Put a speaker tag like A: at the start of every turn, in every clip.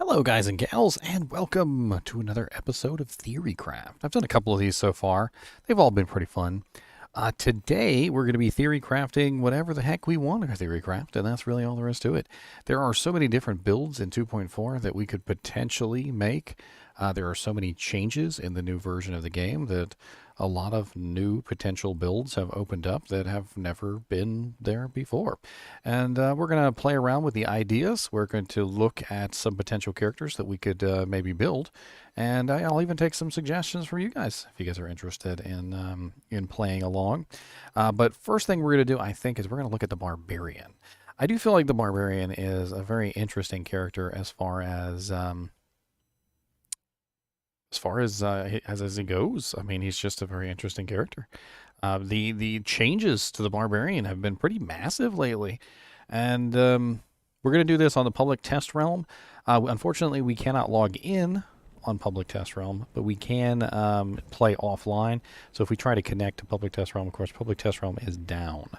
A: Hello, guys and gals, and welcome to another episode of Theorycraft. I've done a couple of these so far. They've all been pretty fun. Today, we're going to be theory crafting whatever the heck we want to theory craft, and that's really all there is to it. There are so many different builds in 2.4 that we could potentially make. There are so many changes in the new version of the game that a lot of new potential builds have opened up that have never been there before. And we're going to play around with the ideas. We're going to look at some potential characters that we could maybe build. And I'll even take some suggestions from you guys if you guys are interested in playing along. But first thing we're going to do, I think, is we're going to look at the Barbarian. I do feel like the Barbarian is a very interesting character as far as he goes. I mean, he's just a very interesting character. The changes to the Barbarian have been pretty massive lately, and we're going to do this on the public test realm. Unfortunately, we cannot log in on public test realm, but we can play offline. So if we try to connect to public test realm, of course, public test realm is down.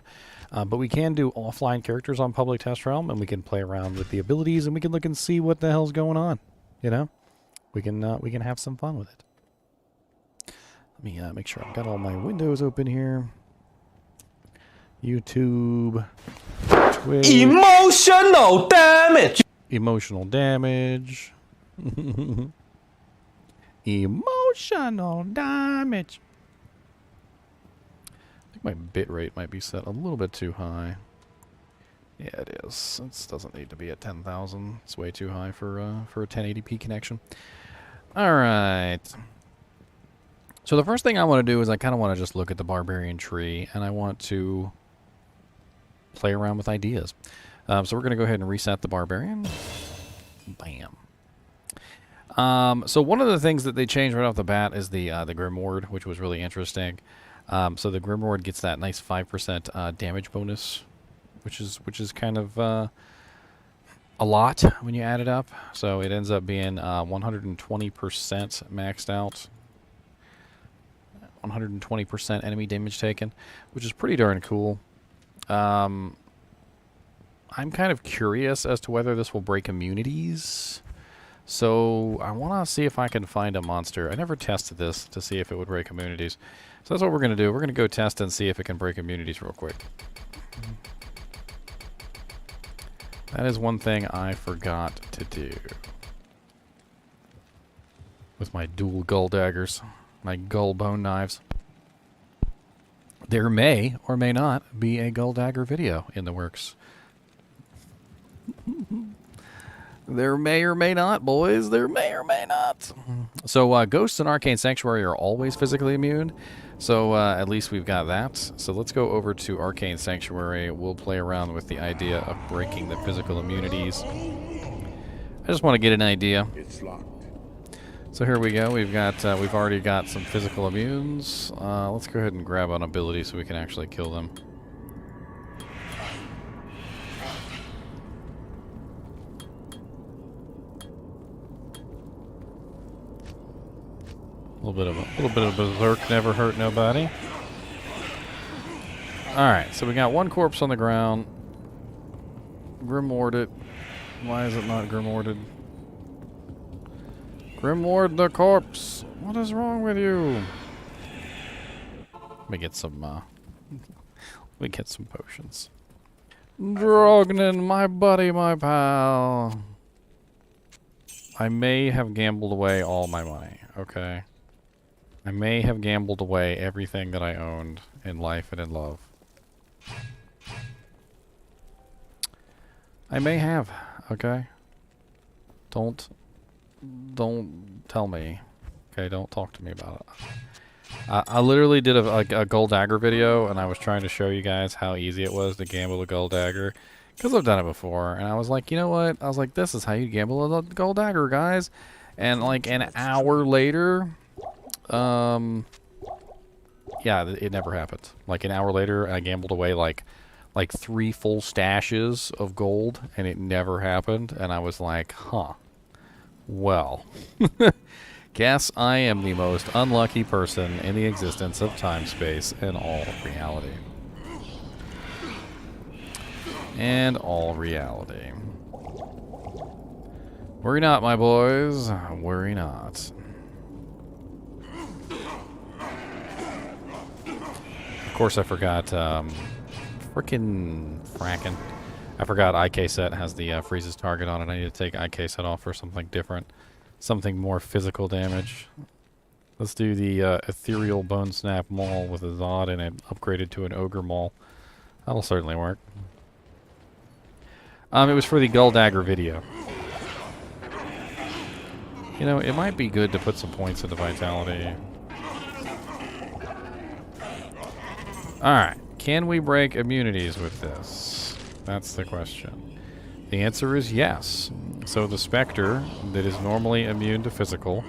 A: But we can do offline characters on public test realm, and we can play around with the abilities, and we can look and see what the hell's going on. You know, we can have some fun with it. Let me make sure I've got all my windows open here. YouTube, Twitch.
B: Emotional damage.
A: Emotional damage. Emotional damage. I think my bitrate might be set a little bit too high. Yeah, it is. It doesn't need to be at 10,000. It's way too high for a 1080p connection. All right. So the first thing I want to do is I kind of want to just look at the Barbarian tree, and I want to play around with ideas. So we're going to go ahead and reset the Barbarian. Bam. So one of the things that they changed right off the bat is the Grimoire, which was really interesting. So the Grimoire gets that nice 5% damage bonus, which is kind of a lot when you add it up. So it ends up being 120% maxed out. 120% enemy damage taken, which is pretty darn cool. I'm kind of curious as to whether this will break immunities. So I want to see if I can find a monster. I never tested this to see if it would break immunities. So that's what we're going to do. We're going to go test and see if it can break immunities real quick. That is one thing I forgot to do. With my dual gull daggers. My gull bone knives. There may or may not be a gull dagger video in the works. There may or may not, boys. There may or may not. So Ghosts and Arcane Sanctuary are always physically immune. So at least we've got that. So let's go over to Arcane Sanctuary. We'll play around with the idea of breaking the physical immunities. I just want to get an idea.
C: It's locked.
A: So here we go. We've already got some physical immunes. Let's go ahead and grab an ability so we can actually kill them. A little bit of berserk never hurt nobody. All right, so we got one corpse on the ground. Grimoired it. Why is it not grimoired? Grimoired the corpse. What is wrong with you? Let me get some. Let me get some potions. Drognin, my buddy, my pal. I may have gambled away all my money. Okay. I may have gambled away everything that I owned in life and in love. I may have, okay? Don't tell me. Okay, don't talk to me about it. I literally did a gold dagger video, and I was trying to show you guys how easy it was to gamble a gold dagger. Because I've done it before, and I was like, you know what? I was like, this is how you gamble a gold dagger, guys. And like an hour later... yeah, it never happened. Like an hour later, I gambled away like 3 full stashes of gold, and it never happened. And I was like, huh. Well, guess I am the most unlucky person in the existence of time, space, and all reality. And all reality. Worry not, my boys. Worry not. Of course, I forgot, frickin' frackin'. I forgot IK set has the freezes target on it. I need to take IK set off for something different. Something more physical damage. Let's do the ethereal bone snap maul with a Zod and it upgraded to an ogre maul. That'll certainly work. It was for the Gull Dagger video. You know, it might be good to put some points into vitality. Alright, can we break immunities with this? That's the question. The answer is yes. So the Spectre, that is normally immune to physical,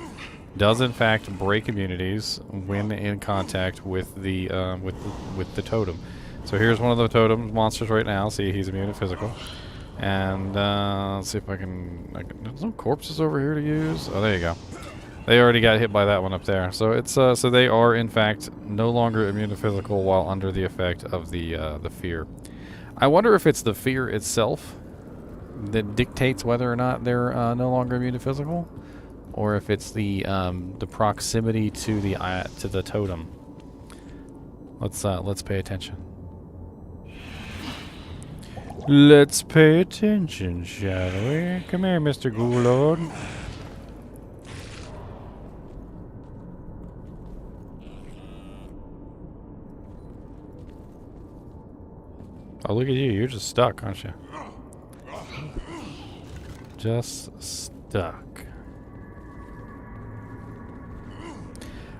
A: does in fact break immunities when in contact with the with the totem. So here's one of the totem monsters right now. See, he's immune to physical. And let's see if I can. There's no corpses over here to use. Oh, there you go. They already got hit by that one up there. So it's so they are in fact no longer immune to physical while under the effect of the fear. I wonder if it's the fear itself that dictates whether or not they're no longer immune to physical, or if it's the proximity to the totem. Let's pay attention. Let's pay attention, shall we? Come here, Mr. Ghoulord. Oh, look at you. You're just stuck, aren't you? Just stuck.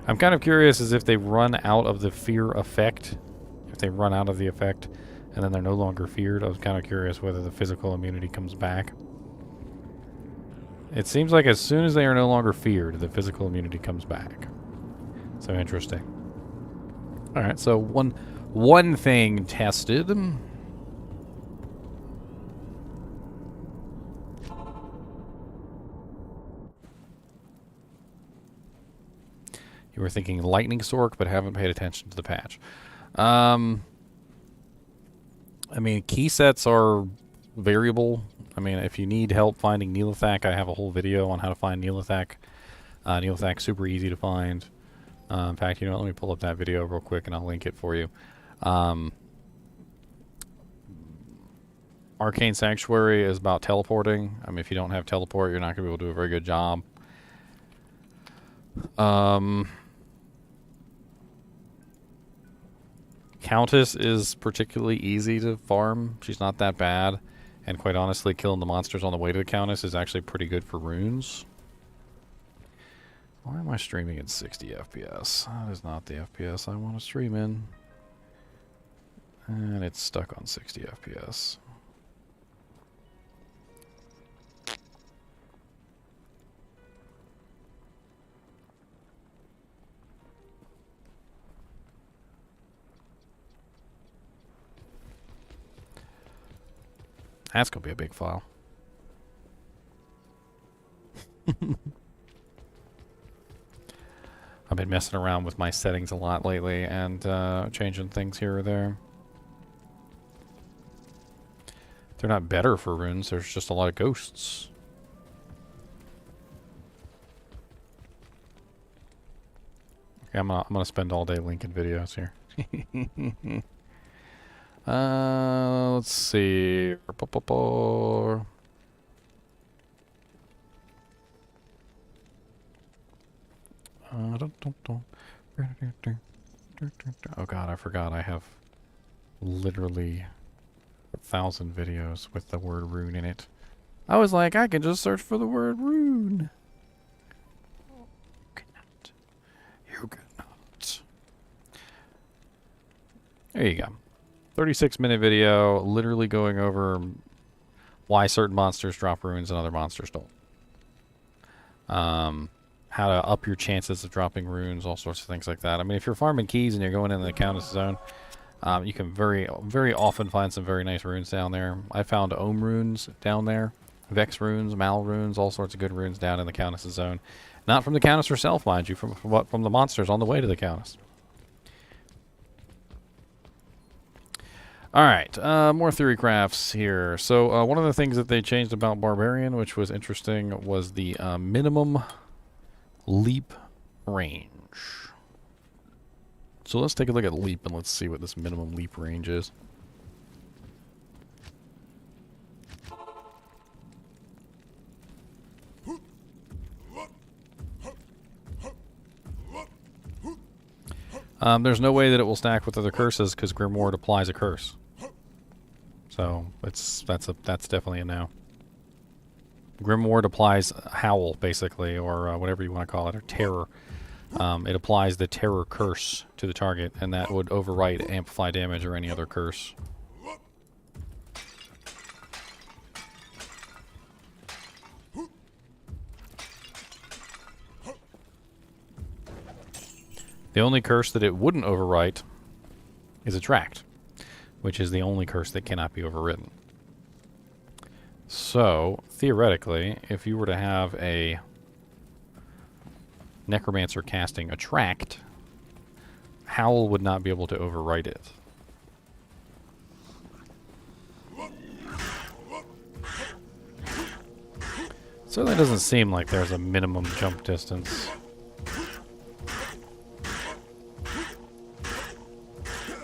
A: I'm kind of curious as if they run out of the fear effect. If they run out of the effect and then they're no longer feared. I was kind of curious whether the physical immunity comes back. It seems like as soon as they are no longer feared, the physical immunity comes back. So interesting. Alright, so one thing tested. You were thinking lightning sork, but haven't paid attention to the patch. I mean, key sets are variable. I mean, if you need help finding Neelathak, I have a whole video on how to find Neelathak. Neelathak's super easy to find. In fact, you know, let me pull up that video real quick and I'll link it for you. Arcane Sanctuary is about teleporting. I mean, if you don't have teleport, you're not going to be able to do a very good job. Countess is particularly easy to farm. She's not that bad. And quite honestly, killing the monsters on the way to the Countess is actually pretty good for runes. Why am I streaming at 60 FPS? That is not the FPS I want to stream in. And it's stuck on 60 FPS. That's going to be a big file. I've been messing around with my settings a lot lately and changing things here or there. They're not better for runes, there's just a lot of ghosts. Okay, I'm gonna spend all day linking videos here. Let's see. Oh god, I forgot I have literally 1,000 videos with the word rune in it. I was like, I can just search for the word rune. You cannot. You cannot. There you go. 36-minute video, literally going over why certain monsters drop runes and other monsters don't. How to up your chances of dropping runes, all sorts of things like that. I mean, if you're farming keys and you're going in the Countess zone, you can very often find some very nice runes down there. I found Ohm runes down there, Vex runes, Mal runes, all sorts of good runes down in the Countess zone. Not from the Countess herself, mind you, from the monsters on the way to the Countess. All right, more theory crafts here. So one of the things that they changed about Barbarian, which was interesting, was the minimum leap range. So let's take a look at leap and let's see what this minimum leap range is. There's no way that it will stack with other curses because Grimoire applies a curse. So that's definitely a no. Grimoire applies Howl, basically, or whatever you want to call it, or Terror. It applies the Terror curse to the target, and that would overwrite Amplify damage or any other curse. The only curse that it wouldn't overwrite is Attract, which is the only curse that cannot be overridden. So, theoretically, if you were to have a Necromancer casting Attract, Howl would not be able to overwrite it. Certainly doesn't seem like there's a minimum jump distance.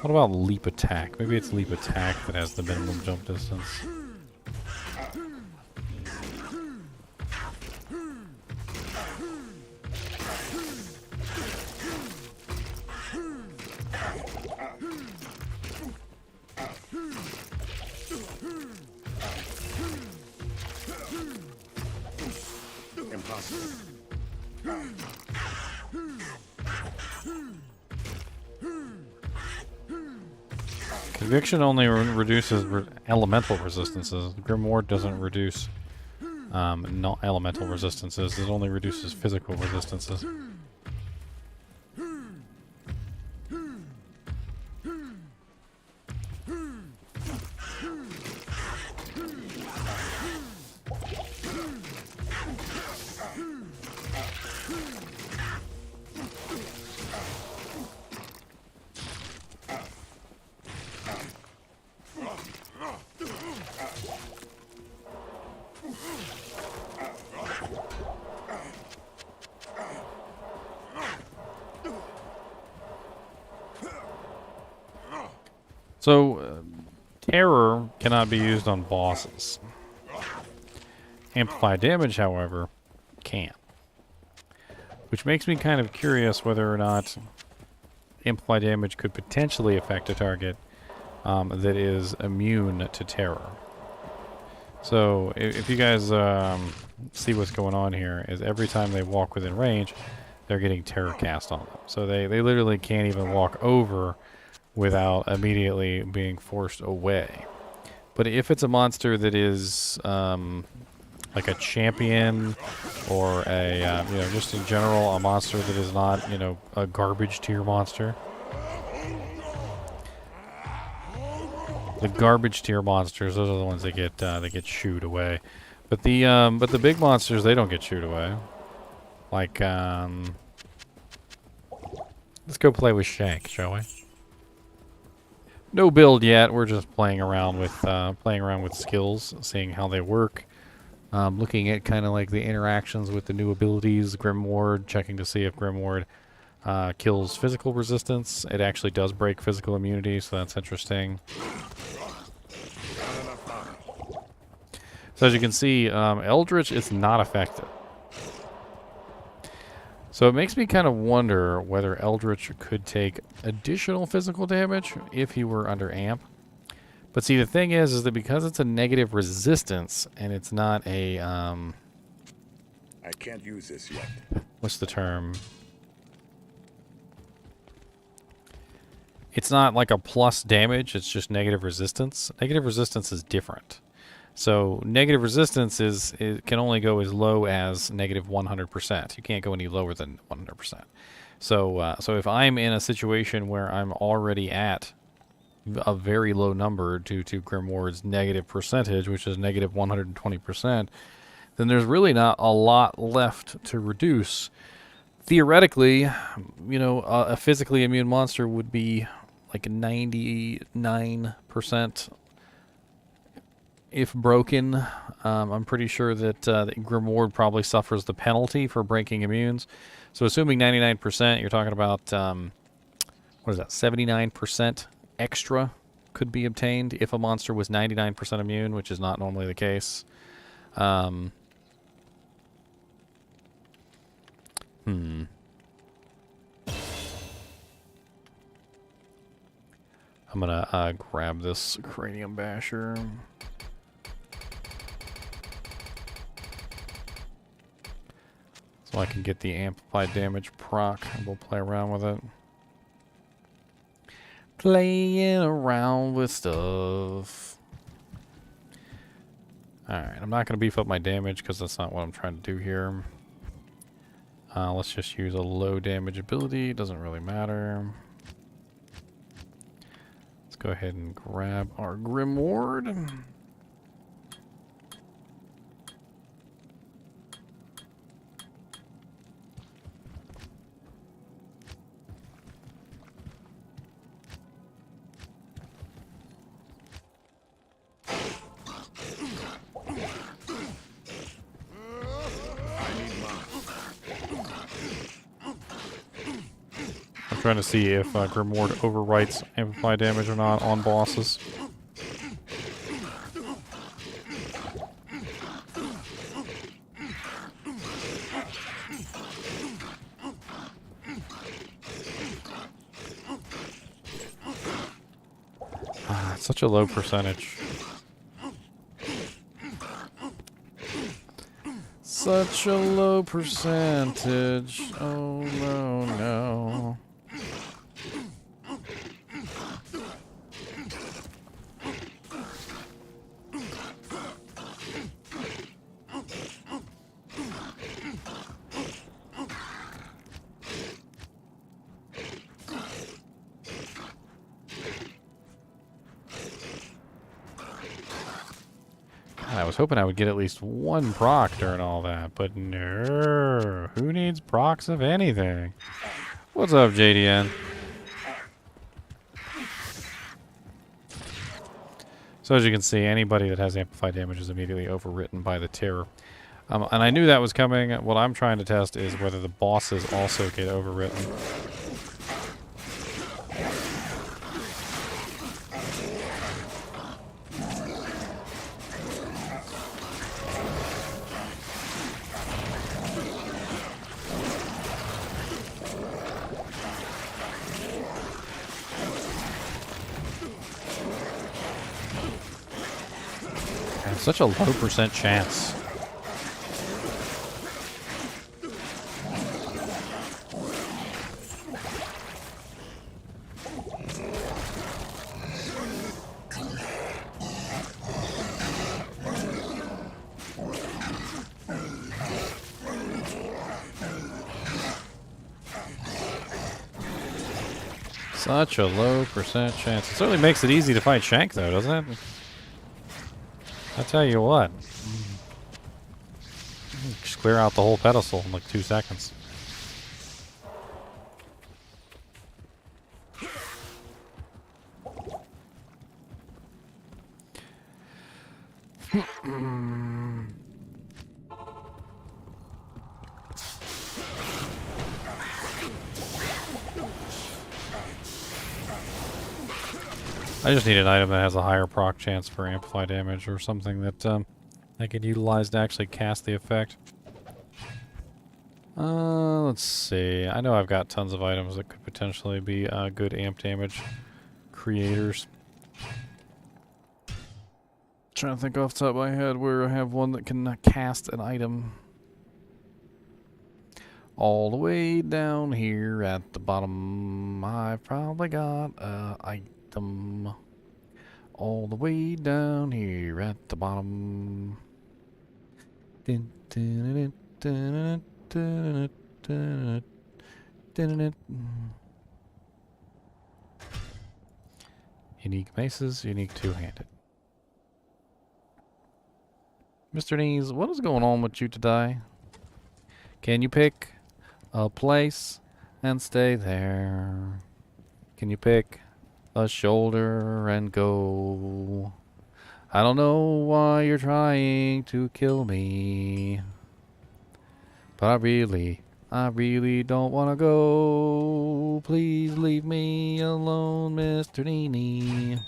A: What about leap attack? Maybe it's leap attack that has the minimum jump distance.
C: Impossible.
A: Conviction only reduces elemental resistances. Grimoire doesn't reduce not elemental resistances. It only reduces physical resistances. So, Terror cannot be used on bosses. Amplify damage, however, can. Which makes me kind of curious whether or not Amplify damage could potentially affect a target that is immune to Terror. So, if you guys see what's going on here, is every time they walk within range, they're getting Terror cast on them. So they literally can't even walk over without immediately being forced away. But if it's a monster that is like a champion or a, just in general a monster that is not, a garbage tier monster. The garbage tier monsters, those are the ones that get shooed away. But the big monsters, they don't get shooed away. Like, let's go play with Shank, shall we? No build yet. We're just playing around with skills, seeing how they work. Looking at kind of like the interactions with the new abilities, Grimoire, checking to see if Grimoire kills physical resistance. It actually does break physical immunity, so that's interesting. So as you can see, Eldritch is not effective. So it makes me kind of wonder whether Eldritch could take additional physical damage if he were under amp. But see, the thing is that because it's a negative resistance and it's not a
C: I can't use this yet.
A: what's the term? It's not like a plus damage, it's just negative resistance. Negative resistance is different. So negative resistance it can only go as low as negative 100%. You can't go any lower than 100%. So if I'm in a situation where I'm already at a very low number due to Grimoire's negative percentage, which is negative 120%, then there's really not a lot left to reduce. Theoretically, a physically immune monster would be like a 99% if broken. I'm pretty sure that Grimoire probably suffers the penalty for breaking immunes. So assuming 99%, you're talking about, what is that, 79% extra could be obtained if a monster was 99% immune, which is not normally the case. I'm gonna grab this cranium basher. So I can get the amplified damage proc, and we'll play around with it. Playing around with stuff. Alright, I'm not going to beef up my damage because that's not what I'm trying to do here. Let's just use a low damage ability. Doesn't really matter. Let's go ahead and grab our Grimoire. Trying to see if Grimoire overwrites amplified damage or not on bosses. It's such a low percentage. Such a low percentage. Oh no, no. I was hoping I would get at least one proc during all that, but no. Who needs procs of anything? What's up, JDN? So as you can see, anybody that has amplified damage is immediately overwritten by the terror. And I knew that was coming. What I'm trying to test is whether the bosses also get overwritten. Such a low percent chance. Such a low percent chance. It certainly makes it easy to fight Shank, though, doesn't it? I tell you what. Just clear out the whole pedestal in like 2 seconds. I just need an item that has a higher proc chance for amplified damage or something that I could utilize to actually cast the effect. Let's see. I know I've got tons of items that could potentially be good amp damage creators. Trying to think off the top of my head where I have one that can cast an item. All the way down here at the bottom, I've probably got an item. All the way down here at the bottom. Unique maces, unique two-handed. Mr. Knees, what is going on with you today? Can you pick a place and stay there? Can you pick a shoulder and go. I don't know why you're trying to kill me, but I really don't want to go. Please leave me alone, Mr. NiNi.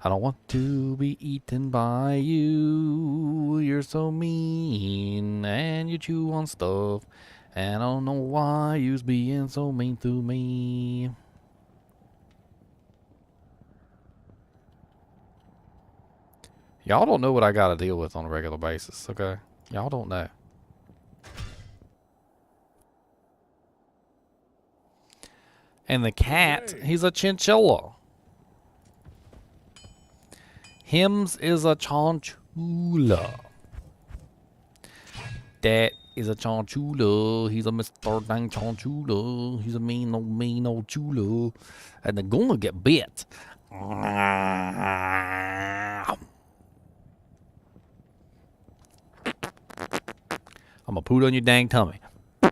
A: I don't want to be eaten by you. You're so mean, and you chew on stuff. And I don't know why you's being so mean to me. Y'all don't know what I gotta deal with on a regular basis, okay? Y'all don't know. And the cat, he's a chinchilla. Hims is a Chinchilla. That is a Chinchilla. He's a Mr. Dang Chinchilla. He's a mean old chula. And they're gonna get bit. I'm gonna poot on your dang tummy. Look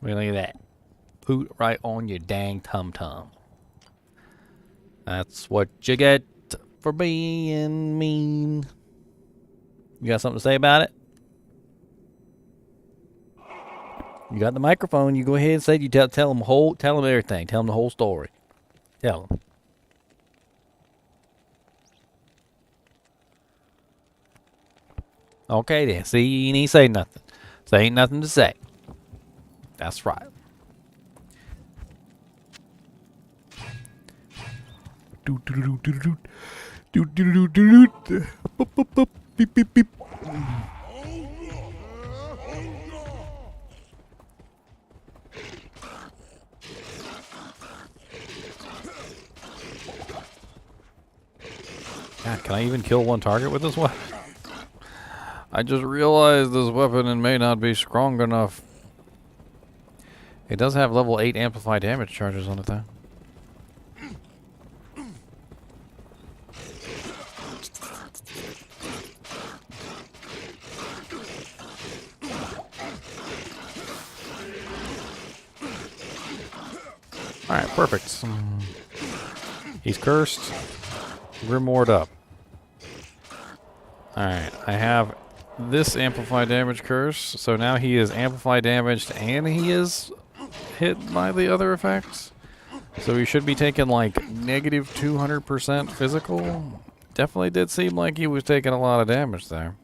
A: at that. Poot right on your dang tum-tum. That's what you get for being mean. You got something to say about it? You got the microphone. You go ahead and say it. You tell them everything. Tell them the whole story. Tell them. Okay then. See, you ain't say nothing. So ain't nothing to say. That's right. Beep, beep, beep. God, can I even kill one target with this weapon? I just realized this weapon may not be strong enough. It does have level 8 amplified damage charges on it though. Alright, perfect. He's cursed. Grimored up. Alright, I have this amplified damage curse, so now he is amplified damaged and he is hit by the other effects. So he should be taking like negative 200% physical. Definitely did seem like he was taking a lot of damage there.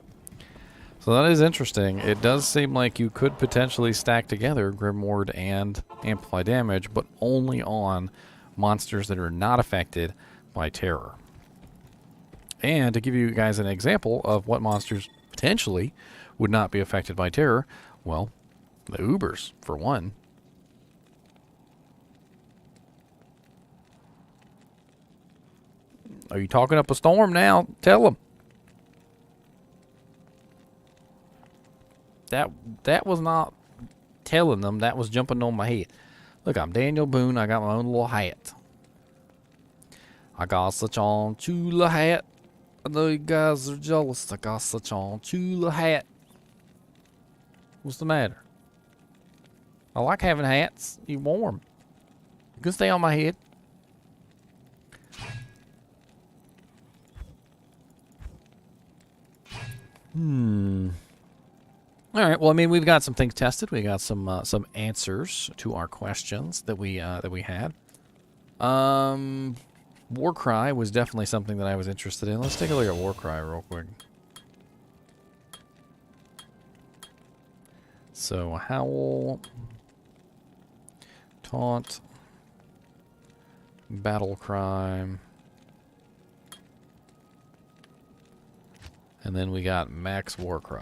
A: So that is interesting. It does seem like you could potentially stack together Grimored and Amplify Damage, but only on monsters that are not affected by terror. And to give you guys an example of what monsters potentially would not be affected by terror, well, the Ubers, for one. Are you talking up a storm now? Tell them. That was not telling them. That was jumping on my head. Look, I'm Daniel Boone. I got my own little hat. I got such on chula hat. I know you guys are jealous. I got such on chula hat. What's the matter? I like having hats. You warm. You can stay on my head. All right. Well, I mean, we've got some things tested. We got some answers to our questions that we had. Warcry was definitely something that I was interested in. Let's take a look at Warcry real quick. So Howl, Taunt, Battle Cry, and then we got Max Warcry.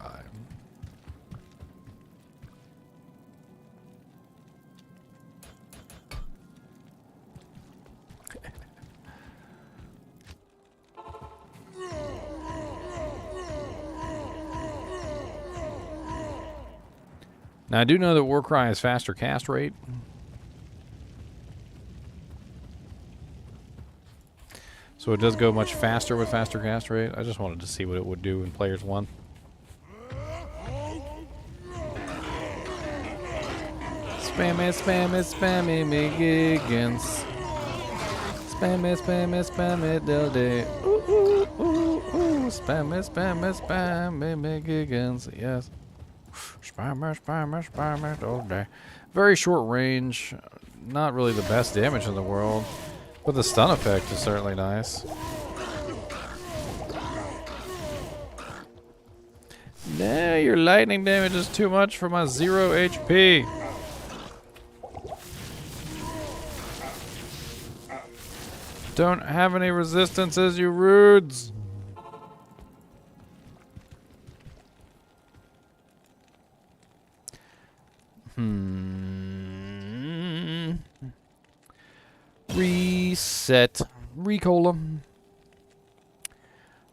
A: Now, I do know that Warcry has faster cast rate. So it does go much faster with faster cast rate. I just wanted to see what it would do in Players 1. Spam it, Miggins. Spam it, spam it, spam it all day. Ooh, ooh, ooh, ooh. Spam it, spam it, spam it, make it guns. Yes. Spam it, spam it, spam it all day. Very short range. Not really the best damage in the world. But the stun effect is certainly nice. No, your lightning damage is too much for my 0 HP. Don't have any resistances, you rudes. Reset. Recola.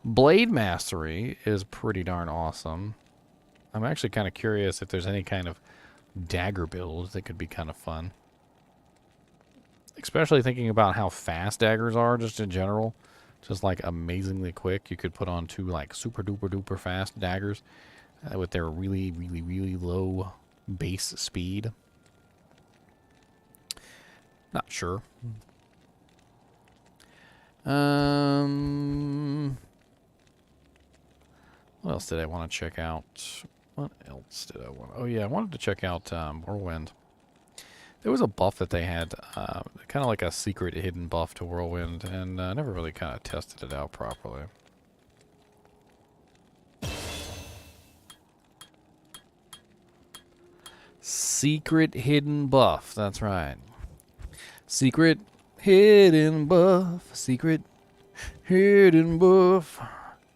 A: Blade Mastery is pretty darn awesome. I'm actually kind of curious if there's any kind of dagger build that could be kind of fun. Especially thinking about how fast daggers are just in general. Just like amazingly quick. You could put on 2 like super duper duper fast daggers with their really, really, really low base speed. Not sure. What else did I want to check out? What else did I want? Oh yeah, I wanted to check out Whirlwind. There was a buff that they had, kind of like a secret hidden buff to Whirlwind, and I never really kind of tested it out properly. Secret hidden buff, that's right. Secret hidden buff, secret hidden buff.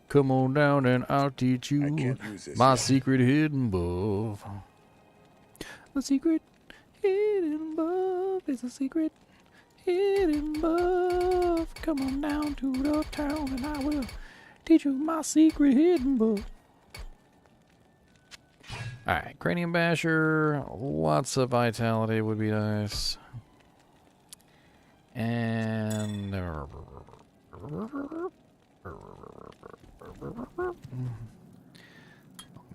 A: Come on down and I'll teach you my secret hidden buff. The secret hidden buff is a secret hidden buff. Come on down to the town and I will teach you my secret hidden buff. Alright, Cranium Basher. Lots of vitality would be nice. And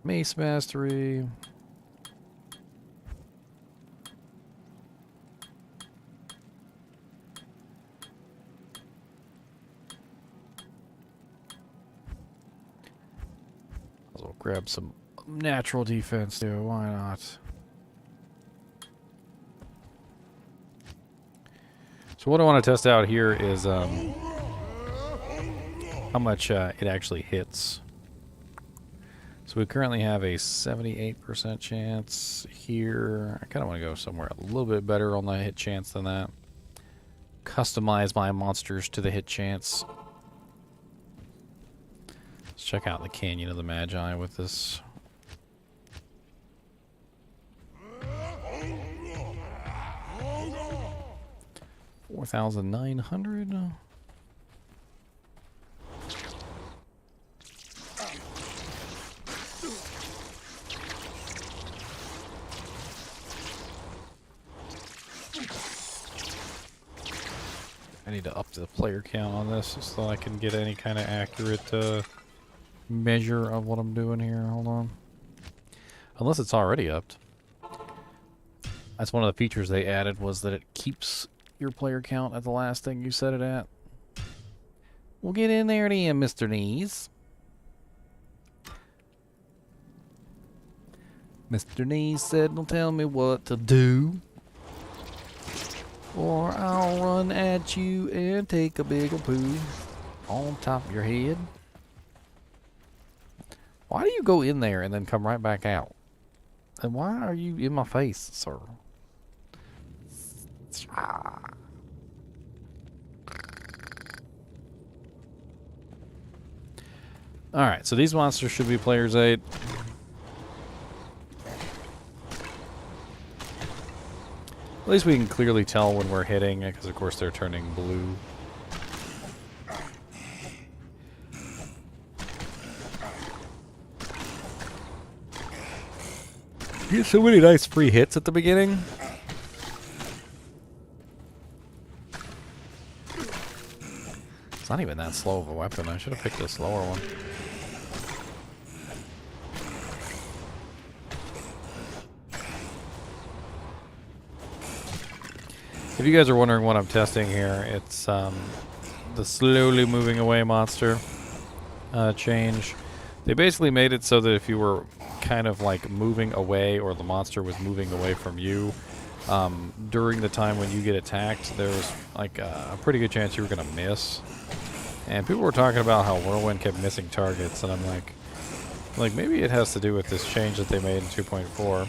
A: Mace Mastery. I'll grab some natural defense too, why not? So what I want to test out here is how much it actually hits. So we currently have a 78% chance here. I kind of want to go somewhere a little bit better on the hit chance than that. Customize my monsters to the hit chance. Let's check out the Canyon of the Magi with this. $4,900. I need to up the player count on this so I can get any kind of accurate measure of what I'm doing here. Hold on. Unless it's already upped. That's one of the features they added, was that it keeps your player count at the last thing you set it at. We'll get in there then, Mr. Knees. Mr. Knees said, don't tell me what to do, or I'll run at you and take a big ol' poo on top of your head. Why do you go in there and then come right back out? And why are you in my face, sir? Alright, so these monsters should be players 8. At least we can clearly tell when we're hitting, because of course they're turning blue. You get so many nice free hits at the beginning. It's not even that slow of a weapon. I should have picked a slower one. If you guys are wondering what I'm testing here, it's the slowly moving away monster change. They basically made it so that if you were kind of like moving away, or the monster was moving away from you, during the time when you get attacked, there's like a pretty good chance you were going to miss. And people were talking about how Whirlwind kept missing targets, and I'm like maybe it has to do with this change that they made in 2.4.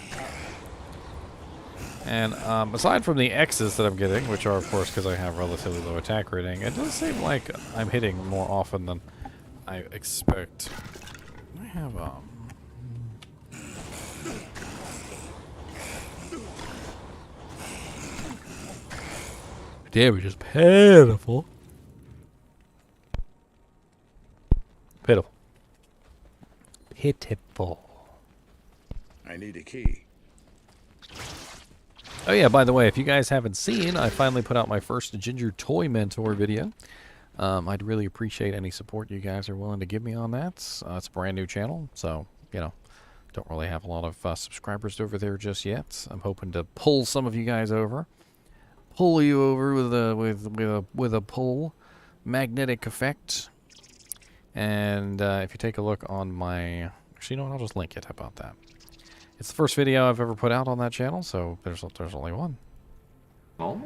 A: And aside from the X's that I'm getting, which are of course because I have relatively low attack rating, it does seem like I'm hitting more often than I expect. I have damage is pitiful. Pitiful. Pitiful.
C: I need a key.
A: Oh yeah, by the way, if you guys haven't seen, I finally put out my first Ginger Toy Mentor video. I'd really appreciate any support you guys are willing to give me on that. It's a brand new channel, so, you know, don't really have a lot of subscribers over there just yet. I'm hoping to pull some of you guys over. Pull you over with a pull magnetic effect. And if you take a look on my... Actually, you know what? I'll just link it. How about that? It's the first video I've ever put out on that channel, so there's only one. Oh.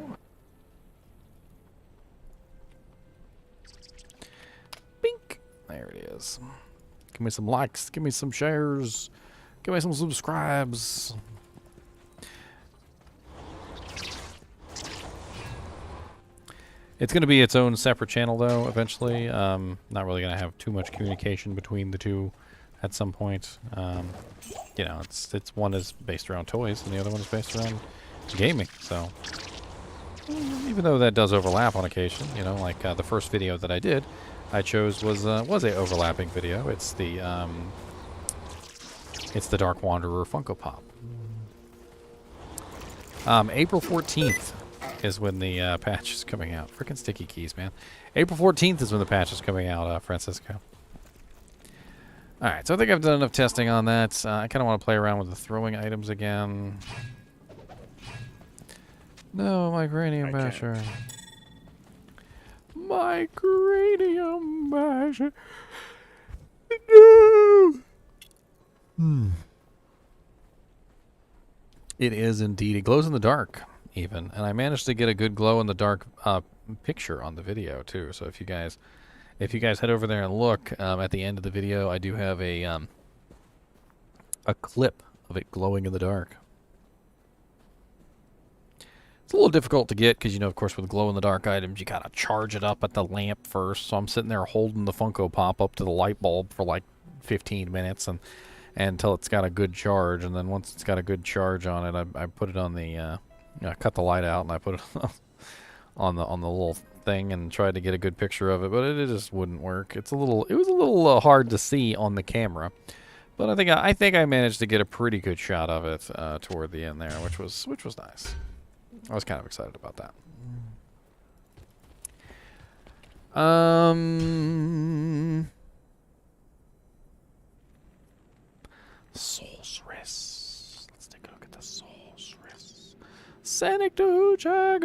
A: Bink! There it is. Give me some likes. Give me some shares. Give me some subscribes. It's going to be its own separate channel, though, eventually. Not really going to have too much communication between the two at some point. You know, it's one is based around toys, and the other one is based around gaming. So, even though that does overlap on occasion, you know, like the first video that I did, I chose was a overlapping video. It's the Dark Wanderer Funko Pop. April 14th. Is when the patch is coming out. Freaking sticky keys, man. April 14th is when the patch is coming out, Francisco. Alright, so I think I've done enough testing on that. I kind of want to play around with the throwing items again. No, my cranium basher. My cranium basher. No! It is indeed. It glows in the dark. Even, and I managed to get a good glow in the dark picture on the video too. So if you guys head over there and look at the end of the video, I do have a clip of it glowing in the dark. It's a little difficult to get because, you know, of course, with glow in the dark items, you gotta charge it up at the lamp first. So I'm sitting there holding the Funko Pop up to the light bulb for like 15 minutes and until it's got a good charge, and then once it's got a good charge on it, I put it on the I cut the light out and I put it on the little thing and tried to get a good picture of it, but it just wouldn't work. It was a little hard to see on the camera, but I think I managed to get a pretty good shot of it toward the end there, which was nice. I was kind of excited about that. Sorceress. Let's take a look at the Sorceress. Anecdotes. Where's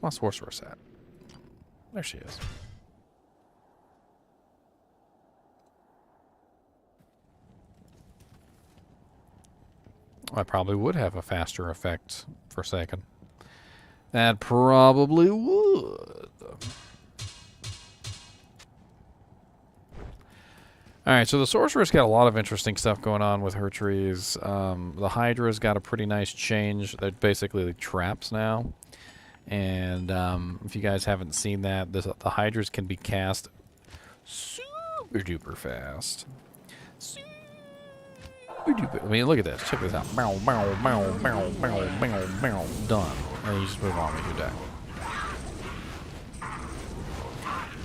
A: my Sorceress at? There she is. I probably would have a faster effect for a second. That probably would. Alright, so the Sorceress got a lot of interesting stuff going on with her trees. The Hydra's got a pretty nice change. They're basically like traps now. And if you guys haven't seen that, the Hydras can be cast super duper fast. Super duper. I mean, look at this. Check this out. Bow, bow, bow, bow, bow, bow, bow. Done. And you just move on with your day.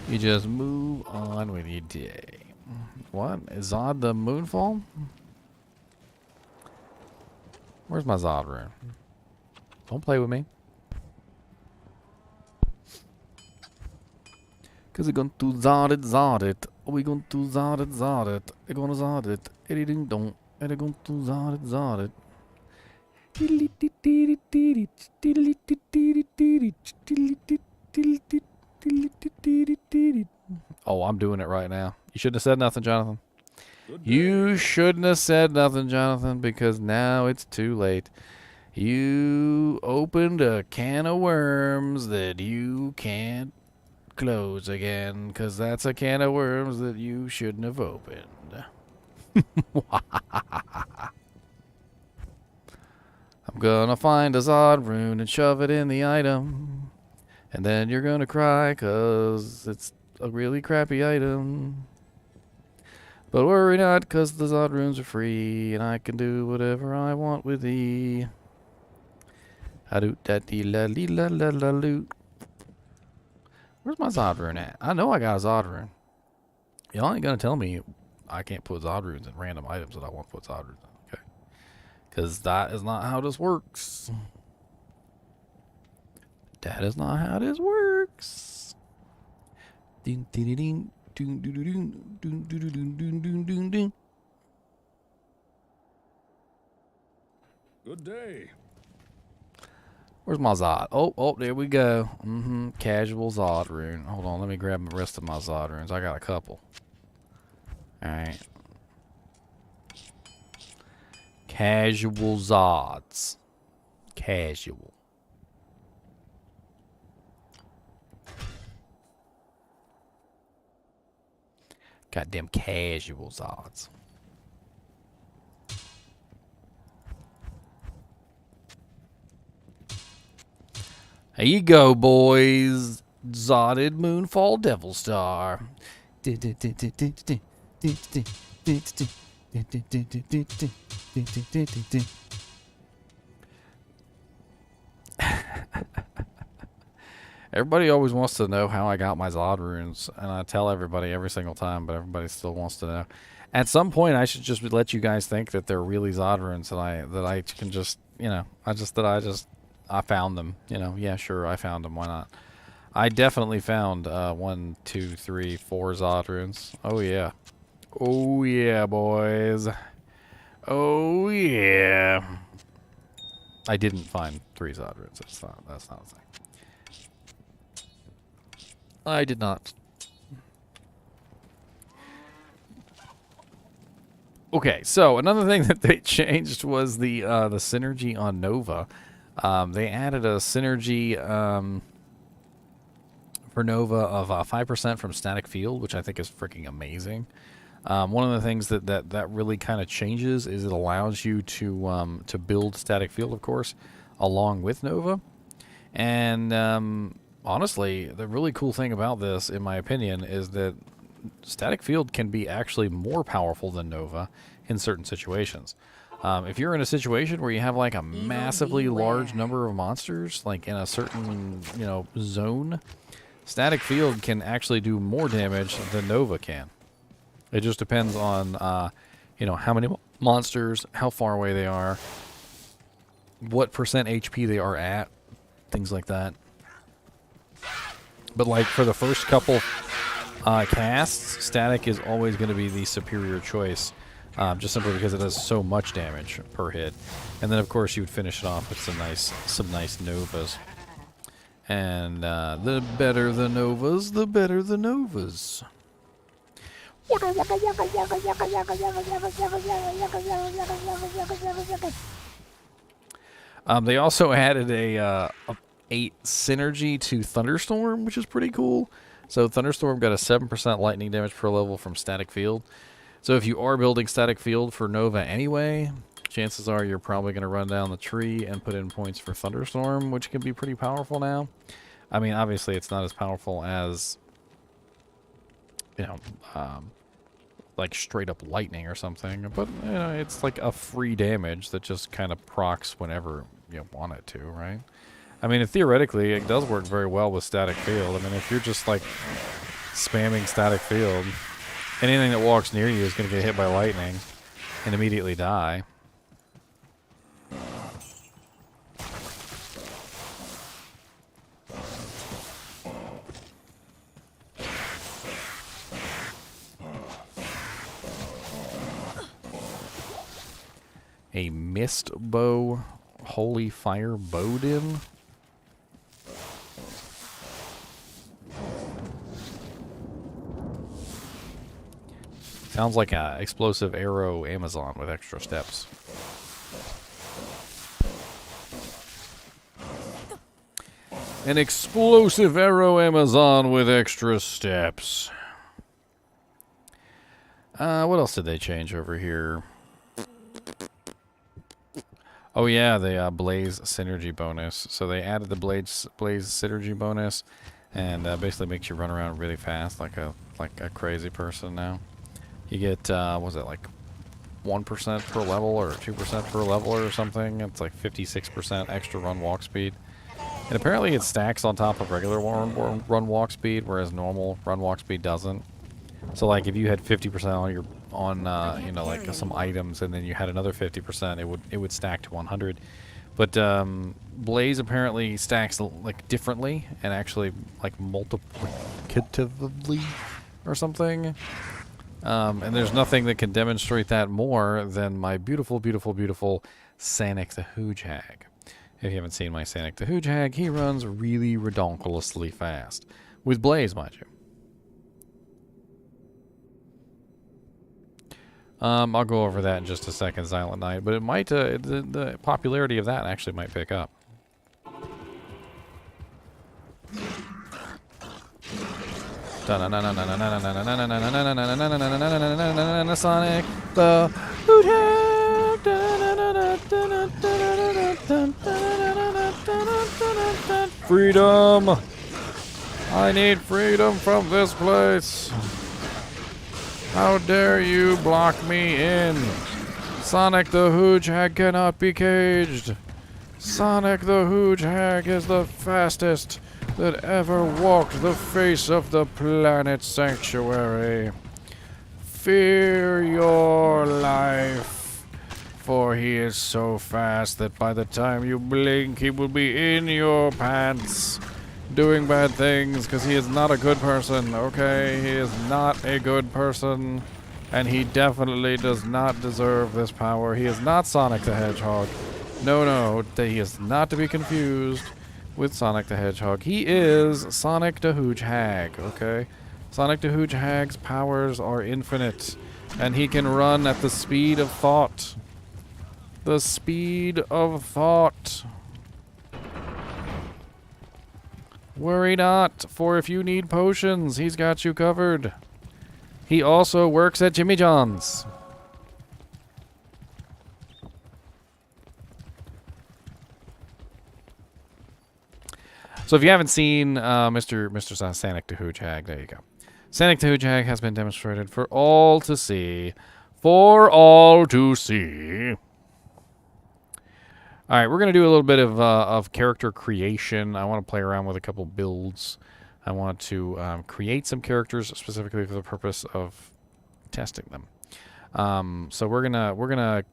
A: You just move on with your day. What? Is Zod the Moonfall? Where's my Zod rune? Don't play with me. Cause we're going to Zod it. We going to Zod it. We're gonna Zod it. Ding dong. Er det going to zod it. Oh, I'm doing it right now. You shouldn't have said nothing, Jonathan. You shouldn't have said nothing, Jonathan, because now it's too late. You opened a can of worms that you can't close again, because that's a can of worms that you shouldn't have opened. I'm gonna find a Zod rune and shove it in the item. And then you're gonna cry, because it's a really crappy item. But worry not, because the Zod runes are free, and I can do whatever I want with thee. Ha-doot-da-dee-la-lee-la-la-la-loot. Where's my Zod rune at? I know I got a Zod rune. Y'all ain't gonna tell me I can't put Zod runes in random items that I want to put Zod runes in, okay? Because that is not how this works. That is not how this works. Ding, ding, ding, ding. Doon, doon, doon, doon, doon, doon, doon, doon, doon, doon.
C: Good day.
A: Where's my Zod? Oh, there we go. Casual Zod rune. Hold on, let me grab the rest of my Zod runes. I got a couple. Alright. Casual Zods. Casual. Goddamn casual Zods. There you go, boys. Zodded Moonfall Devil Star. Everybody always wants to know how I got my Zod runes, and I tell everybody every single time, but everybody still wants to know. At some point, I should just let you guys think that they're really Zod runes that I can just, you know, I found them. You know, yeah, sure, I found them. Why not? I definitely found 1, 2, 3, 4 Zod runes. Oh yeah, oh yeah, boys. Oh yeah. I didn't find 3 Zod runes. That's not a thing. I did not. Okay, so another thing that they changed was the synergy on Nova. They added a synergy for Nova of 5% from static field, which I think is freaking amazing. One of the things that really kind of changes is it allows you to build static field, of course, along with Nova. And honestly, the really cool thing about this, in my opinion, is that static field can be actually more powerful than Nova in certain situations. If you're in a situation where you have like a massively large number of monsters, like in a certain, you know, zone, static field can actually do more damage than Nova can. It just depends on, you know, how many monsters, how far away they are, what percent HP they are at, things like that. But like for the first couple casts, static is always going to be the superior choice, just simply because it does so much damage per hit. And then of course you would finish it off with some nice Novas. And the better the Novas, the better the Novas. They also added a synergy to Thunderstorm, which is pretty cool. So Thunderstorm got a 7% lightning damage per level from static field. So if you are building static field for Nova anyway, chances are you're probably going to run down the tree and put in points for Thunderstorm, which can be pretty powerful now. I mean, obviously it's not as powerful as, you know, like straight up lightning or something, but you know, it's like a free damage that just kind of procs whenever you want it to, right? I mean, theoretically, it does work very well with static field. I mean, if you're just like spamming static field, anything that walks near you is going to get hit by lightning and immediately die. a mist bow, holy fire bowden. Sounds like a explosive arrow Amazon with extra steps. An explosive arrow Amazon with extra steps. What else did they change over here? Oh yeah, the blaze synergy bonus. So they added the blaze synergy bonus, and basically makes you run around really fast like a crazy person now. You get what was it, like 1% per level or 2% per level or something? It's like 56% extra run walk speed. And apparently it stacks on top of regular run walk speed, whereas normal run walk speed doesn't. So like if you had 50% on your you know, like some items, and then you had another 50%, it would stack to 100. But Blaze apparently stacks like differently and actually like multiplicatively or something. And there's nothing that can demonstrate that more than my beautiful, beautiful, beautiful Sanic the Hooge Hag. If you haven't seen my Sanic the Hooge Hag, he runs really redonkulously fast. With Blaze, mind you. I'll go over that in just a second, Silent Night, but it might, the popularity of that actually might pick up. Sonic the Hooge Hag. Freedom! I need freedom from this place. How dare you block me in? Sonic the Hooge Hag cannot be caged. Sonic the Hooge Hag is the fastest that ever walked the face of the planet sanctuary. Fear your life, for he is so fast that by the time you blink, he will be in your pants, doing bad things, because he is not a good person, okay? He is not a good person, and he definitely does not deserve this power. He is not Sonic the Hedgehog. No, he is not to be confused with Sonic the Hedgehog. He is Sonic the Hooge Hag, okay? Sonic the Hooge Hag's powers are infinite, and he can run at the speed of thought. The speed of thought. Worry not, for if you need potions, he's got you covered. He also works at Jimmy John's. So if you haven't seen Mr. Sanic the Hooge Hag, there you go. Sanic the Hooge Hag has been demonstrated for all to see. For all to see. All right, we're going to do a little bit of character creation. I want to play around with a couple builds. I want to create some characters specifically for the purpose of testing them. So we're gonna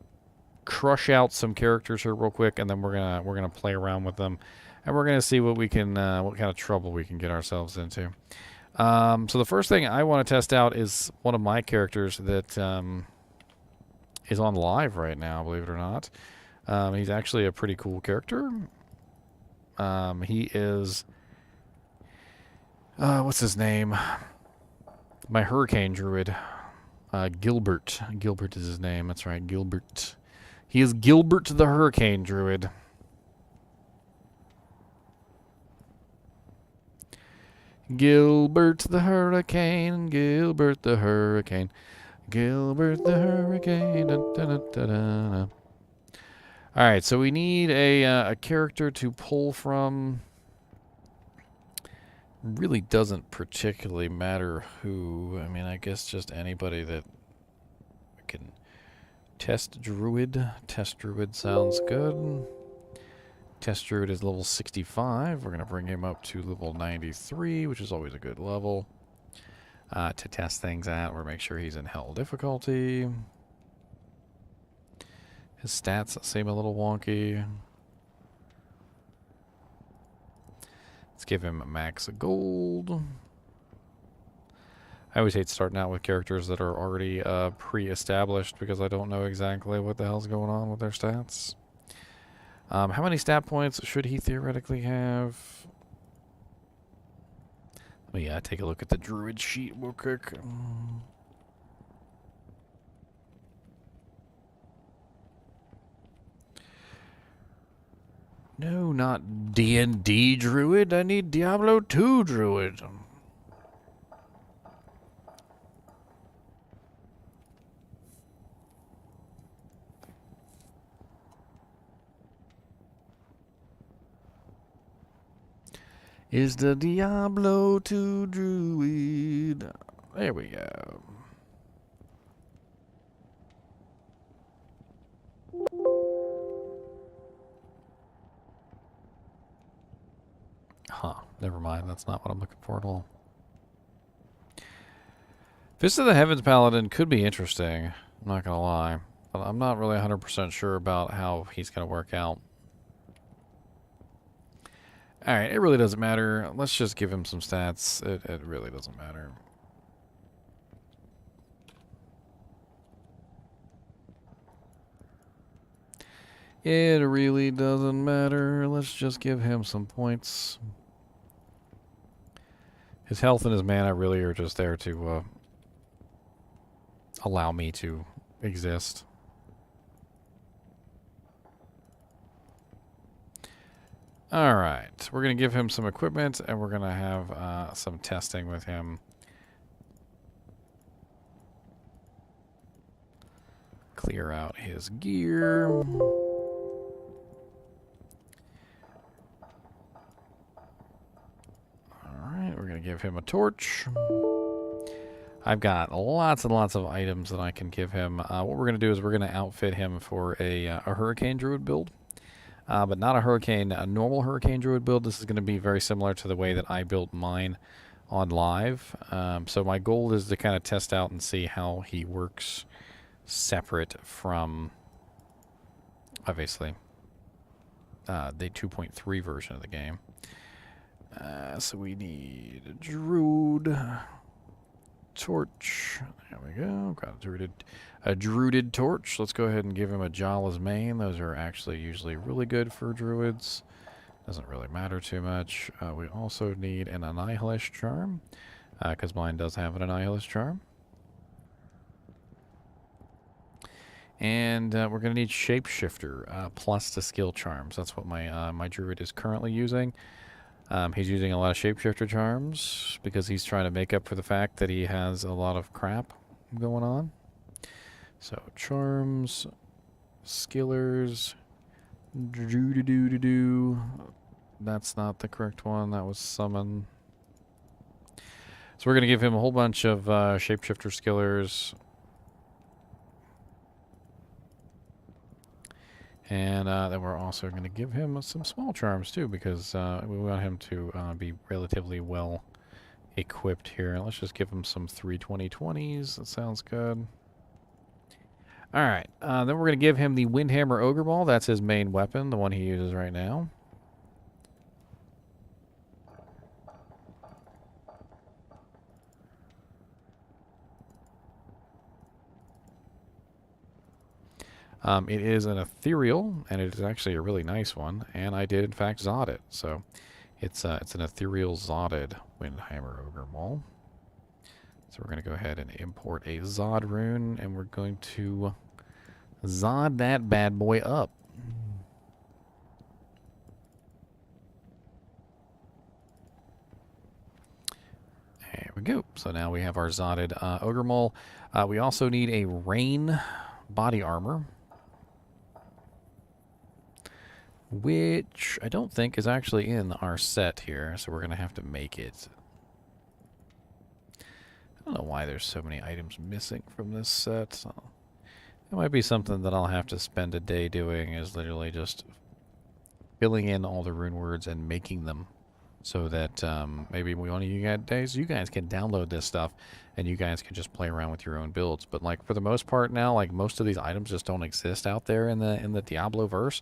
A: crush out some characters here real quick, and then we're gonna play around with them, and we're gonna see what we can what kind of trouble we can get ourselves into. So the first thing I want to test out is one of my characters that is on live right now, believe it or not. He's actually a pretty cool character. He is... what's his name? My Hurricane Druid. Gilbert. Gilbert is his name. That's right, Gilbert. He is Gilbert the Hurricane Druid. Gilbert the Hurricane. Gilbert the Hurricane. Gilbert the Hurricane. Dun, dun, dun, dun, dun. Alright, so we need a character to pull from. Really doesn't particularly matter who. I mean, I guess just anybody that can test Druid. Test Druid sounds good. Test Druid is level 65. We're going to bring him up to level 93, which is always a good level to test things out or make sure he's in hell difficulty. His stats seem a little wonky. Let's give him max gold. I always hate starting out with characters that are already pre-established because I don't know exactly what the hell's going on with their stats. How many stat points should he theoretically have? Let me take a look at the Druid sheet real quick. No, not D&D Druid. I need Diablo 2 Druid. Is the Diablo 2 Druid. There we go. Huh. Never mind. That's not what I'm looking for at all. Fist of the Heavens Paladin could be interesting. I'm not going to lie. But I'm not really 100% sure about how he's going to work out. Alright, it really doesn't matter. Let's just give him some stats. It really doesn't matter. It really doesn't matter. Let's just give him some points. His health and his mana really are just there to allow me to exist. Alright, we're going to give him some equipment, and we're going to have some testing with him. Clear out his gear. Alright, we're going to give him a torch. I've got lots and lots of items that I can give him. What we're going to do is we're going to outfit him for a Hurricane Druid build. But not a normal Hurricane Druid build. This is going to be very similar to the way that I built mine on live. So my goal is to kind of test out and see how he works separate from, obviously, the 2.3 version of the game. So we need a Druid torch. There we go. Got a Druided torch. Let's go ahead and give him a Jala's Mane. Those are actually usually really good for Druids. Doesn't really matter too much. We also need an Annihilus Charm, because mine does have an Annihilus Charm. And we're going to need Shapeshifter plus the skill charms. That's what my Druid is currently using. He's using a lot of Shapeshifter charms because he's trying to make up for the fact that he has a lot of crap going on. So, charms, skillers, doo-doo-doo-doo-doo. That's not the correct one. That was summon. So we're going to give him a whole bunch of Shapeshifter skillers. And then we're also going to give him some small charms too, because we want him to be relatively well equipped here. Let's just give him some 320/20s. That sounds good. Alright, then we're going to give him the Windhammer Ogre Ball. That's his main weapon, the one he uses right now. It is an ethereal, and it is actually a really nice one, and I did in fact Zod it. So it's an ethereal Zodded Windhammer Ogre Ball. So we're going to go ahead and import a Zod rune, and we're going to Zod that bad boy up. There we go. So now we have our Zodded Ogre Maul. We also need a Rain body armor, which I don't think is actually in our set here, so we're going to have to make it. I don't know why there's so many items missing from this set. So it might be something that I'll have to spend a day doing, is literally just filling in all the rune words and making them, so that maybe one of you guys can download this stuff and you guys can just play around with your own builds. But like for the most part now, like most of these items just don't exist out there in the Diablo verse.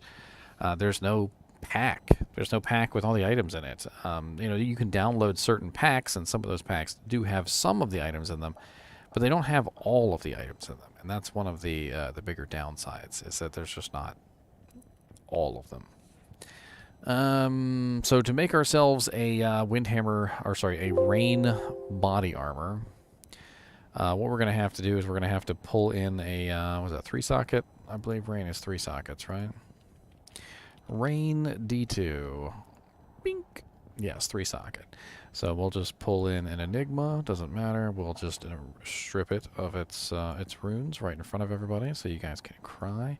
A: There's no pack. There's no pack with all the items in it. You know, you can download certain packs, and some of those packs do have some of the items in them, but they don't have all of the items in them. And that's one of the bigger downsides, is that there's just not all of them. So to make ourselves a a rain body armor, what we're going to have to do is we're going to have to pull in a, was that 3-socket? I believe rain is 3 sockets, right? Rain D2. Bink. Yes, 3-socket. So we'll just pull in an Enigma. Doesn't matter. We'll just strip it of its runes right in front of everybody so you guys can cry.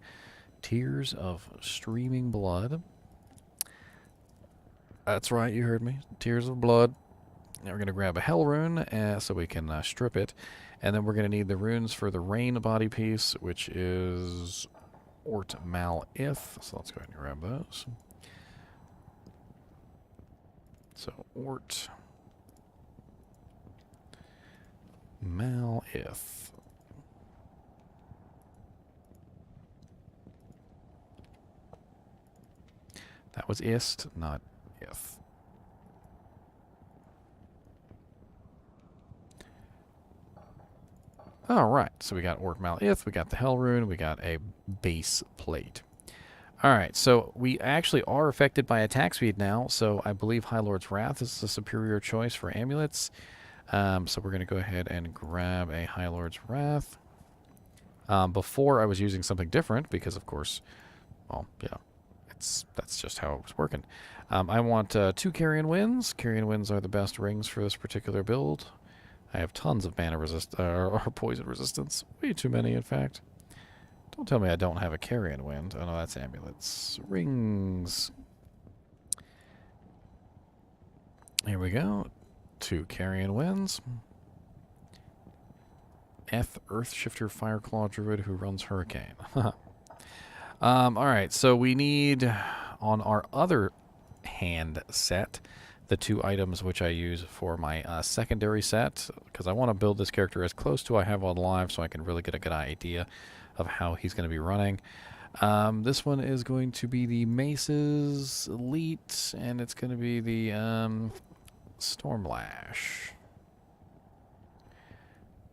A: Tears of streaming blood. That's right, you heard me. Tears of blood. Now we're going to grab a hell rune so we can strip it. And then we're going to need the runes for the rain body piece, which is Ort Mal Ith. So let's go ahead and grab those. So Ort Mal Ith. That was Ist, not Ith. Alright, so we got Ort Mal Ith, we got the Hell Rune, we got a base plate. Alright, so we actually are affected by attack speed now, so I believe High Lord's Wrath is the superior choice for amulets. So we're going to go ahead and grab a High Lord's Wrath. Before I was using something different, because of course, well, yeah, that's just how it was working. I want 2 Carrion Winds. Carrion Winds are the best rings for this particular build. I have tons of mana or poison resistance. Way too many, in fact. Don't tell me I don't have a Carrion Wind. Oh no, that's amulets. Rings. Here we go. 2 Carrion Winds. Earthshifter Fireclaw Druid who runs Hurricane. Alright, so we need, on our other hand set, the 2 items which I use for my secondary set, because I want to build this character as close to I have on live so I can really get a good idea of how he's going to be running. This one is going to be the Mace's Elite, and it's going to be the Stormlash.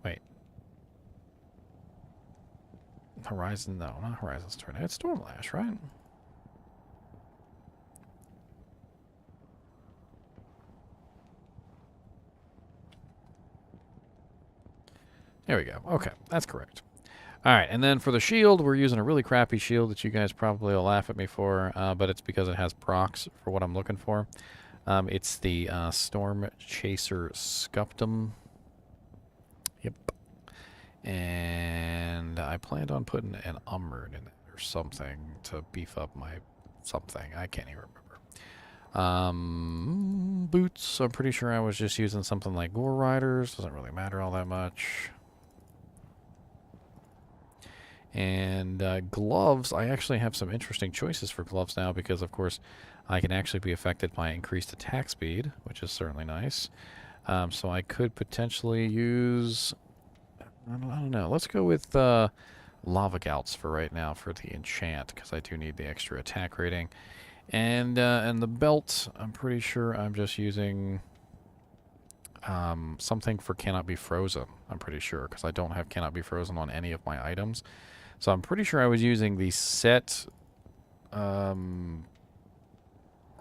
A: Wait. Horizon, no, not Horizon's turn. It's Stormlash, right? There we go. Okay, that's correct. Alright, and then for the shield, we're using a really crappy shield that you guys probably will laugh at me for, but it's because it has procs for what I'm looking for. It's the Storm Chaser Sculptum. Yep. And I planned on putting an rune in it or something to beef up my something. I can't even remember. Boots, I'm pretty sure I was just using something like Gore Riders. Doesn't really matter all that much. And gloves, I actually have some interesting choices for gloves now because, of course, I can actually be affected by increased attack speed, which is certainly nice. So I could potentially use, I don't know, let's go with Lava Gouts for right now for the enchant, because I do need the extra attack rating. And the belt, I'm pretty sure I'm just using something for Cannot Be Frozen, I'm pretty sure, because I don't have Cannot Be Frozen on any of my items. So I'm pretty sure I was using the set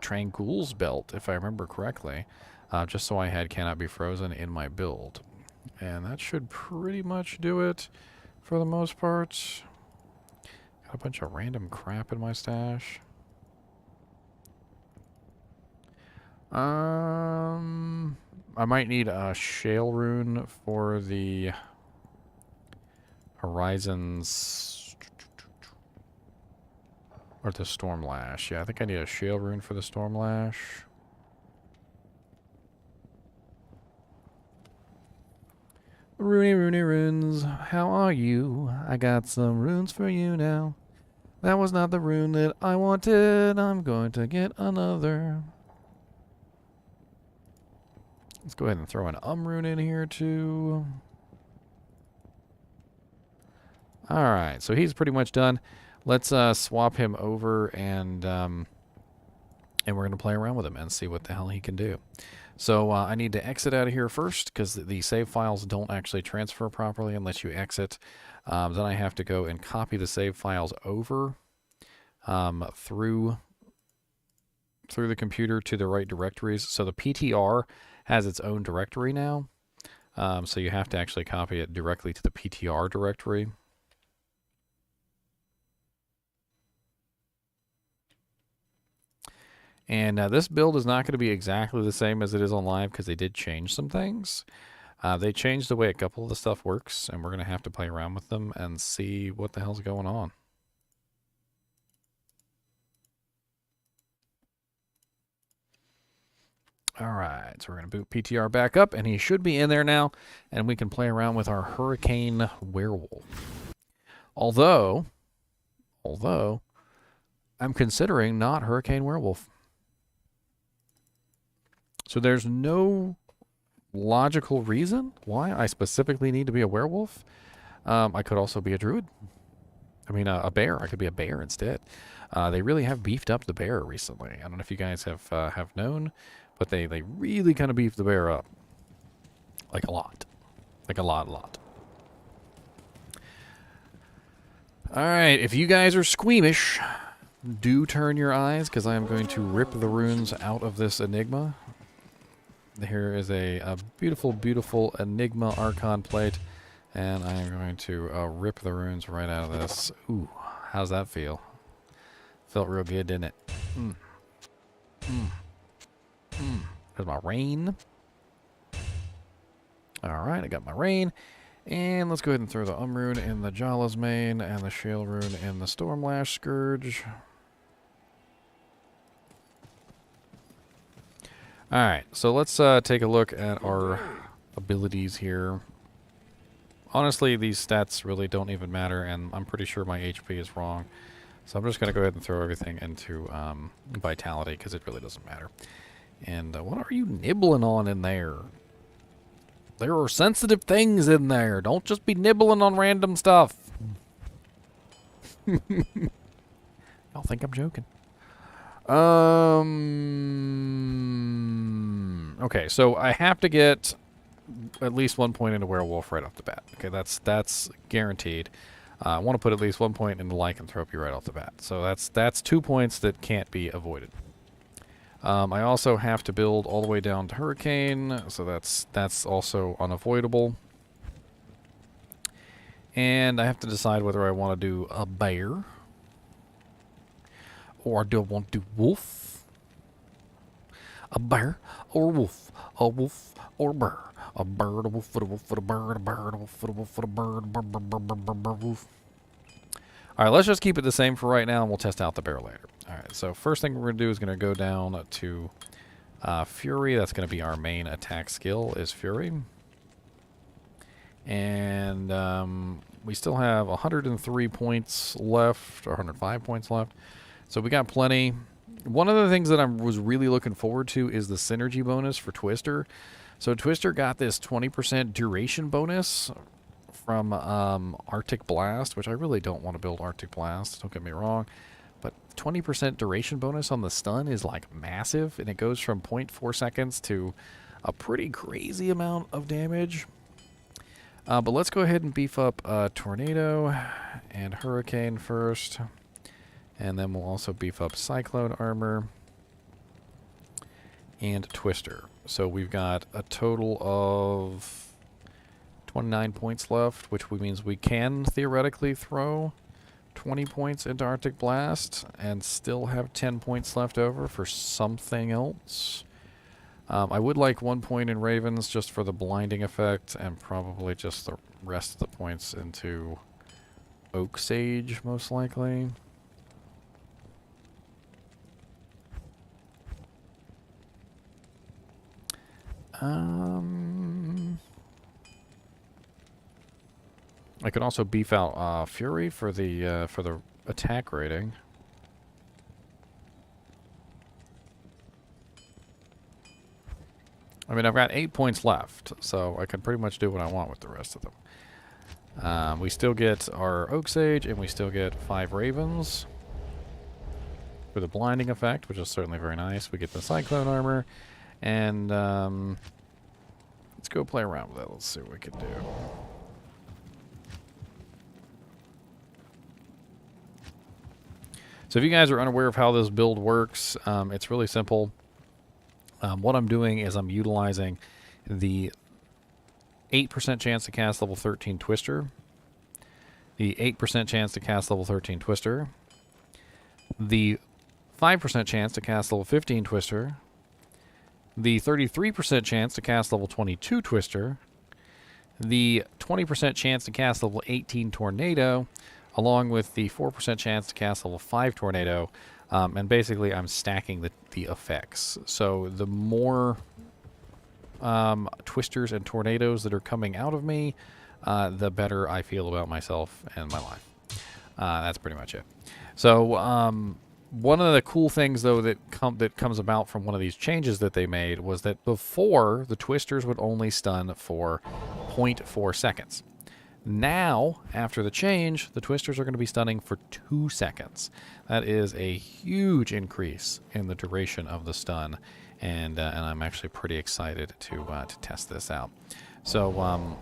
A: Tranquil's belt, if I remember correctly, just so I had Cannot Be Frozen in my build. And that should pretty much do it for the most part. Got a bunch of random crap in my stash. I might need a Shale Rune for the Horizons, or the Stormlash. Yeah, I think I need a Shale Rune for the Stormlash. Rooney runes, how are you? I got some runes for you now. That was not the rune that I wanted. I'm going to get another. Let's go ahead and throw an rune in here too. Alright, so he's pretty much done. Let's swap him over and And we're going to play around with him and see what the hell he can do. So I need to exit out of here first because the save files don't actually transfer properly unless you exit. Then I have to go and copy the save files over through the computer to the right directories. So the PTR has its own directory now. So you have to actually copy it directly to the PTR directory. And this build is not going to be exactly the same as it is on live because they did change some things. They changed the way a couple of the stuff works, and we're going to have to play around with them and see what the hell's going on. All right, so we're going to boot PTR back up, and he should be in there now, and we can play around with our Hurricane Werewolf. Although, I'm considering not Hurricane Werewolf. So there's no logical reason why I specifically need to be a werewolf. I could also be a druid. I mean, a bear. I could be a bear instead. They really have beefed up the bear recently. I don't know if you guys have known, but they really kind of beefed the bear up. Like a lot. Like a lot. All right, if you guys are squeamish, do turn your eyes, because I am going to rip the runes out of this enigma. Here is a beautiful, beautiful Enigma Archon plate, and I am going to rip the runes right out of this. Ooh, how's that feel? Felt real good, didn't it? There's my rain. Alright, I got my rain. And let's go ahead and throw the rune in the Jala's Mane and the Shale rune in the Stormlash Scourge. Alright, so let's take a look at our abilities here. Honestly, these stats really don't even matter, and I'm pretty sure my HP is wrong. So I'm just going to go ahead and throw everything into Vitality, because it really doesn't matter. And what are you nibbling on in there? There are sensitive things in there. Don't just be nibbling on random stuff. Y'all think I'm joking. Okay, so I have to get at least 1 point into werewolf right off the bat. Okay, that's guaranteed. I want to put at least 1 point into lycanthropy right off the bat. So that's 2 points that can't be avoided. I also have to build all the way down to hurricane, so that's also unavoidable. And I have to decide whether I want to do a bear. Or do I want to do wolf? A bear or wolf? A wolf or bear? A bird, a wolf, a wolf, a bird, a bird, a wolf, a wolf, a bird, a bird, wolf. Alright, let's just keep it the same for right now, and we'll test out the bear later. Alright, so first thing we're going to do is going to go down to Fury. That's going to be our main attack skill, is Fury. And we still have 103 points left, or 105 points left. So we got plenty. One of the things that I was really looking forward to is the synergy bonus for Twister. So Twister got this 20% duration bonus from Arctic Blast, which I really don't want to build Arctic Blast, don't get me wrong. But 20% duration bonus on the stun is like massive, and it goes from 0.4 seconds to a pretty crazy amount of damage. But let's go ahead and beef up Tornado and Hurricane first. And then we'll also beef up Cyclone Armor and Twister. So we've got a total of 29 points left, which means we can theoretically throw 20 points into Arctic Blast and still have 10 points left over for something else. I would like 1 point in Ravens just for the blinding effect, and probably just the rest of the points into Oak Sage, most likely. I could also beef out Fury for the attack rating. I mean, I've got 8 points left, so I can pretty much do what I want with the rest of them. We still get our Oak Sage, and we still get 5 Ravens. with a blinding effect, which is certainly very nice. We get the cyclone armor, and let's go play around with it. Let's see what we can do. So if you guys are unaware of how this build works, it's really simple. What I'm doing is I'm utilizing the 8% chance to cast level 13 Twister, the 8% chance to cast level 13 Twister, the 5% chance to cast level 15 Twister, the 33% chance to cast level 22 Twister, the 20% chance to cast level 18 Tornado, along with the 4% chance to cast level 5 Tornado, and basically I'm stacking the effects. So the more Twisters and Tornadoes that are coming out of me, the better I feel about myself and my life. That's pretty much it. So one of the cool things, though, that comes about from one of these changes that they made was that before, the Twisters would only stun for 0.4 seconds. Now, after the change, the Twisters are going to be stunning for 2 seconds. That is a huge increase in the duration of the stun, and I'm actually pretty excited to test this out. So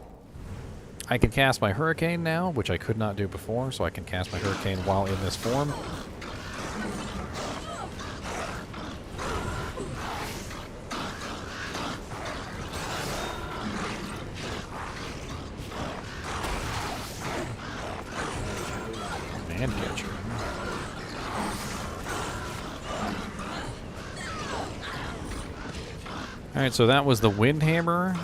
A: I can cast my Hurricane now, which I could not do before, so I can cast my Hurricane while in this form. Man catcher. Alright, so that was the Windhammer.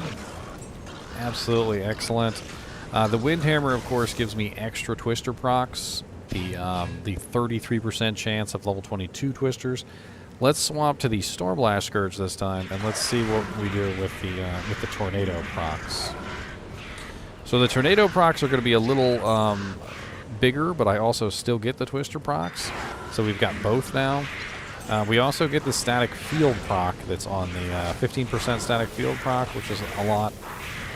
A: Absolutely excellent. The Windhammer, of course, gives me extra Twister procs. The 33% chance of level 22 Twisters. Let's swap to the Stormblast Scourge this time, and let's see what we do with the Tornado procs. So the Tornado procs are going to be a little bigger, but I also still get the Twister procs. So we've got both now. We also get the Static Field proc that's on the 15% Static Field proc, which is a lot.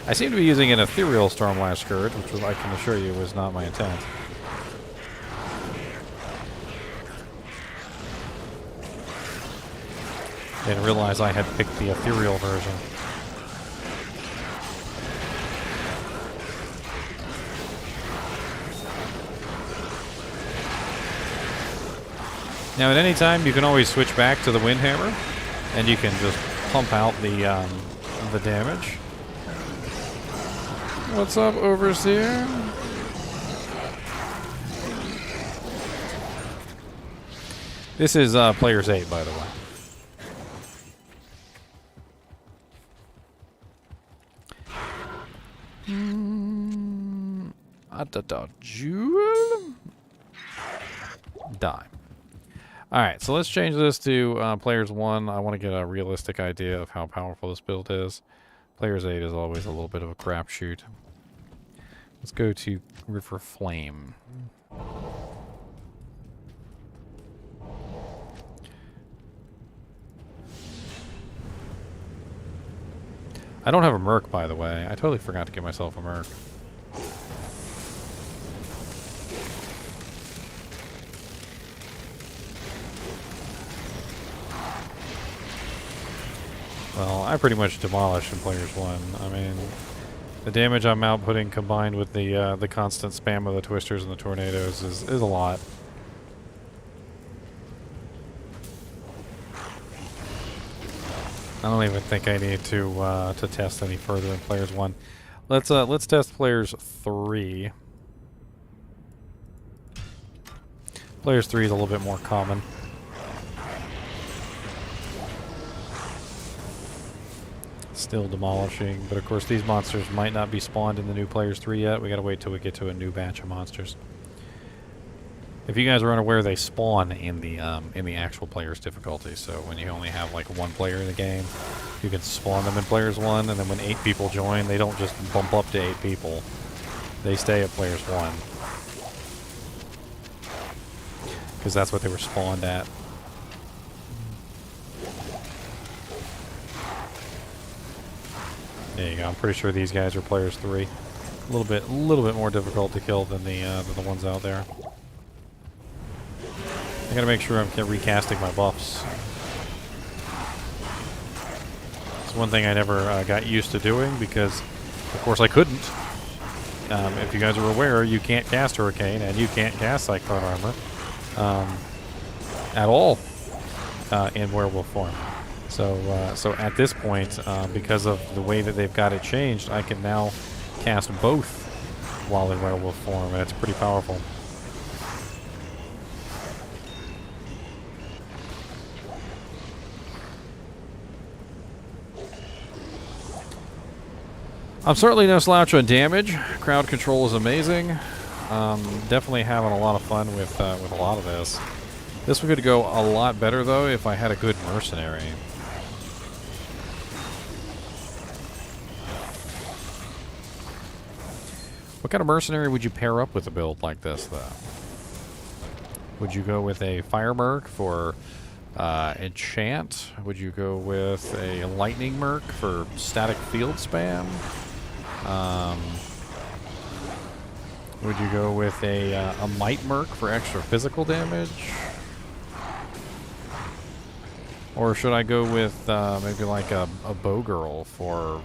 A: I seem to be using an Ethereal Stormblast Scourge, which I can assure you was not my intent. Didn't realize I had picked the Ethereal version. Now at any time you can always switch back to the Windhammer, and you can just pump out the damage. What's up, Overseer? This is Players 8, by the way. Jewel? Die. Alright, so let's change this to Players 1. I want to get a realistic idea of how powerful this build is. Players 8 is always a little bit of a crapshoot. Let's go to River Flame. I don't have a Merc, by the way. I totally forgot to get myself a Merc. Well, I pretty much demolished in Players 1. I mean, the damage I'm outputting combined with the constant spam of the Twisters and the Tornadoes is a lot. I don't even think I need to test any further in Players 1. Let's test Players 3. Players 3 is a little bit more common. Still demolishing, but of course these monsters might not be spawned in the new Players 3 yet. We gotta wait till we get to a new batch of monsters. If you guys are unaware, they spawn in the actual Players difficulty. So when you only have like one player in the game, you can spawn them in Players 1, and then when 8 people join, they don't just bump up to 8 people. They stay at Players 1. Because that's what they were spawned at. There you go. I'm pretty sure these guys are Players 3. A little bit more difficult to kill than the ones out there. I gotta make sure I'm recasting my buffs. It's one thing I never got used to doing because, of course, I couldn't. If you guys are aware, you can't cast Hurricane and you can't cast Cyclone Armor at all in werewolf form. So at this point, because of the way that they've got it changed, I can now cast both while in werewolf form, and it's pretty powerful. I'm certainly no slouch on damage. Crowd control is amazing. Definitely having a lot of fun with a lot of this. This one could go a lot better though if I had a good mercenary. What kind of mercenary would you pair up with a build like this though? Would you go with a fire merc for enchant? Would you go with a lightning merc for static field spam? Would you go with a might merc for extra physical damage? Or should I go with maybe like a bow girl for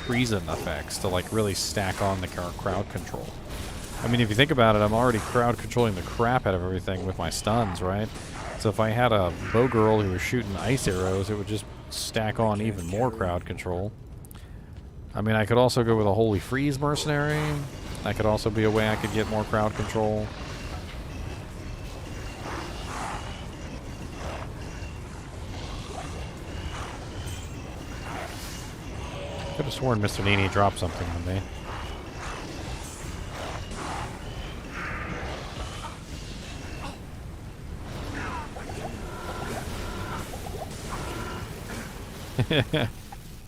A: reason effects to like really stack on the crowd control? I mean, if you think about it, I'm already crowd controlling the crap out of everything with my stuns, right? So if I had a bow girl who was shooting ice arrows, it would just stack on even more crowd control. I mean, I could also go with a Holy Freeze mercenary. That could also be a way I could get more crowd control. Could have sworn Mr. NiNi dropped something on me.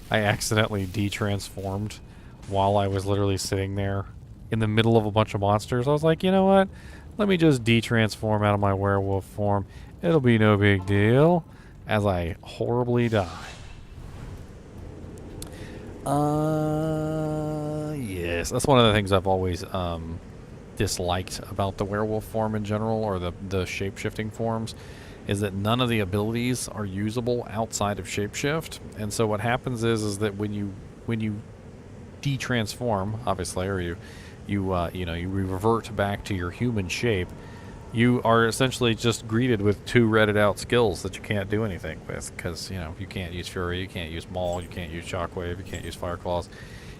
A: I accidentally de-transformed while I was literally sitting there in the middle of a bunch of monsters. I was like, you know what? Let me just de-transform out of my werewolf form. It'll be no big deal. As I horribly die. Yes. That's one of the things I've always disliked about the werewolf form in general, or the shape-shifting forms, is that none of the abilities are usable outside of shapeshift. And so what happens is that when you de-transform, obviously, or you revert back to your human shape, you are essentially just greeted with two redded out skills that you can't do anything with, because you can't use Fury, you can't use Maul, you can't use Shockwave, you can't use Fire Claws,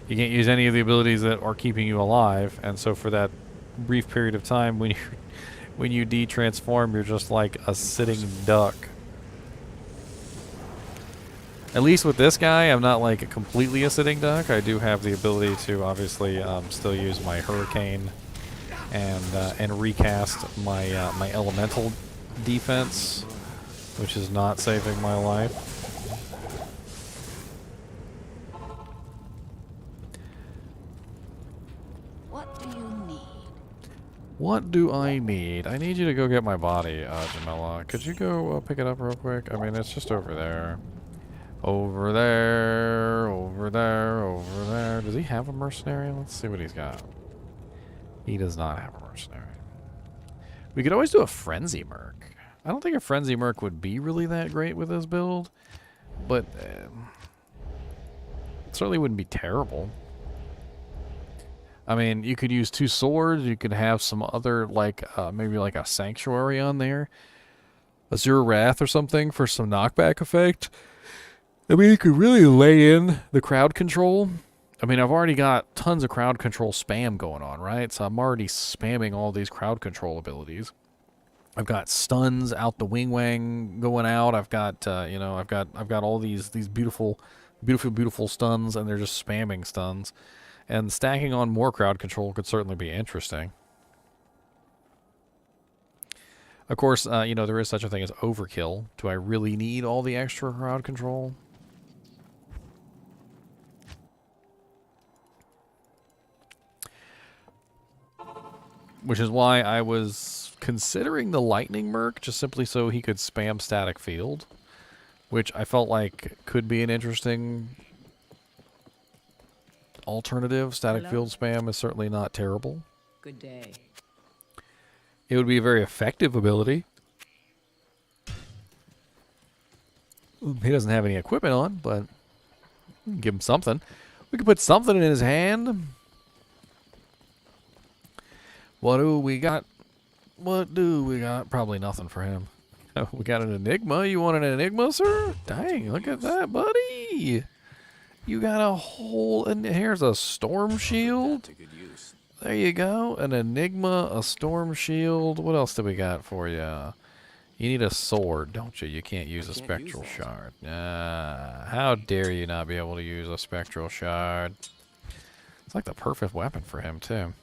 A: you can't use any of the abilities that are keeping you alive. And so for that brief period of time when you de-transform, you're just like a sitting duck. At least with this guy, I'm not like completely a sitting duck. I do have the ability to obviously still use my Hurricane and recast my my elemental defense, which is not saving my life.
D: What do you need?
A: What do I need? I need you to go get my body, Jamila. Could you go pick it up real quick? I mean, it's just over there. Over there, over there, over there. Does he have a mercenary? Let's see what he's got. He does not have a mercenary. We could always do a frenzy merc. I don't think a frenzy merc would be really that great with this build, but it certainly wouldn't be terrible. I mean, you could use two swords. You could have some other, like, maybe like a sanctuary on there. A Zero Wrath or something for some knockback effect. I mean, you could really lay in the crowd control. I mean, I've already got tons of crowd control spam going on, right? So I'm already spamming all these crowd control abilities. I've got stuns out the wing wang going out. I've got I've got all these beautiful stuns, and they're just spamming stuns. And stacking on more crowd control could certainly be interesting. Of course, there is such a thing as overkill. Do I really need all the extra crowd control? Which is why I was considering the Lightning Merc, just simply so he could spam static field, which I felt like could be an interesting alternative. Static field spam is certainly not terrible.
D: Good day.
A: It would be a very effective ability. He doesn't have any equipment on, but we can give him something. We can put something in his hand. What do we got? What do we got? Probably nothing for him. Oh, we got an enigma. You want an enigma, sir? Dang, look at that, buddy. You got a whole, and here's a storm shield. There you go. An enigma, a storm shield. What else do we got for you? You need a sword, don't you? You can't use a spectral shard. How dare you not be able to use a spectral shard? It's like the perfect weapon for him, too.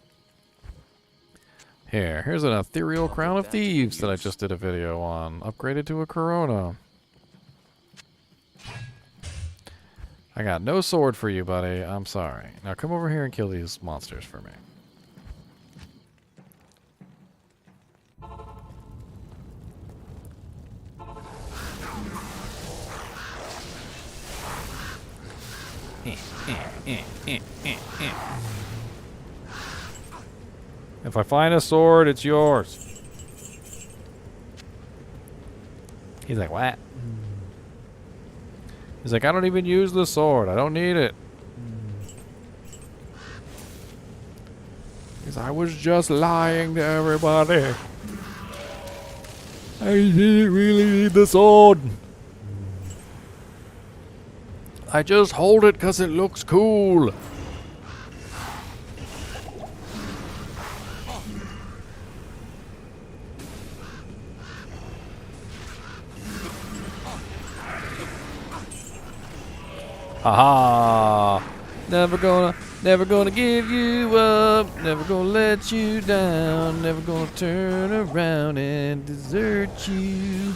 A: Here's an ethereal crown of thieves that I just did a video on. Upgraded to a corona. I got no sword for you, buddy. I'm sorry. Now come over here and kill these monsters for me. If I find a sword, it's yours. He's like, what? He's like, I don't even use the sword. I don't need it. He's like, I was just lying to everybody. I didn't really need the sword. I just hold it because it looks cool. Haha. Never gonna give you up. Never gonna let you down. Never gonna turn around and desert you.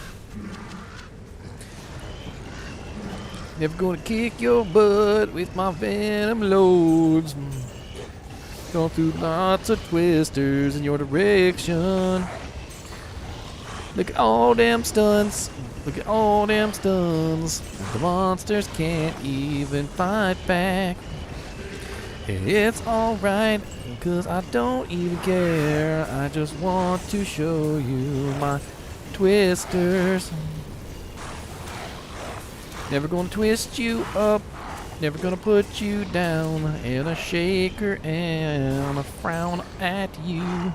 A: Never gonna kick your butt with my venom loads. Going through lots of twisters in your direction. Look at all them stunts. Look at all them stuns. The monsters can't even fight back. It's alright, cause I don't even care. I just want to show you my twisters. Never gonna twist you up. Never gonna put you down. And a shaker and a frown at you.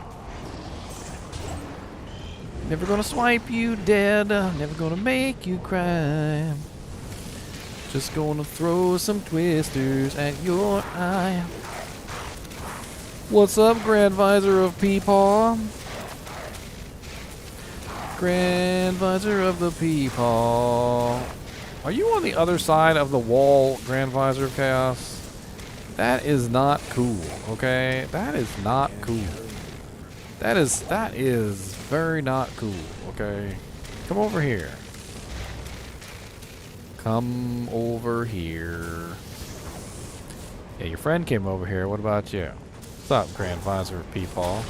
A: Never gonna swipe you dead. Never gonna make you cry. Just gonna throw some twisters at your eye. What's up, Grand Visor of Peepaw? Grand Visor of the Peepaw. Are you on the other side of the wall, Grand Visor of Chaos? That is not cool, okay? That is not cool. That is very not cool, okay? Come over here. Come over here. Yeah, your friend came over here. What about you? What's up, Grand Visor of Peepaw?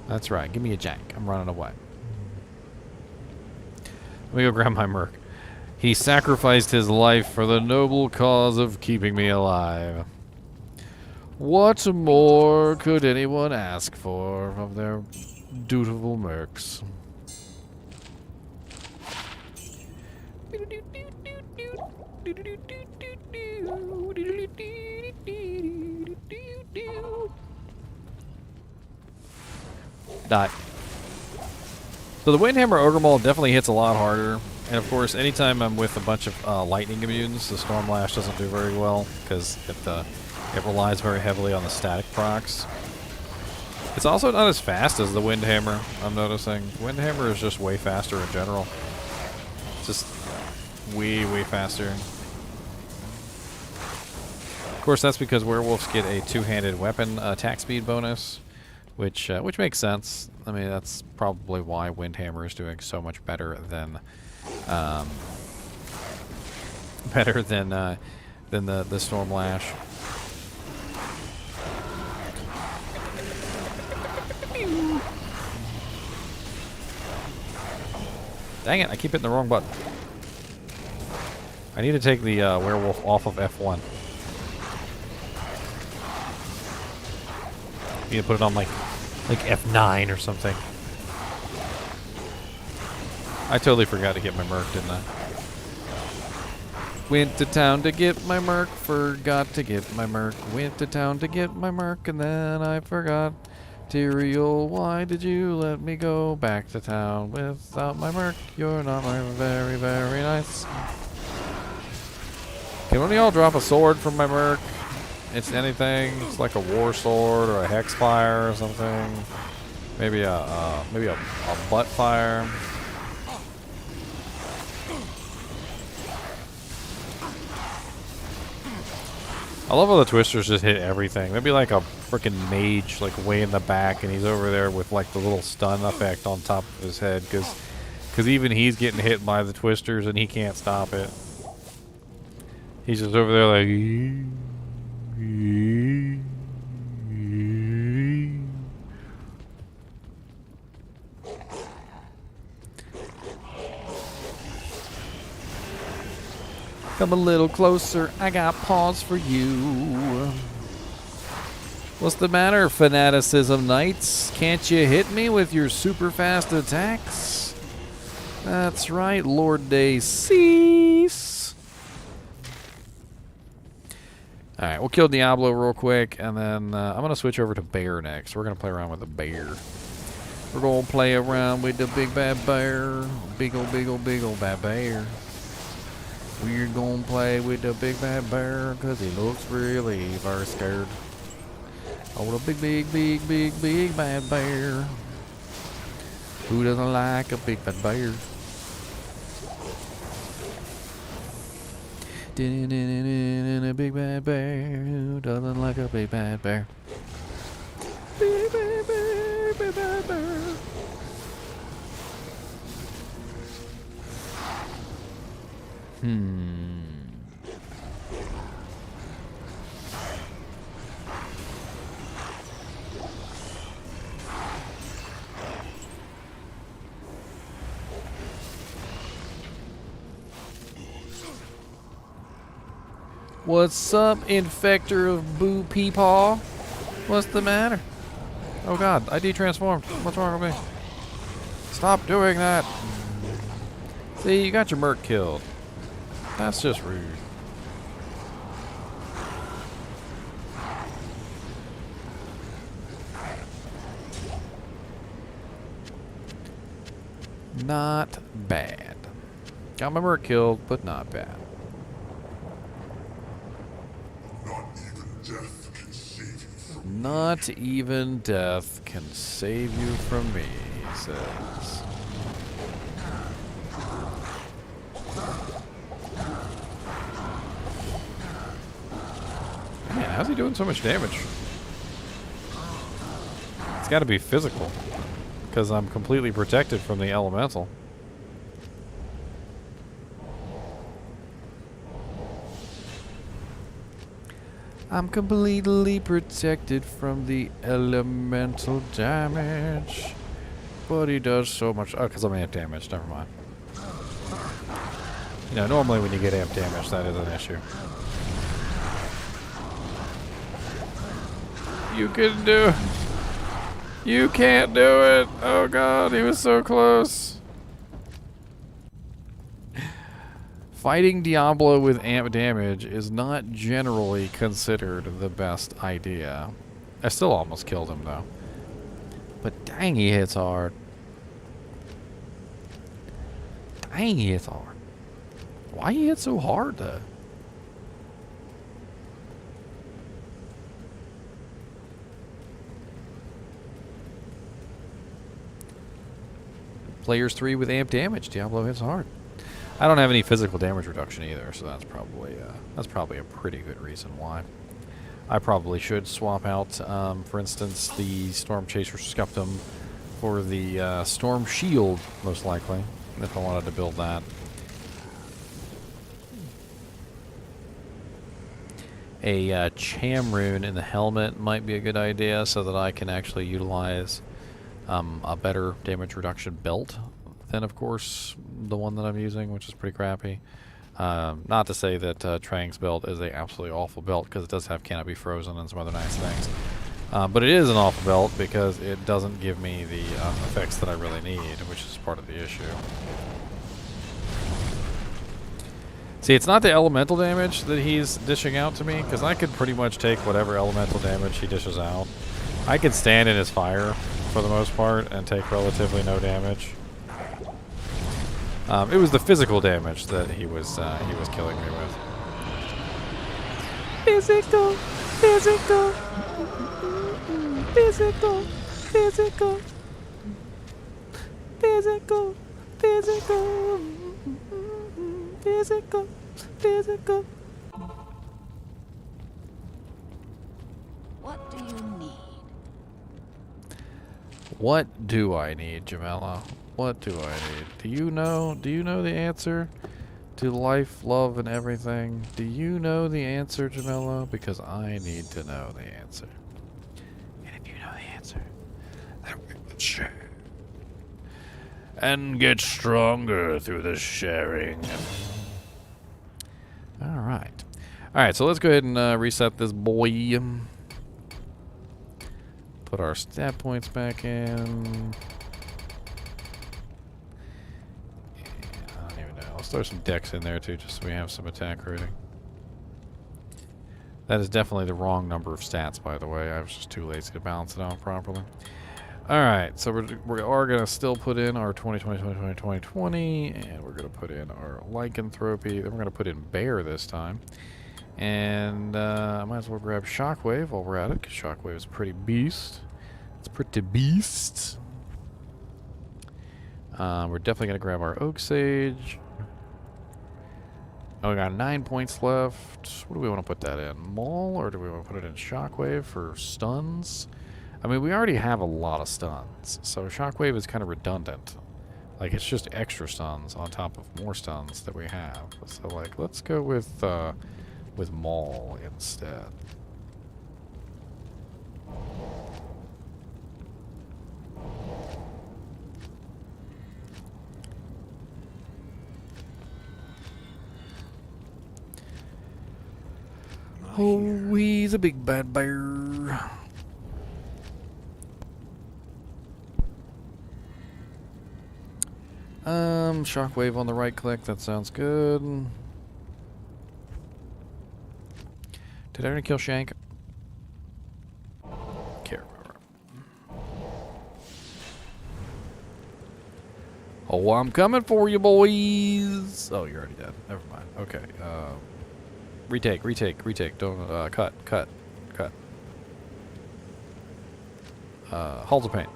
A: That's right. Give me a jank. I'm running away. Let me go grab my merc. He sacrificed his life for the noble cause of keeping me alive. What more could anyone ask for of their dutiful mercs? Die. So the Windhammer Ogre Maul definitely hits a lot harder. And of course, anytime I'm with a bunch of lightning immunes, the Storm Lash doesn't do very well because it relies very heavily on the static procs. It's also not as fast as the Windhammer, I'm noticing. Windhammer is just way faster in general. Just way, way faster. Of course, that's because werewolves get a two-handed weapon attack speed bonus, which makes sense. I mean, that's probably why Windhammer is doing so much better than the Storm Lash. Dang it, I keep hitting the wrong button. I need to take the werewolf off of F1. You need to put it on like F9 or something. I totally forgot to get my merc, didn't I? Went to town to get my merc, forgot to get my merc. Went to town to get my merc, and then I forgot. Tyrael, why did you let me go back to town without my merc? You're not very, very nice. Can one of y'all drop a sword from my merc? It's anything. It's like a war sword or a hex fire or something. Maybe a butt fire. I love how the twisters just hit everything. There'd be like a freaking mage like way in the back, and he's over there with like the little stun effect on top of his head, because even he's getting hit by the twisters and he can't stop it. He's just over there like. Come a little closer, I got paws for you. What's the matter, fanaticism knights? Can't you hit me with your super fast attacks? That's right, Lord Day Cease. Alright, we'll kill Diablo real quick, and then I'm going to switch over to Bear next. We're going to play around with the Bear. We're going to play around with the big bad bear. Big ol' bad bear. We're gonna play with the big bad bear because he looks really very scared. Oh, the big bad bear. Who doesn't like a big bad bear? A big bad bear. Who doesn't like a big bad bear? Big bad bear, big bad bear. What's up, infector of Boo Peepaw? What's the matter? Oh god, I de-transformed. What's wrong with me? Stop doing that. See, you got your merc killed. That's just rude. Not bad. Got my merc killed, but not bad. Not even death can save you from me, he says. Man, how's he doing so much damage? It's got to be physical, because I'm completely protected from the elemental. I'm completely protected from the elemental damage. But he does so much. Oh, because I'm amp damage. Never mind. You know, normally when you get amp damage, that is an issue. You can do it. You can't do it. Oh god, he was so close. Fighting Diablo with amp damage is not generally considered the best idea. I still almost killed him though. But dang, he hits hard. Dang, he hits hard. Why he hit so hard though? Players 3 with amp damage. Diablo hits hard. I don't have any physical damage reduction either, so that's probably a pretty good reason why. I probably should swap out, for instance, the Storm Chaser Sceptum for the Storm Shield, most likely, if I wanted to build that. A Cham Rune in the helmet might be a good idea, so that I can actually utilize a better damage reduction belt than, of course, the one that I'm using, which is pretty crappy. Not to say that Trang's belt is a absolutely awful belt, because it does have Canopy Frozen and some other nice things. But it is an awful belt because it doesn't give me the effects that I really need, which is part of the issue. See, it's not the elemental damage that he's dishing out to me, because I could pretty much take whatever elemental damage he dishes out. I could stand in his fire, for the most part, and take relatively no damage. It was the physical damage that he was killing me with. Physical, physical, physical, physical, physical, physical, physical, physical.
D: What do you need?
A: What do I need, Jamela? What do I need? Do you know? Do you know the answer to life, love, and everything? Do you know the answer, Jamela? Because I need to know the answer. And if you know the answer, then we will share. And get stronger through the sharing. Alright. Alright, so let's go ahead and reset this boy. Put our stat points back in. I don't even know. Let's throw some dex in there too, just so we have some attack rating. That is definitely the wrong number of stats, by the way. I was just too lazy to balance it out properly. Alright, so we are going to still put in our 2020, and we're going to put in our lycanthropy. Then we're going to put in bear this time. And I might as well grab shockwave while we're at it, because shockwave is pretty beast. It's pretty beast. We're definitely going to grab our oak sage. Oh, we got 9 points left. What do we want to put that in? Maul, or do we want to put it in shockwave for stuns? I mean, we already have a lot of stuns, so shockwave is kind of redundant. Like, it's just extra stuns on top of more stuns that we have. So, like, let's go with Maul instead. Oh, he's a big bad bear. Shockwave on the right click, that sounds good. Did I already kill Shank? Care. Oh, I'm coming for you, boys. Oh, you're already dead. Never mind. Okay. Retake. Don't, cut. Halls of Pain.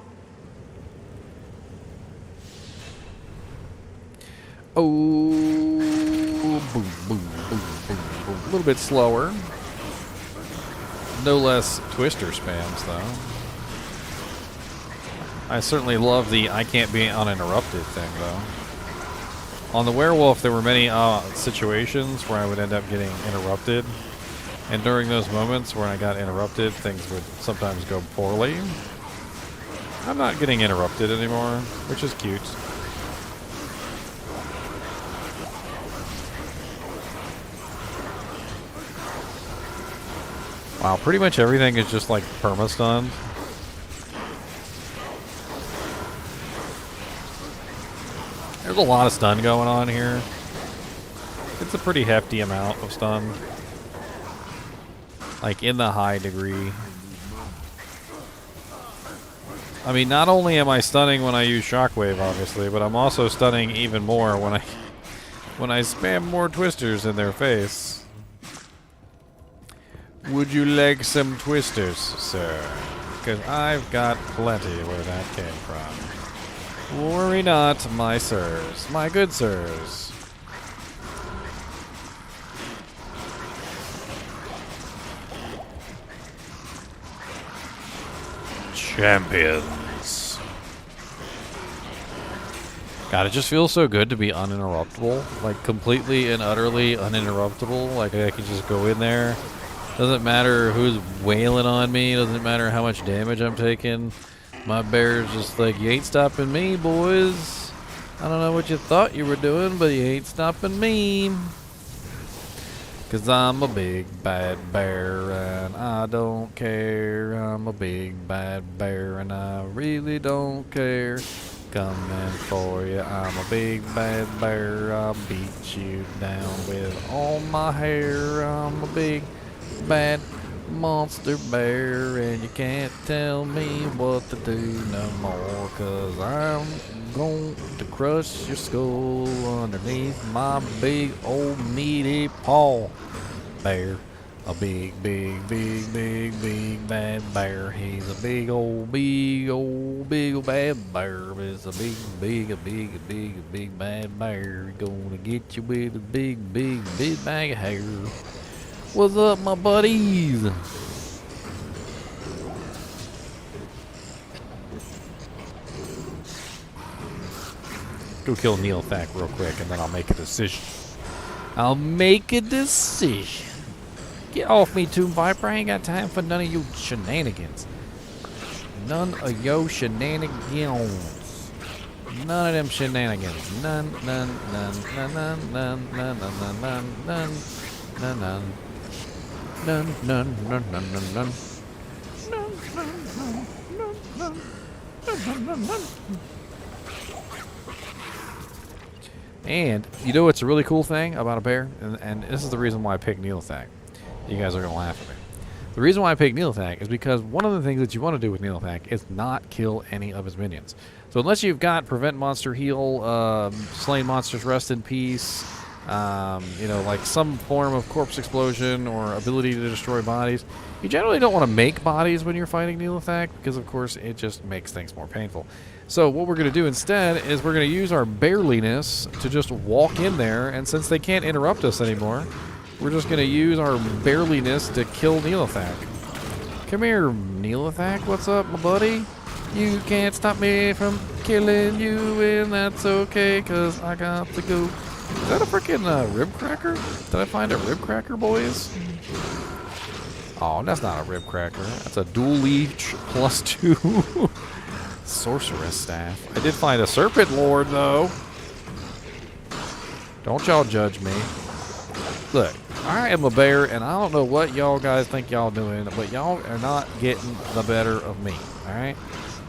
A: Oh, boom. A little bit slower. No less twister spams, though. I certainly love the I can't be uninterrupted thing, though. On the werewolf, there were many situations where I would end up getting interrupted. And during those moments when I got interrupted, things would sometimes go poorly. I'm not getting interrupted anymore, which is cute. Wow, pretty much everything is just like perma-stunned. There's a lot of stun going on here. It's a pretty hefty amount of stun. Like in the high degree. I mean, not only am I stunning when I use shockwave, obviously, but I'm also stunning even more when I spam more twisters in their face. Would you like some twisters, sir? Because I've got plenty where that came from. Worry not, my sirs. My good sirs. Champions. God, it just feels so good to be uninterruptible. Like, completely and utterly uninterruptible. Like, I can just go in there. Doesn't matter who's wailing on me. Doesn't matter how much damage I'm taking. My bear's just like, you ain't stopping me, boys. I don't know what you thought you were doing, but you ain't stopping me. 'Cause I'm a big bad bear and I don't care. I'm a big bad bear and I really don't care. coming for you. I'm a big bad bear. I'll beat you down with all my hair. I'm a big bad monster bear, and you can't tell me what to do no more, 'cause I'm going to crush your skull underneath my big old meaty paw. Bear. A big, big, big, big, big bad bear. He's a big old, big old, big old bad bear. It's a big, big, a big, a big, a big bad bear. Gonna get you with a big, big, big bag of hair. What's up, my buddies? Go kill Neilthak real quick, and then I'll make a decision. I'll make a decision. Get off me, Tomb Viper. I ain't got time for none of you shenanigans. None of yo shenanigans. None of them shenanigans. None, none, none, none, none, none, none, none, none, none, none, none. None, none, none, none, none, none. And you know what's a really cool thing about a bear? And this is the reason why I picked Neilthak. You guys are going to laugh at me. The reason why I picked Neilthak is because one of the things that you want to do with Neilthak is not kill any of his minions. So unless you've got prevent monster heal, slain monsters rest in peace, you know, like some form of corpse explosion or ability to destroy bodies, you generally don't want to make bodies when you're fighting Neilthak because, of course, it just makes things more painful. So what we're going to do instead is we're going to use our bearliness to just walk in there, and since they can't interrupt us anymore, we're just going to use our bearliness to kill Neilthak. Come here, Neilthak. What's up, my buddy? You can't stop me from killing you, and that's okay, because I got to go. Is that a freaking rib cracker? Did I find a rib cracker, boys? Oh, that's not a rib cracker. That's a dual leech +2 sorceress staff. I did find a serpent lord, though. Don't y'all judge me. Look, I am a bear, and I don't know what y'all guys think y'all doing, but y'all are not getting the better of me, alright?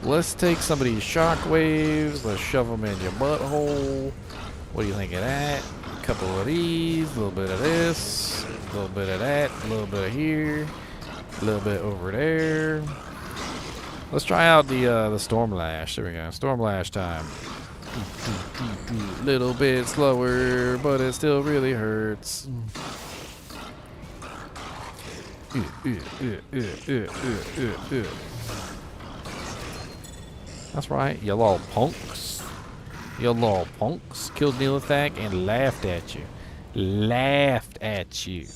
A: Let's take some of these shockwaves. Let's shove them in your butthole. What do you think of that? A couple of these, a little bit of this, a little bit of that, a little bit of here, a little bit over there. Let's try out the Storm Lash. There we go. Storm Lash time. Little bit slower, but it still really hurts. That's right, you little punks. You little punks killed Neilthak and laughed at you. Laughed at you.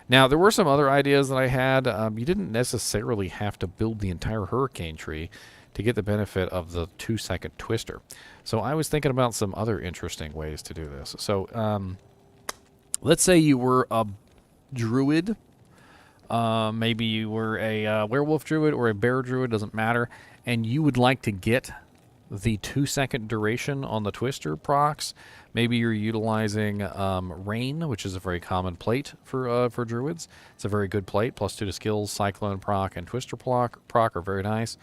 A: Now, there were some other ideas that I had. You didn't necessarily have to build the entire hurricane tree to get the benefit of the 2-second twister. So I was thinking about some other interesting ways to do this. So let's say you were a druid. Maybe you were a werewolf druid or a bear druid, doesn't matter. And you would like to get the 2-second duration on the twister procs. Maybe you're utilizing Rain, which is a very common plate for druids. It's a very good plate. +2 to skills, Cyclone proc, and Twister proc are very nice.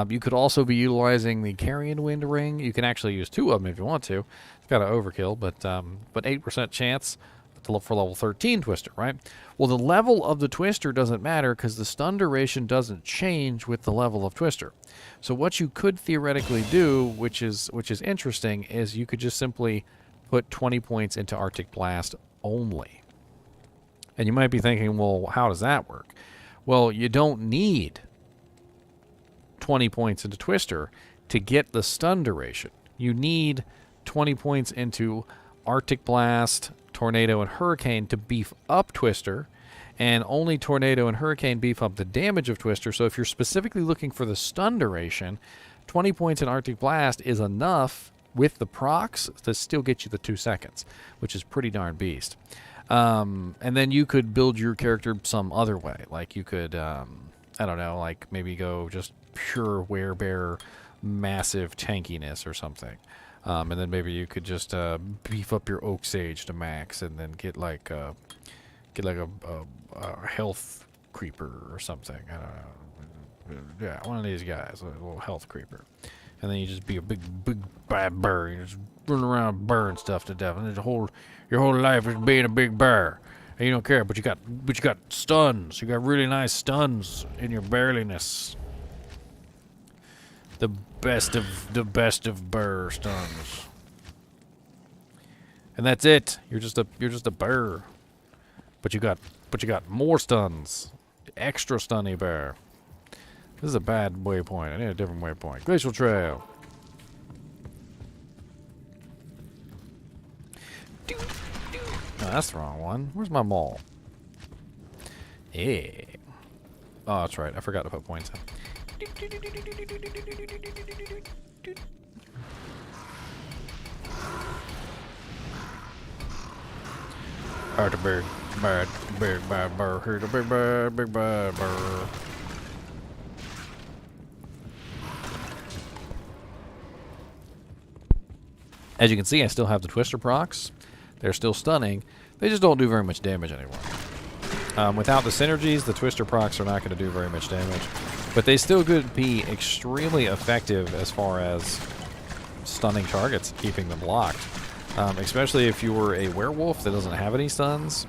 A: You could also be utilizing the Carrion Wind Ring. You can actually use 2 of them if you want to. It's kind of overkill, but 8% chance for level 13 Twister, right? Well, the level of the Twister doesn't matter because the stun duration doesn't change with the level of Twister. So what you could theoretically do, which is interesting, is you could just simply put 20 points into Arctic Blast only. And you might be thinking, well, how does that work? Well, you don't need 20 points into Twister to get the stun duration. You need 20 points into Arctic Blast, Tornado, and Hurricane to beef up Twister, and only Tornado and Hurricane beef up the damage of Twister. So if you're specifically looking for the stun duration, 20 points in Arctic Blast is enough with the procs to still get you the 2 seconds, which is pretty darn beast. And then you could build your character some other way. Like you could, I don't know, like maybe go just pure werebear, massive tankiness or something. And then maybe you could just beef up your Oak Sage to max, and then get like a health creeper or something. I don't know. Yeah, one of these guys, a little health creeper. And then you just be a big bad bear. You just run around burn stuff to death. And your whole life is being a big bear. And you don't care, but you got stuns. You got really nice stuns in your bearliness. The best of bear stuns. And that's it. You're just a bear. But you got more stuns. Extra stunny bear. This is a bad waypoint. I need a different waypoint. Glacial Trail. No, that's the wrong one. Where's my mall? Yeah. Oh, that's right. I forgot to put points in. Here's a big bad bird. Here's a big bad bird. As you can see, I still have the Twister procs. They're still stunning. They just don't do very much damage anymore. Without the synergies, the Twister procs are not going to do very much damage. But they still could be extremely effective as far as stunning targets, keeping them locked. Especially if you were a werewolf that doesn't have any stuns.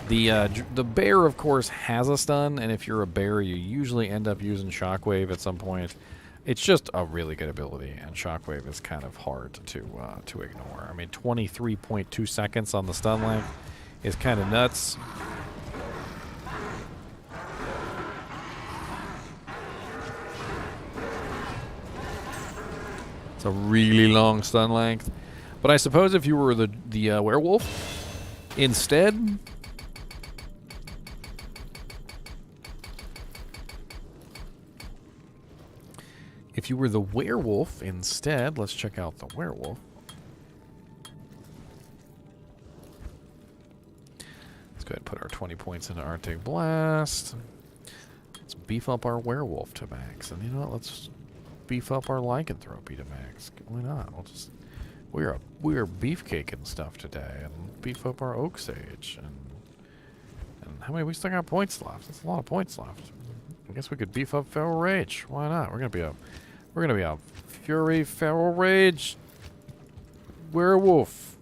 A: The bear, of course, has a stun, and if you're a bear, you usually end up using Shockwave at some point. It's just a really good ability, and Shockwave is kind of hard to ignore. I mean, 23.2 seconds on the stun length is kind of nuts. It's a really long stun length. But I suppose if you were the werewolf instead, let's check out the werewolf. Let's go ahead and put our 20 points into Arctic Blast. Let's beef up our werewolf to max. And you know what? Let's beef up our lycanthropy to max. Why not? We are beefcaking stuff today, and beef up our oak sage. And how many? We still got points left. That's a lot of points left. I guess we could beef up feral rage. Why not? We're gonna be a fury feral rage werewolf.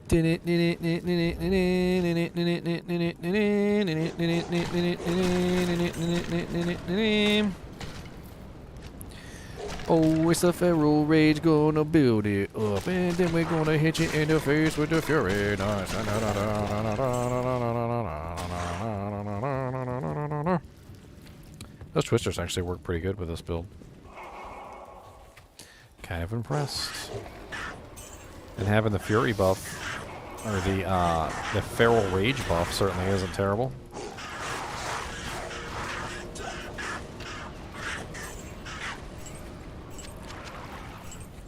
A: Oh, it's a feral rage, gonna build it up, and then we're gonna hit you in the face with the fury. Those twisters actually work pretty good with this build. Kind of impressed. And having the fury buff, or the feral rage buff, certainly isn't terrible.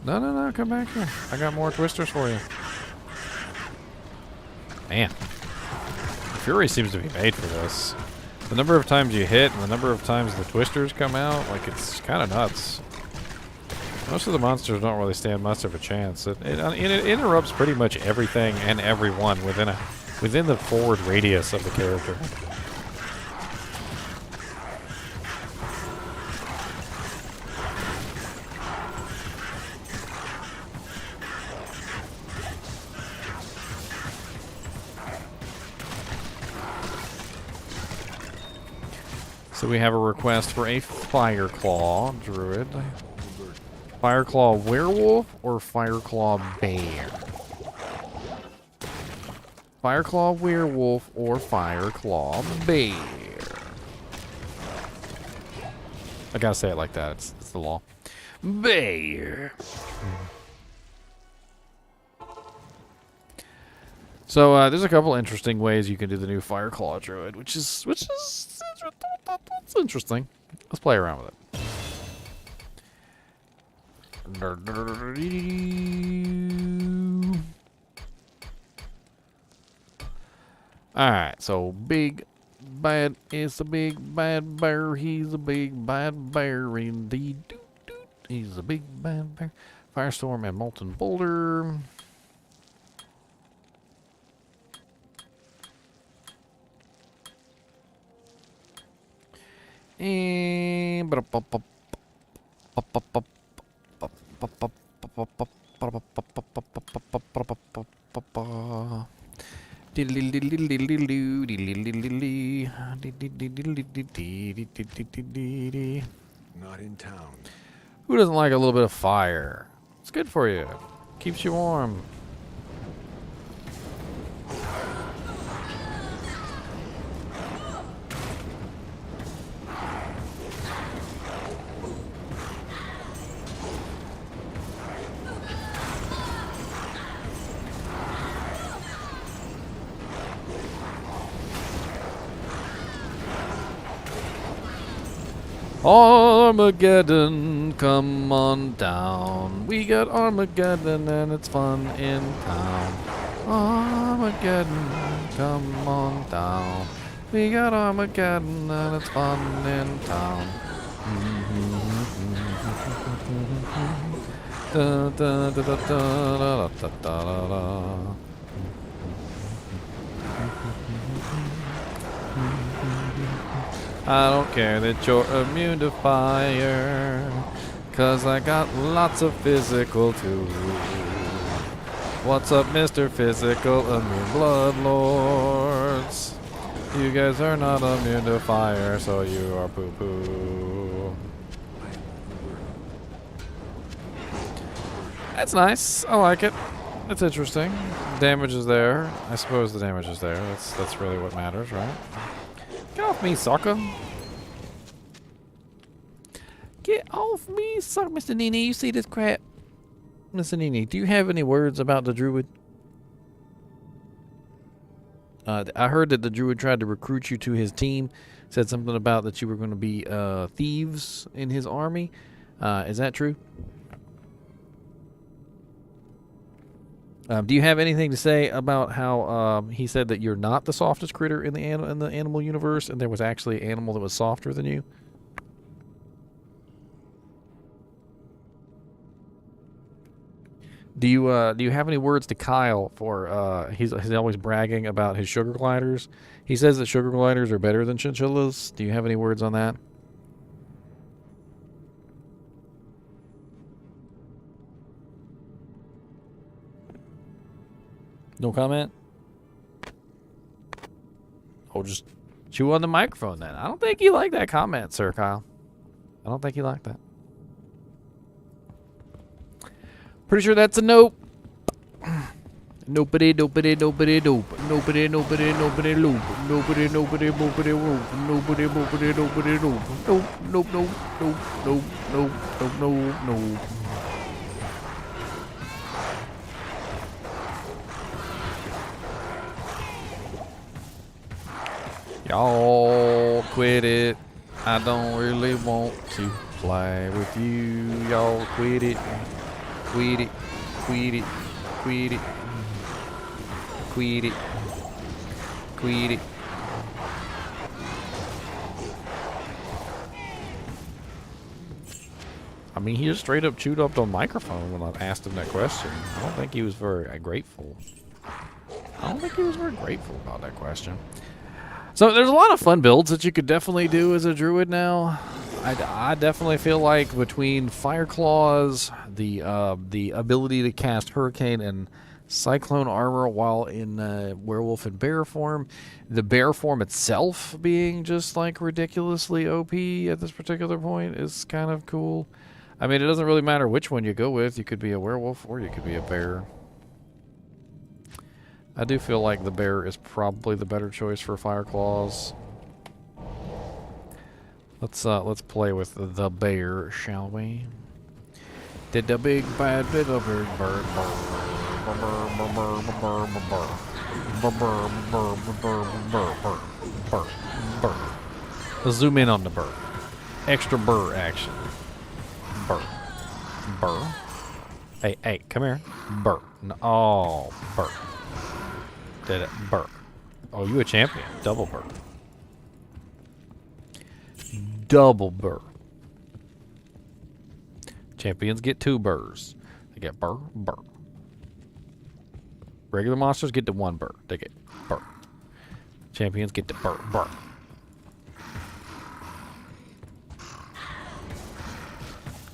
A: No, come back here. I got more twisters for you. Man. The fury seems to be made for this. The number of times you hit and the number of times the twisters come out, like, it's kind of nuts. Most of the monsters don't really stand much of a chance. It interrupts pretty much everything and everyone within the forward radius of the character. So we have a request for a Fireclaw Druid. Fireclaw Werewolf or Fireclaw Bear? Fireclaw Werewolf or Fireclaw Bear? I gotta say it like that. It's the law. Bear. So there's a couple interesting ways you can do the new Fireclaw Druid, which is it's interesting. Let's play around with it. Alright, so big bad is a big bad bear. He's a big bad bear indeed. He's a big bad bear. Firestorm and Molten Boulder. And
C: Not in town.
A: who doesn't like a little bit of fire? It's good for you. Keeps you warm. Armageddon, come on down. We got Armageddon and it's fun in town. Armageddon, come on down. We got Armageddon and it's fun in town. Da, da, da, da, da, da, da, da, da. I don't care that you're immune to fire, 'cause I got lots of physical too. What's up, Mr. Physical Immune Bloodlords? You guys are not immune to fire, so you are poo-poo. That's nice. I like it. It's interesting. Damage is there. I suppose the damage is there. That's really what matters, right? Get off me, sucker. Get off me, sucker. Mr. NiNi, you see this crap? Mr. NiNi, do you have any words about the Druid? I heard that the Druid tried to recruit you to his team. Said something about that you were going to be thieves in his army. Is that true? Do you have anything to say about how he said that you're not the softest critter in the animal universe, and there was actually an animal that was softer than you? Do you have any words to Kyle for he's always bragging about his sugar gliders? He says that sugar gliders are better than chinchillas. Do you have any words on that? No comment? Oh, just chew on the microphone then. I don't think you like that comment, Sir Kyle. I don't think you like that. Pretty sure that's a nope. Nobody, nobody, nobody, nope. Nobody, nobody, nobody, loop. Nobody, nobody, nobody, rope. Nobody, nobody, nobody, nope. Nope, nope, nope, nope, nope, nope, nope, nope, nope. Y'all quit it. I don't really want to play with you. Y'all quit it. Quit it. Quit it. Quit it. Quit it. Quit it. I mean, he just straight up chewed up the microphone when I asked him that question. I don't think he was very grateful. I don't think he was very grateful about that question. So there's a lot of fun builds that you could definitely do as a druid now. I definitely feel like between Fire Claws, the ability to cast Hurricane and Cyclone armor while in werewolf and bear form, the bear form itself being just like ridiculously OP at this particular point is kind of cool. I mean, it doesn't really matter which one you go with. You could be a werewolf or you could be a bear. I do feel like the bear is probably the better choice for Fire Claws. Let's play with the bear, shall we? Did the big bad little bird Let's zoom in on the burr. Extra burr action. Burr. Burr. Hey, come here. Burr. Oh, burr. Did it. Burr. Oh, you a champion. Double burr. Double burr. Champions get 2 burrs. They get burr, burr. Regular monsters get the 1 burr. They get burr. Champions get the burr, burr.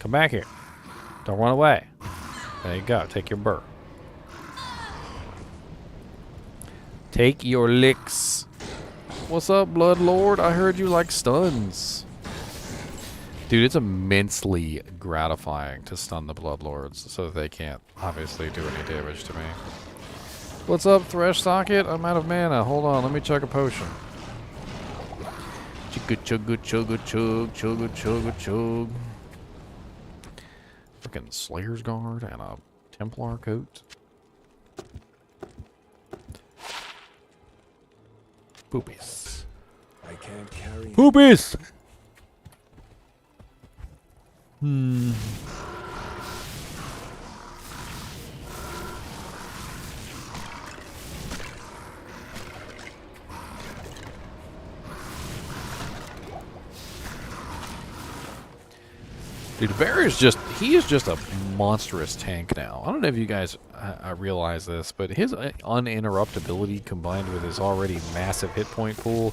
A: Come back here. Don't run away. There you go. Take your burr. Take your licks. What's up, Blood Lord? I heard you like stuns. Dude, it's immensely gratifying to stun the Blood Lords so that they can't obviously do any damage to me. What's up, Thresh Socket? I'm out of mana. Hold on, let me chug a potion. Chugga chugga chugga chug, chugga chugga chug. Freaking Slayer's Guard and a Templar coat. Poopies.
C: I can't carry.
A: Poopies! Dude, Bear is just, he is just a monstrous tank now. I don't know if you guys realize this, but his uninterruptibility combined with his already massive hit point pool,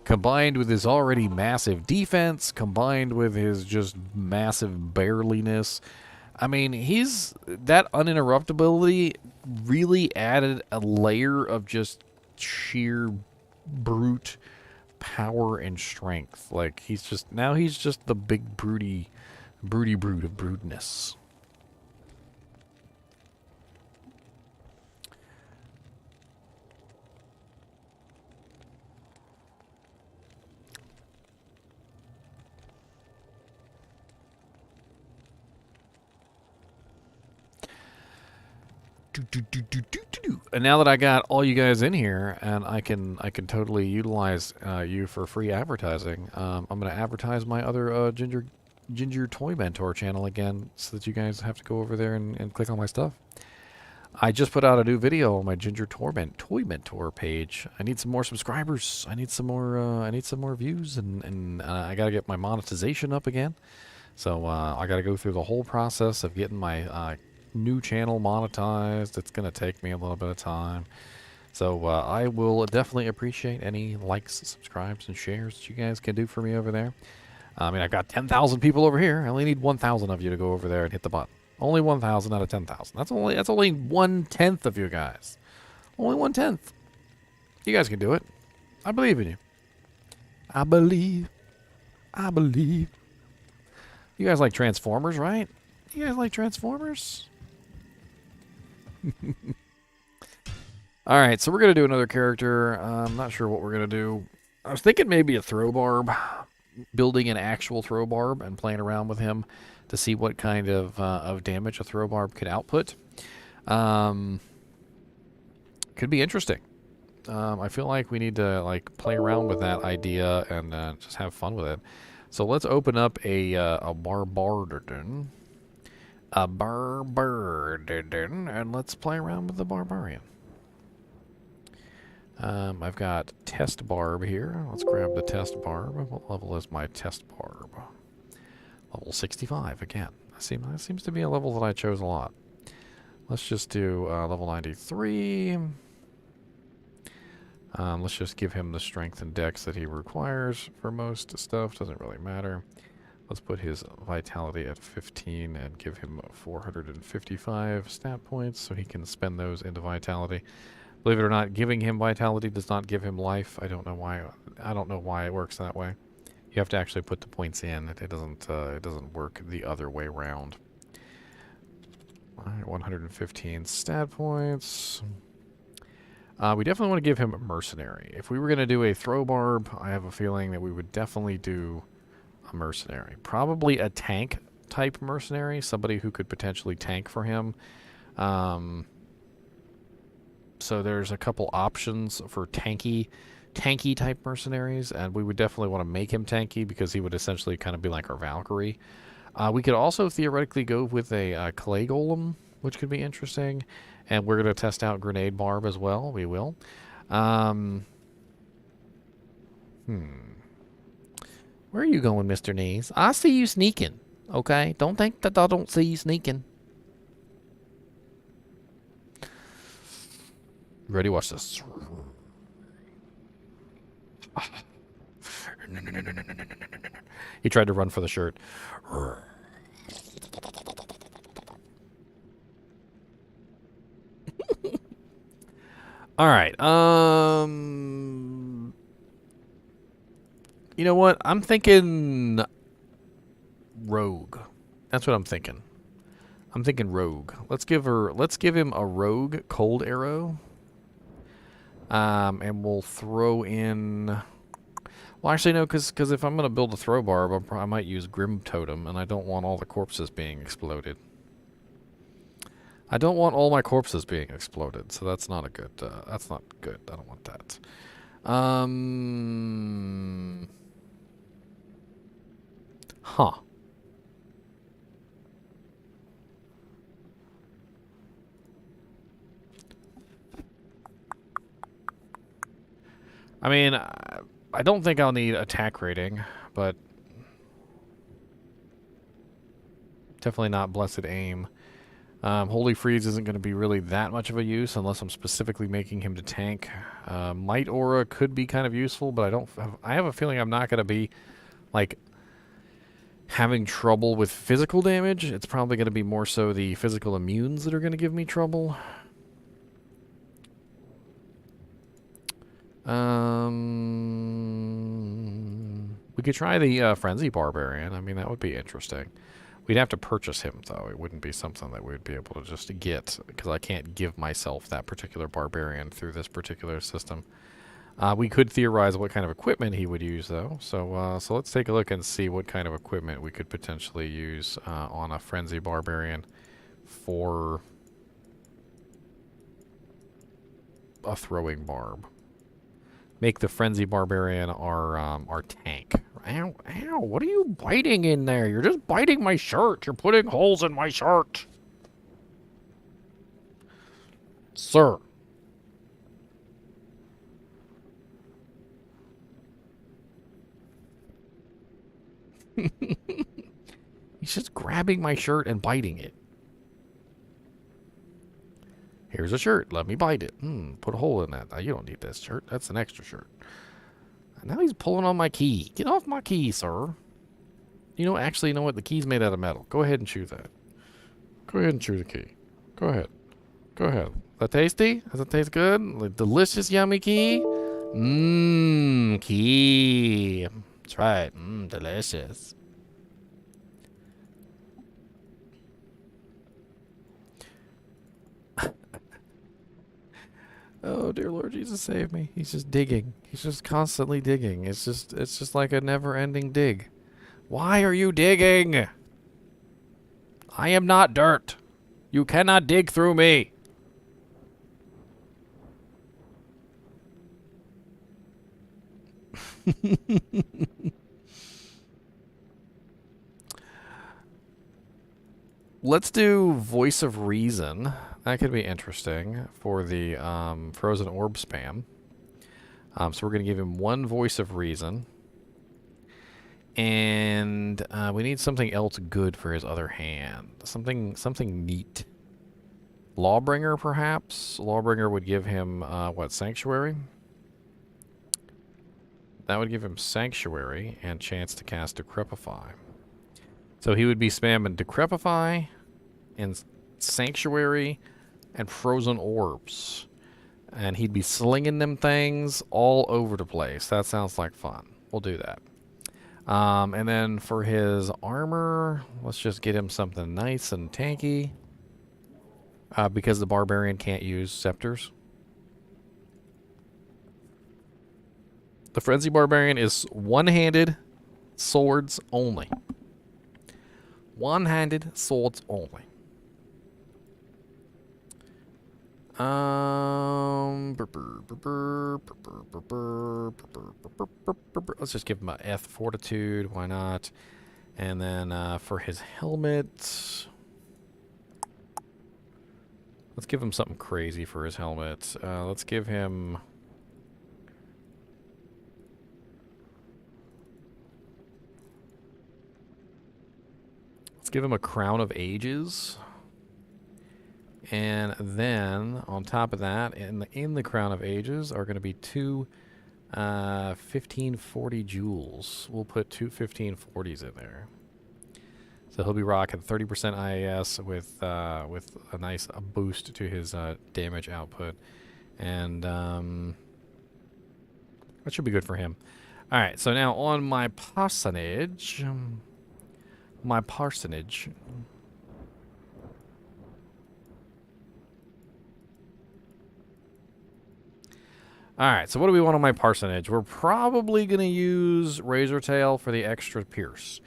A: combined with his already massive defense, combined with his just massive bearliness. I mean, that uninterruptibility really added a layer of just sheer brute power and strength. Like, he's just the big broody brute of bruteness. And now that I got all you guys in here, and I can totally utilize you for free advertising, I'm going to advertise my other Ginger Toy Mentor channel again, so that you guys have to go over there and click on my stuff. I just put out a new video on my Ginger Toy Mentor page. I need some more subscribers. I need some more views, and I gotta get my monetization up again. So I gotta go through the whole process of getting my new channel monetized. It's gonna take me a little bit of time. So I will definitely appreciate any likes, subscribes, and shares that you guys can do for me over there. I mean, I've got 10,000 people over here. I only need 1,000 of you to go over there and hit the button. Only 1,000 out of 10,000. That's only 1/10 of you guys. Only 1/10. You guys can do it. I believe in you. I believe. You guys like Transformers, right? You guys like Transformers? All right, so we're gonna do another character. I'm not sure what we're gonna do. I was thinking maybe a throw barb. Building an actual throw barb and playing around with him to see what kind of damage a throw barb could output. Could be interesting. I feel like we need to play around with that idea and just have fun with it. So let's open up a barbarian, and let's play around with the barbarian. I've got test barb here. Let's grab the test barb. What level is my test barb? Level 65 again. That seems to be a level that I chose a lot. Let's just do level 93. Let's just give him the strength and dex that he requires for most stuff. Doesn't really matter. Let's put his vitality at 15 and give him 455 stat points so he can spend those into vitality. Believe it or not, giving him vitality does not give him life. I don't know why. I don't know why it works that way. You have to actually put the points in. It doesn't work the other way around. All right, 115 stat points. We definitely want to give him a mercenary. If we were going to do a throw barb, I have a feeling that we would definitely do a mercenary. Probably a tank type mercenary, somebody who could potentially tank for him. So there's a couple options for tanky type mercenaries, and we would definitely want to make him tanky because he would essentially kind of be like our Valkyrie. We could also theoretically go with a clay golem, which could be interesting, and we're going to test out grenade barb as well. We will. Where are you going, Mr. Knees? I see you sneaking, okay? Don't think that I don't see you sneaking. Ready? Watch this. He tried to run for the shirt. All right. You know what? I'm thinking rogue. That's what I'm thinking. I'm thinking rogue. Let's give him a rogue cold arrow. And we'll throw in. Well, actually, no, because if I'm gonna build a throw barb, I might use Grim Totem, and I don't want all the corpses being exploded. I don't want all my corpses being exploded, so that's not a good. That's not good. I don't want that. Huh. I mean, I don't think I'll need attack rating, but definitely not blessed aim. Holy Freeze isn't going to be really that much of a use unless I'm specifically making him to tank. Might Aura could be kind of useful, but I have a feeling I'm not going to be, like, having trouble with physical damage. It's probably going to be more so the physical immunes that are going to give me trouble. We could try the Frenzy Barbarian. I mean, that would be interesting. We'd have to purchase him, though. It wouldn't be something that we'd be able to just get, because I can't give myself that particular Barbarian through this particular system. We could theorize what kind of equipment he would use, though. So let's take a look and see what kind of equipment we could potentially use on a Frenzy Barbarian for a throwing barb. Make the Frenzy Barbarian our tank. Ow, ow, what are you biting in there? You're just biting my shirt. You're putting holes in my shirt. Sir. He's just grabbing my shirt and biting it. Here's a shirt. Let me bite it. Put a hole in that. You don't need this shirt. That's an extra shirt. Now he's pulling on my key. Get off my key, sir. You know, actually, you know what? The key's made out of metal. Go ahead and chew that. Go ahead and chew the key. Go ahead. Go ahead. Is that tasty? Does it taste good? Like delicious, yummy key? Key. That's right. Delicious. Oh, dear Lord Jesus, save me. He's just digging. He's just constantly digging. It's just like a never-ending dig. Why are you digging? I am not dirt. You cannot dig through me. Let's do Voice of Reason. That could be interesting for the Frozen Orb spam. So we're going to give him one Voice of Reason. And we need something else good for his other hand. Something neat. Lawbringer, perhaps? Lawbringer would give him, what, Sanctuary? That would give him Sanctuary and chance to cast Decrepify. So he would be spamming Decrepify and Sanctuary and Frozen Orbs. And he'd be slinging them things all over the place. That sounds like fun. We'll do that. And then for his armor, let's just get him something nice and tanky. Because the Barbarian can't use scepters. The Frenzy Barbarian is one-handed swords only. One-handed swords only. Let's just give him a F Fortitude. Why not? And then for his helmet, let's give him something crazy for his helmet. Let's give him. Let's give him a Crown of Ages. And then, on top of that, in the Crown of Ages are going to be two 1540 jewels. We'll put two 1540s in there. So he'll be rocking 30% IAS with a nice boost to his damage output. And that should be good for him. All right, so now on my parsonage. My parsonage. All right, so what do we want on my parsonage? We're probably going to use Razortail for the extra pierce.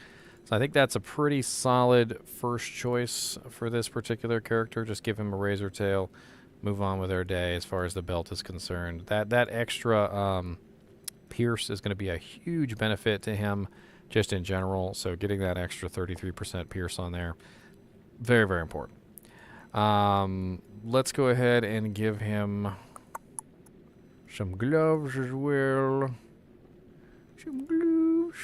A: So I think that's a pretty solid first choice for this particular character. Just give him a Razortail, move on with our day as far as the belt is concerned. That extra pierce is going to be a huge benefit to him just in general. So getting that extra 33% pierce on there, very, very important. Let's go ahead and give him some gloves as well. Some gloves.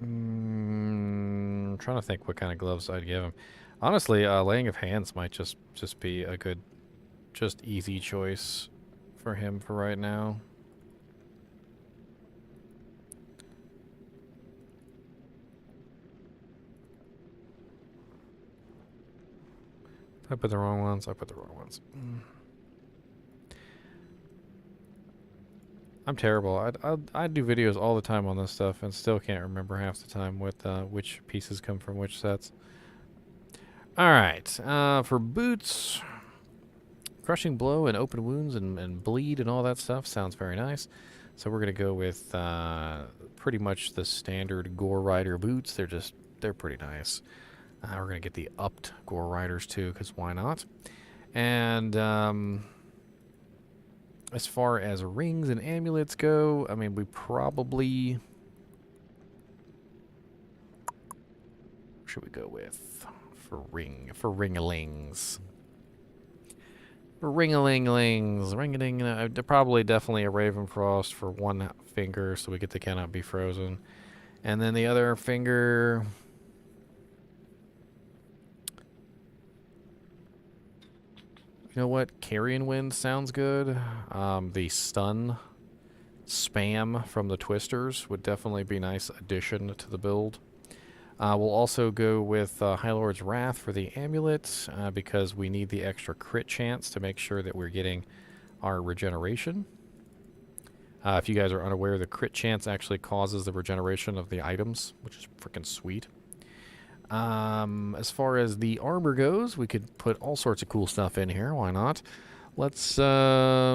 A: Trying to think what kind of gloves I'd give him. Honestly, laying of hands might just be a good, just easy choice for him for right now. Did I put the wrong ones? I put the wrong ones. I'm terrible. I do videos all the time on this stuff and still can't remember half the time what which pieces come from which sets. All right, for boots, crushing blow and open wounds and bleed and all that stuff sounds very nice. So we're gonna go with pretty much the standard Gore Rider boots. They're pretty nice. We're gonna get the upped Gore Riders too, because why not? And as far as rings and amulets go, I mean, we probably... What should we go with for ringalings? For ringalinglings, ringading, probably definitely a Ravenfrost for one finger, so we get the cannot be frozen. And then the other finger... You know what? Carrion Wind sounds good. The stun spam from the Twisters would definitely be a nice addition to the build. We'll also go with High Lord's Wrath for the amulet because we need the extra crit chance to make sure that we're getting our regeneration. If you guys are unaware, the crit chance actually causes the regeneration of the items, which is freaking sweet. As far as the armor goes, we could put all sorts of cool stuff in here. Why not? Let's, try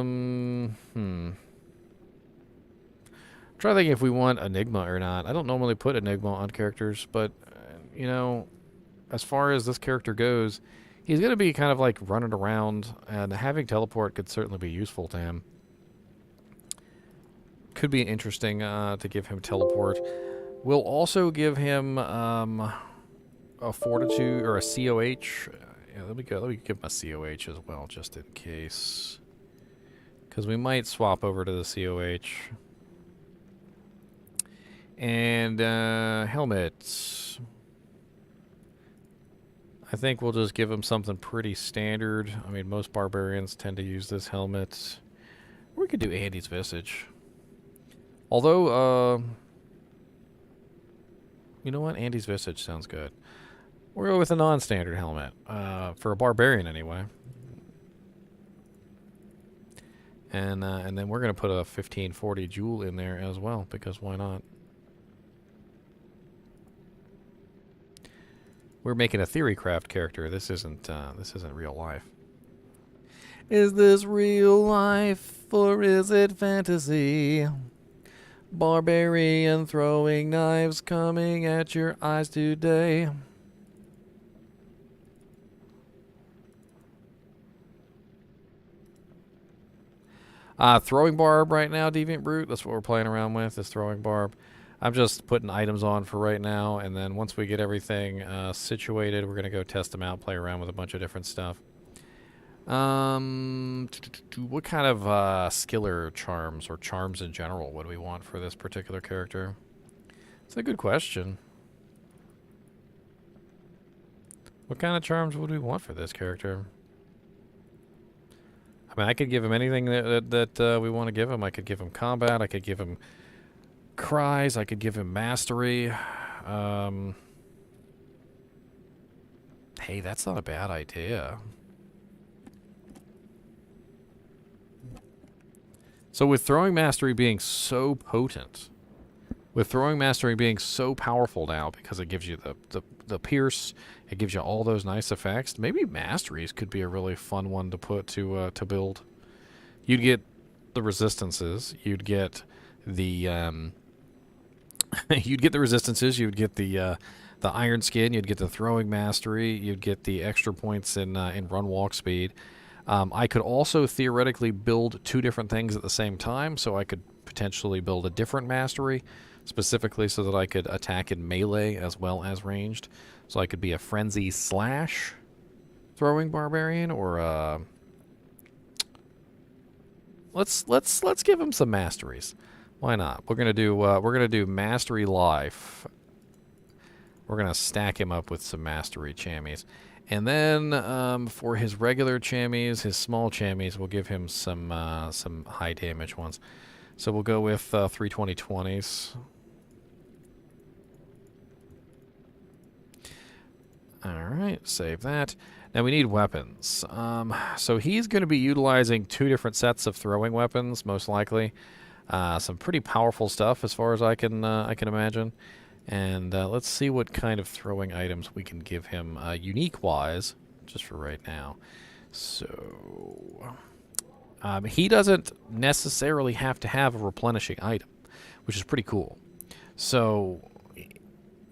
A: thinking if we want Enigma or not. I don't normally put Enigma on characters, but, you know, as far as this character goes, he's going to be kind of like running around, and having teleport could certainly be useful to him. Could be interesting to give him teleport. We'll also give him, a fortitude or a COH. Yeah, let me give him a COH as well, just in case. Because we might swap over to the COH. And helmets. I think we'll just give him something pretty standard. I mean, most barbarians tend to use this helmet. We could do Andy's Visage. Although, you know what? Andy's Visage sounds good. We'll go with a non-standard helmet, for a barbarian anyway. And then we're going to put a 1540 jewel in there as well, because why not? We're making a Theorycraft character. This isn't real life. Is this real life, or is it fantasy? Barbarian throwing knives coming at your eyes today. Throwing barb right now, Deviant Brute. That's what we're playing around with, is throwing barb. I'm just putting items on for right now, and then once we get everything situated, we're going to go test them out, play around with a bunch of different stuff. What kind of skiller charms, or charms in general, would we want for this particular character? It's a good question. What kind of charms would we want for this character? I mean, I could give him anything that we want to give him. I could give him combat. I could give him cries. I could give him mastery. Hey, that's not a bad idea. So with throwing mastery being so potent, with throwing mastery being so powerful now, because it gives you the pierce, it gives you all those nice effects, maybe masteries could be a really fun one to put to build. You'd get the resistances, you'd get the you'd get the resistances, you'd get the iron skin, you'd get the throwing mastery, you'd get the extra points in run walk speed. I could also theoretically build two different things at the same time, so I could potentially build a different mastery, specifically so that I could attack in melee as well as ranged. So I could be a frenzy slash throwing barbarian, or let's give him some masteries. Why not? We're gonna do mastery life. We're gonna stack him up with some mastery chammies. And then for his regular chammies, his small chammies, we'll give him some high damage ones. So we'll go with 320/20s. Alright, save that. Now we need weapons. So he's going to be utilizing two different sets of throwing weapons, most likely. Some pretty powerful stuff as far as I can imagine. And let's see what kind of throwing items we can give him unique-wise, just for right now. So he doesn't necessarily have to have a replenishing item, which is pretty cool. So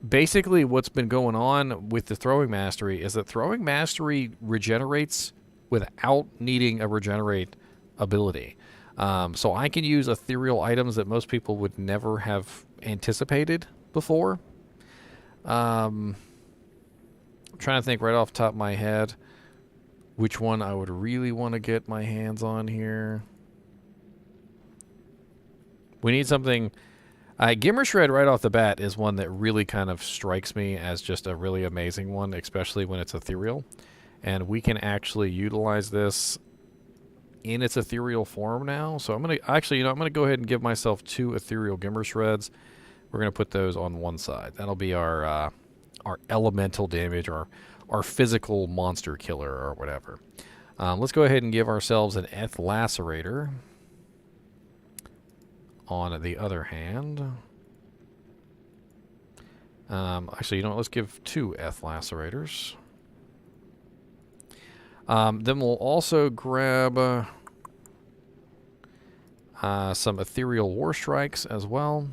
A: basically what's been going on with the throwing mastery is that throwing mastery regenerates without needing a regenerate ability. So I can use ethereal items that most people would never have anticipated before. I'm trying to think right off the top of my head which one I would really want to get my hands on here. We need something. Gimmer Shred right off the bat is one that really kind of strikes me as just a really amazing one, especially when it's ethereal. And we can actually utilize this in its ethereal form now. So I'm going to actually, I'm going to go ahead and give myself 2 ethereal Gimmer Shreds. We're going to put those on one side. That'll be our elemental damage, or our physical monster killer, or whatever. Let's go ahead and give ourselves an Eth Lacerator. On the other hand, actually, you know what? Let's give 2 Eth Lacerators. Then we'll also grab some Ethereal War Strikes as well.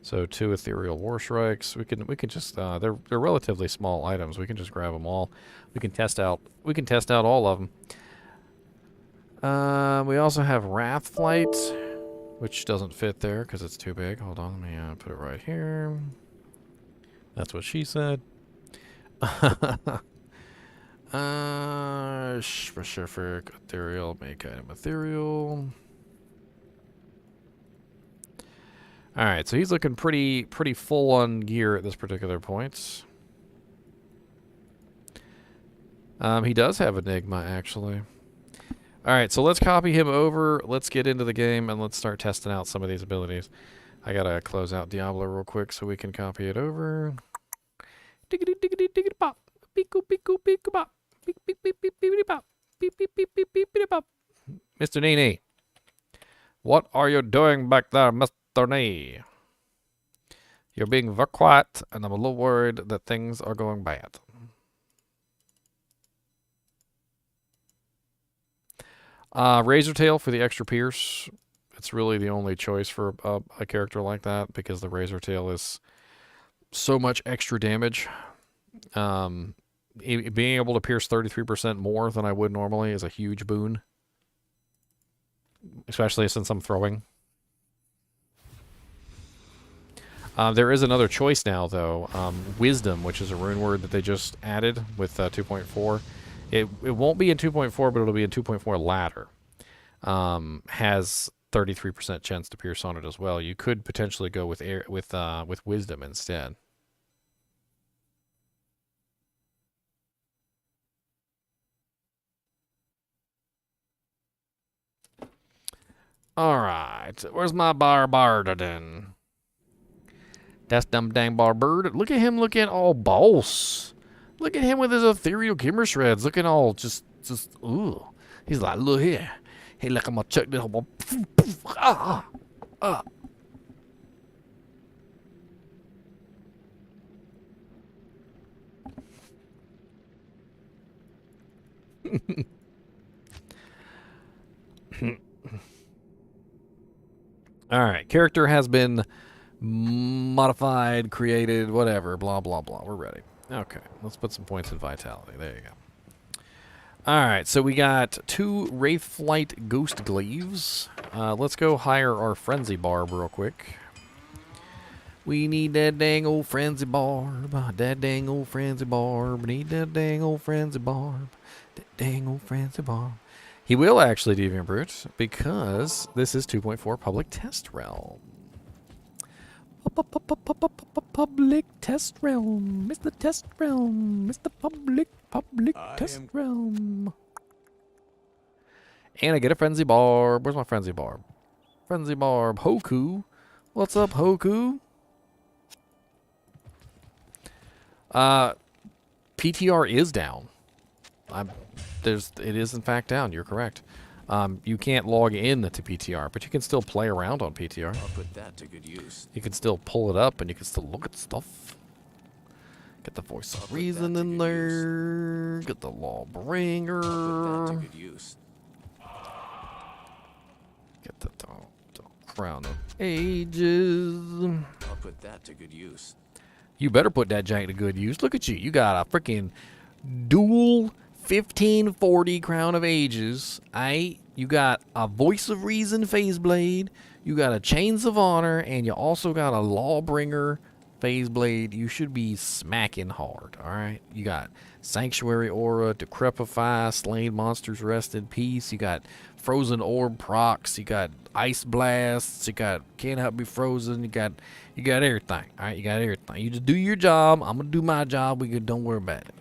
A: So 2 Ethereal War Strikes. We can just they're relatively small items. We can just grab them all. We can test out all of them. We also have Wrath Flight, which doesn't fit there because it's too big. Hold on, let me put it right here. That's what she said. Specific ethereal, make item ethereal. Alright, so he's looking pretty full on gear at this particular point. He does have Enigma, actually. Alright, so let's copy him over. Let's get into the game and let's start testing out some of these abilities. I gotta close out Diablo real quick so we can copy it over. Diggity diggity diggity pop. Peekoo peekoo peekoo pop. Peek peek peek peek peek pop. Peek peek peek peek peek peek pop. Mr. NiNi, what are you doing back there, Mr. NiNi? You're being very quiet, and I'm a little worried that things are going bad. Razor Tail for the extra pierce. It's really the only choice for a character like that, because the Razor Tail is so much extra damage. Being able to pierce 33% more than I would normally is a huge boon, especially since I'm throwing. There is another choice now, though. Wisdom, which is a rune word that they just added with 2.4. It won't be in 2.4, but it'll be in 2.4 ladder. Has 33% chance to pierce on it as well. You could potentially go with Wisdom instead. All right, where's my Barbarian? That's dumb dang barbird. Look at him looking all boss. Look at him with his ethereal gimmer shreds, looking all just ooh. He's like, look here. Hey, look, I'm gonna chuck this whole ah. All right, character has been modified, created, whatever, blah, blah, blah. We're ready. Okay, let's put some points in vitality. There you go. All right, so we got 2 Wraithflight Ghost Gleaves. Let's go hire our Frenzy Barb real quick. We need that dang old Frenzy Barb. That dang old Frenzy Barb. Need that dang old Frenzy Barb. That dang old Frenzy Barb. He will actually deviant brute because this is 2.4 public test realm. Public test realm. Mr. Test realm. Mr. Public test realm. And I get a Frenzy Barb. Where's my Frenzy Barb? Frenzy Barb. Hoku. What's up, Hoku? PTR is down. It is in fact down. You're correct. You can't log in to PTR, but you can still play around on PTR.
C: I'll put that to good use.
A: You can still pull it up, and you can still look at stuff. Get the voice of reason in there. Get the lawbringer.
C: I'll put that to good use.
A: Get the crown of ages.
C: I'll put that to good use.
A: You better put that jank to good use. Look at you. You got a freaking dual 1540 crown of ages. You got a voice of reason phase blade. You got a chains of honor, and you also got a lawbringer phase blade. You should be smacking hard. All right. You got sanctuary aura, decrepify, slain monsters rest in peace. You got frozen orb procs. You got ice blasts. You got can't help be frozen. You got everything. All right. You got everything. You just do your job. I'm gonna do my job. Don't worry about it.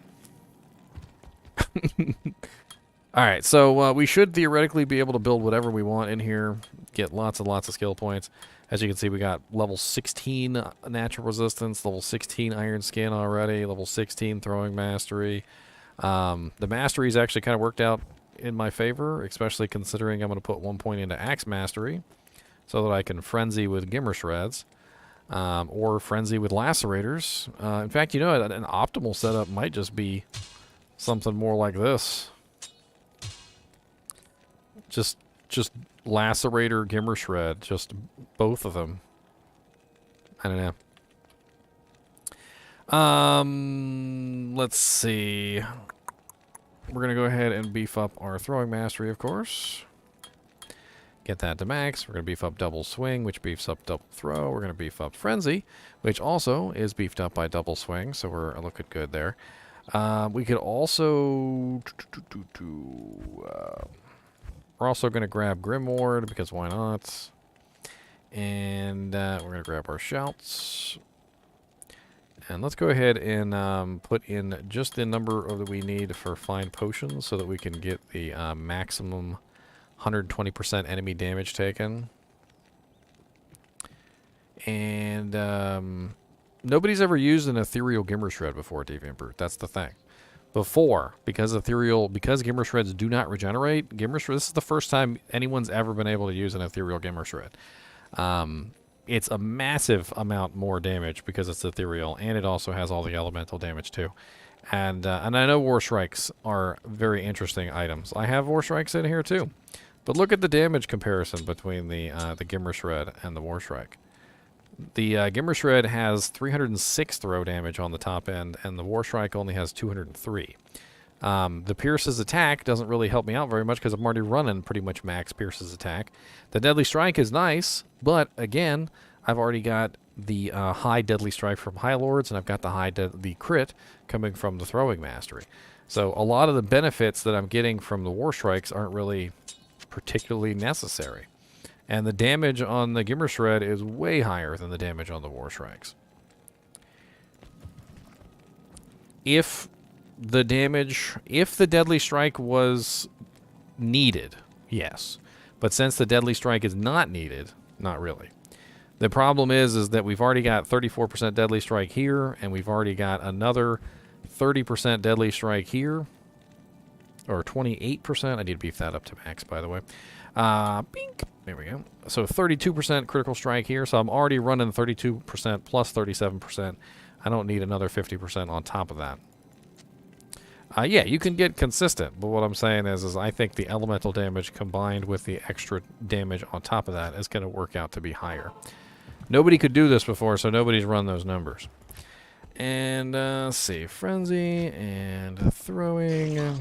A: Alright, so we should theoretically be able to build whatever we want in here, get lots and lots of skill points. As you can see, we got level 16 natural resistance, level 16 iron skin already, level 16 throwing mastery. The masteries actually kind of worked out in my favor, especially considering I'm going to put 1 point into axe mastery so that I can frenzy with gimmer shreds. Or frenzy with lacerators. In fact, you know, an optimal setup might just be something more like this. Just lacerator, gimmer shred, just both of them. I don't know. Let's see. We're gonna go ahead and beef up our throwing mastery, of course. Get that to max. We're gonna beef up double swing, which beefs up double throw. We're gonna beef up frenzy, which also is beefed up by double swing, so we're looking good there. We could also we're also going to grab Grimward because why not? And we're going to grab our shouts. And let's go ahead and put in just the number that we need for fine potions so that we can get the maximum 120% enemy damage taken. And nobody's ever used an ethereal gimmer shred before Deviant Brute. That's the thing. Before, because gimmer shreds do not regenerate, this is the first time anyone's ever been able to use an ethereal gimmer shred. It's a massive amount more damage because it's ethereal, and it also has all the elemental damage too. And I know War Strikes are very interesting items. I have War Strikes in here too, but look at the damage comparison between the gimmer shred and the War Strike. The Gimmer Shred has 306 throw damage on the top end, and the War Strike only has 203. The Pierce's attack doesn't really help me out very much because I'm already running pretty much max Pierce's attack. The Deadly Strike is nice, but again, I've already got the high Deadly Strike from High Lords, and I've got the crit coming from the Throwing Mastery. So a lot of the benefits that I'm getting from the War Strikes aren't really particularly necessary. And the damage on the Gimmer Shred is way higher than the damage on the War Strikes. If the Deadly Strike was needed, yes. But since the Deadly Strike is not needed, not really. The problem is that we've already got 34% deadly strike here, and we've already got another 30% deadly strike here, or 28%. I need to beef that up to max, by the way. Bink. There we go. So 32% critical strike here. So I'm already running 32% plus 37%. I don't need another 50% on top of that. Yeah, you can get consistent, but what I'm saying is I think the elemental damage combined with the extra damage on top of that is going to work out to be higher. Nobody could do this before, so nobody's run those numbers. And, let's see, frenzy and throwing.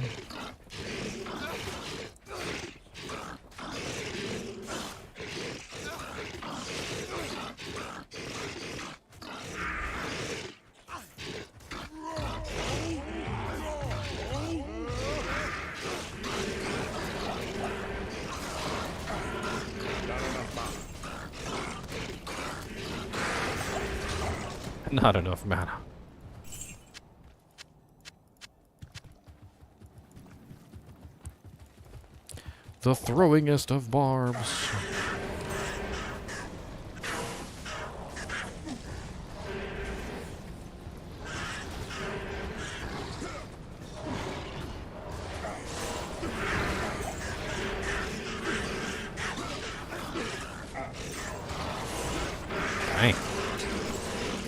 A: Not enough mana. The throwingest of barbs. Dang.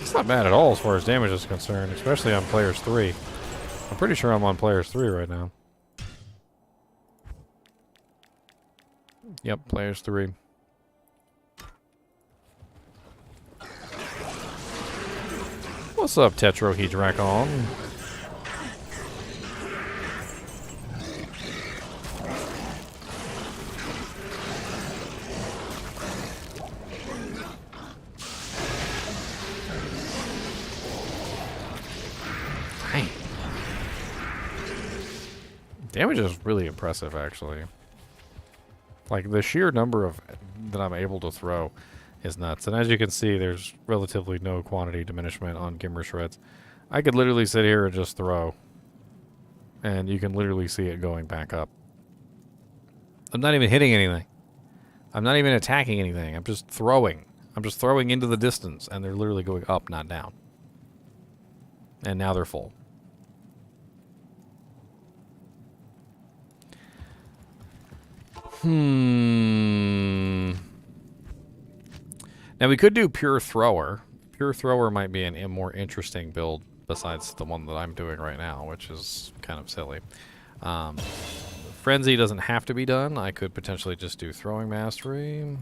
A: It's not bad at all as far as damage is concerned, especially on players 3. I'm pretty sure I'm on players 3 right now. Yep, players 3. What's up, Tetrahedron? Dang. Damage is really impressive, actually. Like, the sheer number of that I'm able to throw is nuts. And as you can see, there's relatively no quantity diminishment on Gimmer Shreds. I could literally sit here and just throw. And you can literally see it going back up. I'm not even hitting anything. I'm not even attacking anything. I'm just throwing. I'm just throwing into the distance. And they're literally going up, not down. And now they're full. Now we could do Pure Thrower. Pure Thrower might be a more interesting build besides the one that I'm doing right now, which is kind of silly. Frenzy doesn't have to be done. I could potentially just do Throwing Mastery.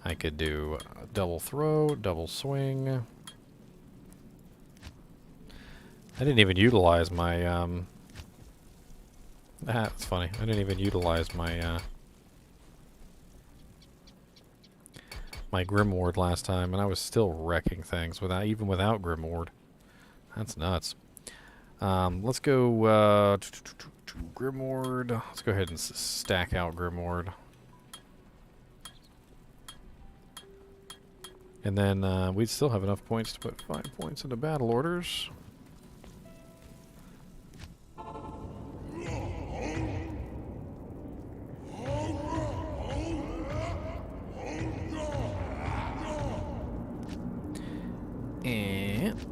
A: I could do Double Throw, Double Swing. I didn't even utilize my... That's funny. I didn't even utilize my my Grimward last time, and I was still wrecking things even without Grimward. That's nuts. Let's go Grimward. Let's go ahead and stack out Grimward, and then we'd still have enough points to put 5 points into battle orders.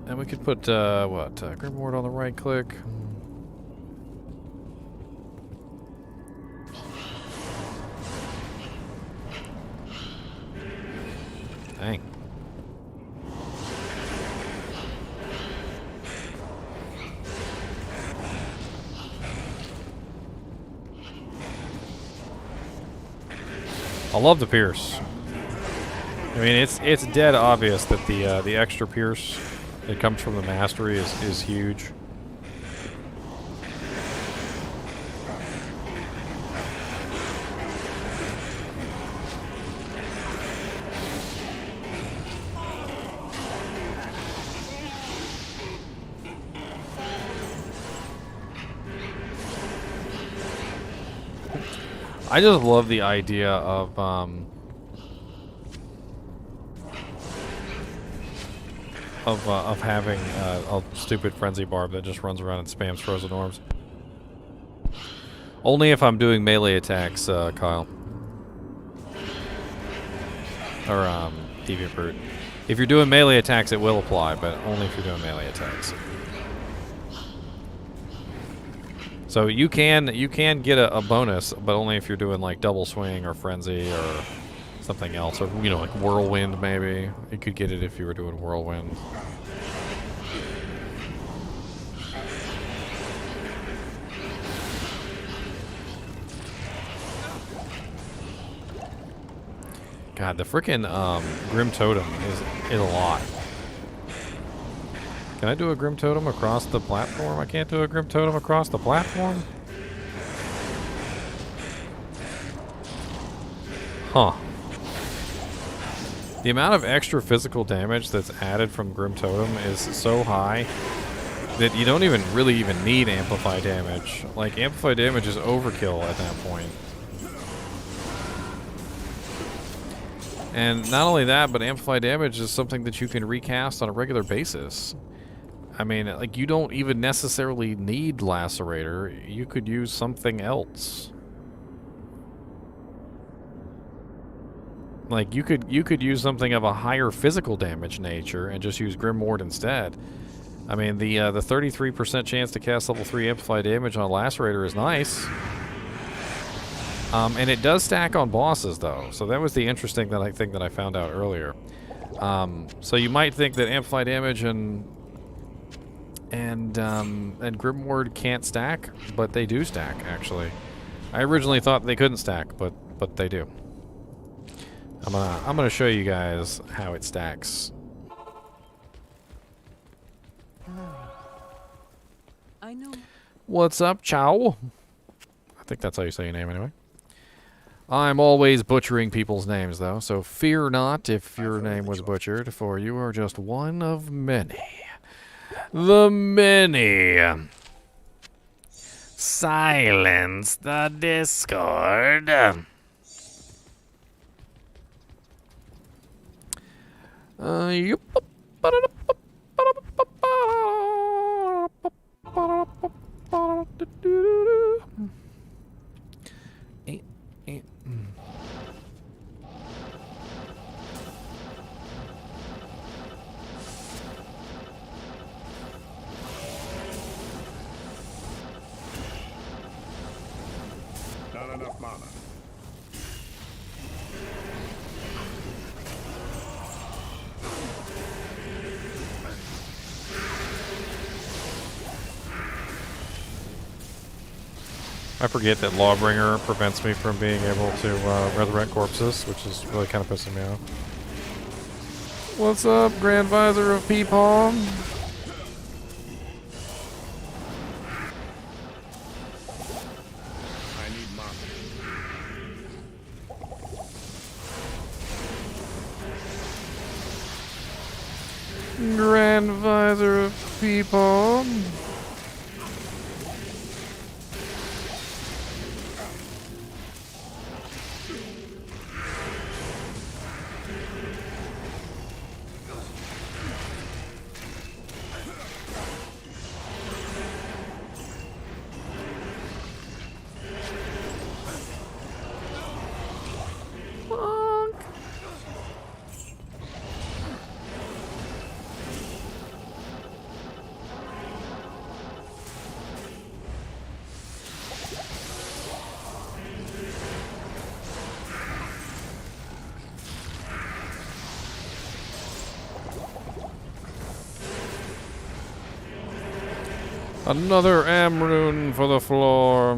A: And we could put, Grimward on the right click. Dang. I love the Pierce. I mean, it's dead obvious that the extra Pierce that comes from the mastery is huge. I just love the idea of having a stupid frenzy barb that just runs around and spams frozen orbs. Only if I'm doing melee attacks, Kyle. or deviant brute. If you're doing melee attacks, it will apply, but only if you're doing melee attacks. So you can get a bonus, but only if you're doing like double swing or frenzy or something else, or you know, like whirlwind maybe. You could get it if you were doing whirlwind. God, the frickin' Grim Totem is a lot. Can I do a Grim Totem across the platform? I can't do a Grim Totem across the platform? Huh. The amount of extra physical damage that's added from Grim Totem is so high that you don't even really need amplify damage. Like, amplify damage is overkill at that point. And not only that, but amplify damage is something that you can recast on a regular basis. I mean, like, you don't even necessarily need Lacerator. You could use something else. Like, you could use something of a higher physical damage nature and just use Grimward instead. I mean, the 33% chance to cast level 3 amplify damage on Lacerator is nice. And it does stack on bosses, though. So that was the interesting thing that I found out earlier. So you might think that amplify damage and Grimward can't stack, but they do stack, actually. I originally thought they couldn't stack, but they do. I'm gonna show you guys how it stacks.
D: I know.
A: What's up, Chow? I think that's how you say your name, anyway. I'm always butchering people's names, though, so fear not if your name was butchered, for you are just one of many. The many. Silence the Discord. Yup.
E: Not enough mana.
A: I forget that Lawbringer prevents me from being able to resurrect corpses, which is really kind of pissing me off. What's up, Grand Visor of Peepaw?
E: I need mana.
A: Grand Visor of Peepaw. Another Amrune for the floor.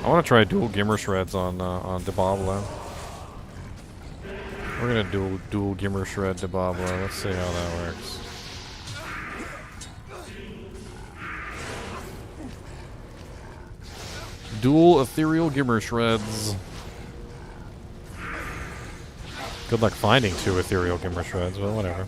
A: I want to try dual Gimmer Shreds on Diablo. We're gonna dual Gimmer Shred Diablo. Let's see how that works. Dual ethereal Gimmer Shreds. Good luck finding 2 ethereal Gimmer Shreds, but whatever.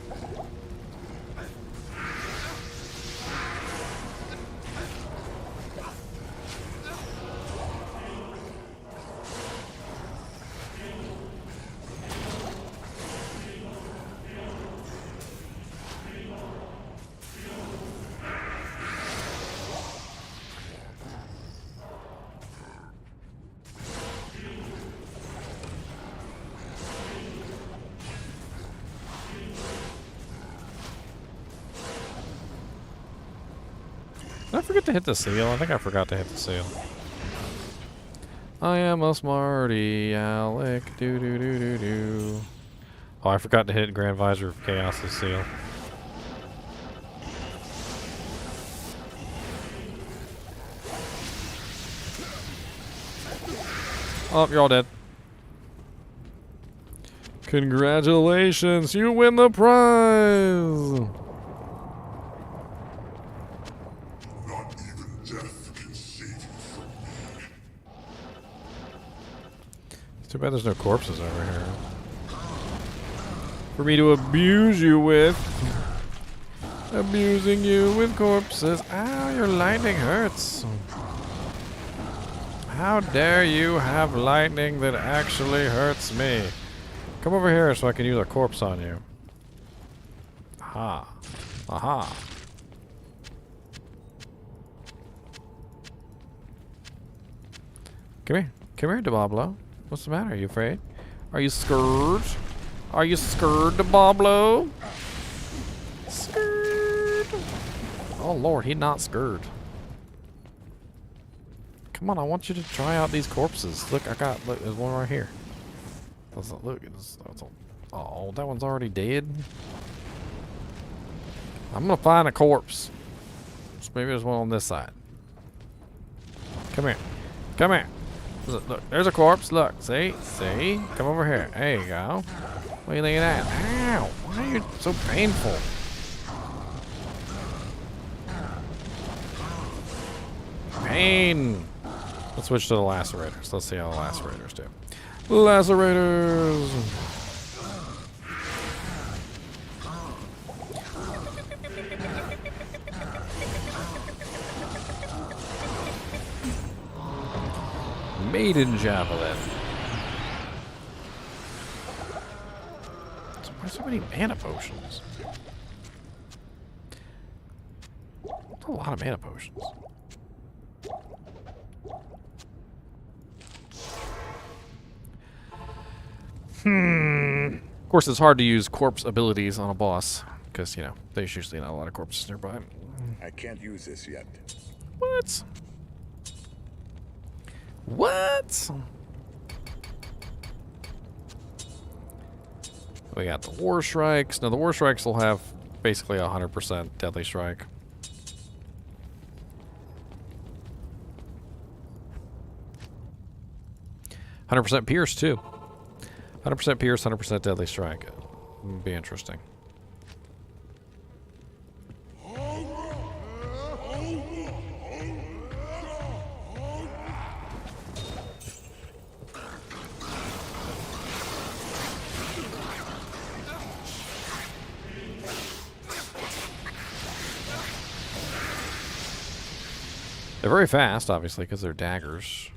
A: forget to hit the seal? I think I forgot to hit the seal. I am a smarty Alec. Do do do do do. Oh, I forgot to hit Grand Visor of Chaos' seal. Oh, you're all dead. Congratulations, you win the prize!
E: Not even death can save you from me.
A: It's too bad there's no corpses over here for me to abuse you with. Abusing you with corpses. Ow, your lightning hurts. How dare you have lightning that actually hurts me? Come over here so I can use a corpse on you. Aha. Aha. Come here. Come here, Diablo. What's the matter? Are you afraid? Are you scared? Are you scared, Diablo? Scared. Oh, Lord, he's not scared. Come on, I want you to try out these corpses. Look, look, there's one right here. Look, oh, that one's already dead. I'm gonna find a corpse. So maybe there's one on this side. Come here. Come here. Look, there's a corpse. Look, see? See? Come over here. There you go. What are you looking at? Ow! Why are you so painful? Pain! Let's switch to the lacerators. Let's see how the lacerators do. Lacerators! Maiden javelin. Why so many mana potions? That's a lot of mana potions. Of course, it's hard to use corpse abilities on a boss because, you know, there's usually not a lot of corpses nearby.
E: I can't use this yet.
A: What? What? We got the War Strikes. Now, the War Strikes will have basically 100% Deadly Strike. %, Pierce, too. 100% Pierce, 100% Deadly Strike. Would be interesting. They're very fast, obviously, because they're daggers.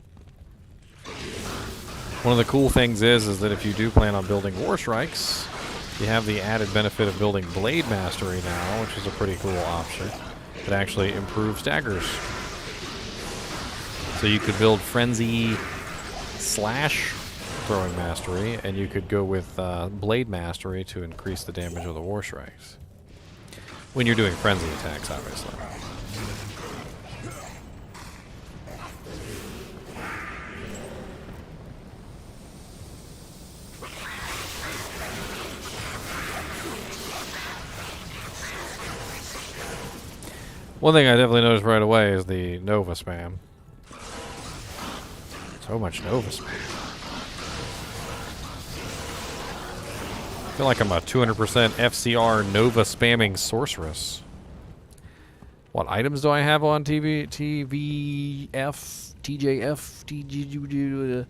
A: One of the cool things is that if you do plan on building War Strikes, you have the added benefit of building Blade Mastery now, which is a pretty cool option. It actually improves daggers. So you could build Frenzy Slash Throwing Mastery, and you could go with Blade Mastery to increase the damage of the War Strikes. When you're doing Frenzy attacks, obviously. One thing I definitely noticed right away is the Nova spam. So much Nova spam. I feel like I'm a 200% FCR Nova spamming Sorceress. What items do I have on TVF, TJF,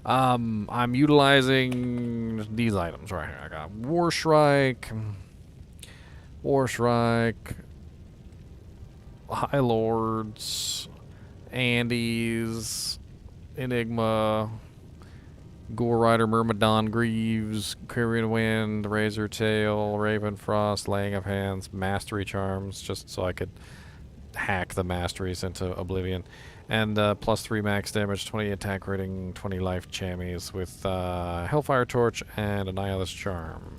A: I'm utilizing these items right here. I got War Strike, High Lords, Andes, Enigma, Gore Rider, Myrmidon, Greaves, Carrion Wind, Razor Tail, Raven Frost, Laying of Hands, Mastery Charms, just so I could hack the Masteries into Oblivion. And +3 max damage, 20 attack rating, 20 life jammies with Hellfire Torch and Annihilus Charm.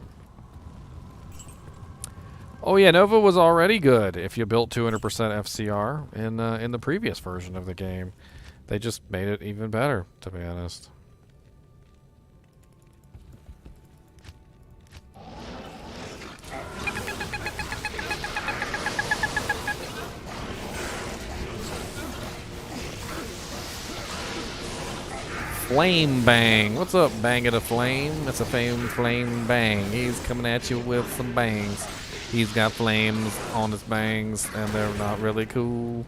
A: Oh yeah, Nova was already good if you built 200% FCR in the previous version of the game. They just made it even better, to be honest. Flame Bang. What's up, Bang of the Flame? It's a flame bang. He's coming at you with some bangs. He's got flames on his bangs, and they're not really cool.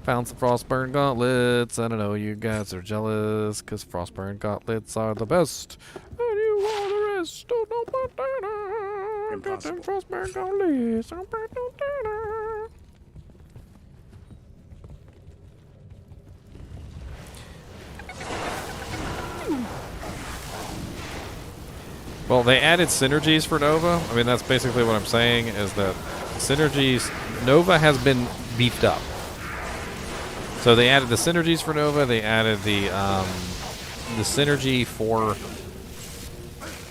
A: Found some Frostburn gauntlets, and I know you guys are jealous, because Frostburn gauntlets are the best. And you are the rest. Don't know about that. Got them Frostburn gauntlets. Well, they added synergies for Nova. I mean, that's basically what I'm saying, is that synergies... Nova has been beefed up. So they added the synergies for Nova. They added the synergy for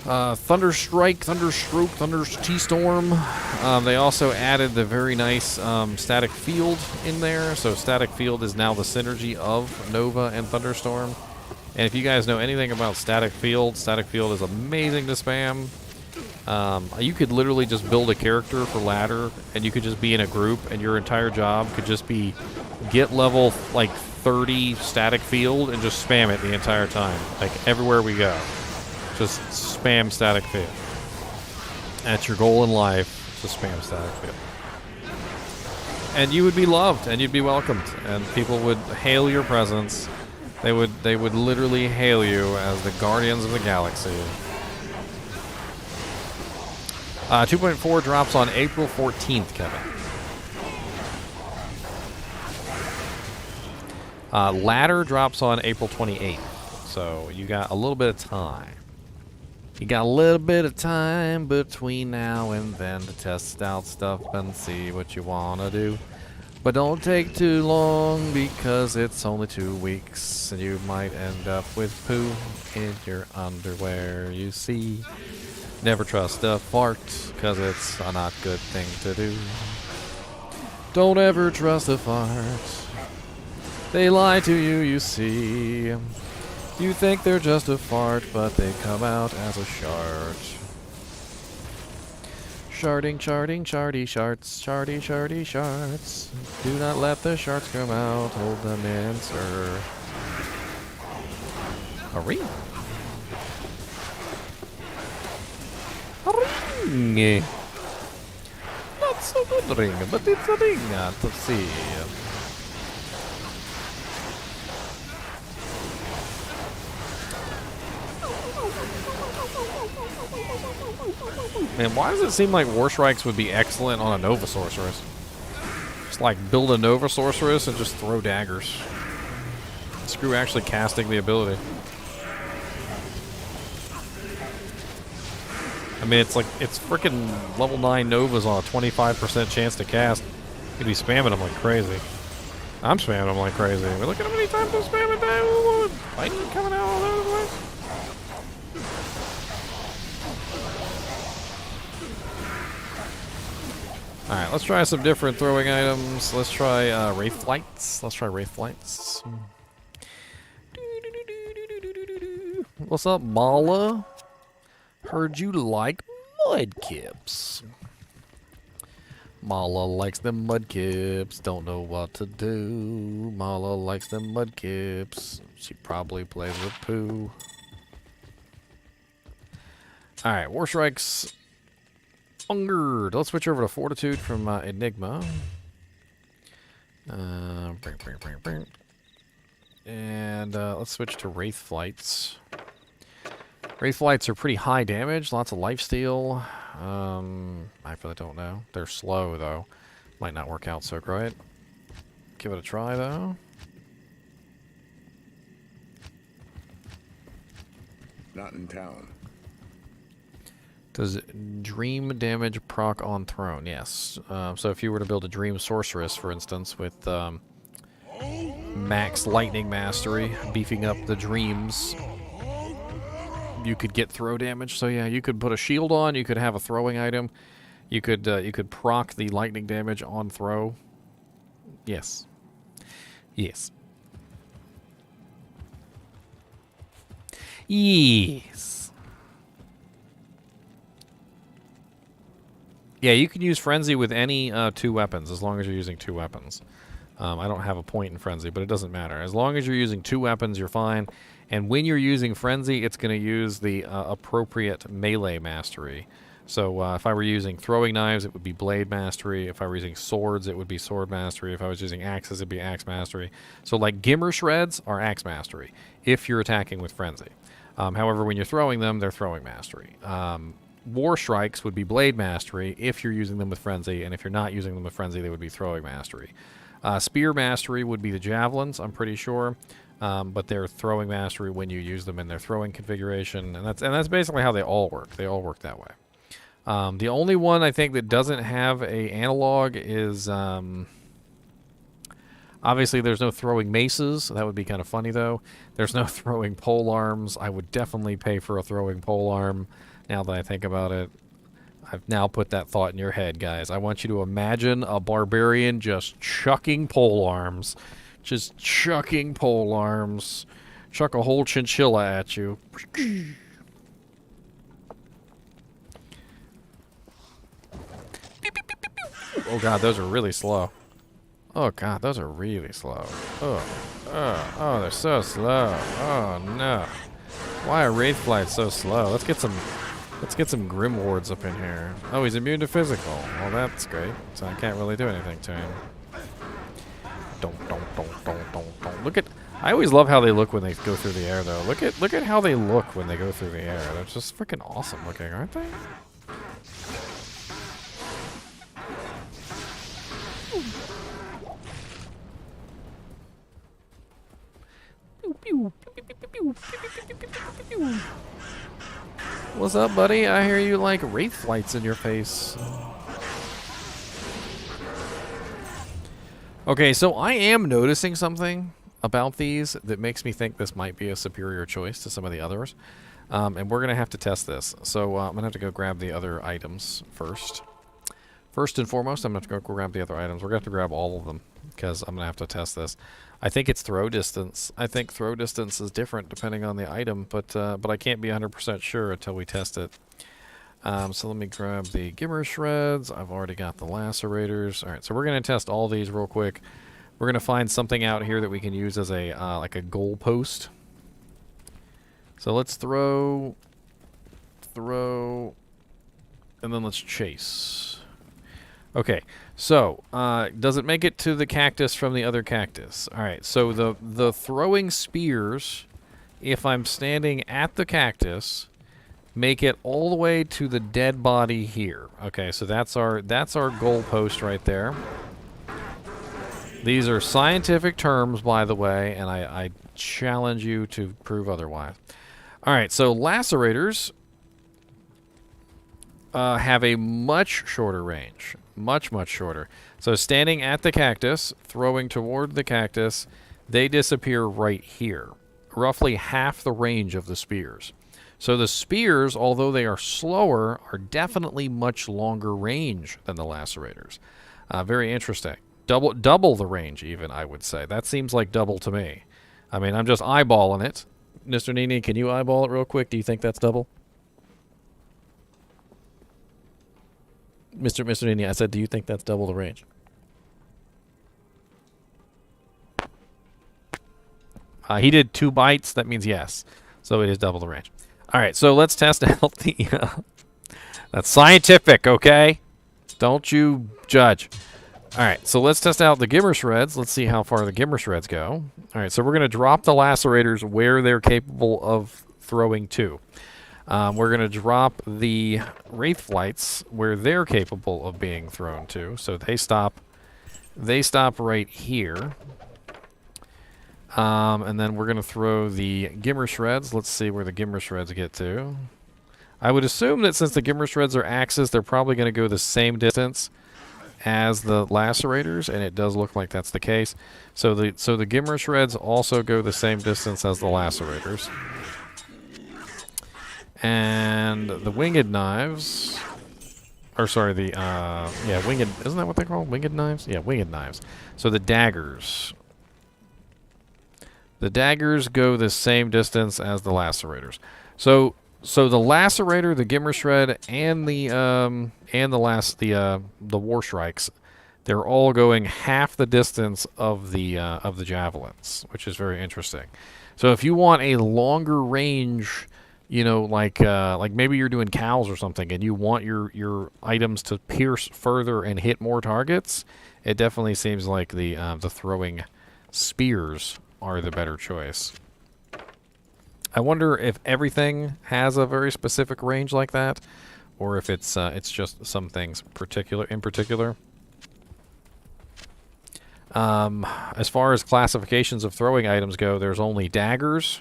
A: Thunderstrike, Thunderstroke, T-Storm. They also added the very nice static field in there. So static field is now the synergy of Nova and Thunderstorm. And if you guys know anything about static field is amazing to spam. You could literally just build a character for ladder, and you could just be in a group, and your entire job could just be get level like 30 static field and just spam it the entire time, like everywhere we go. Just spam static field. That's your goal in life, to spam static field. And you would be loved, and you'd be welcomed, and people would hail your presence. They would literally hail you as the Guardians of the Galaxy. 2.4 drops on April 14th, Kevin. Ladder drops on April 28th. So you got a little bit of time. You got a little bit of time between now and then to test out stuff and see what you want to do. But don't take too long, because it's only 2 weeks and you might end up with poo in your underwear, you see. Never trust a fart, because it's a not good thing to do. Don't ever trust a fart. They lie to you, you see. You think they're just a fart, but they come out as a shart. Sharding, shardy sharts, shardy sharts. Do not let the sharts come out, hold them in, sir. A ring. A ring. Not so good ring, but it's a ring to see. Man, why does it seem like War Strikes would be excellent on a Nova Sorceress? Just like build a Nova Sorceress and just throw daggers. Screw actually casting the ability. I mean, it's like, it's freaking level 9 Novas on a 25% chance to cast. You'd be spamming them like crazy. I'm spamming them like crazy. I mean, look at how many times I'm spamming that. Lightning coming out all over the place. Alright, let's try some different throwing items. Let's try Wraith Flights. What's up, Mala? Heard you like mudkips. Mala likes them mudkips. Don't know what to do. Mala likes them mudkips. She probably plays with poo. Alright, War Strikes. Hungered. Let's switch over to Fortitude from Enigma. And let's switch to Wraith Flights. Wraith Flights are pretty high damage, lots of lifesteal. I really don't know. They're slow, though. Might not work out so great. Give it a try, though.
E: Not in town.
A: Does Dream damage proc on Throne? Yes. So if you were to build a Dream Sorceress, for instance, with max Lightning Mastery, beefing up the Dreams, you could get throw damage. So yeah, you could put a shield on, you could have a throwing item. You could proc the lightning damage on throw. Yes. Yes. Yes. Yeah, you can use Frenzy with any 2 weapons, as long as you're using 2 weapons. I don't have a point in Frenzy, but it doesn't matter. As long as you're using 2 weapons, you're fine. And when you're using Frenzy, it's going to use the appropriate melee mastery. So if I were using throwing knives, it would be blade mastery. If I were using swords, it would be sword mastery. If I was using axes, it'd be axe mastery. So like Gimmer Shreds are axe mastery, if you're attacking with Frenzy. However, when you're throwing them, they're throwing mastery. War Strikes would be blade mastery if you're using them with Frenzy, and if you're not using them with Frenzy, they would be throwing mastery. Spear mastery would be the javelins, I'm pretty sure, but they're throwing mastery when you use them in their throwing configuration, and that's basically how they all work. They all work that way. The only one I think that doesn't have a analog is obviously there's no throwing maces. That would be kind of funny though. There's no throwing pole arms. I would definitely pay for a throwing pole arm. Now that I think about it, I've now put that thought in your head, guys. I want you to imagine a barbarian just chucking pole arms. Just chucking pole arms. Chuck a whole chinchilla at you. Oh god, those are really slow. Oh god, those are really slow. Oh, they're so slow. Oh no. Why are Wraith Flights so slow? Let's get some Grim Wards up in here. Oh, he's immune to physical. Well, that's great. So I can't really do anything to him. Don't. Look at. I always love how they look when they go through the air, though. Look at how they look when they go through the air. They're just freaking awesome looking, aren't they? What's up, buddy? I hear you like Wraith Flights in your face. Okay, so I am noticing something about these that makes me think this might be a superior choice to some of the others. And we're going to have to test this. So I'm going to have to go grab the other items first. First and foremost, I'm going to have to go grab the other items. We're going to have to grab all of them because I'm going to have to test this. I think it's throw distance. I think throw distance is different depending on the item, but I can't be 100% sure until we test it. So let me grab the Gimmer Shreds. I've already got the Lacerators. All right, so we're going to test all these real quick. We're going to find something out here that we can use as a like a goal post. So let's throw, and then let's chase. Okay, so does it make it to the cactus from the other cactus? All right, so the throwing spears, if I'm standing at the cactus, make it all the way to the dead body here. Okay, so that's our goal post right there. These are scientific terms, by the way, and I challenge you to prove otherwise. All right, so lacerators have a much shorter range. Much shorter. So standing at the cactus, throwing toward the cactus, they disappear right here. Roughly half the range of the spears. So the spears, although they are slower, are definitely much longer range than the lacerators. Very interesting. Double the range even, I would say. That seems like double to me. I mean, I'm just eyeballing it. Mr. NiNi, can you eyeball it real quick? Do you think that's double? Mr. NiNi, I said, do you think that's double the range? He did 2 bites. That means yes. So it is double the range. All right, so let's test out the... that's scientific, okay? Don't you judge. All right, so let's test out the Gimmer Shreds. Let's see how far the Gimmer Shreds go. All right, so we're going to drop the Lacerators where they're capable of throwing to. We're going to drop the Wraith Flights where they're capable of being thrown to. So they stop right here. And then we're going to throw the Gimmer Shreds. Let's see where the Gimmer Shreds get to. I would assume that since the Gimmer Shreds are axes, they're probably going to go the same distance as the Lacerators, and it does look like that's the case. So the Gimmer Shreds also go the same distance as the Lacerators. And the Winged Knives or sorry, the yeah, winged. Isn't that what they're called? Winged knives? Yeah, winged knives. So the daggers. The daggers go the same distance as the lacerators. So the lacerator, the gimmer shred, and the war strikes, they're all going half the distance of the javelins, which is very interesting. So if you want a longer range, you know, like maybe you're doing cows or something, and you want your items to pierce further and hit more targets, it definitely seems like the throwing spears are the better choice. I wonder if everything has a very specific range like that, or if it's just some things in particular. As far as classifications of throwing items go, there's only daggers,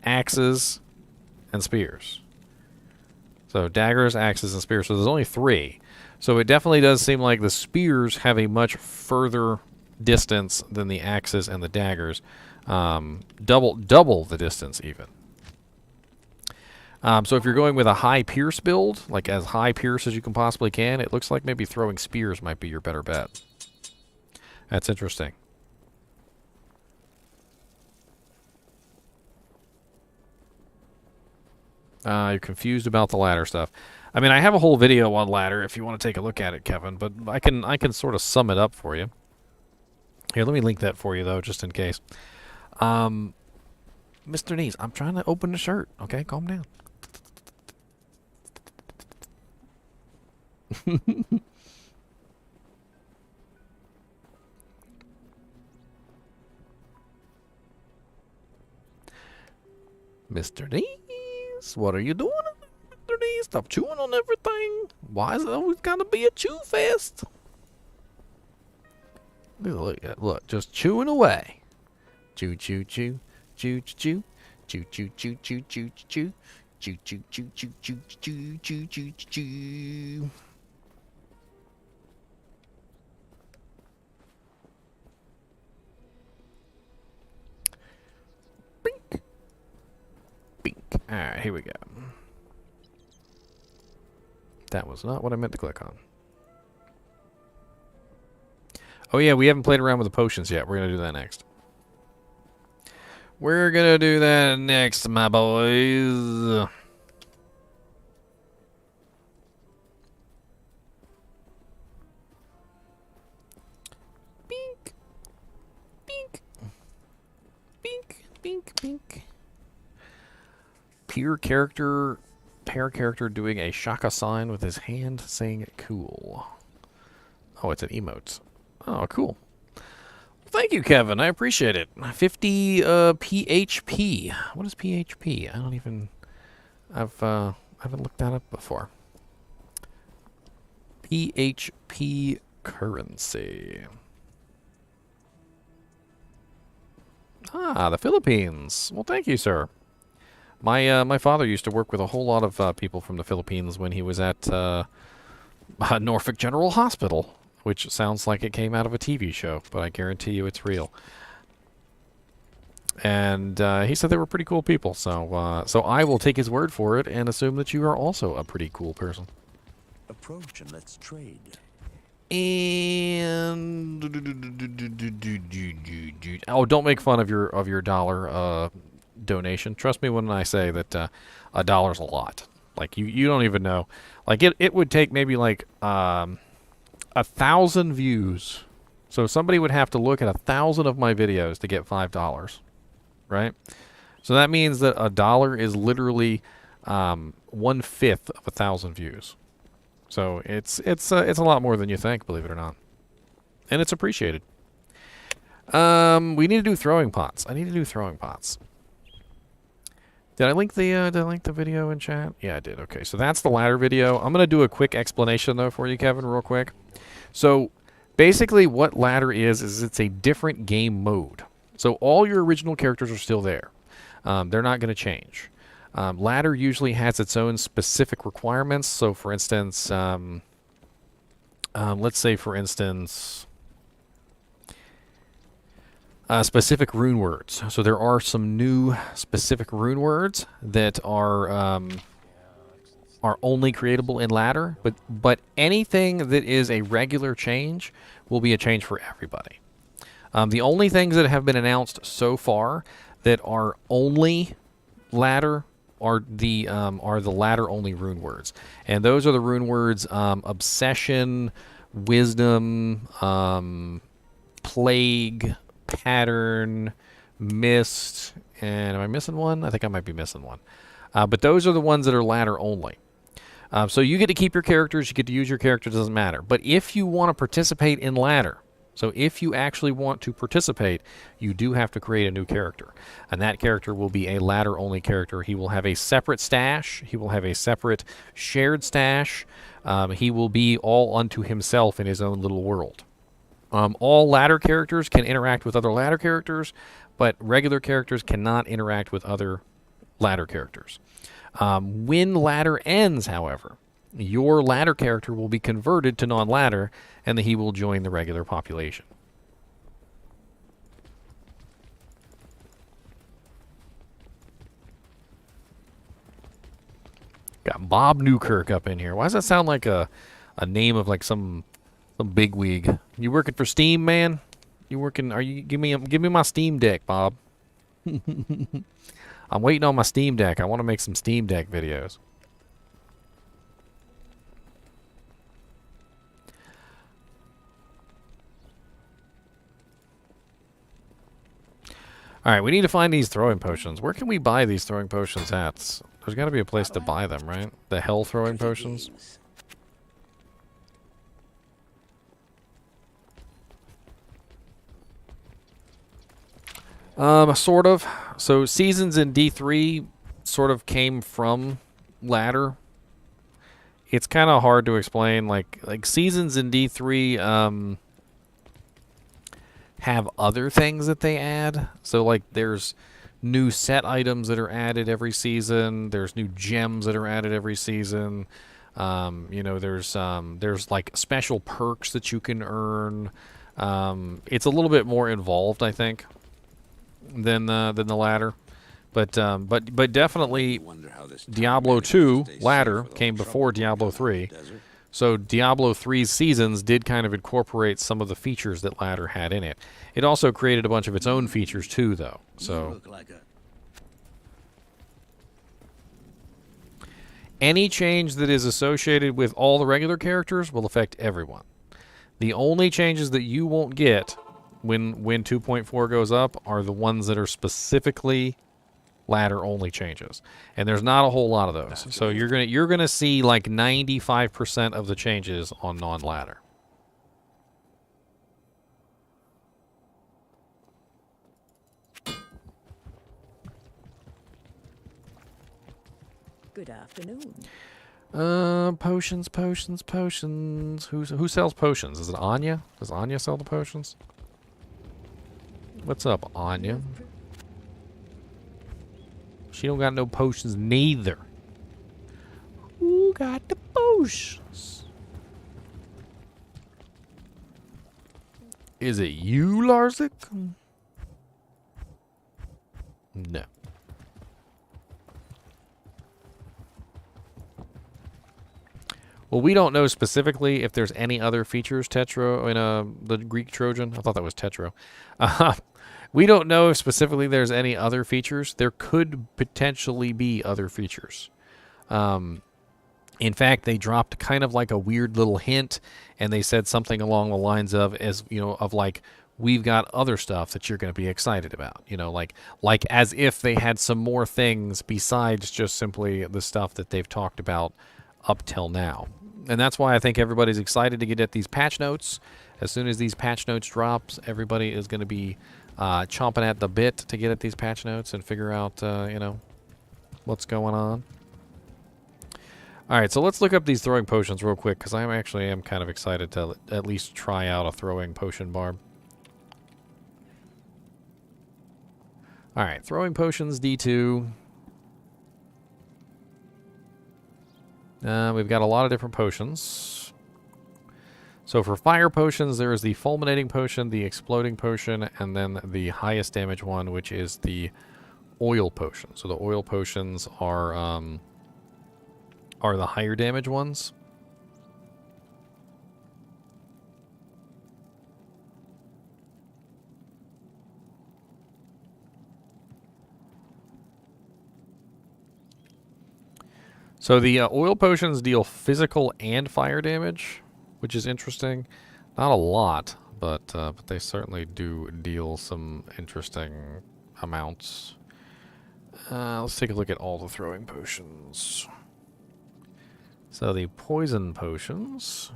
A: axes, and spears. So daggers, axes, and spears. So there's only 3. So it definitely does seem like the spears have a much further distance than the axes and the daggers. Double the distance even. So if you're going with a high pierce build, like as high pierce as you can possibly can, it looks like maybe throwing spears might be your better bet. That's interesting. You're confused about the ladder stuff. I mean, I have a whole video on ladder if you want to take a look at it, Kevin, but I can sort of sum it up for you. Here, let me link that for you, though, just in case. Mr. Knees, I'm trying to open the shirt. Okay, calm down. Mr. Knees, what are you doing? Mr. Knees, stop chewing on everything. Why is it always gotta be a chew fest? Look, just chewing away. Chew, chew, chew, chew, chew, chew, chew, chew, chew, chew, chew, chew, chew, chew, chew, chew, chew, chew, chew, chew. Bink, bink. All right, here we go. That was not what I meant to click on. Oh yeah, we haven't played around with the potions yet. We're gonna do that next. We're gonna do that next, my boys. Bink, bink, bink, bink, bink. Pair character doing a shaka sign with his hand saying cool. Oh, it's an emote. Oh, cool. Thank you, Kevin. I appreciate it. 50 PHP. What is PHP? I don't even... I haven't looked that up before. PHP currency. Ah, the Philippines. Well, thank you, sir. My father used to work with a whole lot of people from the Philippines when he was at Norfolk General Hospital, which sounds like it came out of a TV show, but I guarantee you it's real. And he said they were pretty cool people, so so I will take his word for it and assume that you are also a pretty cool person.
C: Approach and let's trade.
A: And oh, don't make fun of your dollar donation. Trust me when I say that $1's a lot. Like you don't even know. Like it would take maybe like 1,000 views. So somebody would have to look at 1,000 of my videos to get $5, right? So that means that $1 is literally 1/5 of 1,000 views. So it's a lot more than you think, believe it or not, and it's appreciated. We need to do throwing pots. I need to do throwing pots. Did I link the video in chat? Yeah, I did. Okay, so that's the ladder video. I'm gonna do a quick explanation though for you, Kevin, real quick. So basically, what ladder is it's a different game mode. So all your original characters are still there. They're not gonna change. Ladder usually has its own specific requirements. So, for instance, let's say, for instance, specific rune words. So there are some new specific rune words that are are only creatable in ladder, but anything that is a regular change will be a change for everybody. The only things that have been announced so far that are only ladder are the ladder only rune words, and those are the rune words obsession, wisdom, plague, pattern, mist, and am I missing one? I think I might be missing one. But those are the ones that are ladder only. So you get to keep your characters, you get to use your character, doesn't matter. But if you want to participate in ladder, so if you actually want to participate, you do have to create a new character. And that character will be a ladder-only character. He will have a separate stash. He will have a separate shared stash. He will be all unto himself in his own little world. All ladder characters can interact with other ladder characters, but regular characters cannot interact with other ladder characters. When ladder ends, however, your ladder character will be converted to non-ladder, and he will join the regular population. Got Bob Newkirk up in here. Why does that sound like a name of like some bigwig? You working for Steam, man? You working? Are you give me my Steam Deck, Bob? I'm waiting on my Steam Deck. I want to make some Steam Deck videos. Alright, we need to find these throwing potions. Where can we buy these throwing potions at? There's got to be a place to buy them, right? The hell throwing potions? Sort of. So seasons in D3 sort of came from ladder. It's kind of hard to explain. Like seasons in D3 have other things that they add. So like there's new set items that are added every season. There's new gems that are added every season. You know, there's like special perks that you can earn. It's a little bit more involved, I think, than the ladder, but definitely Diablo 2 ladder came before Diablo 3, so Diablo 3's seasons did kind of incorporate some of the features that ladder had in it. It also created a bunch of its own features too, though. So any change that is associated with all the regular characters will affect everyone. The only changes that you won't get when 2.4 goes up are the ones that are specifically ladder only changes, and there's not a whole lot of those. So you're gonna see like 95% of the changes on non-ladder.
D: Good afternoon.
A: Potions. Who sells potions? Is it Anya? Does Anya sell the potions? What's up, Anya? She don't got no potions neither. Who got the potions? Is it you, Larzik? No. Well, we don't know specifically if there's any other features, Tetro, in the Greek Trojan. I thought that was Tetro. We don't know if specifically there's any other features. There could potentially be other features. In fact, they dropped kind of like a weird little hint, and they said something along the lines of, like, we've got other stuff that you're going to be excited about. You know, like as if they had some more things besides just simply the stuff that they've talked about up till now. And that's why I think everybody's excited to get at these patch notes. As soon as these patch notes drops, everybody is going to be chomping at the bit to get at these patch notes and figure out, what's going on. All right, so let's look up these throwing potions real quick, because I am kind of excited to at least try out a throwing potion, Barb. All right, throwing potions, D2. We've got a lot of different potions. So for fire potions, there is the fulminating potion, the exploding potion, and then the highest damage one, which is the oil potion. So the oil potions are are the higher damage ones. So the oil potions deal physical and fire damage, which is interesting. Not a lot, but they certainly do deal some interesting amounts. Let's take a look at all the throwing potions. So the poison potions.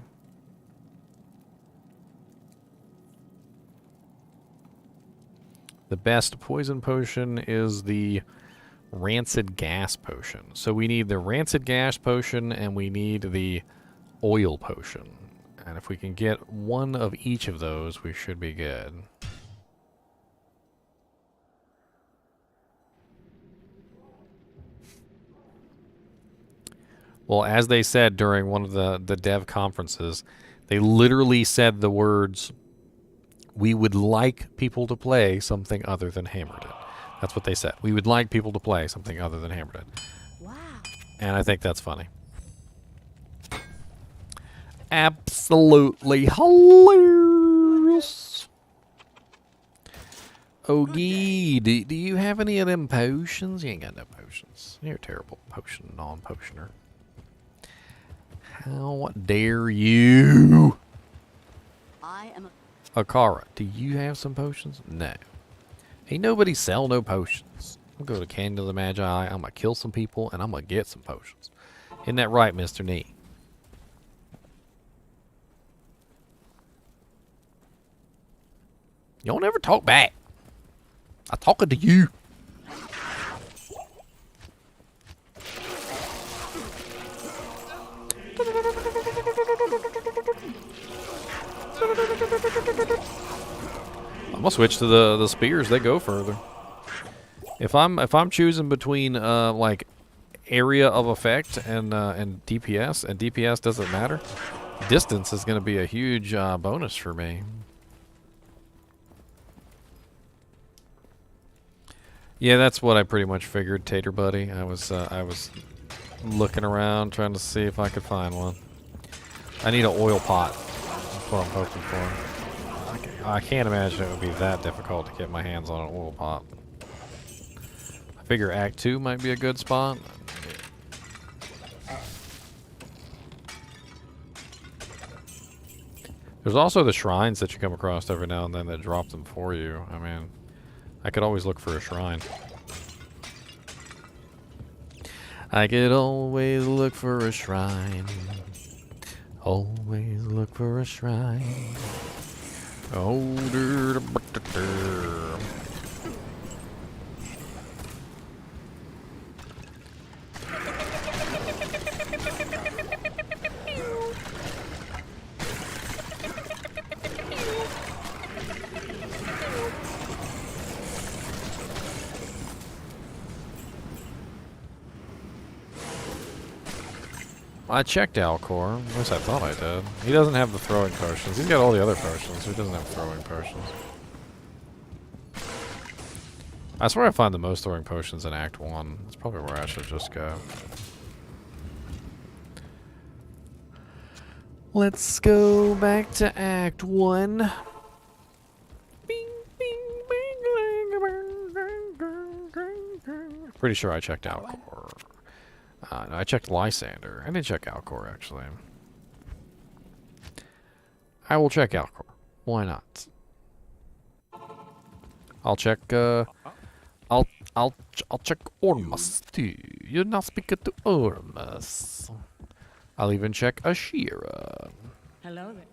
A: The best poison potion is the rancid gas potion. So we need the rancid gas potion and we need the oil potion. And if we can get one of each of those, we should be good. Well, as they said during one of the dev conferences, they literally said the words, "We would like people to play something other than Hammerden." That's what they said. We would like people to play something other than Hammerden.
D: Wow.
A: And I think that's funny. Absolutely hilarious. Ogie, do you have any of them potions? You ain't got no potions. You're a terrible potion non-potioner. How dare you?
D: I am a
A: Akara, do you have some potions? No. Ain't nobody sell no potions. I'm going to Candle the Magi. I'm going to kill some people, and I'm going to get some potions. Isn't that right, Mr. Nee? You don't ever talk back. I'm talking to you. I'm gonna switch to the spears. They go further. If I'm choosing between like area of effect and DPS, and DPS doesn't matter, distance is gonna be a huge bonus for me. Yeah, that's what I pretty much figured, Tater Buddy. I was looking around trying to see if I could find one. I need an oil pot. That's what I'm hoping for. I can't imagine it would be that difficult to get my hands on an oil pot. I figure Act 2 might be a good spot. There's also the shrines that you come across every now and then that drop them for you. I mean, I could always look for a shrine. I could always look for a shrine. Always look for a shrine. Oh, I checked Alcor. At least I thought I did. He doesn't have the throwing potions. He's got all the other potions. He doesn't have throwing potions. I swear I find the most throwing potions in Act 1. That's probably where I should just go. Let's go back to Act 1. Bing, bing, bing, pretty sure I checked Alcor. No, I checked Lysander. I didn't check Alcor, actually. I will check Alcor. Why not? I'll check, I'll check Ormus, too. You're not speaking to Ormus. I'll even check Ashira.
D: hello there.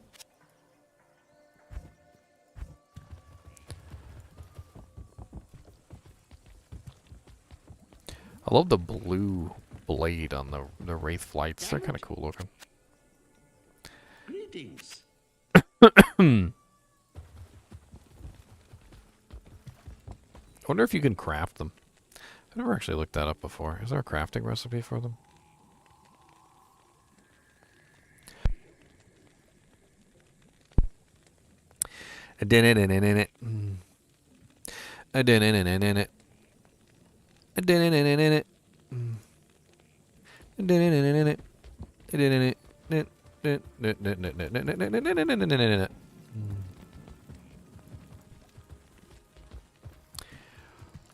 A: I love the blue blade on the Wraith Flights. They're kind of cool looking.
B: Greetings.
A: I wonder if you can craft them. I've never actually looked that up before. Is there a crafting recipe for them?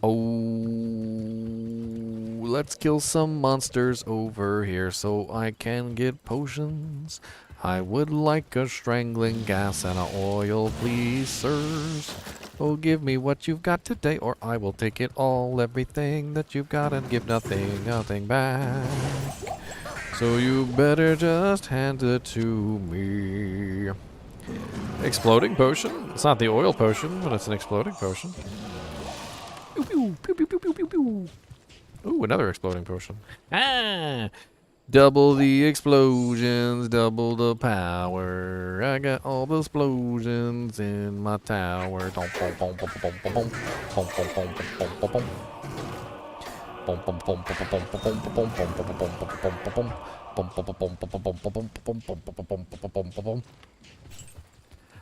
A: Oh, let's kill some monsters over here so I can get potions. I would like a strangling gas and a oil, please, sirs. Oh, give me what you've got today, or I will take it all, everything that you've got, and give nothing back. So you better just hand it to me. Exploding potion? It's not the oil potion, but it's an exploding potion. Pew, pew, pew, pew, pew, pew, pew, pew. Ooh, another exploding potion. Ah! Double the explosions, double the power. I got all the explosions in my tower.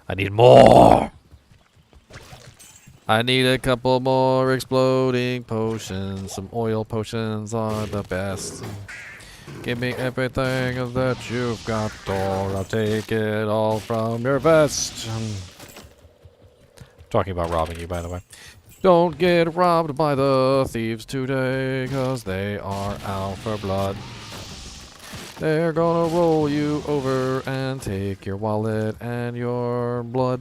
A: I need more. I need a couple more exploding potions. Some oil potions are the best. Give me everything that you've got, or I'll take it all from your vest. Talking about robbing you, by the way. Don't get robbed by the thieves today, 'cause they are out for blood. They're gonna roll you over and take your wallet and your blood.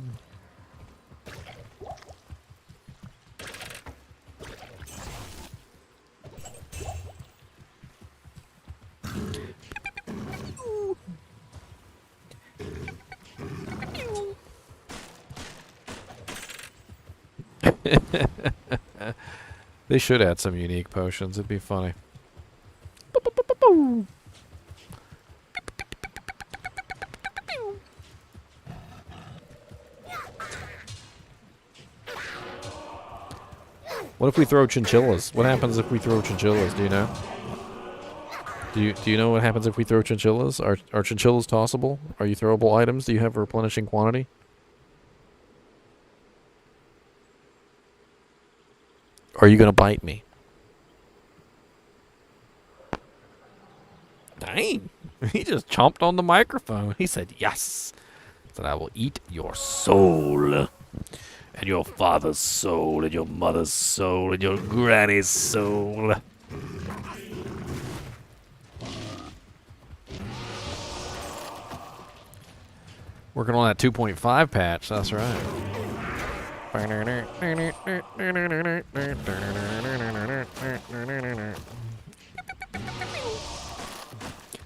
A: They should add some unique potions. It'd be funny. What if we throw chinchillas? What happens if we throw chinchillas? Do you know? Do you know what happens if we throw chinchillas? Are chinchillas tossable? Are you throwable items? Do you have replenishing quantity? Are you gonna bite me? Dang. He just chomped on the microphone. He said, yes. That I will eat your soul. And your father's soul. And your mother's soul. And your granny's soul. Working on that 2.5 patch. That's right.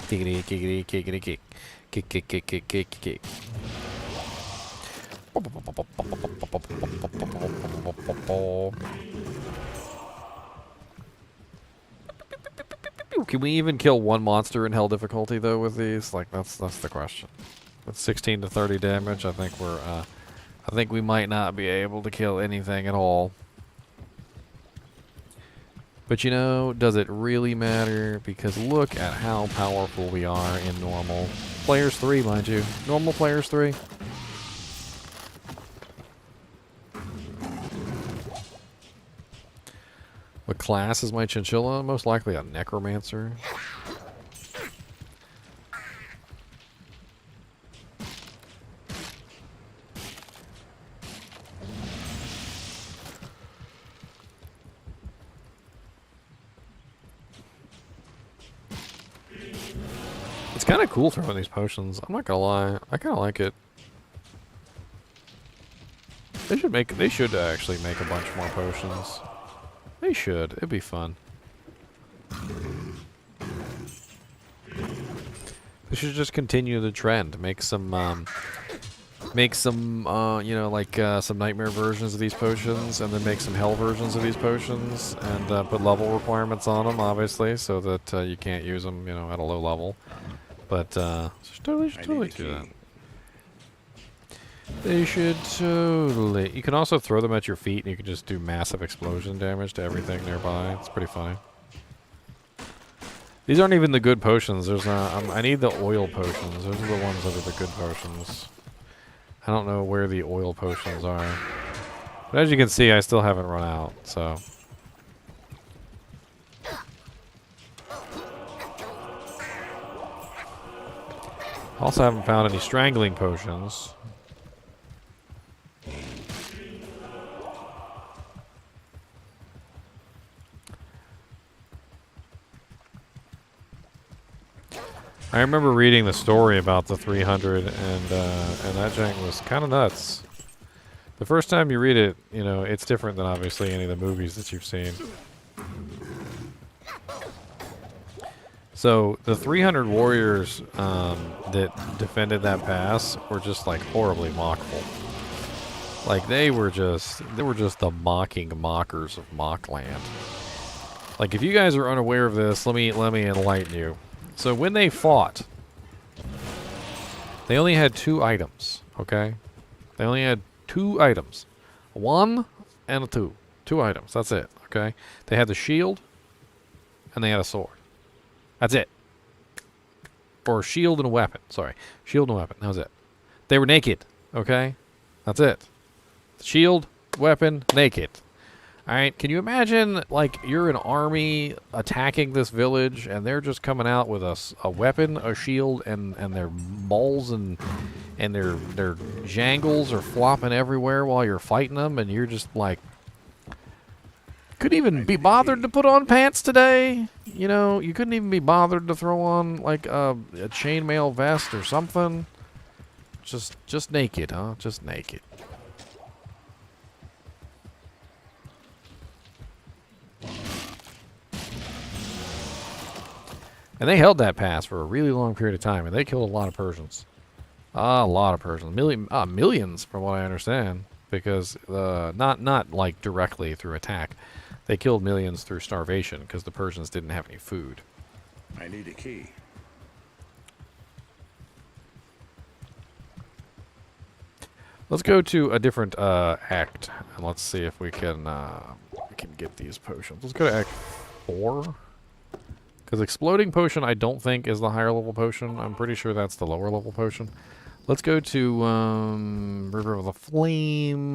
A: Kickity, kickity, kickity, kick. Kick, kick, kick, kick, kick, kick. Can we even kill one monster in hell difficulty though with these? Like that's the question. With 16 to 30 damage, I think I think we might not be able to kill anything at all. But you know, does it really matter? Because look at how powerful we are in normal. Players 3, mind you. Normal players 3. What class is my chinchilla? Most likely a necromancer. It's kind of cool throwing these potions. I'm not gonna lie. I kind of like it. They should actually make a bunch more potions. They should. It'd be fun. They should just continue the trend. Make some, you know, like some nightmare versions of these potions, and then make some hell versions of these potions, and put level requirements on them, obviously, so that you can't use them, you know, at a low level. But should totally do that. They should totally. You can also throw them at your feet, and you can just do massive explosion damage to everything nearby. It's pretty funny. These aren't even the good potions. There's not. I need the oil potions. Those are the ones that are the good potions. I don't know where the oil potions are, but as you can see, I still haven't run out. So. Also haven't found any strangling potions. I remember reading the story about the 300, and that jank was kind of nuts. The first time you read it, you know, it's different than obviously any of the movies that you've seen. So the 300 warriors that defended that pass were just like horribly mockful. Like they were just the mocking mockers of Mockland. Like if you guys are unaware of this, let me enlighten you. So when they fought, they only had 2 items, okay? They only had 2 items. 1 and a 2. 2 items, that's it, okay? They had the shield and they had a sword. That's it. Or shield and a weapon. Sorry. Shield and a weapon. That was it. They were naked. Okay? That's it. Shield, weapon, naked. Alright, can you imagine, like, you're an army attacking this village, and they're just coming out with a weapon, a shield, and their balls and their jangles are flopping everywhere while you're fighting them, and you're just like, couldn't even be bothered to put on pants today. You know, you couldn't even be bothered to throw on, like, a chainmail vest or something. Just naked, huh? Just naked. And they held that pass for a really long period of time, and they killed a lot of Persians. A lot of Persians. Millions, from what I understand. Because, not like directly through attack. They killed millions through starvation because the Persians didn't have any food.
C: I need a key.
A: Let's go to a different act, and let's see if we can get these potions. Let's go to Act 4. Because Exploding Potion I don't think is the higher level potion. I'm pretty sure that's the lower level potion. Let's go to River of the Flame.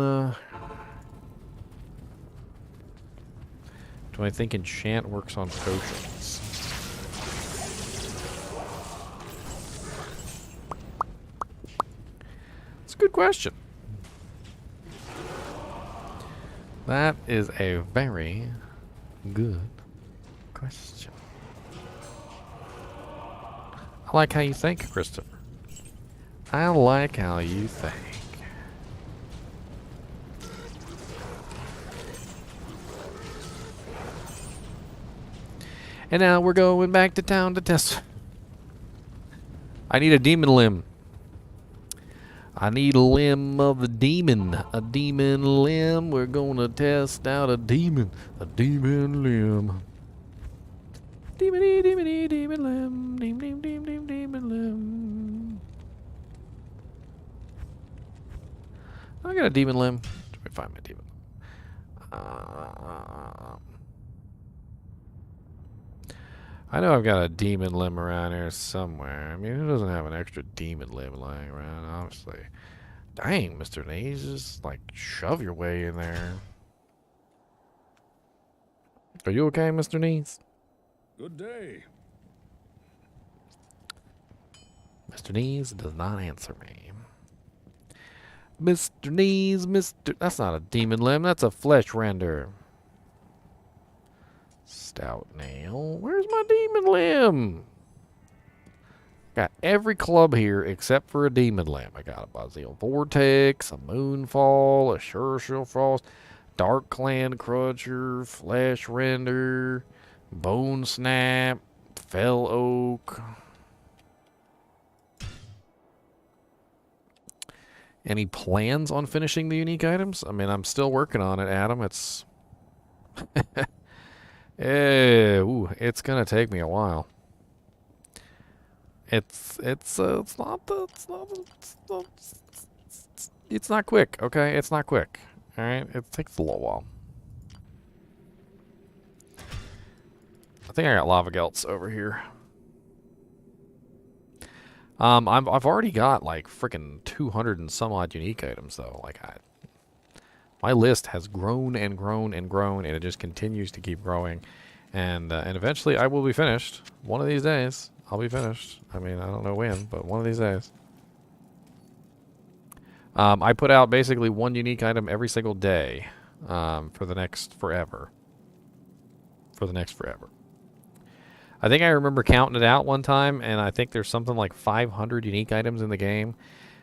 A: Do I think enchant works on potions? It's a good question. That is a very good question. I like how you think, Christopher. I like how you think. And now we're going back to town to test. I need a demon limb. I need a limb of a demon. A demon limb. We're gonna test out a demon. A demon limb. Demony, demony, demon limb. Demon limb. I got a demon limb. Let me find my demon. I know I've got a demon limb around here somewhere. I mean, who doesn't have an extra demon limb lying around, obviously? Dang, Mr. Knees, just, like, shove your way in there. Are you okay, Mr. Knees?
C: Good day.
A: Mr. Knees does not answer me. Mr. Knees, Mr. That's not a demon limb, that's a flesh render. Stout nail. Where's my demon limb? Got every club here except for a demon limb. I got a Basil Vortex, a Moonfall, a Sure Frost, Dark Clan Crutcher, Flesh Render, Bone Snap, Fell Oak. Any plans on finishing the unique items? I mean, I'm still working on it, Adam. It's it's gonna take me a while. It's not quick, okay? It's not quick. All right, it takes a little while. I think I got lava gelts over here. I've already got like freaking 200 and some odd unique items though. Like my list has grown and grown and grown, and it just continues to keep growing. And eventually I will be finished. One of these days, I'll be finished. I mean, I don't know when, but one of these days. I put out basically one unique item every single day for the next forever. For the next forever. I think I remember counting it out one time, and I think there's something like 500 unique items in the game.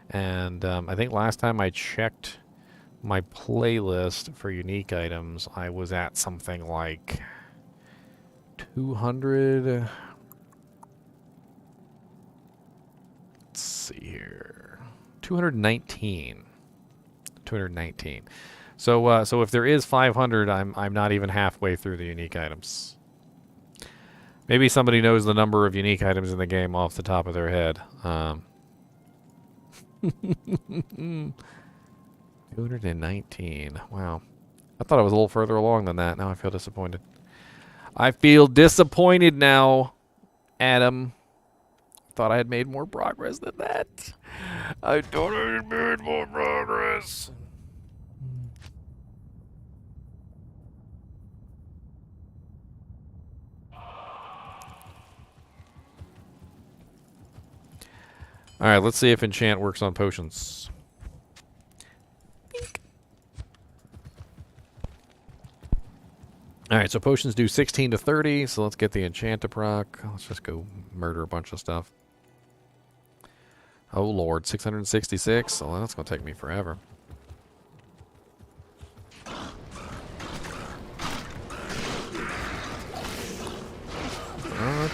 A: And I think last time I checked my playlist for unique items, I was at something like 200. Let's see here. 219. 219. So if there is 500, I'm not even halfway through the unique items. Maybe somebody knows the number of unique items in the game off the top of their head. 219. Wow. I thought I was a little further along than that. Now I feel disappointed. I feel disappointed now, Adam. Thought I had made more progress than that. I thought I had made more progress. Alright, let's see if enchant works on potions. Alright, so potions do 16 to 30, so let's get the enchant to proc. Let's just go murder a bunch of stuff. Oh lord, 666? Oh, that's going to take me forever.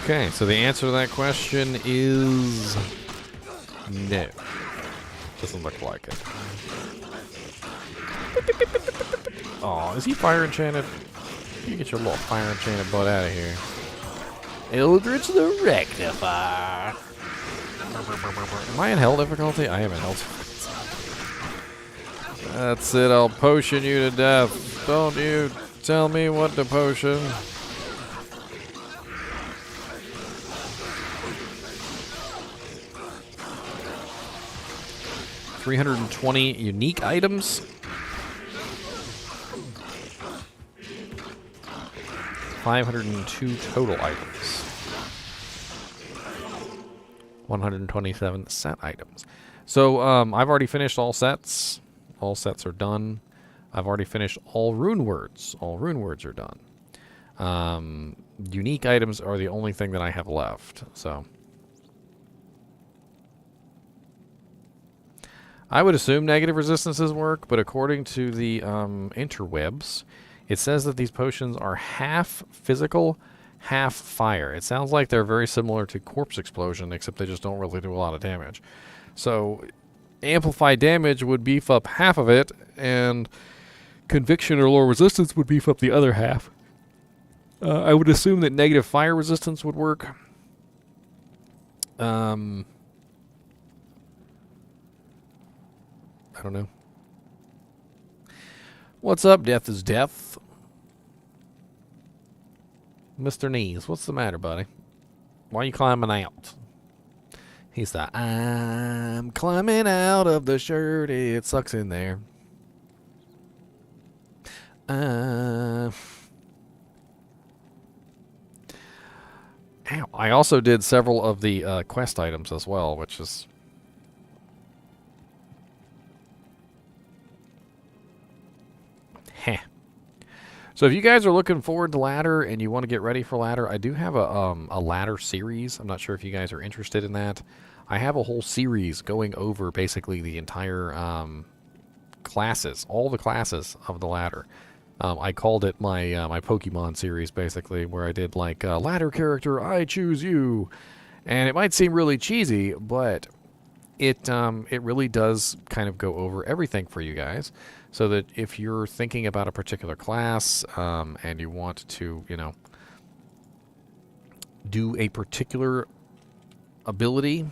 A: Okay, so the answer to that question is... no. Doesn't look like it. Oh, is he fire enchanted? You get your little fire enchanted butt out of here. Eldritch the Rectifier. Am I in hell difficulty? I am in hell difficulty. That's it, I'll potion you to death. Don't you tell me what to potion. $320 unique items. 502 total items. 127 set items. So I've already finished all sets. All sets are done. I've already finished all rune words. All rune words are done. Unique items are the only thing that I have left. So I would assume negative resistances work, but according to the interwebs, it says that these potions are half physical, half fire. It sounds like they're very similar to Corpse Explosion, except they just don't really do a lot of damage. So amplified damage would beef up half of it, and conviction or low resistance would beef up the other half. I would assume that negative fire resistance would work. I don't know. What's up, Death is Death? Mr. Knees, what's the matter, buddy? Why are you climbing out? He's like, I'm climbing out of the shirt. It sucks in there. Ow. I also did several of the quest items as well, which is... heh. So if you guys are looking forward to ladder and you want to get ready for ladder, I do have a ladder series. I'm not sure if you guys are interested in that. I have a whole series going over basically the entire classes, all the classes of the ladder. I called it my my Pokemon series, basically, where I did like ladder character, I choose you, and it might seem really cheesy, but it really does kind of go over everything for you guys, so that if you're thinking about a particular class and you want to, you know, do a particular ability,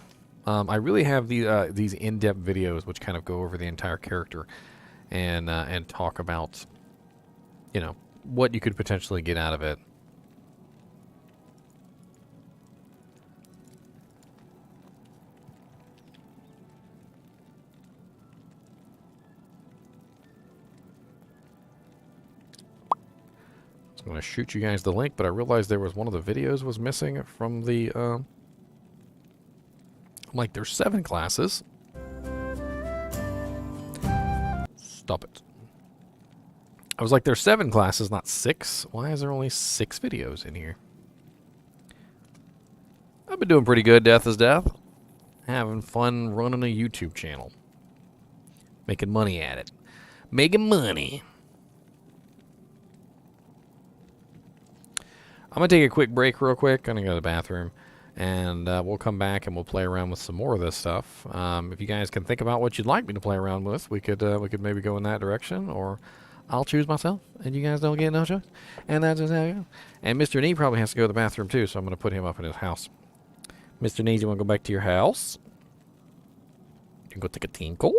A: I really have these in-depth videos which kind of go over the entire character and talk about, you know, what you could potentially get out of it. I'm going to shoot you guys the link, but I realized there was one of the videos was missing from the I'm like, there's 7 classes. Stop it. I was like, there's 7 classes, not 6. Why is there only 6 videos in here? I've been doing pretty good, Death is Death. Having fun running a YouTube channel. Making money at it. Making money. I'm going to take a quick break real quick. I'm going to go to the bathroom. And we'll come back and we'll play around with some more of this stuff. If you guys can think about what you'd like me to play around with, we could maybe go in that direction. Or I'll choose myself. And you guys don't get no choice. And that's just how it goes. And Mr. Nee probably has to go to the bathroom too. So I'm going to put him up in his house. Mr. Nee, you want to go back to your house? You can go take a tinkle?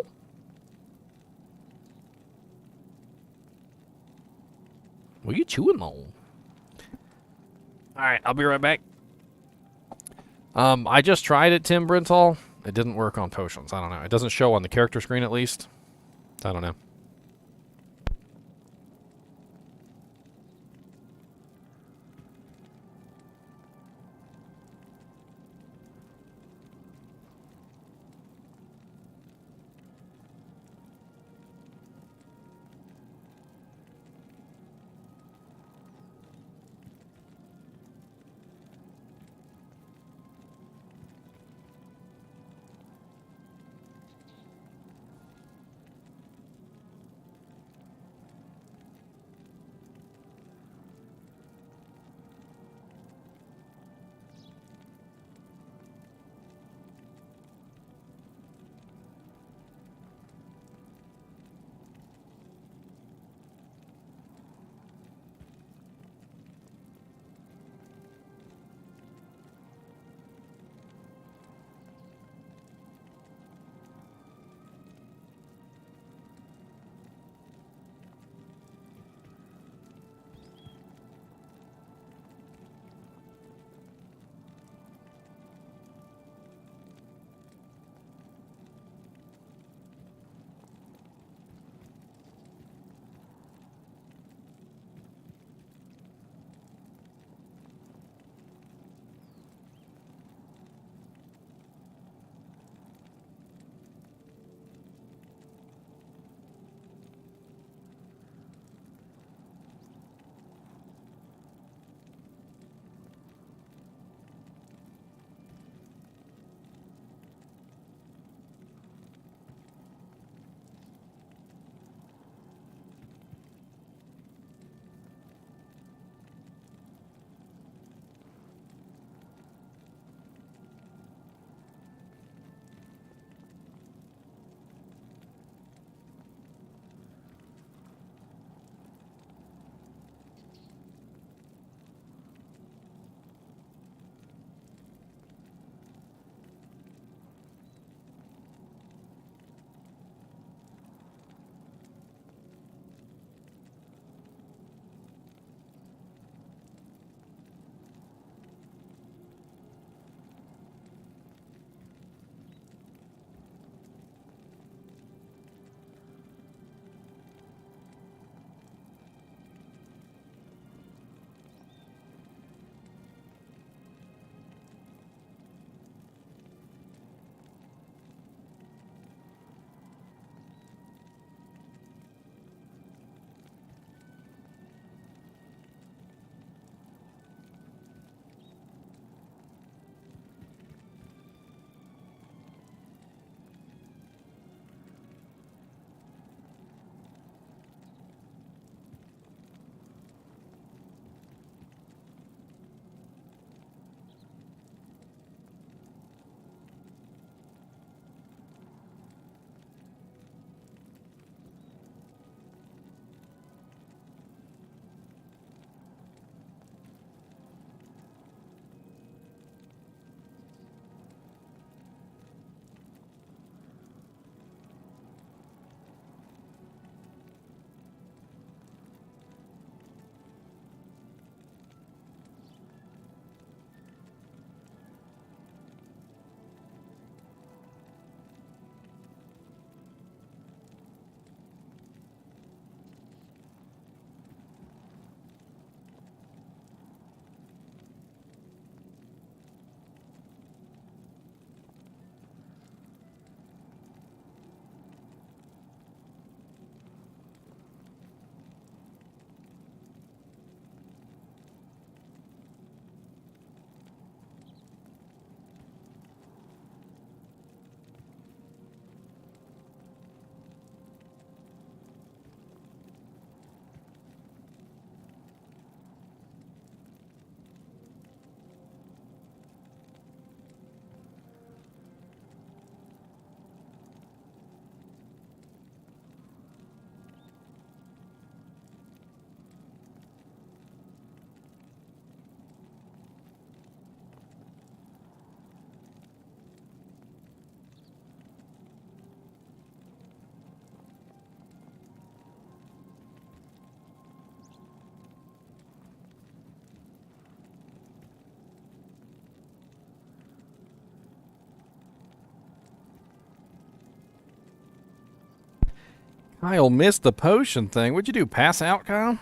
A: What are you chewing on? Alright, I'll be right back. I just tried it, Tim Brinthal. It didn't work on potions. I don't know. It doesn't show on the character screen, at least. I don't know. Kyle missed the potion thing. What'd you do? Pass out, Kyle?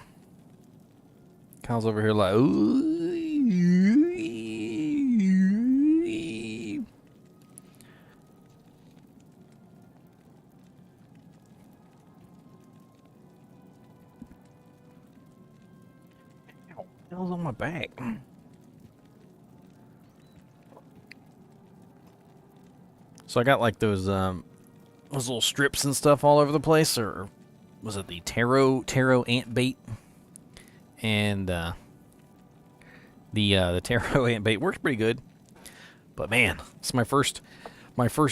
A: Kyle's over here like, ooh. Ow, the hell's on my back? So I got like those little strips and stuff all over the place, or was it the taro ant bait? And the taro ant bait works pretty good. But man, it's my first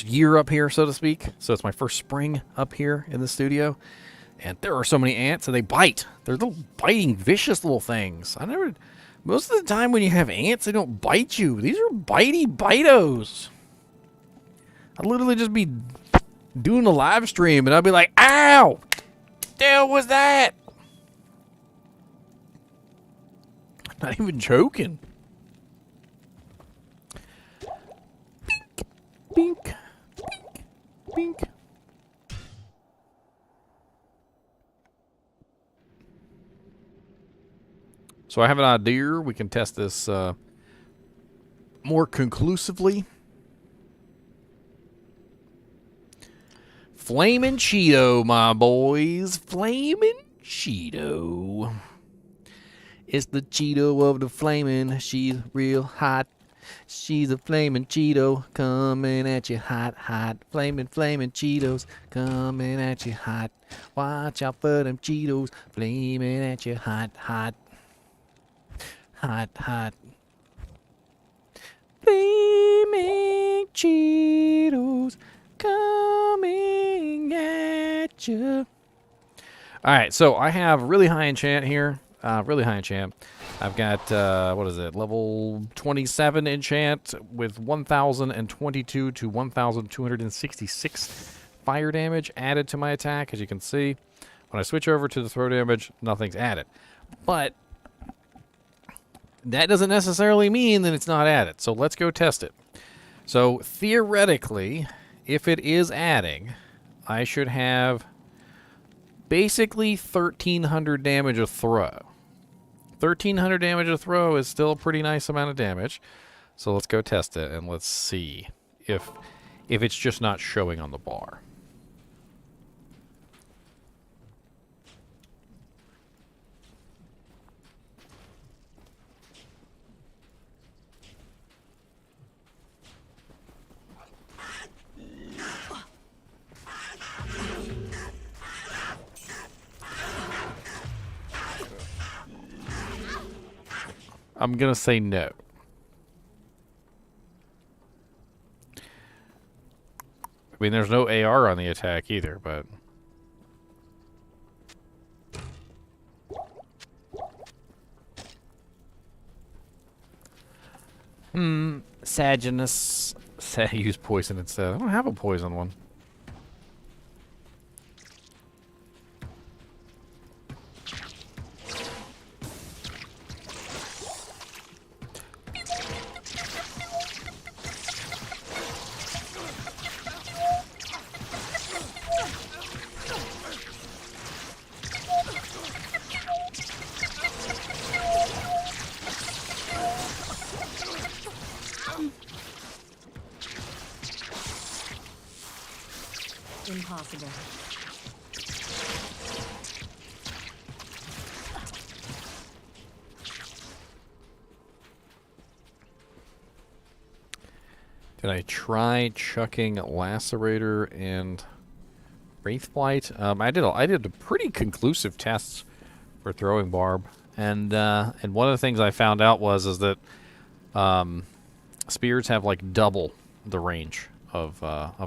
A: year up here, so to speak. So it's my first spring up here in the studio, and there are so many ants, and they bite. They're little biting, vicious little things. Most of the time when you have ants, they don't bite you. These are bitey bitos. I'd literally just be doing a live stream, and I'd be like, ow! What the hell was that? Not even joking. Bink, bink, bink, bink. So I have an idea. We can test this more conclusively. Flamin' Cheeto, my boys. Flamin' Cheeto. It's the Cheeto of the flamin'. She's real hot. She's a flamin' Cheeto coming at you hot, hot. Flamin' Cheetos coming at you hot. Watch out for them Cheetos flaming at you hot, hot. Hot, hot. Flaming Cheetos coming at you. Alright, so I have really high enchant here. Really high enchant. I've got, what is it, level 27 enchant with 1,022 to 1,266 fire damage added to my attack, as you can see. When I switch over to the throw damage, nothing's added. But that doesn't necessarily mean that it's not added. So let's go test it. So theoretically, if it is adding, I should have basically 1,300 damage a throw. 1,300 damage a throw is still a pretty nice amount of damage. So let's go test it, and let's see if it's just not showing on the bar. I'm going to say no. I mean, there's no AR on the attack either, but... Sadness. Use poison instead. I don't have a poison one.
D: Impossible.
A: Did I try chucking Lacerator and Wraithblight? I did a pretty conclusive tests for throwing Barb, and one of the things I found out is that spears have like double the range of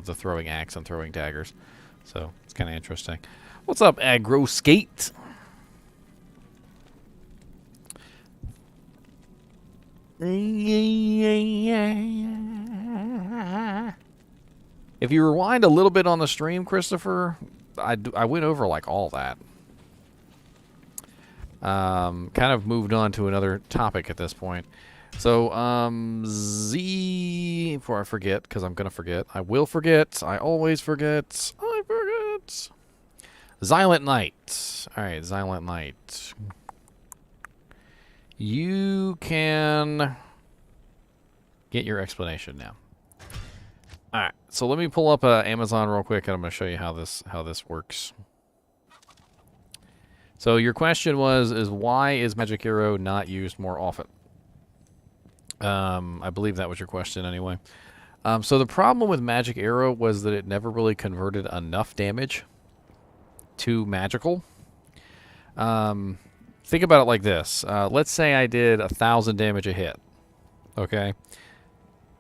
A: the throwing axe and throwing daggers, so it's kind of interesting. What's up, Aggro Skate? If you rewind a little bit on the stream, Christopher, I went over like all that. Kind of moved on to another topic at this point. So, Z, before I forget, because I'm going to forget. I will forget. I always forget. I forget. Silent Knight. All right, Silent Knight. You can get your explanation now. All right, so let me pull up Amazon real quick, and I'm going to show you how this works. So your question is why is Magic Arrow not used more often? I believe that was your question anyway. So the problem with Magic Arrow was that it never really converted enough damage to magical. Think about it like this. Let's say I did 1,000 damage a hit. Okay?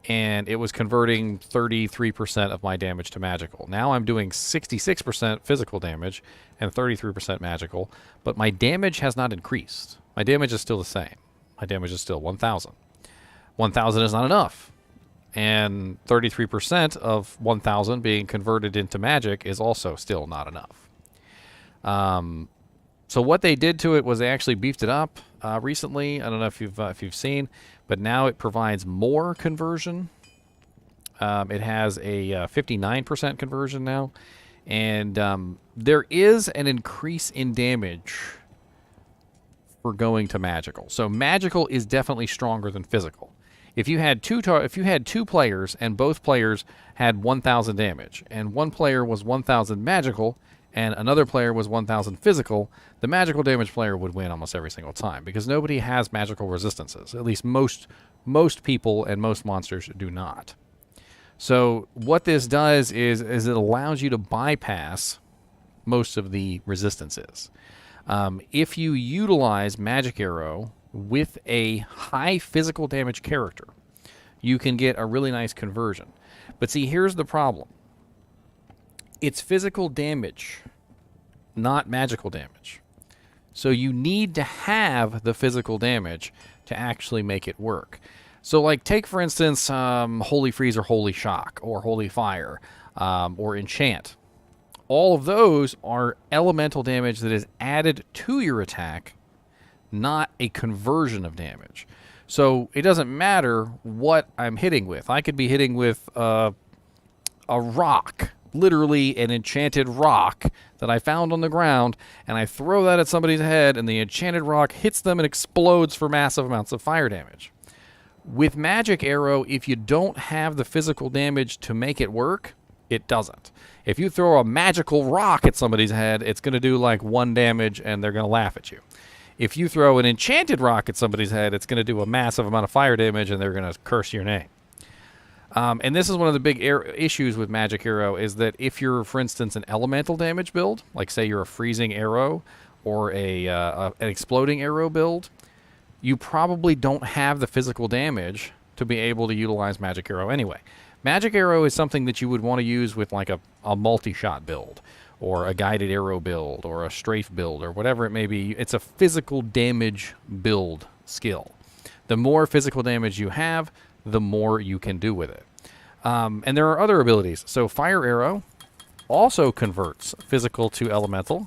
A: And it was converting 33% of my damage to magical. Now I'm doing 66% physical damage and 33% magical, but my damage has not increased. My damage is still the same. My damage is still 1,000. 1,000 is not enough. And 33% of 1,000 being converted into magic is also still not enough. So what they did to it was they actually beefed it up recently. I don't know if you've seen, but now it provides more conversion. It has a 59% conversion now, and there is an increase in damage for going to magical. So magical is definitely stronger than physical. If you had two players and both players had 1,000 damage, and one player was 1,000 magical, and another player was 1,000 physical, the magical damage player would win almost every single time because nobody has magical resistances. At least most people and most monsters do not. So what this does is it allows you to bypass most of the resistances. If you utilize Magic Arrow with a high physical damage character, you can get a really nice conversion. But see, here's the problem. It's physical damage, not magical damage. So you need to have the physical damage to actually make it work. So like take for instance Holy Freeze or Holy Shock or Holy Fire or Enchant. All of those are elemental damage that is added to your attack, not a conversion of damage. So it doesn't matter what I'm hitting with. I could be hitting with a rock, literally an enchanted rock that I found on the ground, and I throw that at somebody's head, and the enchanted rock hits them and explodes for massive amounts of fire damage. With Magic Arrow, if you don't have the physical damage to make it work, it doesn't. If you throw a magical rock at somebody's head, it's going to do like 1 damage, and they're going to laugh at you. If you throw an enchanted rock at somebody's head, it's going to do a massive amount of fire damage, and they're going to curse your name. And this is one of the big issues with Magic Arrow is that if you're, for instance, an elemental damage build, like say you're a freezing arrow or an exploding arrow build, you probably don't have the physical damage to be able to utilize Magic Arrow anyway. Magic Arrow is something that you would want to use with like a multi-shot build or a guided arrow build or a strafe build or whatever it may be. It's a physical damage build skill. The more physical damage you have, the more you can do with it. And there are other abilities. So Fire Arrow also converts physical to elemental.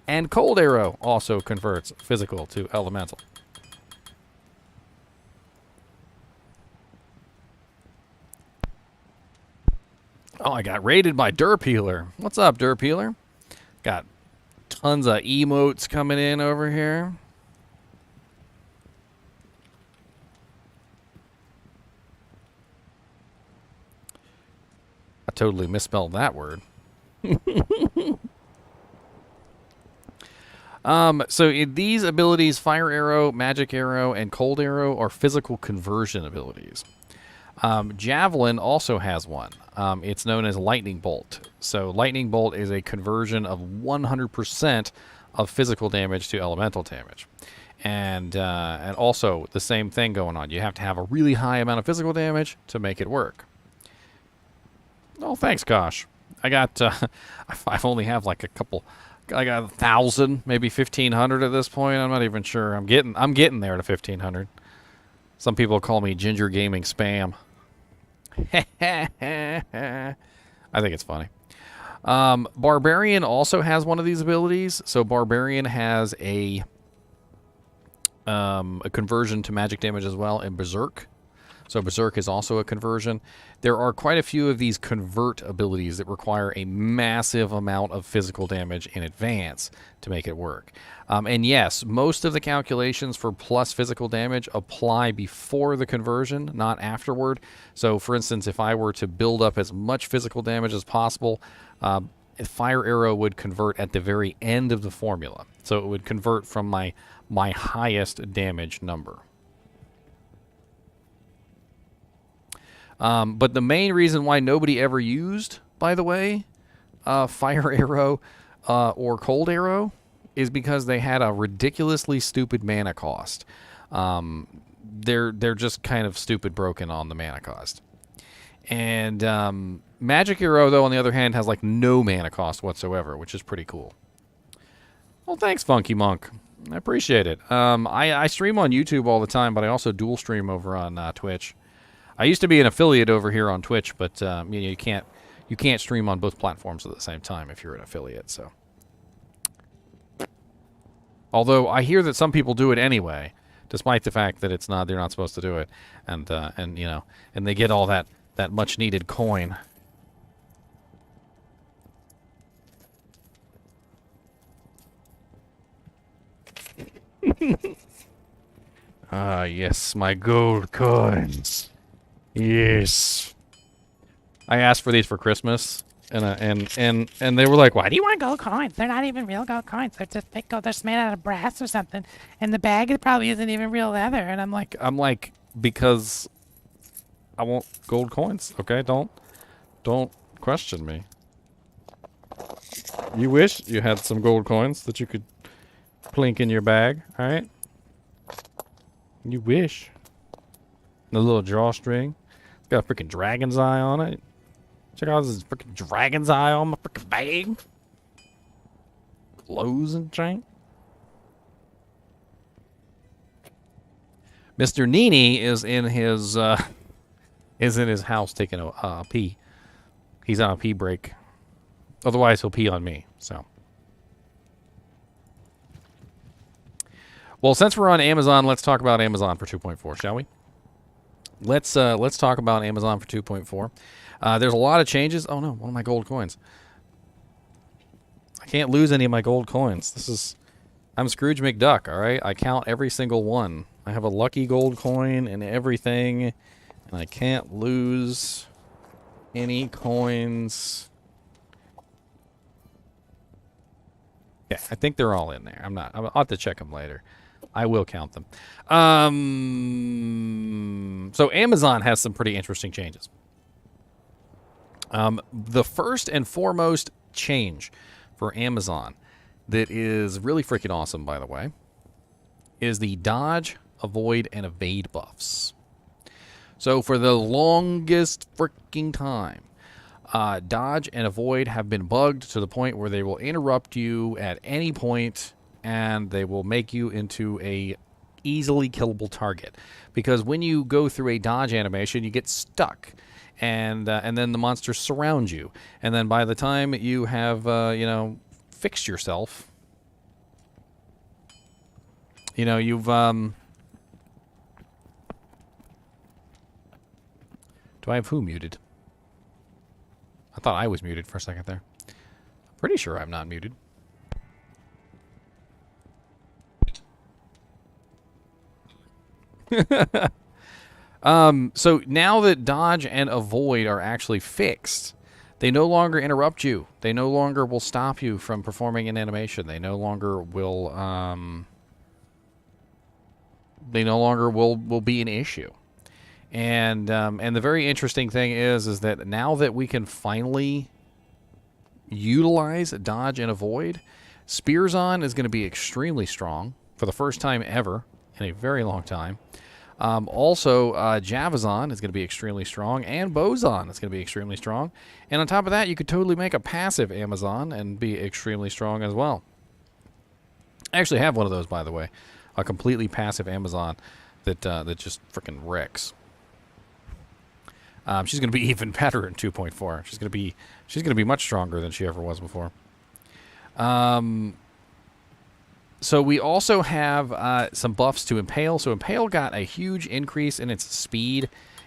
A: And Cold Arrow also converts physical to elemental. Oh, I got raided by Derp Healer. What's up, Derp Healer? Got tons of emotes coming in over here. I totally misspelled that word. So these abilities, Fire Arrow, Magic Arrow, and Cold Arrow, are physical conversion abilities. Javelin also has one. It's known as Lightning Bolt. So Lightning Bolt is a conversion of 100% of physical damage to elemental damage. And also the same thing going on. You have to have a really high amount of physical damage to make it work. Oh, thanks, Gosh. I got, I only have like a couple, I got 1,000, maybe 1,500 at this point. I'm not even sure. I'm getting there to 1,500. Some people call me Ginger Gaming Spam. I think it's funny. Barbarian also has one of these abilities. So Barbarian has a conversion to magic damage as well in Berserk. So Berserk is also a conversion. There are quite a few of these convert abilities that require a massive amount of physical damage in advance to make it work. And yes, most of the calculations for plus physical damage apply before the conversion, not afterward. So for instance, if I were to build up as much physical damage as possible, Fire Arrow would convert at the very end of the formula. So it would convert from my highest damage number. But the main reason why nobody ever used, by the way, Fire Arrow or Cold Arrow is because they had a ridiculously stupid mana cost. They're just kind of stupid broken on the mana cost. And Magic Arrow, though, on the other hand, has like no mana cost whatsoever, which is pretty cool. Well, thanks, Funky Monk. I appreciate it. I stream on YouTube all the time, but I also dual stream over on Twitch. I used to be an affiliate over here on Twitch, but you can't stream on both platforms at the same time if you're an affiliate. So, although I hear that some people do it anyway, despite the fact that they're not supposed to do it, and they get all that much needed coin. Ah, yes, my gold coins. Yes. I asked for these for Christmas, and they were like, "Why do you want
F: gold coins? They're not even real gold coins. They're just fake gold. They're just made out of brass or something. And the bag probably isn't even real leather." And I'm like,
A: because I want gold coins. Okay, don't question me. You wish you had some gold coins that you could plink in your bag, all right? You wish. The little drawstring. It's got a freaking dragon's eye on it. Check out this freaking dragon's eye on my freaking bag. Glows and shine. Mr. NiNi is in his house taking a pee. He's on a pee break. Otherwise, he'll pee on me. So. Well, since we're on Amazon, let's talk about Amazon for 2.4, shall we? Let's talk about Amazon for 2.4. There's a lot of changes. Oh no, one of my gold coins. I can't lose any of my gold coins. I'm Scrooge McDuck, all right? I count every single one. I have a lucky gold coin and everything, and I can't lose any coins. Yeah, I think they're all in there. I'll have to check them later. I will count them. So Amazon has some pretty interesting changes. The first and foremost change for Amazon that is really freaking awesome, by the way, is the dodge, avoid, and evade buffs. So for the longest freaking time, dodge and avoid have been bugged to the point where they will interrupt you at any point and they will make you into a easily killable target. Because when you go through a dodge animation, you get stuck. And then the monsters surround you. And then by the time you have, fixed yourself, you've, do I have who muted? I thought I was muted for a second there. I'm pretty sure I'm not muted. So now that dodge and avoid are actually fixed, they no longer interrupt you. They no longer will stop you from performing an animation. They no longer will, will be an issue. And the very interesting thing is that now that we can finally utilize dodge and avoid, Spearzon is going to be extremely strong for the first time ever in a very long time. Also, Javazon is going to be extremely strong, and Bozon is going to be extremely strong. And on top of that, you could totally make a passive Amazon and be extremely strong as well. I actually have one of those, by the way, a completely passive Amazon that just freaking wrecks. She's going to be even better in 2.4. She's going to be much stronger than she ever was before. So we also have some buffs to Impale. So Impale got a huge increase in its speed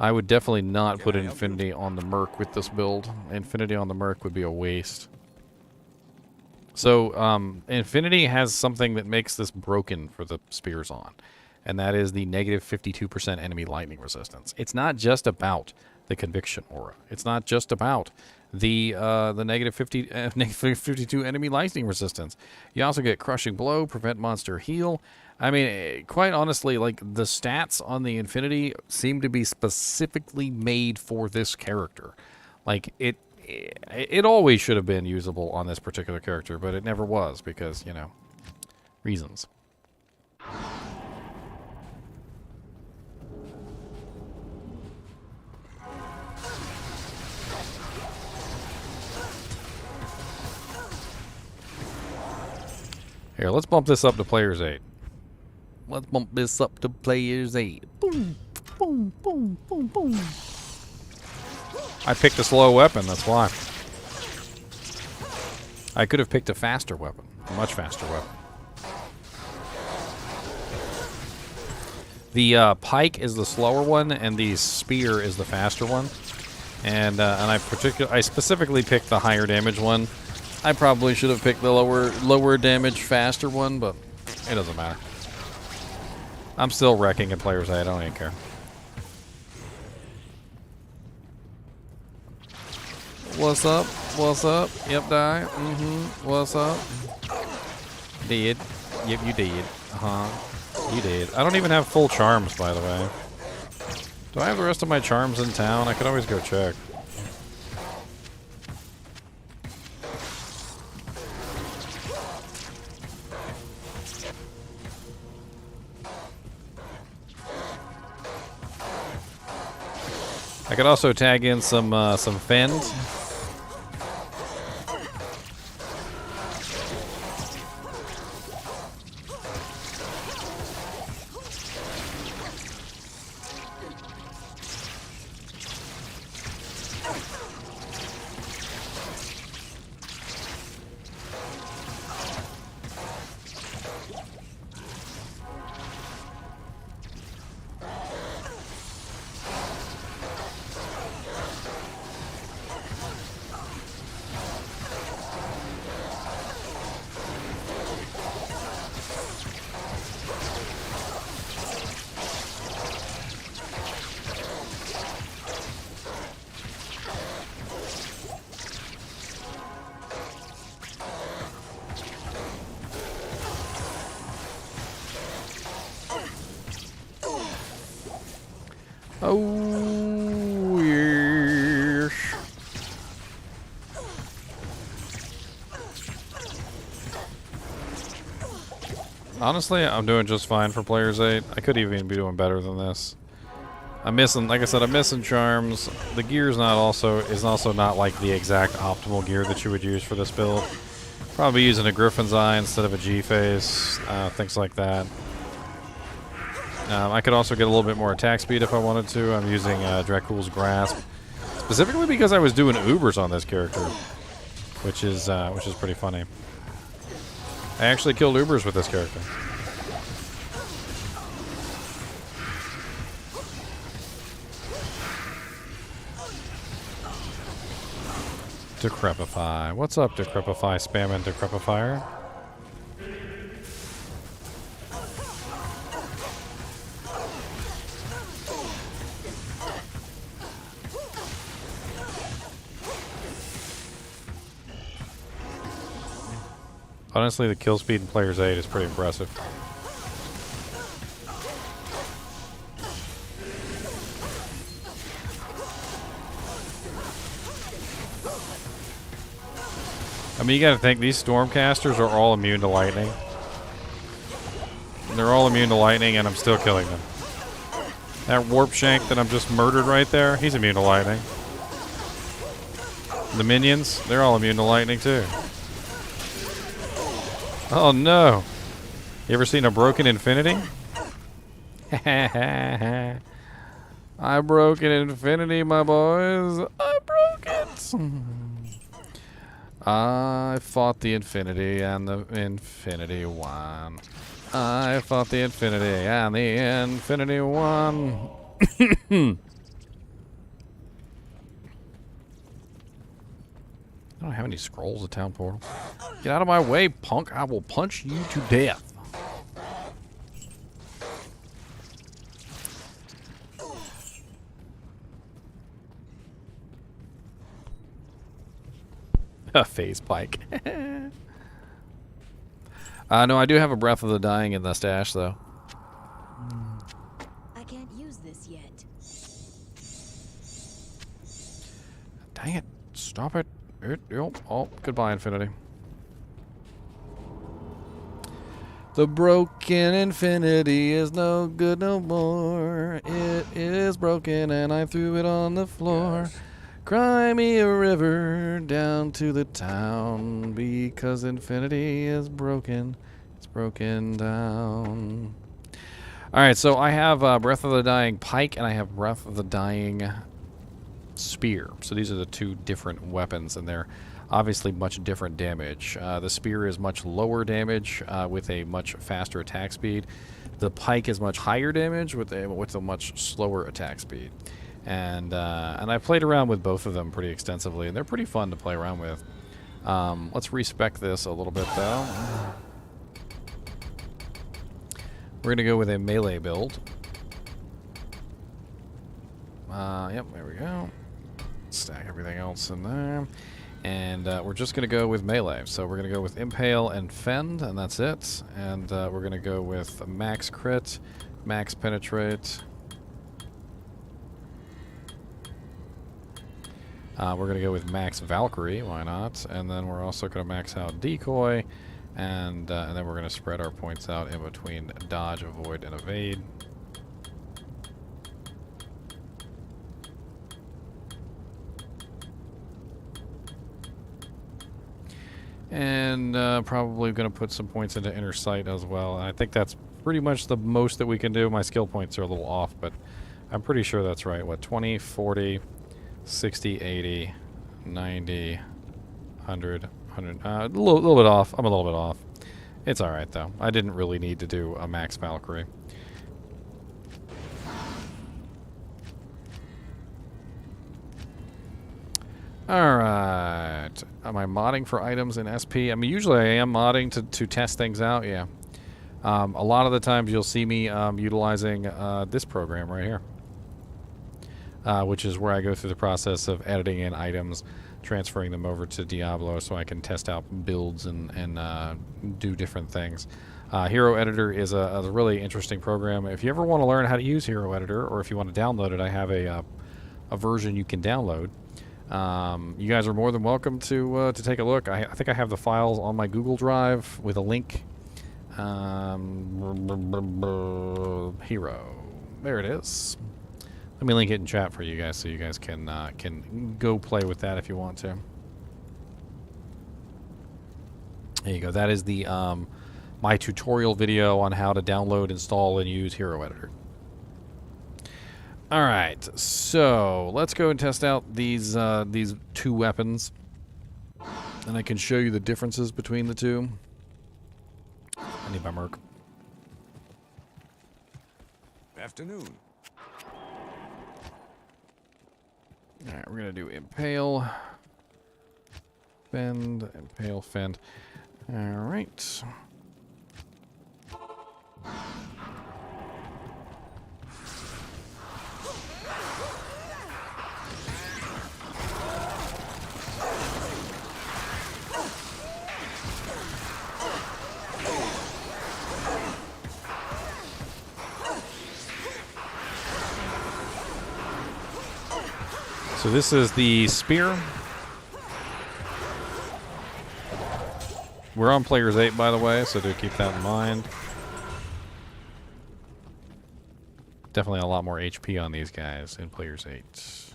A: I would definitely not put Infinity on the Merc with this build. Infinity on the Merc would be a waste. So, Infinity has something that makes this broken for the Spears on, and that is the negative 52% enemy lightning resistance. It's not just about the Conviction aura. It's not just about the negative 52 enemy lightning resistance. You also get Crushing Blow, Prevent Monster Heal. I mean, quite honestly, like, the stats on the Infinity seem to be specifically made for this character. Like, it always should have been usable on this particular character, but it never was because, you know, reasons. Here, let's bump this up to players 8. Let's bump this up to players 8. Boom, boom, boom, boom, boom. I picked a slow weapon, that's why. I could have picked a faster weapon, a much faster weapon. The pike is the slower one, and the spear is the faster one. And I specifically picked the higher damage one. I probably should have picked the lower damage, faster one, but it doesn't matter. I'm still wrecking at players 8. I don't even care. What's up? What's up? Yep, die. What's up? Dead. Yep, you did. You did. I don't even have full charms, by the way. Do I have the rest of my charms in town? I could always go check. I could also tag in some fend. Oh, yes. Honestly, I'm doing just fine for players 8. I could even be doing better than this. I'm missing, like I said, I'm missing charms. The gear is also not like the exact optimal gear that you would use for this build. Probably using a Griffin's Eye instead of a G-Face, things like that. I could also get a little bit more attack speed if I wanted to. I'm using Dracul's Grasp, specifically because I was doing Ubers on this character, which is pretty funny. I actually killed Ubers with this character. Decrepify. What's up, Decrepify? Spamming Decrepifier. Honestly, the kill speed in Players 8 is pretty impressive. I mean, you gotta think, these Stormcasters are all immune to lightning. And they're all immune to lightning, and I'm still killing them. That Warp Shank that I'm just murdered right there, he's immune to lightning. The minions, they're all immune to lightning, too. Oh no! You ever seen a broken Infinity? I broke an Infinity, my boys. I broke it. I fought the Infinity and the Infinity won. I fought the Infinity and the Infinity won. have any scrolls at town portal? Get out of my way, punk. I will punch you to death. A phase pike. No, I do have a Breath of the Dying in the stash, though.
D: I can't use this yet.
A: Dang it. Stop it. Oh, goodbye, Infinity. The broken infinity is no good no more. It is broken and I threw it on the floor.
C: Yes.
A: Cry me a river down to the town because infinity is broken. It's broken down. Alright, so I have Breath of the Dying Pike and I have Breath of the Dying Spear. So these are the two different weapons and they're obviously much different damage. The spear is much lower damage with a much faster attack speed. The pike is much higher damage with a much slower attack speed. And I played around with both of them pretty extensively, and they're pretty fun to play around with. Let's respec this a little bit, though. We're going to go with a melee build. Yep, there we go. Stack everything else in there. And we're just going to go with melee. So we're going to go with Impale and Fend, and that's it. And we're going to go with Max Crit, Max Penetrate. We're going to go with Max Valkyrie, why not? And then we're also going to max out Decoy. And then we're going to spread our points out in between Dodge, Avoid, and Evade. And probably going to put some points into Inner Sight as well. And I think that's pretty much the most that we can do. My skill points are a little off, but I'm pretty sure that's right. What, 20, 40, 60, 80, 90, 100, 100. A little bit off. I'm a little bit off. It's alright, though. I didn't really need to do a Max Valkyrie. Alright. Am I modding for items in SP? I mean, usually I am modding to test things out, yeah. A lot of the times you'll see me utilizing this program right here. Which is where I go through the process of editing in items, transferring them over to Diablo so I can test out builds and do different things. Hero Editor is a really interesting program. If you ever want to learn how to use Hero Editor, or if you want to download it, I have a version you can download. You guys are more than welcome to take a look. I think I have the files on my Google Drive with a link. Hero. There it is. Let me link it in chat for you guys so you guys can go play with that if you want to. There you go. That is the my tutorial video on how to download, install, and use Hero Editor. All right, so let's go and test out these two weapons, and I can show you the differences between the two. I need my merc.
C: Afternoon.
A: All right, we're gonna do Impale, Fend, Impale, Fend. All right. So this is the spear. We're on players 8, by the way, so do keep that in mind. Definitely a lot more HP on these guys in players 8.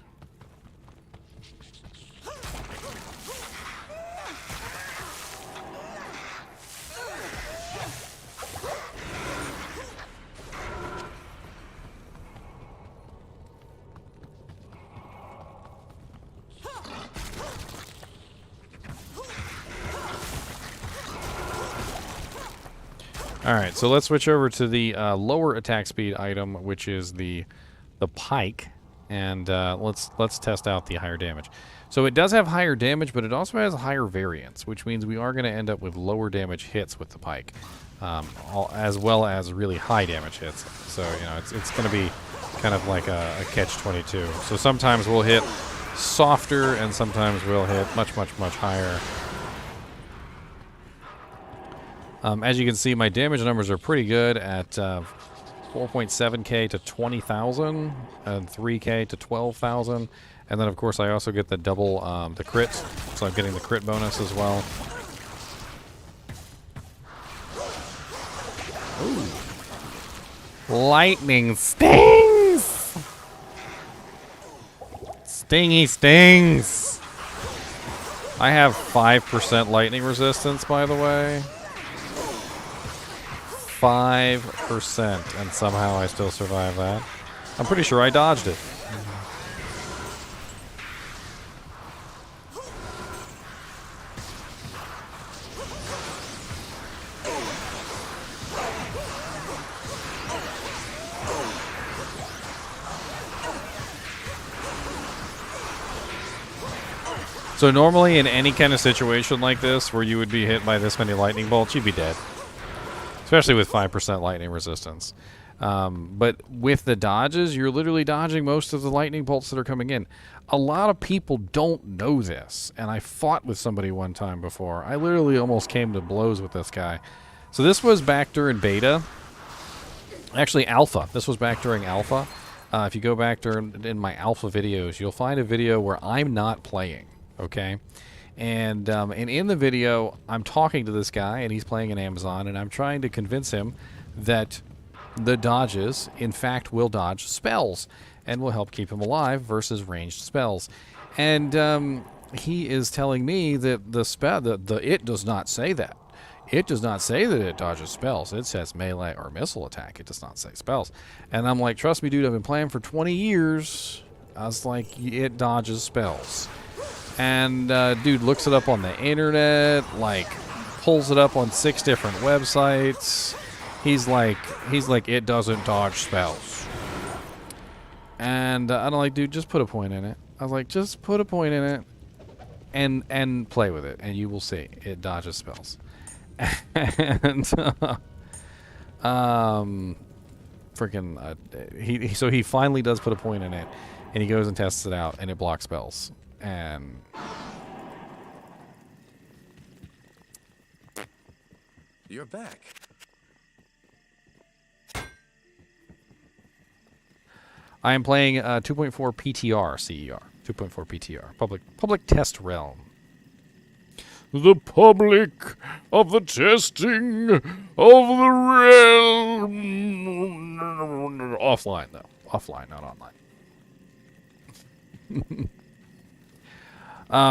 A: Alright, so let's switch over to the lower attack speed item, which is the pike. and let's test out the higher damage. So it does have higher damage, but it also has higher variance, which means we are going to end up with lower damage hits with the pike, as well as really high damage hits. So you know it's going to be kind of like a catch-22. So sometimes we'll hit softer, and sometimes we'll hit much higher. As you can see, my damage numbers are pretty good at 4.7k to 20,000 and 3k to 12,000. And then, of course, I also get the double, the crits. So I'm getting the crit bonus as well. Ooh. Lightning stings! Stingy stings! I have 5% lightning resistance, by the way. 5%, and somehow I still survive that. I'm pretty sure I dodged it. So normally in any kind of situation like this where you would be hit by this many lightning bolts, you'd be dead. Especially with 5% lightning resistance. But with the dodges, you're literally dodging most of the lightning bolts that are coming in. A lot of people don't know this, and I fought with somebody one time before. I literally almost came to blows with this guy. So this was back during beta. Actually, alpha. This was back during alpha. If you go back in my alpha videos, you'll find a video where I'm not playing. Okay, and in the video, I'm talking to this guy, and he's playing an Amazon, and I'm trying to convince him that the dodges, in fact, will dodge spells and will help keep him alive versus ranged spells. And he is telling me that it does not say that. It does not say that it dodges spells. It says melee or missile attack. It does not say spells. And I'm like, trust me, dude, I've been playing for 20 years. I was like, it dodges spells. And dude looks it up on the internet, like pulls it up on 6 different websites. He's like, it doesn't dodge spells. And I'm like, dude, just put a point in it. I was like, just put a point in it, and play with it, and you will see it dodges spells. And so he finally does put a point in it, and he goes and tests it out, and it blocks spells. And
C: You're back.
A: I am playing 2.4 PTR CER. 2.4 PTR. Public test realm. The public of the testing of the realm. Offline, though. Offline, not online.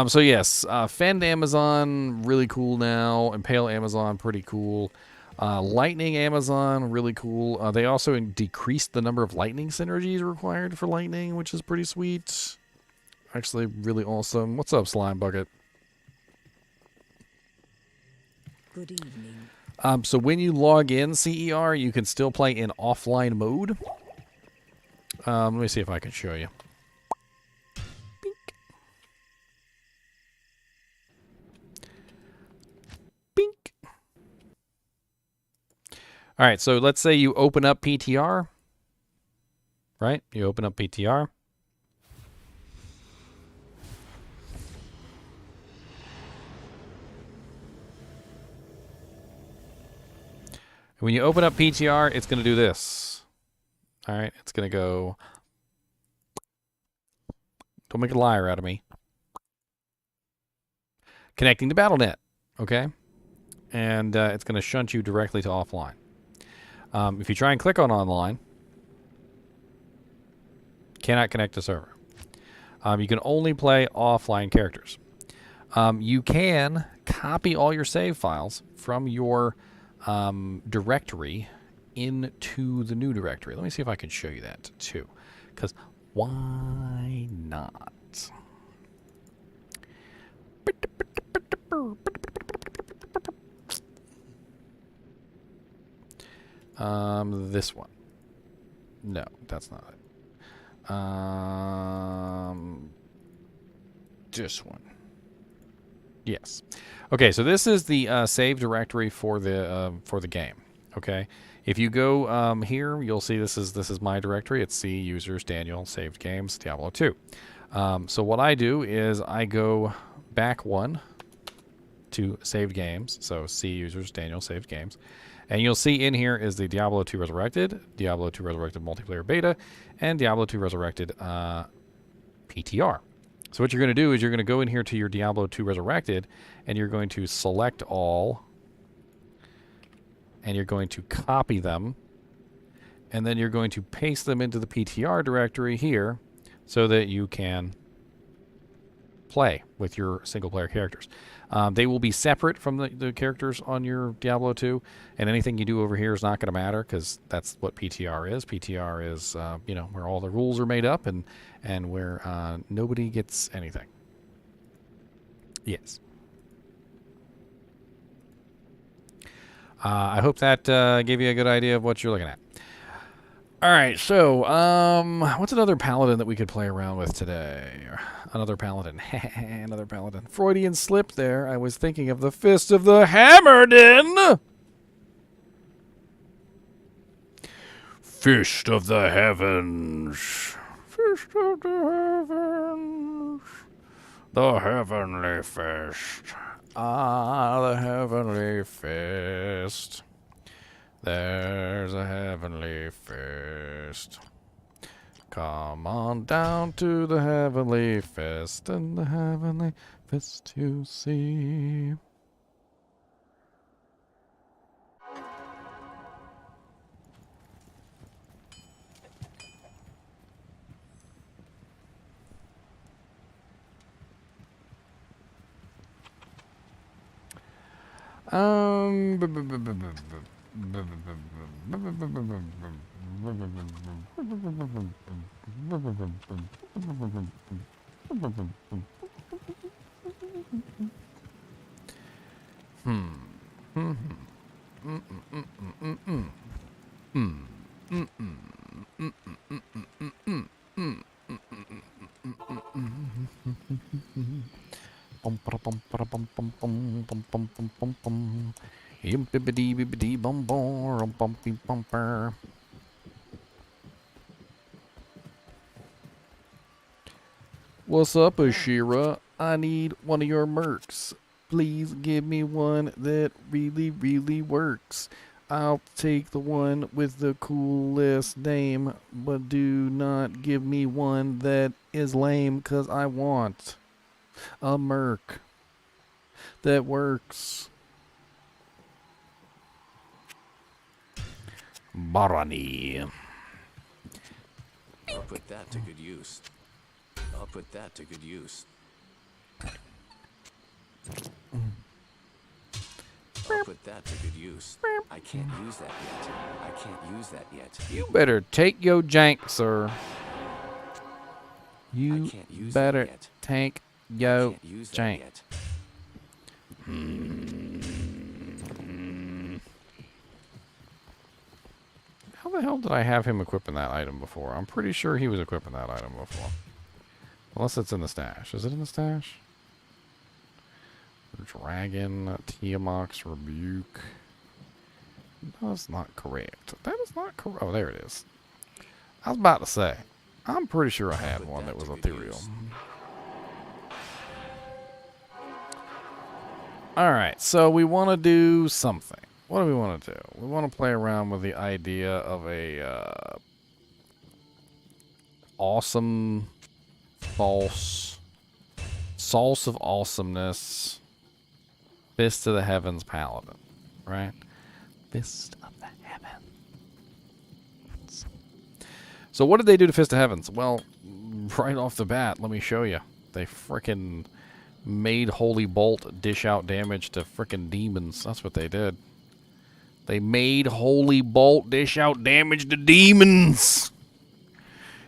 A: So yes, Fend Amazon, really cool now. Impale Amazon, pretty cool. Lightning Amazon, really cool. They also decreased the number of lightning synergies required for lightning, which is pretty sweet. Actually, really awesome. What's up, Slime Bucket?
D: Good evening.
A: So when you log in CER, you can still play in offline mode. Let me see if I can show you. Bink. All right, so let's say you open up PTR, right? You open up PTR. When you open up PTR, it's going to do this. All right, it's going to go... Don't make a liar out of me. Connecting to BattleNet, okay? And it's going to shunt you directly to offline. If you try and click on online, cannot connect to server. You can only play offline characters. You can copy all your save files from your directory into the new directory. Let me see if I can show you that too. Because why not? This one. No, that's not it. This one. Yes. Okay, so this is the save directory for the game. Okay, if you go here, you'll see this is my directory. It's C users Daniel saved games Diablo 2. So what I do is I go back one to saved games. So C users Daniel saved games, and you'll see in here is the Diablo 2 Resurrected, Diablo 2 Resurrected multiplayer beta, and Diablo 2 Resurrected PTR. So what you're going to do is you're going to go in here to your Diablo 2 Resurrected, and you're going to select all, and you're going to copy them, and then you're going to paste them into the PTR directory here so that you can play with your single-player characters. They will be separate from the characters on your Diablo 2, and anything you do over here is not going to matter because that's what PTR is. PTR is, you know, where all the rules are made up and where nobody gets anything. Yes. I hope that gave you a good idea of what you're looking at. All right, so what's another paladin that we could play around with today? Another paladin. Another paladin. Freudian slip there. I was thinking of the Fist of the Hammerdin. Fist of the Heavens. Fist of the Heavens. The Heavenly Fist. Ah, the Heavenly Fist. There's a Heavenly Fist. Come on down to the Heavenly Fist, and the Heavenly Fist you see. What's up, Ashira? I need one of your mercs. Please give me one that really, really works. I'll take the one with the coolest name, but do not give me one that is lame, 'cause I want a merc that works. Barani.
C: I'll put that to good use. I'll put that to good use. I'll put that to good use. I can't use that yet. I can't use that yet.
A: You better take your jank, sir.
C: I
A: You
C: can't use
A: better
C: that yet.
A: take
C: I
A: yo
C: can't use that
A: jank.
C: yet.
A: How the hell did I have him equipping that item before? I'm pretty sure he was equipping that item before. Unless it's in the stash. Is it in the stash? Dragon, Tiamoc's Rebuke. No, that's not correct. That is not correct. Oh, there it is. I was about to say. I'm pretty sure I had one that was ethereal. Alright, so we want to do something. What do we want to do? We want to play around with the idea of a awesome, false, sauce of awesomeness, Fist of the Heavens Paladin, right? Fist of the Heavens. So what did they do to Fist of Heavens? Well, right off the bat, let me show you. They frickin' made Holy Bolt dish out damage to frickin' demons. That's what they did. They made Holy Bolt dish out damage to demons.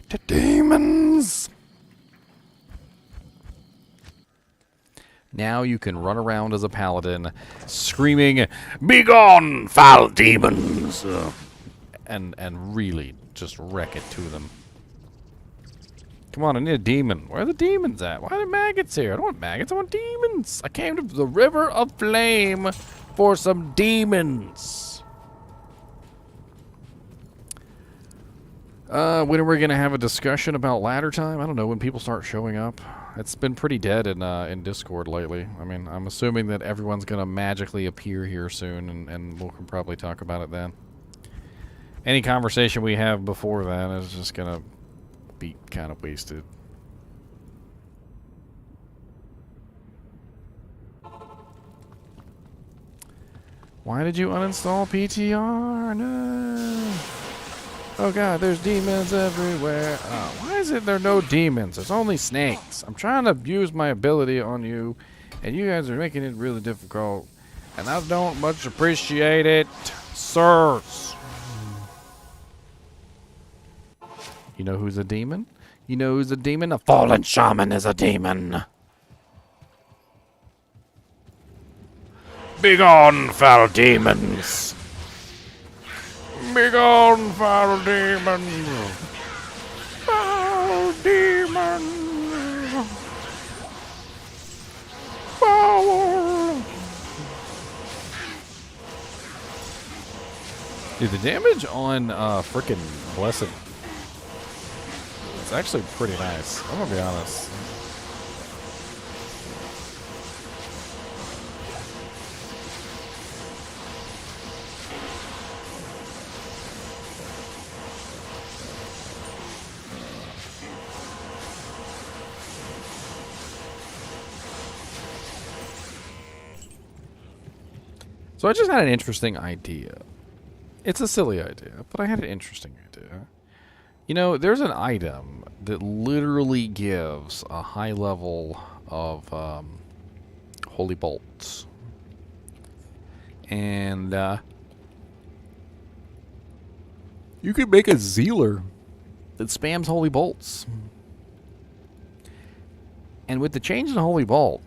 A: To demons. Now you can run around as a paladin screaming, "Begone, foul demons!" And really just wreck it to them. Come on, I need a demon. Where are the demons at? Why are the maggots here? I don't want maggots, I want demons. I came to the river of flame for some demons. When are we going to have a discussion about ladder time? I don't know, when people start showing up. It's been pretty dead in Discord lately. I mean, I'm assuming that everyone's going to magically appear here soon, and we'll probably talk about it then. Any conversation we have before that is just going to be kind of wasted. Why did you uninstall PTR? No. Oh god, there's demons everywhere. Why is it there are no demons? There's only snakes. I'm trying to use my ability on you, and you guys are making it really difficult. And I don't much appreciate it, sirs. You know who's a demon? You know who's a demon? A fallen shaman is a demon. Begone, foul demons. Begone, foul demons. Foul demons. Foul. Dude, the damage on frickin' Blessed, it's actually pretty nice. I'm gonna be honest. So I just had an interesting idea. It's a silly idea, but I had an interesting idea. You know, there's an item that literally gives a high level of holy bolts. And you could make a zealer that spams holy bolts. And with the change in holy bolt,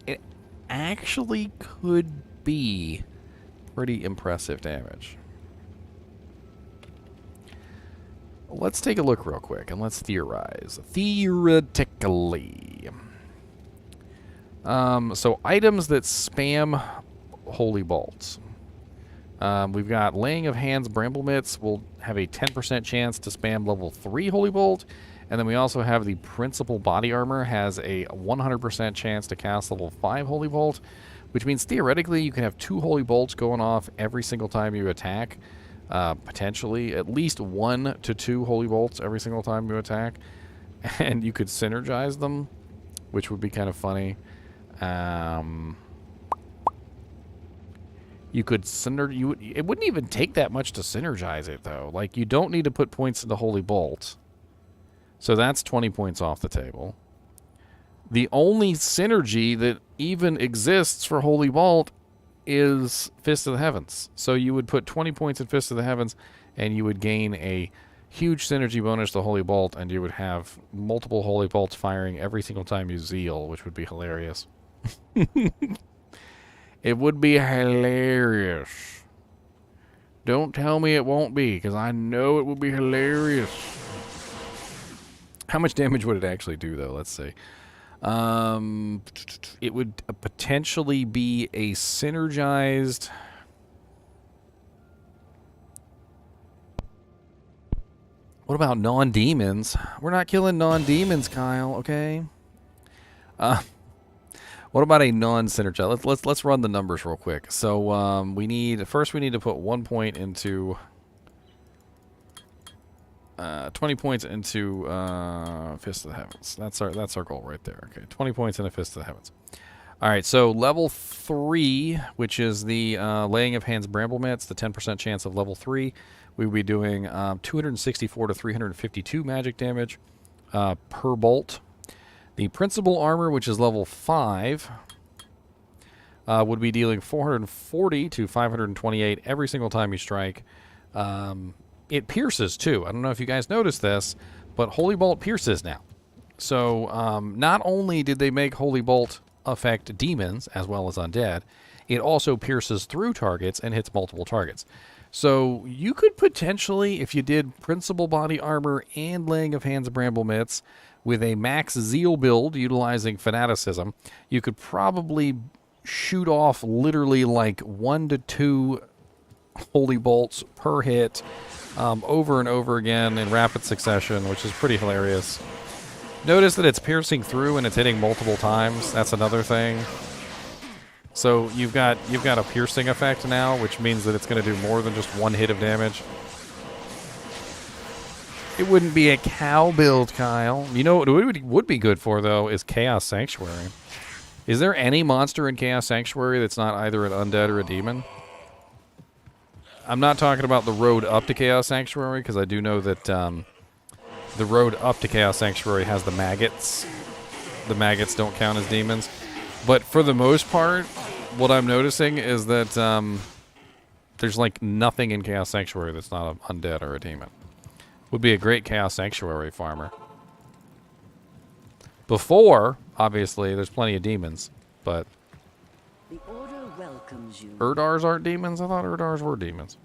A: it actually could be pretty impressive damage. Let's take a look real quick and let's theorize. Theoretically. So items that spam holy bolts. We've got Laying of Hands Bramble Mitts will have a 10% chance to spam level 3 holy bolt. And then we also have the Principal Body Armor has a 100% chance to cast level 5 holy bolt, which means theoretically you can have 2 holy bolts going off every single time you attack. Potentially at least 1 to 2 holy bolts every single time you attack, and you could synergize them, which would be kind of funny. You could it wouldn't even take that much to synergize it though. Like, you don't need to put points into holy bolt, so that's 20 points off the table. The only synergy that even exists for holy bolt is Fist of the Heavens. So you would put 20 points in Fist of the Heavens, and you would gain a huge synergy bonus to Holy Bolt, and you would have multiple Holy Bolts firing every single time you zeal, which would be hilarious. It would be hilarious. Don't tell me it won't be, because I know it will be hilarious. How much damage would it actually do, though? Let's see. It would potentially be a synergized. What about non-demons? We're not killing non-demons, Kyle. Okay. What about a non-synergized? Let's run the numbers real quick. So we need to put 1 point into. 20 points into Fist of the Heavens. That's our goal right there. Okay, 20 points into Fist of the Heavens. All right, so level 3, which is the Laying of Hands Bramble Mitts, the 10% chance of level 3, we would be doing 264 to 352 magic damage per bolt. The Principal Armor, which is level 5, would be dealing 440 to 528 every single time you strike. It pierces, too. I don't know if you guys noticed this, but Holy Bolt pierces now. So, not only did they make Holy Bolt affect demons, as well as undead, it also pierces through targets and hits multiple targets. So you could potentially, if you did principal body armor and laying of hands bramble mitts with a max zeal build utilizing fanaticism, you could probably shoot off literally like 1 to 2 holy bolts per hit over and over again in rapid succession, which is pretty hilarious. Notice that it's piercing through and it's hitting multiple times. That's another thing. So you've got a piercing effect now, which means that it's going to do more than just one hit of damage. It wouldn't be a cow build, Kyle. You know what it would be good for, though, is Chaos Sanctuary. Is there any monster in Chaos Sanctuary that's not either an undead or a demon? I'm not talking about the road up to Chaos Sanctuary, because I do know that the road up to Chaos Sanctuary has the maggots. The maggots don't count as demons. But for the most part, what I'm noticing is that there's like nothing in Chaos Sanctuary that's not an undead or a demon. Would be a great Chaos Sanctuary farmer. Before, obviously, there's plenty of demons, but
D: The order welcomes you.
A: Urdars aren't demons? I thought Urdars were demons.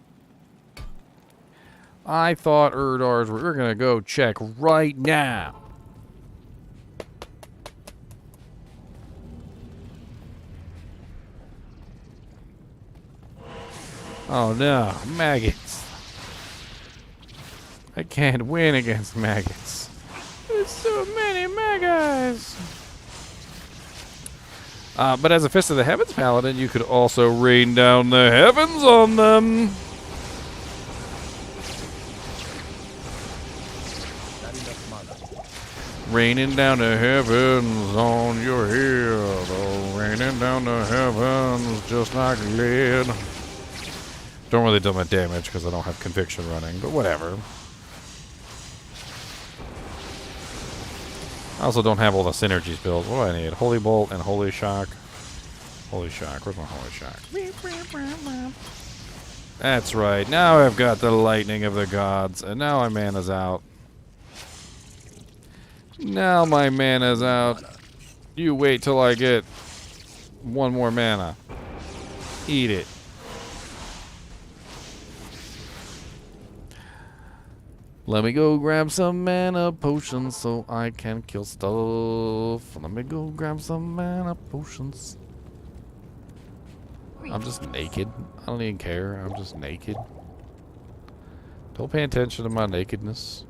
A: I thought Urdars were... We're going to go check right now. Oh no, maggots. I can't win against maggots. There's so many maggots. But as a Fist of the Heavens Paladin, you could also rain down the heavens on them. Raining down the heavens on your head. Oh, raining down the heavens just like lead. Don't really do my damage because I don't have conviction running, but whatever. I also don't have all the synergies built. What do I need? Holy Bolt and Holy Shock. Holy Shock. Where's my Holy Shock? That's right. Now I've got the Lightning of the Gods, and now my mana's out. Now my mana's out. You wait till I get one more mana. Eat it. Let me go grab some mana potions so I can kill stuff. Let me go grab some mana potions. I'm just naked. I don't even care. I'm just naked. Don't pay attention to my nakedness.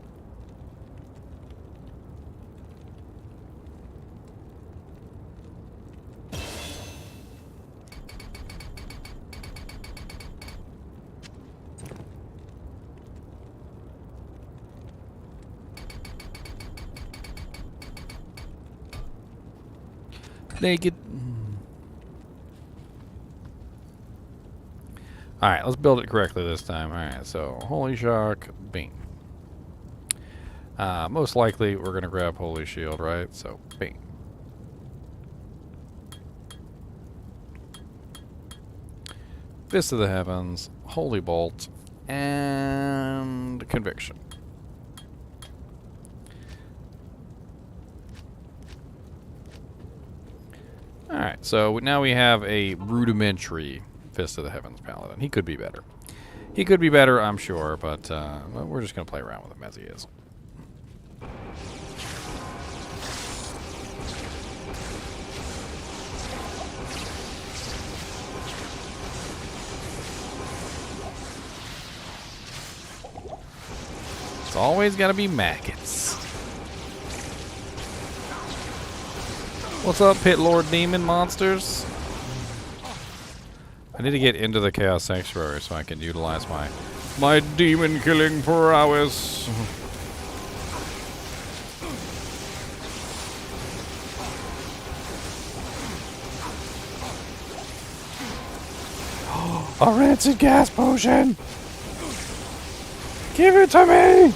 A: Naked. Alright, let's build it correctly this time. Alright, so Holy Shock, bing. Most likely we're going to grab Holy Shield, right? So, bing. Fist of the Heavens, Holy Bolt, and Conviction. Alright, so now we have a rudimentary Fist of the Heavens Paladin. He could be better. He could be better, I'm sure, but we're just going to play around with him as he is. It's always got to be maggots. What's up, Pit Lord Demon monsters? I need to get into the Chaos Sanctuary so I can utilize my demon killing prowess. A rancid gas potion! Give it to me!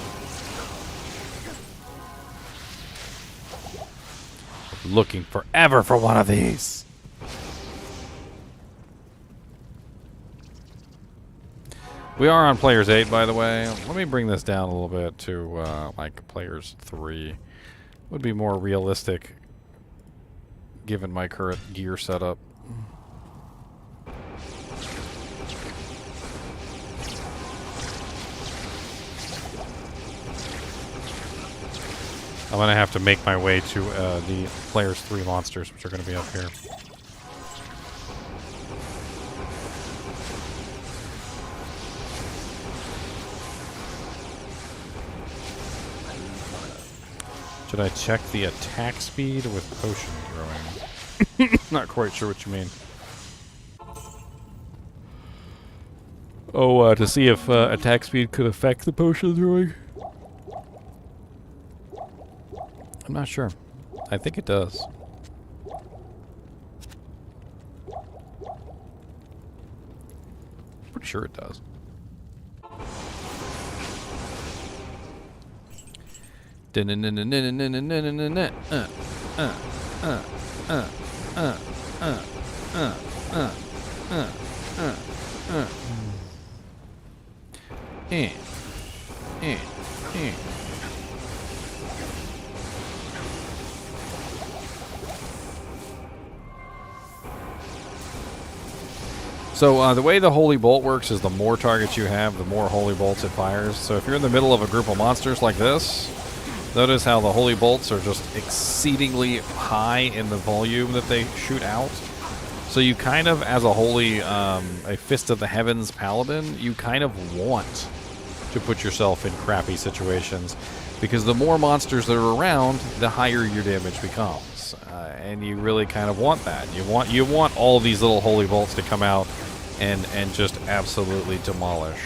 A: Looking forever for one of these. We are on players 8, by the way. Let me bring this down a little bit to like players 3. Would be more realistic given my current gear setup. I'm going to have to make my way to the player's 3 monsters, which are going to be up here. Should I check the attack speed with potion throwing? Not quite sure what you mean. Oh, to see if attack speed could affect the potion throwing? I'm not sure. I think it does. Pretty sure it does. So the way the Holy Bolt works is the more targets you have, the more Holy Bolts it fires. So if you're in the middle of a group of monsters like this, notice how the Holy Bolts are just exceedingly high in the volume that they shoot out. So you kind of, as a holy, a Fist of the Heavens paladin, you kind of want to put yourself in crappy situations, because the more monsters that are around, the higher your damage becomes, and you really kind of want that. You want all these little Holy Bolts to come out and just absolutely demolish.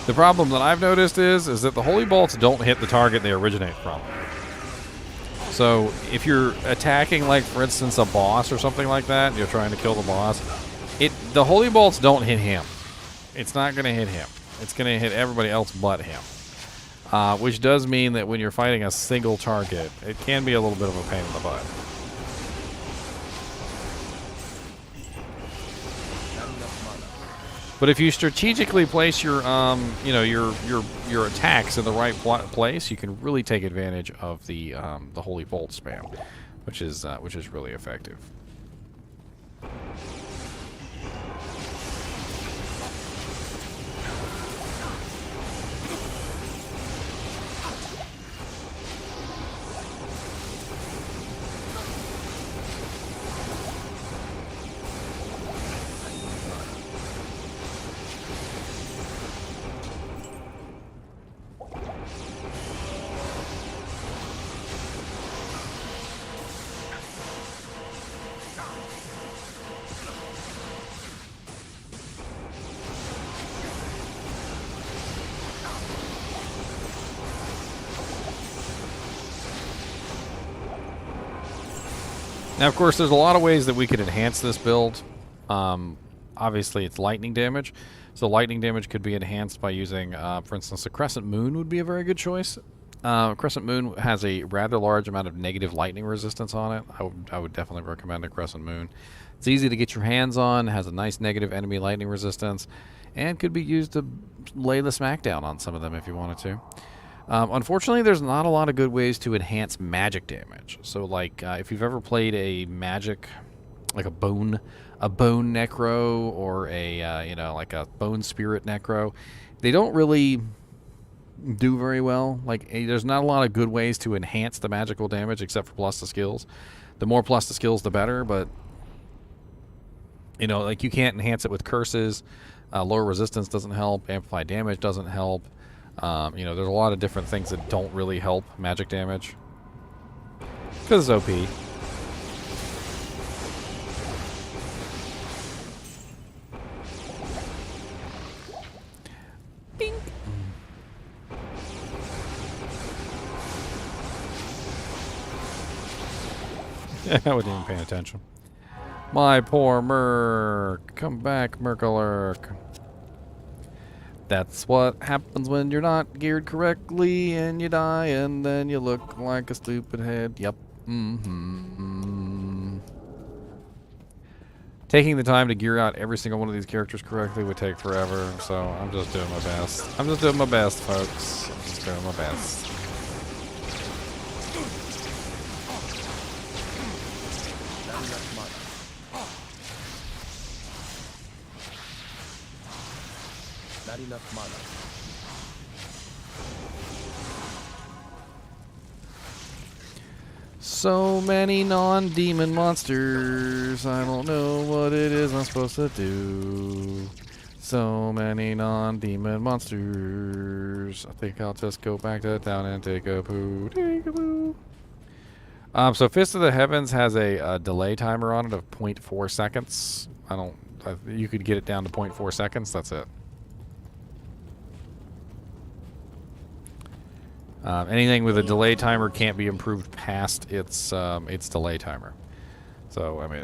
A: The problem that I've noticed is that the Holy Bolts don't hit the target they originate from. So if you're attacking, like, for instance, a boss or something like that, and you're trying to kill the boss, the Holy Bolts don't hit him. It's not going to hit him. It's going to hit everybody else but him. Which does mean that when you're fighting a single target, it can be a little bit of a pain in the butt. But if you strategically place your, your attacks in the right place, you can really take advantage of the Holy Bolt spam, which is really effective. Now, of course, there's a lot of ways that we could enhance this build. Obviously, it's lightning damage. So lightning damage could be enhanced by using, for instance, a Crescent Moon would be a very good choice. Crescent Moon has a rather large amount of negative lightning resistance on it. I would definitely recommend a Crescent Moon. It's easy to get your hands on, has a nice negative enemy lightning resistance, and could be used to lay the smackdown on some of them if you wanted to. Unfortunately, there's not a lot of good ways to enhance magic damage. So, like, if you've ever played a magic, like a bone necro, or a like a bone spirit necro, they don't really do very well. Like, there's not a lot of good ways to enhance the magical damage except for plus the skills. The more plus the skills, the better. But like, you can't enhance it with curses. Lower resistance doesn't help. Amplified damage doesn't help. There's a lot of different things that don't really help magic damage, because it's OP. Bing. I wasn't even paying attention. My poor Merc. Come back, Merc-a-lurk. That's what happens when you're not geared correctly and you die and then you look like a stupid head. Yep. Taking the time to gear out every single one of these characters correctly would take forever, so I'm just doing my best. I'm just doing my best, folks. I'm just doing my best.
C: Not enough mana.
A: So many non-demon monsters. I don't know what it is I'm supposed to do. So many non-demon monsters. I think I'll just go back to town and take a poo. Take a poo. So Fist of the Heavens has a delay timer on it of 0.4 seconds. You could get it down to 0.4 seconds. That's it. Anything with a delay timer can't be improved past its delay timer. So I mean,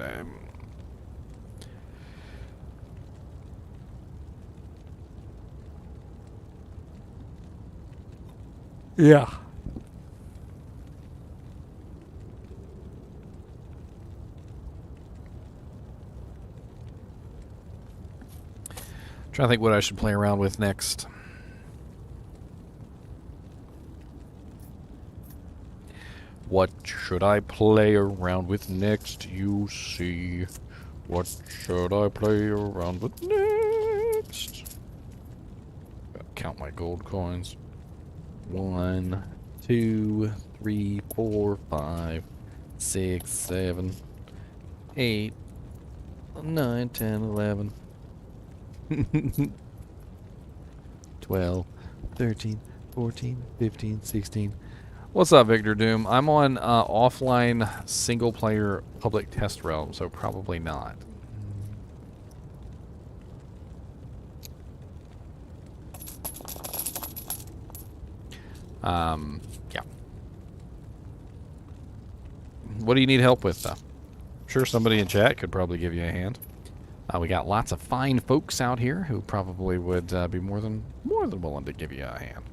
A: yeah. Trying to think what I should play around with next. What should I play around with next? You see. What should I play around with next? Gotta count my gold coins. 1, 2, 3, 4, 5, 6, 7, 8, 9, 10, 11. 12, 13, 14, 15, 16. What's up, Victor Doom? I'm on offline single-player public test realm, so probably not. Yeah. What do you need help with, though? I'm sure somebody in chat could probably give you a hand. We got lots of fine folks out here who probably would be more than willing to give you a hand.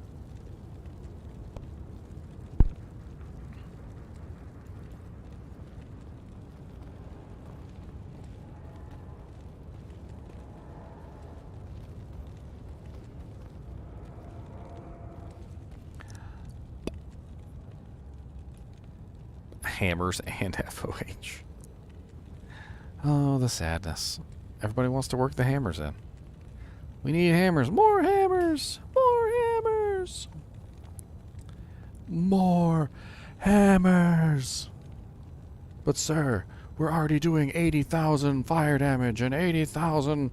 A: Hammers and FOH. Oh, the sadness. Everybody wants to work the hammers in. We need hammers. More hammers! More hammers! More hammers! But sir, we're already doing 80,000 fire damage and 80,000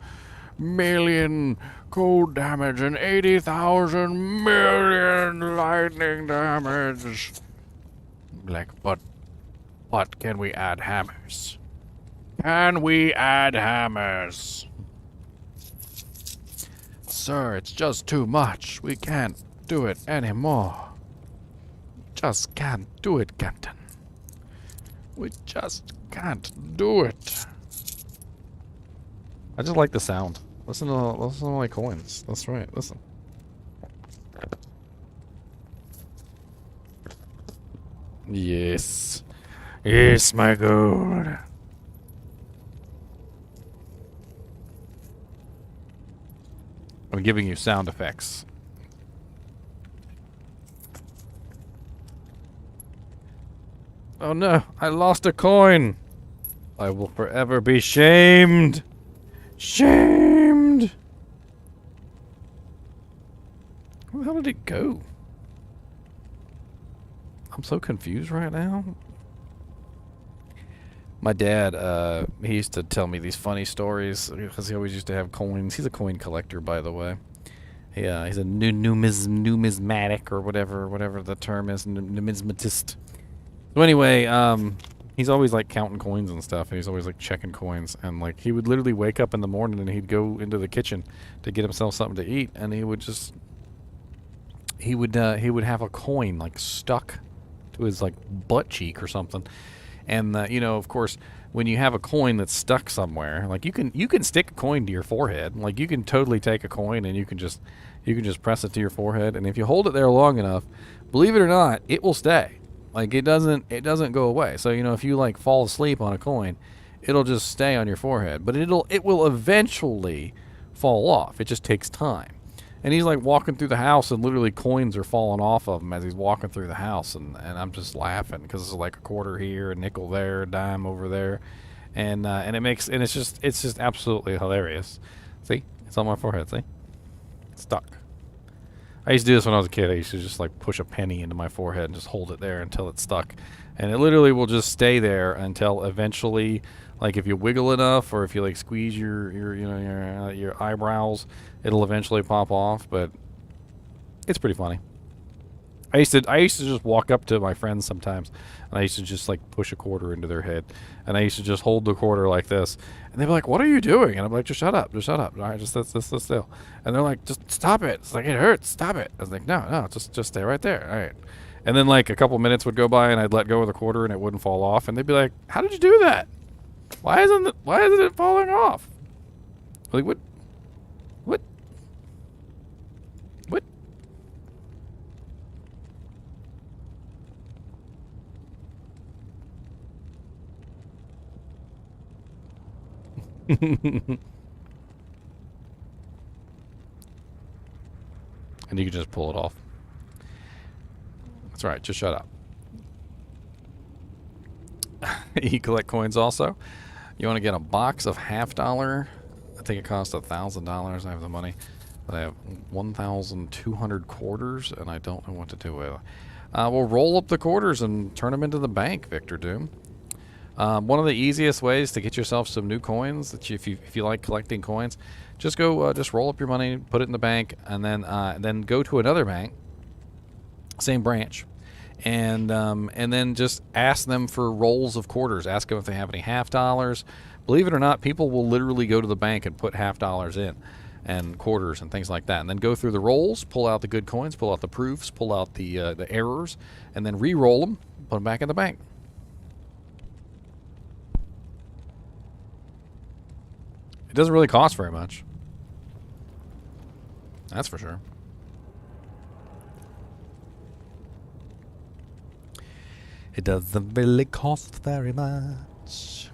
A: million cold damage and 80,000 million lightning damage. Like, but can we add hammers? Can we add hammers? Sir, it's just too much. We can't do it anymore. Just can't do it, Captain. We just can't do it. I just like the sound. Listen to my coins. That's right. Listen. Yes. Yes, my gold. I'm giving you sound effects. Oh no, I lost a coin. I will forever be shamed. Shamed. Where the hell did it go? I'm so confused right now. My dad, he used to tell me these funny stories because he always used to have coins. He's a coin collector, by the way. Yeah, he's a numismatic or whatever the term is, numismatist. So anyway, he's always like counting coins and stuff, and he's always like checking coins. And like he would literally wake up in the morning and he'd go into the kitchen to get himself something to eat, and he would have a coin like stuck to his like butt cheek or something. And you know, of course, when you have a coin that's stuck somewhere, like you can stick a coin to your forehead. Like you can totally take a coin and you can just press it to your forehead, and if you hold it there long enough, believe it or not, it will stay. Like it doesn't go away. So you know, if you like fall asleep on a coin, it'll just stay on your forehead, but it will eventually fall off. It just takes time. And he's like walking through the house, and literally coins are falling off of him as he's walking through the house, and I'm just laughing because it's like a quarter here, a nickel there, a dime over there, and it's just absolutely hilarious. See, it's on my forehead. See, stuck. I used to do this when I was a kid. I used to just like push a penny into my forehead and just hold it there until it's stuck. And it literally will just stay there until eventually, like if you wiggle enough or if you like squeeze your eyebrows, it'll eventually pop off. But it's pretty funny. I used to just walk up to my friends sometimes, and I used to just like push a quarter into their head, and I used to just hold the quarter like this, and they'd be like, "What are you doing?" And I'm like, "Just shut up, just shut up. All right, just sit still." And they're like, "Just stop it. It's like it hurts. Stop it." I was like, "No, just stay right there. All right." And then like a couple minutes would go by, and I'd let go of the quarter, and it wouldn't fall off, and they'd be like, "How did you do that? Why isn't it falling off?" I'm like, what? And you can just pull it off. That's right, just shut up. You collect coins also. You want to get a box of $50. I think it costs $1,000. I have the money. But I have 1,200 quarters, and I don't know what to do with it. We'll roll up the quarters and turn them into the bank, Victor Doom. One of the easiest ways to get yourself some new coins, that if you like collecting coins, just go just roll up your money, put it in the bank, and then go to another bank, same branch, and then just ask them for rolls of quarters. Ask them if they have any $50. Believe it or not, people will literally go to the bank and put $50 in, and quarters and things like that, and then go through the rolls, pull out the good coins, pull out the proofs, pull out the errors, and then re-roll them, put them back in the bank. It doesn't really cost very much. That's for sure. It doesn't really cost very much.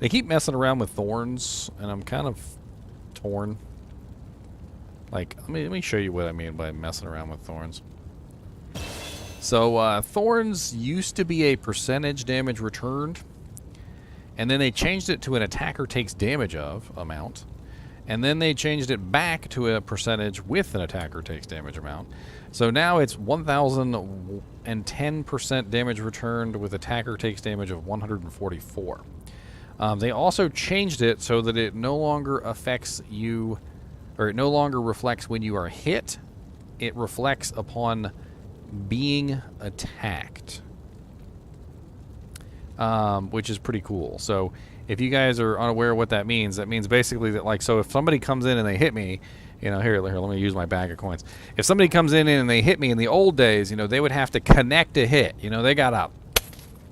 A: They keep messing around with thorns, and I'm kind of torn. Like, let me show you what I mean by messing around with thorns. So, thorns used to be a percentage damage returned, and then they changed it to an attacker takes damage of amount, and then they changed it back to a percentage with an attacker takes damage amount. So now it's 1,010% damage returned with attacker takes damage of 144. They also changed it so that it no longer affects you, or it no longer reflects when you are hit. It reflects upon being attacked, which is pretty cool. So if you guys are unaware of what that means basically that, like, so if somebody comes in and they hit me, here, let me use my bag of coins. If somebody comes in and they hit me in the old days, they would have to connect a hit. They got up,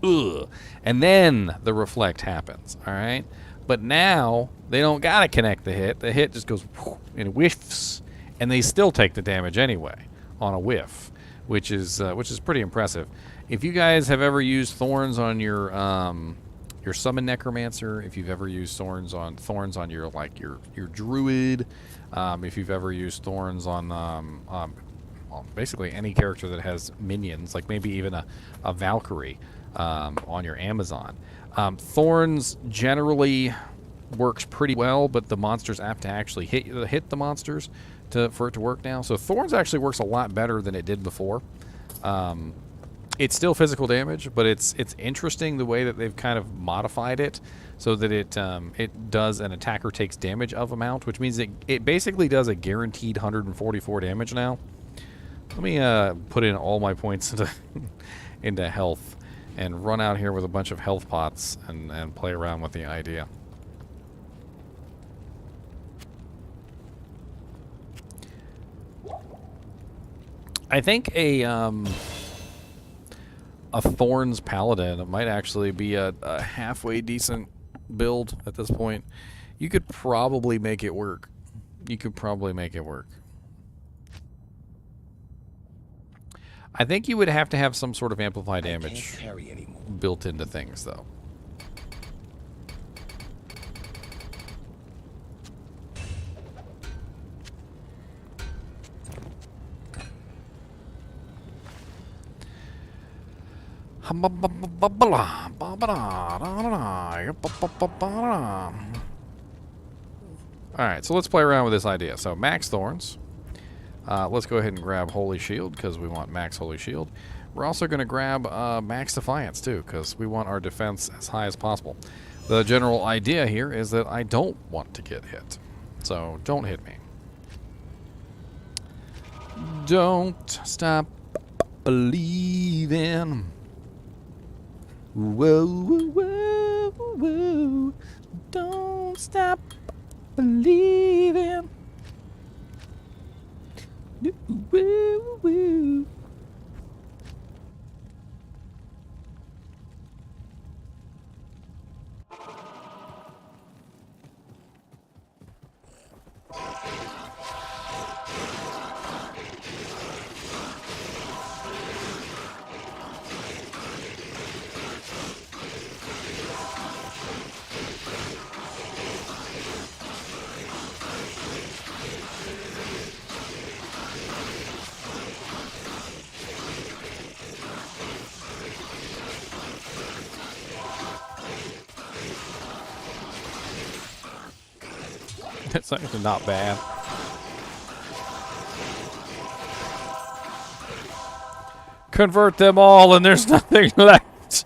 A: and then the reflect happens, all right? But now they don't gotta connect the hit. The hit just goes and whiffs, and they still take the damage anyway on a whiff, which is pretty impressive. If you guys have ever used thorns on your summon necromancer, if you've ever used thorns on your druid, if you've ever used thorns on basically any character that has minions, like maybe even a Valkyrie on your Amazon, thorns generally works pretty well, but the monsters have to actually hit the monsters for it to work now. So thorns actually works a lot better than it did before. It's still physical damage, but it's interesting the way that they've kind of modified it so that it does an attacker takes damage of amount, which means it basically does a guaranteed 144 damage now. Let me put in all my points into health and run out here with a bunch of health pots and play around with the idea. I think a Thorns paladin might actually be a halfway decent build at this point. You could probably make it work. I think you would have to have some sort of amplified damage built into things, though. Alright, so let's play around with this idea. So, max Thorns. Let's go ahead and grab Holy Shield, because we want max Holy Shield. We're also going to grab max Defiance, too, because we want our defense as high as possible. The general idea here is that I don't want to get hit. So, don't hit me. Don't stop believing. Whoa, whoa, whoa, whoa. Don't stop believing. Woo, woo. That's actually not bad. Convert them all and there's nothing left.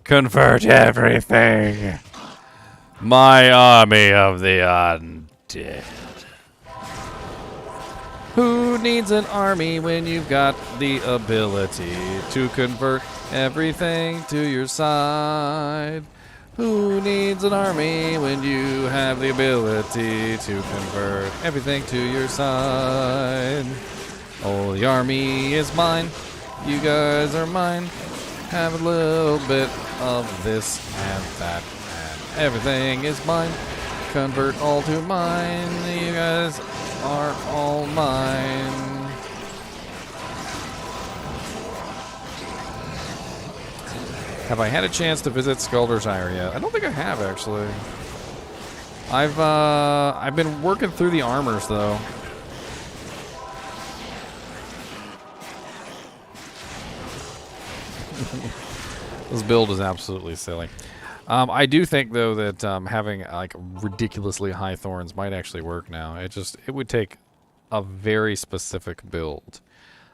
A: Convert everything. My army of the undead. Who needs an army when you've got the ability to convert everything to your side? Who needs an army when you have the ability to convert everything to your side? Oh, the army is mine. You guys are mine. Have a little bit of this and that, and everything is mine. Convert all to mine. You guys are all mine. Have I had a chance to visit Skuldershire yet? I don't think I have, actually. I've been working through the armors, though. This build is absolutely silly. I do think, though, that having like ridiculously high thorns might actually work now. It would take a very specific build.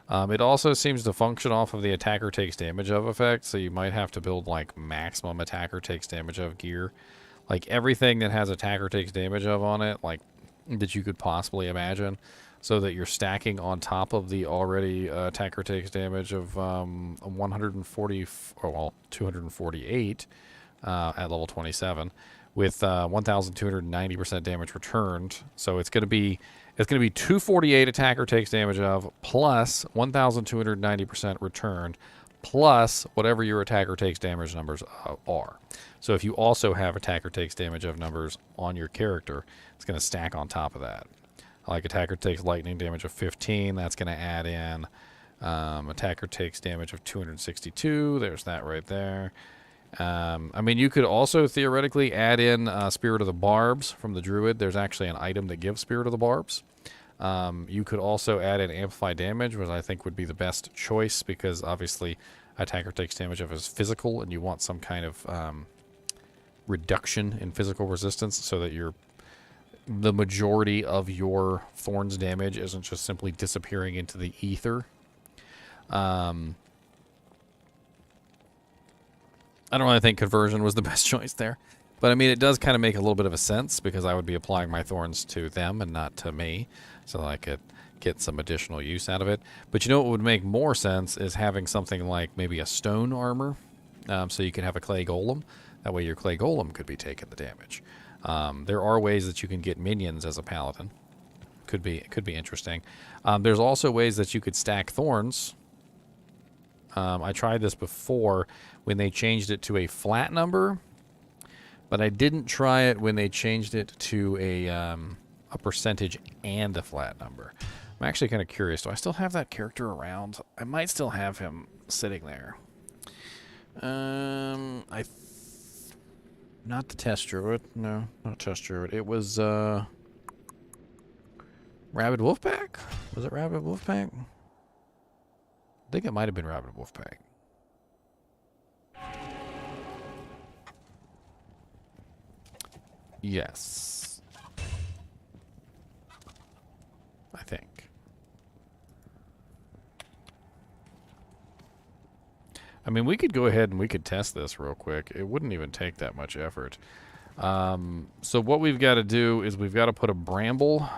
A: It also seems to function off of the attacker takes damage of effect, so you might have to build like maximum attacker takes damage of gear. Like everything that has attacker takes damage of on it, like that you could possibly imagine, so that you're stacking on top of the already attacker takes damage of 140, or well, 248 at level 27 with 1,290% damage returned. So it's going to be 248 attacker takes damage of plus 1,290% returned plus whatever your attacker takes damage numbers are. So if you also have attacker takes damage of numbers on your character, it's going to stack on top of that. Like attacker takes lightning damage of 15, that's going to add in attacker takes damage of 262. There's that right there. I mean, you could also theoretically add in Spirit of the Barbs from the Druid. There's actually an item that gives Spirit of the Barbs. You could also add in Amplify Damage, which I think would be the best choice, because obviously attacker takes damage of his physical, and you want some kind of reduction in physical resistance so that the majority of your Thorns damage isn't just simply disappearing into the ether. I don't really think conversion was the best choice there. But, I mean, it does kind of make a little bit of a sense, because I would be applying my thorns to them and not to me, so I could get some additional use out of it. But you know what would make more sense is having something like maybe a stone armor, so you can have a clay golem. That way your clay golem could be taking the damage. There are ways that you can get minions as a paladin. Could be interesting. There's also ways that you could stack thorns. I tried this before when they changed it to a flat number, but I didn't try it when they changed it to a percentage and a flat number. I'm actually kind of curious. Do I still have that character around? I might still have him sitting there. Not the test druid. No, not test druid. It was Rabid Wolfpack? Was it Rabid Wolfpack? I think it might have been Rabid Wolfpack. Yes. I think. I mean, we could go ahead and we could test this real quick. It wouldn't even take that much effort. So what we've got to do is we've got to put a bramble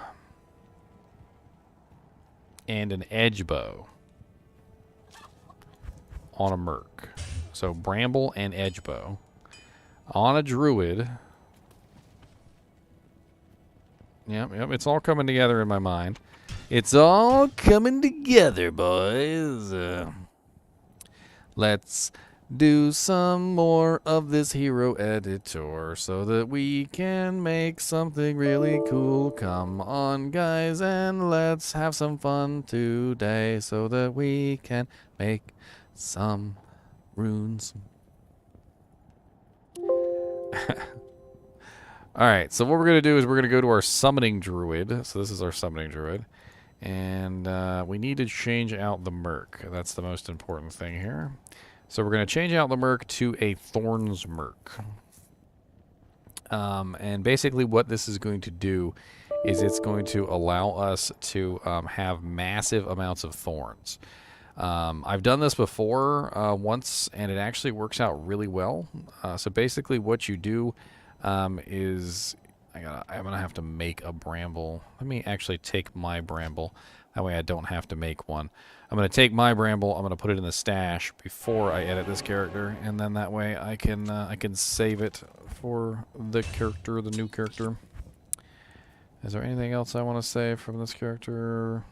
A: and an edge bow on a merc. So bramble and edge bow on a druid. Yep, it's all coming together in my mind. It's all coming together, boys. Let's do some more of this hero editor so that we can make something really cool. Come on, guys, and let's have some fun today so that we can make some runes. Alright, so what we're going to do is we're going to go to our summoning druid. So this is our summoning druid. And we need to change out the merc. That's the most important thing here. So we're going to change out the merc to a Thorns merc. And basically what this is going to do is it's going to allow us to have massive amounts of thorns. I've done this before once, and it actually works out really well. So basically what you do is... I'm going to have to make a bramble. Let me actually take my bramble. That way I don't have to make one. I'm going to take my bramble. I'm going to put it in the stash before I edit this character. And then that way I can save it for the character, the new character. Is there anything else I want to save from this character?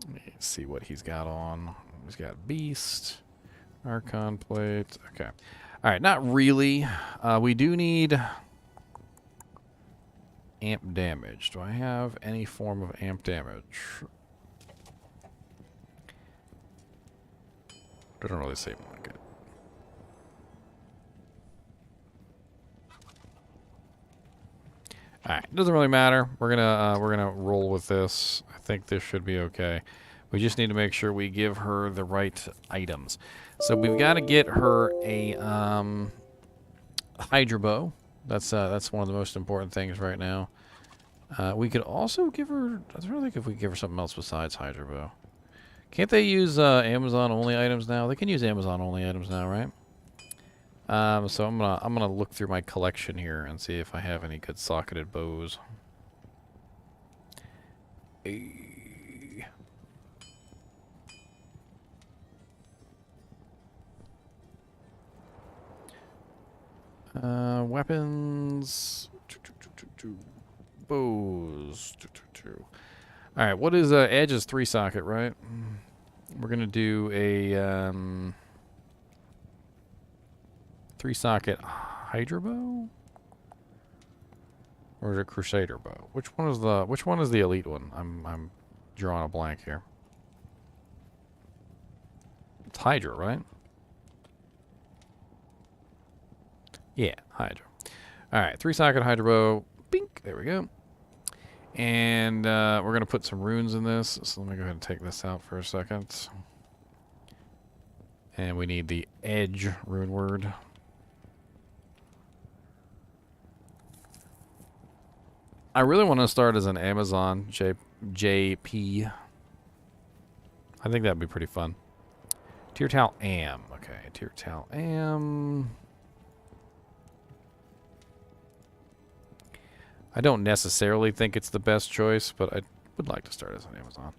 A: Let me see what he's got on. He's got Beast, Archon Plate. Okay. All right, not really. We do need amp damage. Do I have any form of amp damage? Doesn't really seem like it. All right, doesn't really matter. We're gonna roll with this. I think this should be okay. We just need to make sure we give her the right items. So we've got to get her a Hydra bow. That's one of the most important things right now. We could also give her... I don't think if we give her something else besides Hydra bow. Can't they use Amazon only items now? They can use Amazon only items now, right? So I'm gonna look through my collection here and see if I have any good socketed bows. Weapons. Bows. Alright, what is edge is 3 socket, right? We're gonna do a 3 socket Hydra bow? Or is it Crusader bow? Which one is the elite one? I'm drawing a blank here. It's Hydra, right? Yeah, Hydra. Alright, 3 socket Hydra bow. Bink, there we go. And we're going to put some runes in this. So let me go ahead and take this out for a second. And we need the edge rune word. I really want to start as an Amazon JP. I think that'd be pretty fun. Tier Tal Am. Okay, Tier Tal Am. I don't necessarily think it's the best choice, but I would like to start as an Amazon.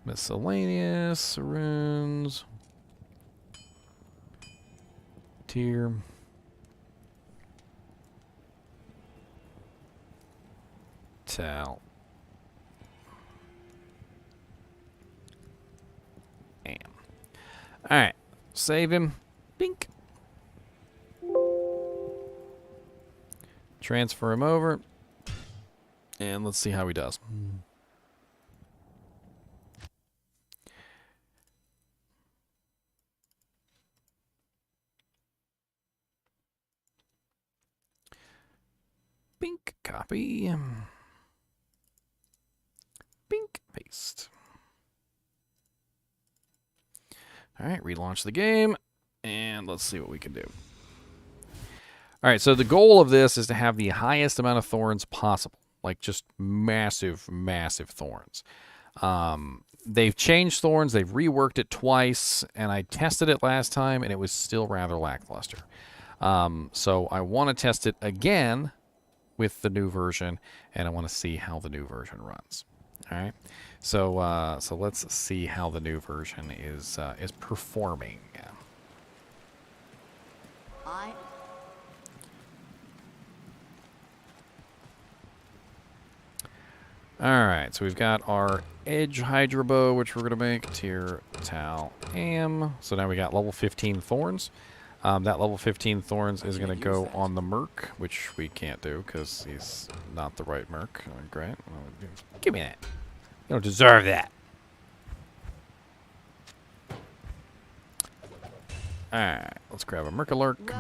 A: Miscellaneous runes. Tier. Tal. Am. Alright. Save him. Bink. Transfer him over. And let's see how he does. Bink. Copy. Bink. Paste. All right, relaunch the game, and let's see what we can do. All right, so the goal of this is to have the highest amount of thorns possible, like just massive, massive thorns. They've changed thorns, they've reworked it twice, and I tested it last time, and it was still rather lackluster. So I want to test it again with the new version, and I want to see how the new version runs. All right, so let's see how the new version is performing. All right, so we've got our Edge Hydra Bow, which we're going to make tier Tal Am. So now we got level 15 Thorns. That level 15 Thorns is going to go on the Merc, which we can't do because he's not the right Merc. Oh, great. Give me that. You don't deserve that. All right, let's grab a Merc-a-lurk.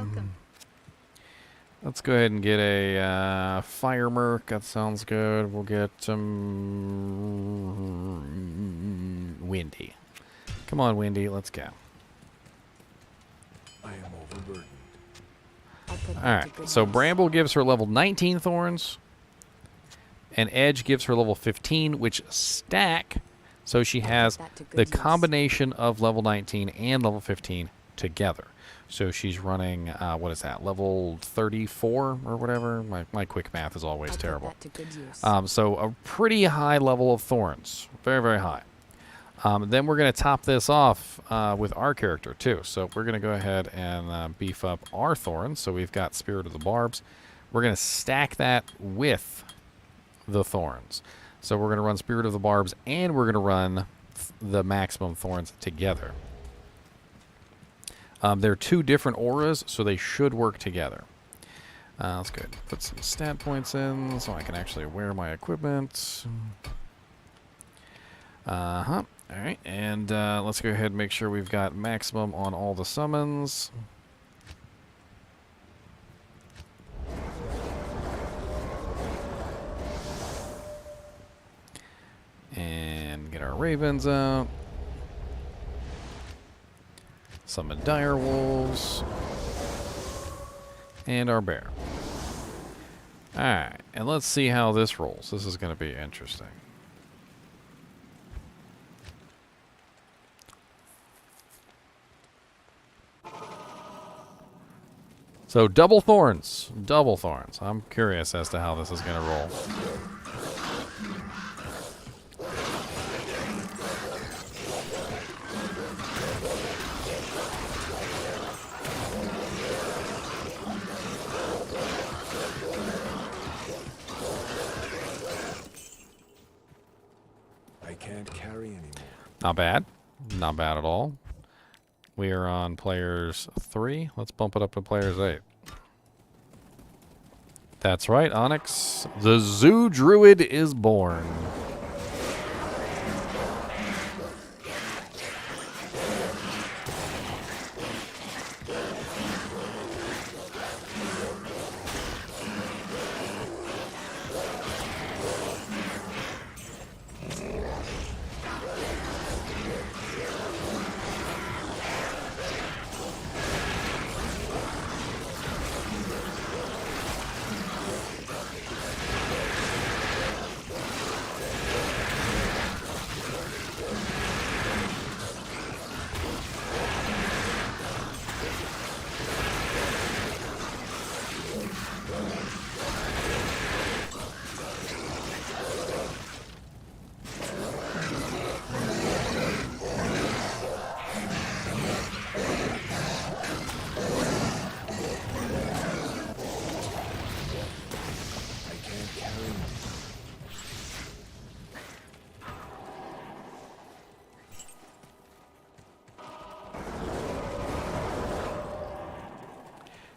A: Let's go ahead and get a Fire Merc. That sounds good. We'll get Windy. Come on, Windy. Let's go.
C: I am overburdened.
A: Alright, so Bramble gives her level 19 Thorns. And Edge gives her level 15, which stack. So she has the combination of level 19 and level 15 together. So she's running, what is that, level 34 or whatever? My quick math is always terrible. So a pretty high level of Thorns. Very, very high. Then we're going to top this off with our character, too. So we're going to go ahead and beef up our Thorns. So we've got Spirit of the Barbs. We're going to stack that with the Thorns. So we're going to run Spirit of the Barbs, and we're going to run the maximum Thorns together. They're two different auras, so they should work together. Let's go ahead and put some stat points in so I can actually wear my equipment. All right, and let's go ahead and make sure we've got maximum on all the summons. And get our ravens out. Summon dire wolves. And our bear. Alright, and let's see how this rolls. This is going to be interesting. So double thorns. Double thorns. I'm curious as to how this is going to roll.
C: I can't carry anymore.
A: Not bad. Not bad at all. We are on players 3. Let's bump it up to players 8. That's right, Onyx. The Zoo Druid is born.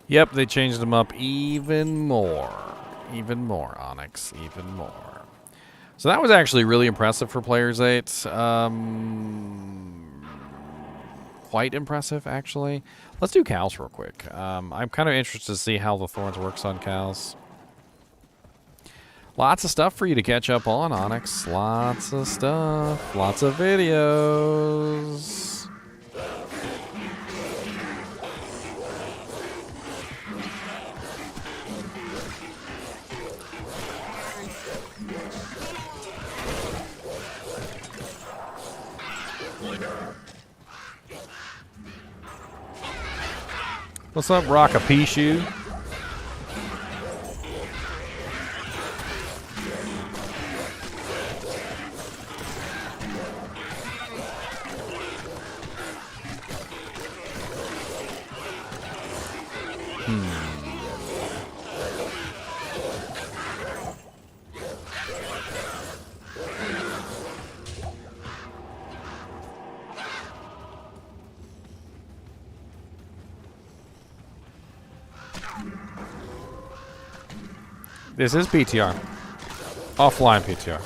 A: Yep, they changed them up even more. Even more, Onyx. Even more. So that was actually really impressive for Players 8. Quite impressive, actually. Let's do cows real quick. I'm kind of interested to see how the Thorns works on cows. Lots of stuff for you to catch up on, Onyx. Lots of stuff. Lots of videos. What's up, Rockapishu? This is PTR. Offline PTR.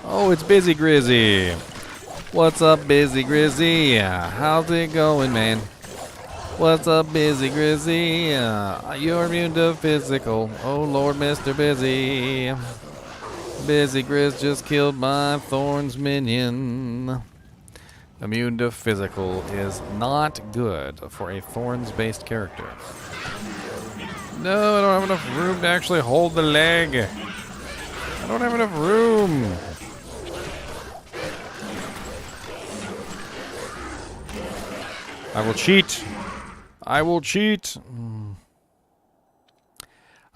A: Oh, it's Busy Grizzy. What's up, Busy Grizzy? How's it going, man? What's up, Busy Grizzy? You're immune to physical. Oh, Lord, Mr. Busy. Busy Grizz just killed my Thorns minion. Immune to physical is not good for a Thorns-based character. No, I don't have enough room to actually hold the leg. I don't have enough room. I will cheat. I will cheat.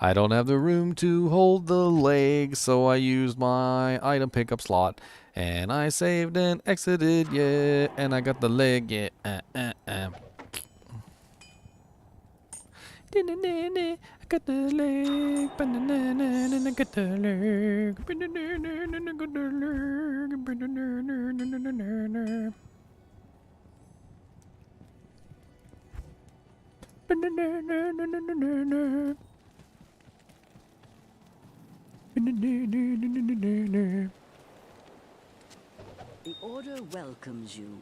A: I don't have the room to hold the leg, so I used my item pickup slot. And I saved and exited, yeah. And I got the leg, yeah. I got the leg, and I got the leg. And I got the leg.
D: The Order welcomes you.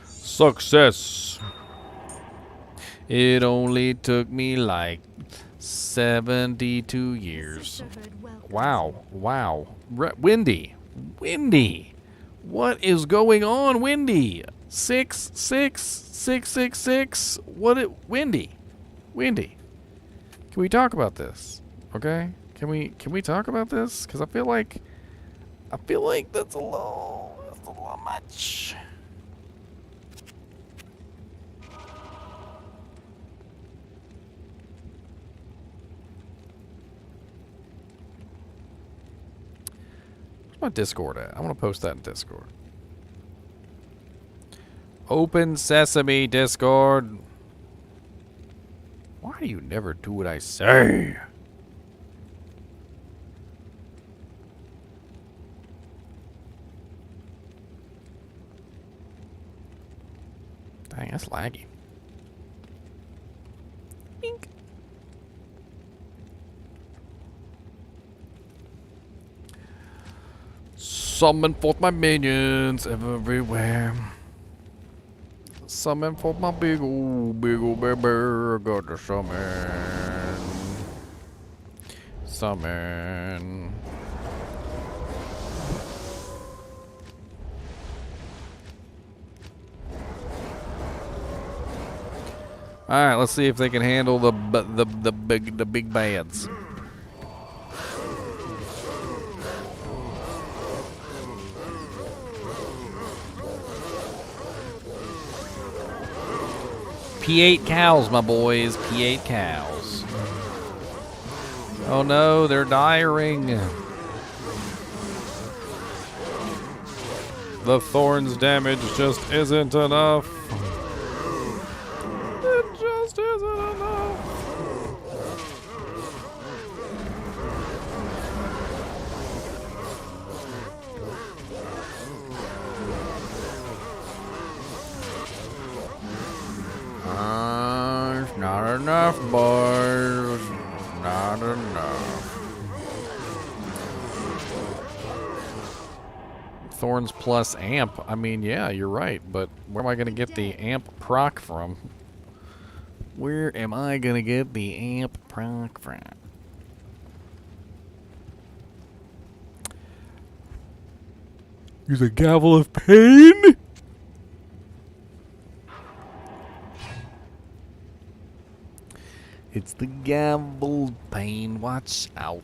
A: Success. It only took me like 72 years. Wow, wow. Windy. Windy. What is going on, Windy? 66666. Windy? Windy. Can we talk about this? Okay? Can we talk about this? Because I feel like that's a little much. Where's my Discord at? I want to post that in Discord. Open Sesame, Discord. Why do you never do what I say? Dang, that's laggy. Bink. Summon forth my minions everywhere. Summon forth my big ol' bear. Got to summon. Summon. All right, let's see if they can handle the big bads. P8 cows, my boys. P8 cows. Oh no, they're dying. The Thorns damage just isn't enough. It just isn't enough. It's not enough, boys. Not enough. Thorns plus amp. I mean, yeah, you're right, but where am I going to get the amp proc from? Where am I going to get the amp proc from? Use a gavel of pain. It's the gavel of pain. Watch out.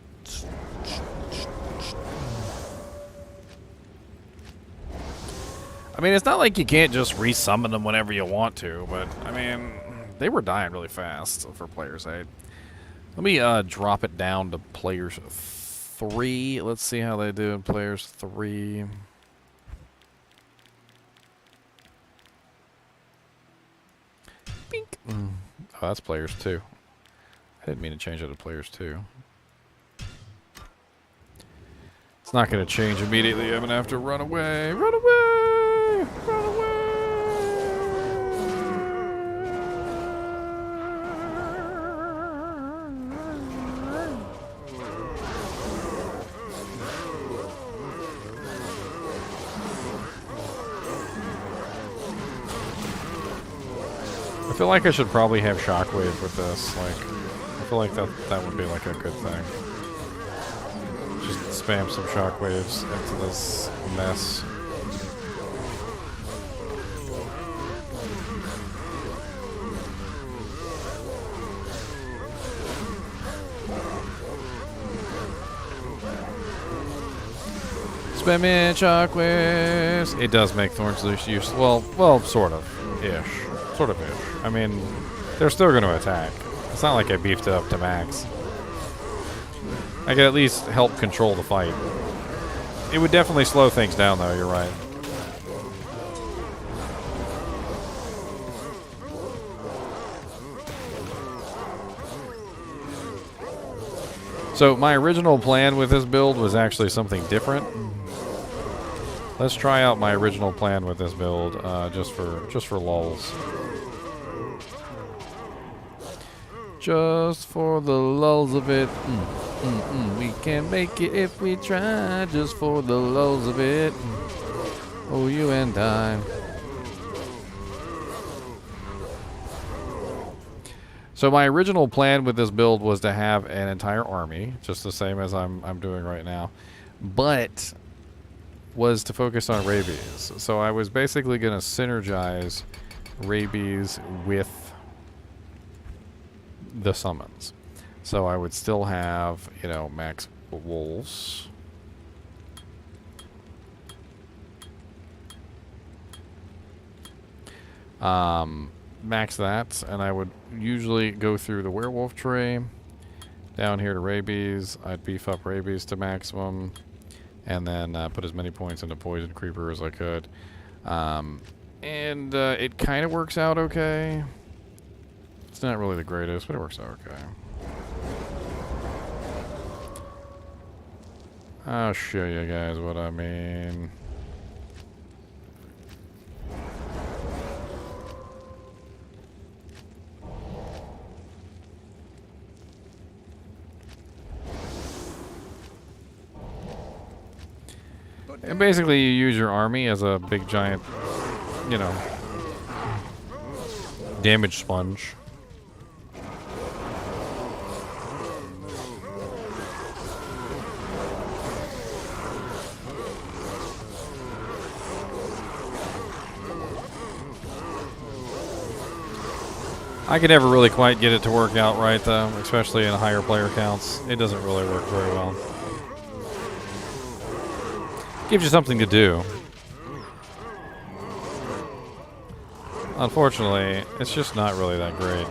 A: I mean, it's not like you can't just resummon them whenever you want to, but, I mean, they were dying really fast for players' aid. Let me drop it down to players 3. Let's see how they do in players 3. Bink. Oh, that's players 2. I didn't mean to change it to players 2. It's not going to change immediately. I'm going to have to run away. Run away! Run away! I feel like I should probably have shockwave with this. Like, I feel like that would be like a good thing. Just spam some shockwaves into this mess. Spam in shockwaves. It does make Thorns lose use. Well, sort of ish. Sort of ish. I mean, they're still going to attack. It's not like I beefed it up to max. I could at least help control the fight. It would definitely slow things down, though. You're right. So my original plan with this build was actually something different. Let's try out my original plan with this build, just for lulz. Just for the lulz of it. We can make it if we try. Just for the lulz of it. Oh, you and I. So my original plan with this build was to have an entire army, just the same as I'm doing right now, but was to focus on rabies. So I was basically going to synergize rabies with the summons. So I would still have, you know, max wolves. Max that, and I would usually go through the werewolf tree down here to rabies. I'd beef up rabies to maximum, and then put as many points into poison creeper as I could. It kind of works out okay. It's not really the greatest, but it works out okay. I'll show you guys what I mean. And basically you use your army as a big giant, you know, damage sponge. I could never really quite get it to work out right, though, especially in higher player counts. It doesn't really work very well. Gives you something to do. Unfortunately, it's just not really that great.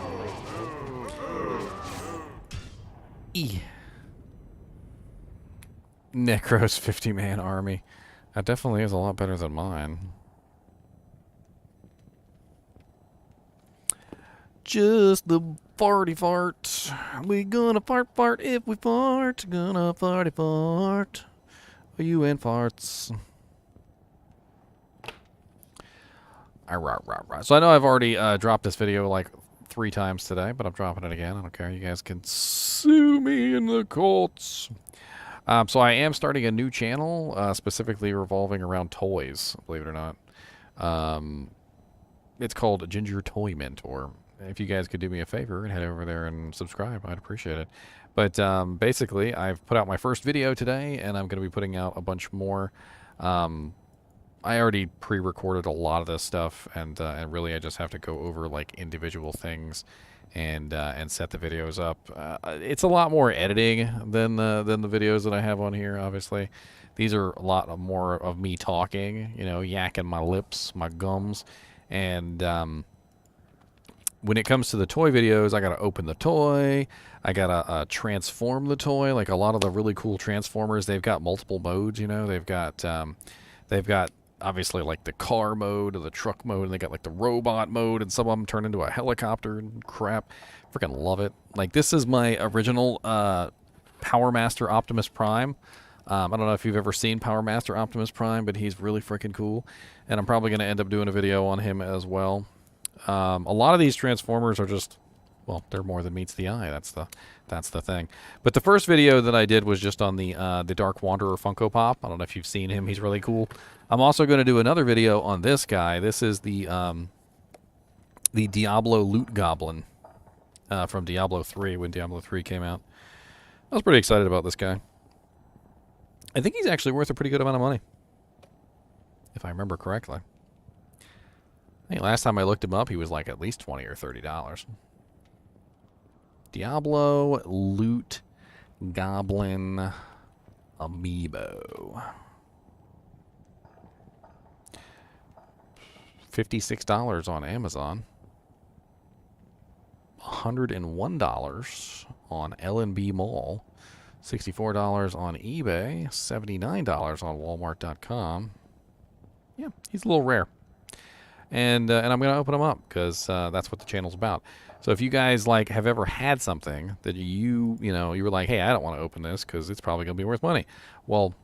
A: Necro's 50-man army. That definitely is a lot better than mine. Just the farty fart. We gonna fart if we fart. Gonna farty fart. You and farts. So I know I've already dropped this video like 3 times today, but I'm dropping it again. I don't care. You guys can sue me in the courts. So I am starting a new channel, specifically revolving around toys, believe it or not. It's called Ginger Toy Mentor. If you guys could do me a favor and head over there and subscribe, I'd appreciate it. But basically, I've put out my first video today, and I'm going to be putting out a bunch more I already pre-recorded a lot of this stuff, and really I just have to go over like individual things and set the videos up. It's a lot more editing than the videos that I have on here. Obviously, these are a lot more of me talking, you know, yakking my lips, my gums, and when it comes to the toy videos, I gotta open the toy, I gotta transform the toy. Like a lot of the really cool transformers, they've got multiple modes. You know, they've got obviously like the car mode or the truck mode, and they got like the robot mode, and some of them turn into a helicopter and crap. Freaking love it. Like this is my original Power Master Optimus Prime. I don't know if you've ever seen Power Master Optimus Prime, but he's really freaking cool, and I'm probably going to end up doing a video on him as well. A lot of these Transformers are just, well, they're more than meets the eye. That's the thing. But the first video that I did was just on the Dark Wanderer Funko Pop. I don't know if you've seen him. He's really cool. I'm also going to do another video on this guy. This is the Diablo Loot Goblin from Diablo 3 when Diablo 3 came out. I was pretty excited about this guy. I think he's actually worth a pretty good amount of money, if I remember correctly. I think last time I looked him up, he was like at least $20 or $30. Diablo Loot Goblin Amiibo. $56 on Amazon. $101 on L&B Mall. $64 on eBay. $79 on Walmart.com. Yeah, he's a little rare. And I'm going to open them up because that's what the channel's about. So if you guys like have ever had something that you were like, hey, I don't want to open this because it's probably going to be worth money. Well,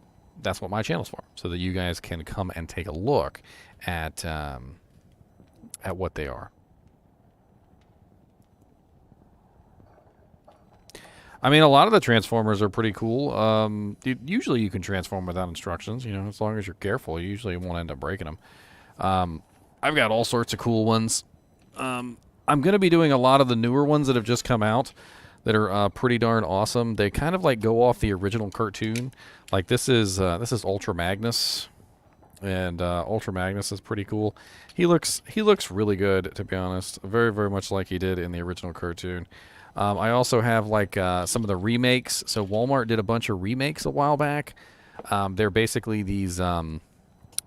A: that's what my channel's for, so that you guys can come and take a look at what they are. I mean, a lot of the Transformers are pretty cool. Usually you can transform without instructions, you know, as long as you're careful. You usually won't end up breaking them. I've got all sorts of cool ones. I'm going to be doing a lot of the newer ones that have just come out that are pretty darn awesome. They kind of like go off the original cartoon. Like this is Ultra Magnus, and Ultra Magnus is pretty cool. He looks really good, to be honest. Very, very much like he did in the original cartoon. I also have like some of the remakes. So Walmart did a bunch of remakes a while back. They're basically these sort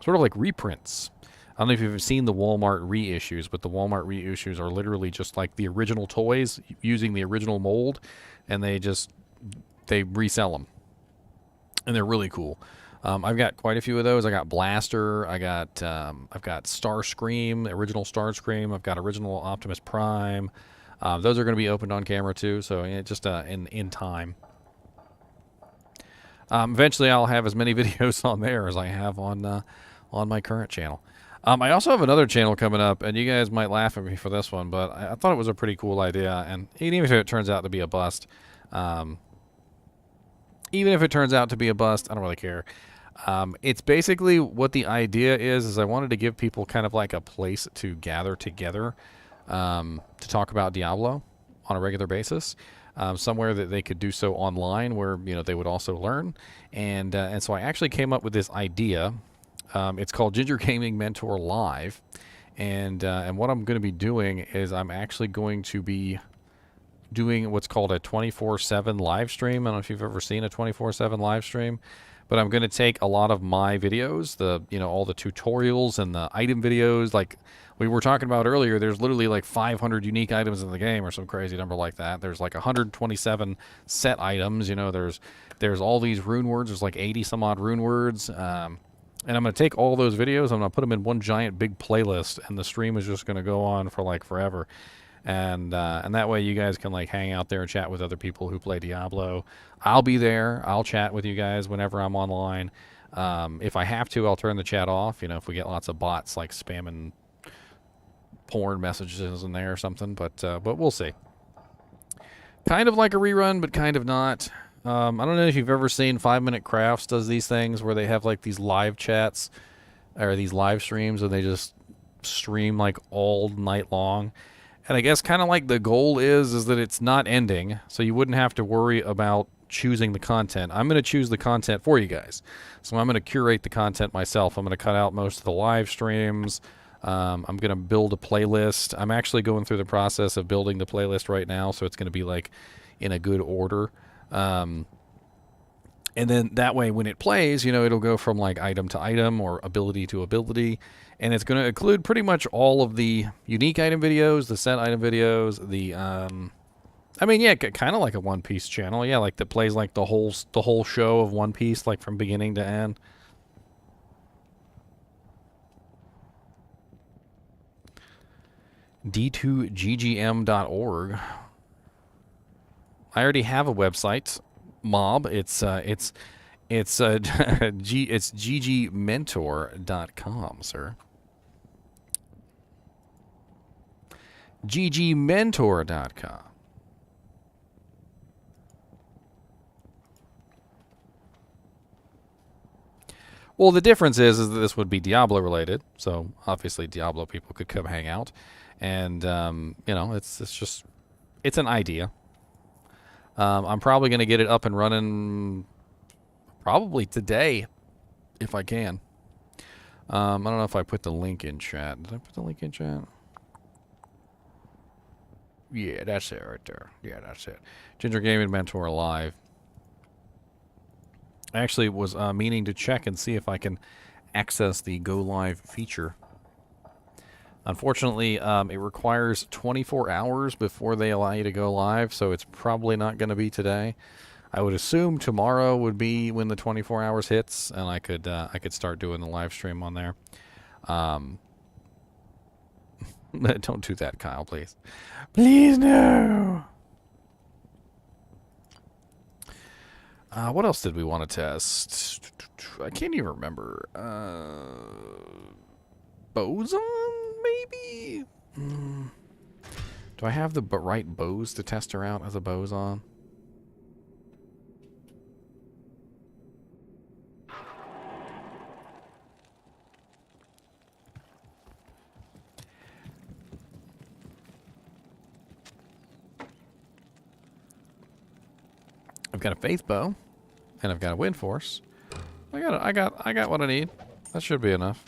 A: of like reprints. I don't know if you've seen the Walmart reissues, but the Walmart reissues are literally just like the original toys using the original mold, and they resell them, and they're really cool. I've got quite a few of those. I got Blaster. I've got Starscream, original Starscream. I've got original Optimus Prime. Those are going to be opened on camera too, so just in time. Eventually, I'll have as many videos on there as I have on my current channel. I also have another channel coming up, and you guys might laugh at me for this one, but I thought it was a pretty cool idea, and even if it turns out to be a bust, I don't really care. It's basically what the idea is I wanted to give people kind of like a place to gather together to talk about Diablo on a regular basis. Somewhere that they could do so online where, you know, they would also learn. And so I actually came up with this idea. It's called Ginger Gaming Mentor Live. And what I'm going to be doing is I'm actually going to be doing what's called a 24/7 live stream. I don't know if you've ever seen a 24/7 live stream, but I'm going to take a lot of my videos, all the tutorials and the item videos, like we were talking about earlier. There's literally like 500 unique items in the game, or some crazy number like that. There's like 127 set items. You know, there's all these rune words. There's like 80 some odd rune words. And I'm going to take all those videos, I'm going to put them in one giant big playlist, and the stream is just going to go on for like forever. And that way you guys can like hang out there and chat with other people who play Diablo. I'll be there. I'll chat with you guys whenever I'm online. If I have to, I'll turn the chat off, you know, if we get lots of bots like spamming porn messages in there or something, but we'll see. Kind of like a rerun, but kind of not. I don't know if you've ever seen 5 Minute Crafts does these things where they have like these live chats or these live streams, and they just stream like all night long. And I guess kind of like the goal is that it's not ending, so you wouldn't have to worry about choosing the content. I'm going to choose the content for you guys. So I'm going to curate the content myself. I'm going to cut out most of the live streams. I'm going to build a playlist. I'm actually going through the process of building the playlist right now, so it's going to be like in a good order. And then that way when it plays, you know, it'll go from like item to item or ability to ability. And it's going to include pretty much all of the unique item videos, the set item videos, the I mean, yeah, kind of like a One Piece channel. Yeah, like that plays like the whole show of One Piece, like from beginning to end. D2GGM.org. I already have a website, mob. It's ggmentor.com, sir. ggmentor.com. Well, the difference is that this would be Diablo related, so obviously Diablo people could come hang out, and you know, it's an idea. I'm probably going to get it up and running probably today, if I can. I don't know if I put the link in chat. Did I put the link in chat? Yeah, that's it right there. Yeah, that's it. Ginger Gaming Mentor Live. I actually was meaning to check and see if I can access the Go Live feature. Unfortunately, it requires 24 hours before they allow you to go live, so it's probably not going to be today. I would assume tomorrow would be when the 24 hours hits, and I could start doing the live stream on there. Don't do that, Kyle, please. Please, no! What else did we want to test? I can't even remember. Boson, maybe? Do I have the right bows to test her out as a boson? I've got a faith bow. And I've got a wind force. I got what I need. That should be enough.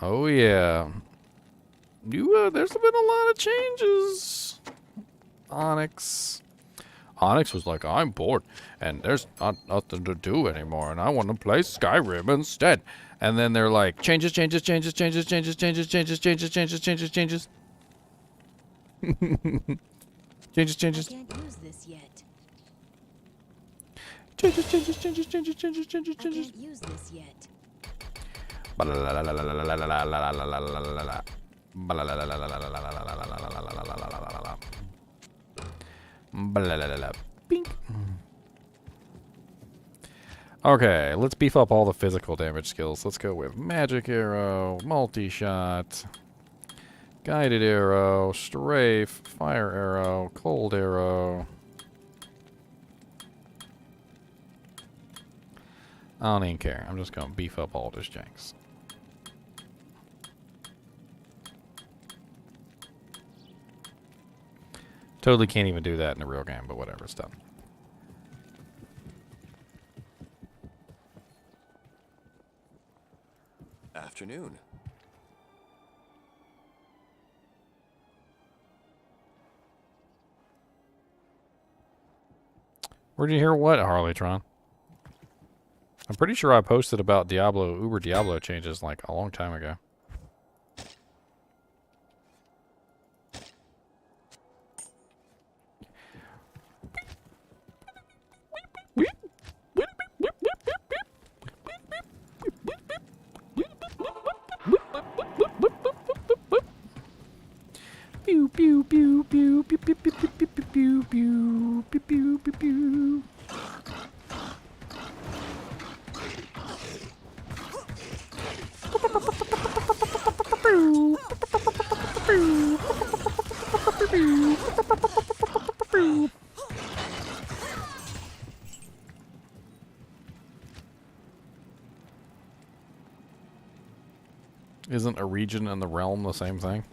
A: Oh yeah. There's been a lot of changes. Onyx was like, I'm bored and there's nothing to do anymore and I want to play Skyrim instead. And then they're like, changes. Changes.
D: I can't use this yet.
A: Changes.
D: I can't use this yet.
A: Bink. Okay, let's beef up all the physical damage skills. Let's go with magic arrow, multi-shot, guided arrow, strafe, fire arrow, cold arrow. I don't even care. I'm just going to beef up all this janks. Totally can't even do that in a real game, but whatever, it's done.
C: Afternoon.
A: Where'd you hear what, Harleytron? I'm pretty sure I posted about Uber Diablo changes like a long time ago. Pew pew pew pew pew pew pew pew pew pew pew pew pew pew pew. Isn't a region and the realm the same thing?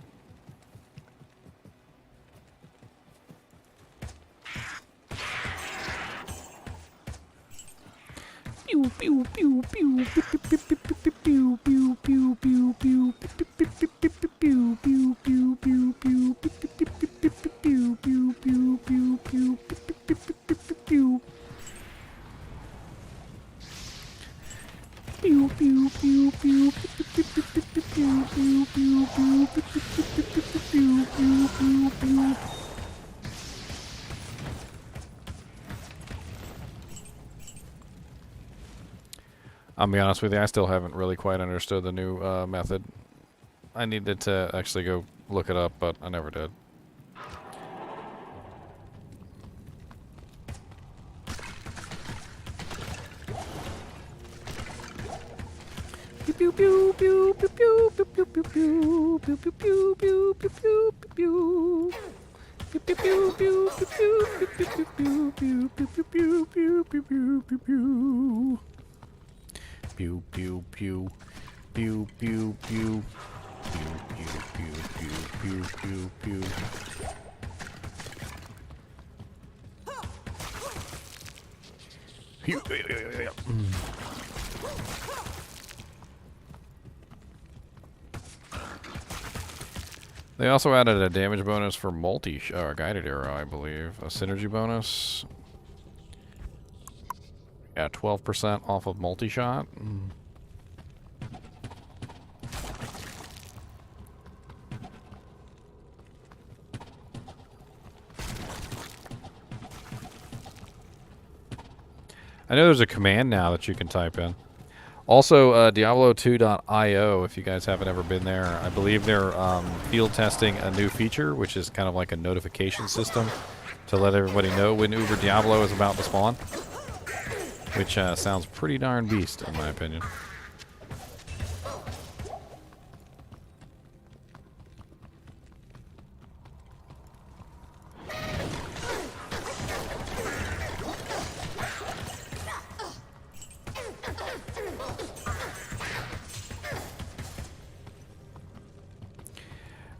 A: I'll be honest with you, I still haven't really quite understood the new method. I needed to actually go look it up, but I never did. Pew pew pew pew pew pew pew pew pew pew pew. They also added a damage bonus for guided arrow, I believe. A synergy bonus. Yeah, 12% off of multi-shot. I know there's a command now that you can type in. Also, Diablo2.io, if you guys haven't ever been there, I believe they're field testing a new feature, which is kind of like a notification system to let everybody know when Uber Diablo is about to spawn. Which sounds pretty darn beast, in my opinion.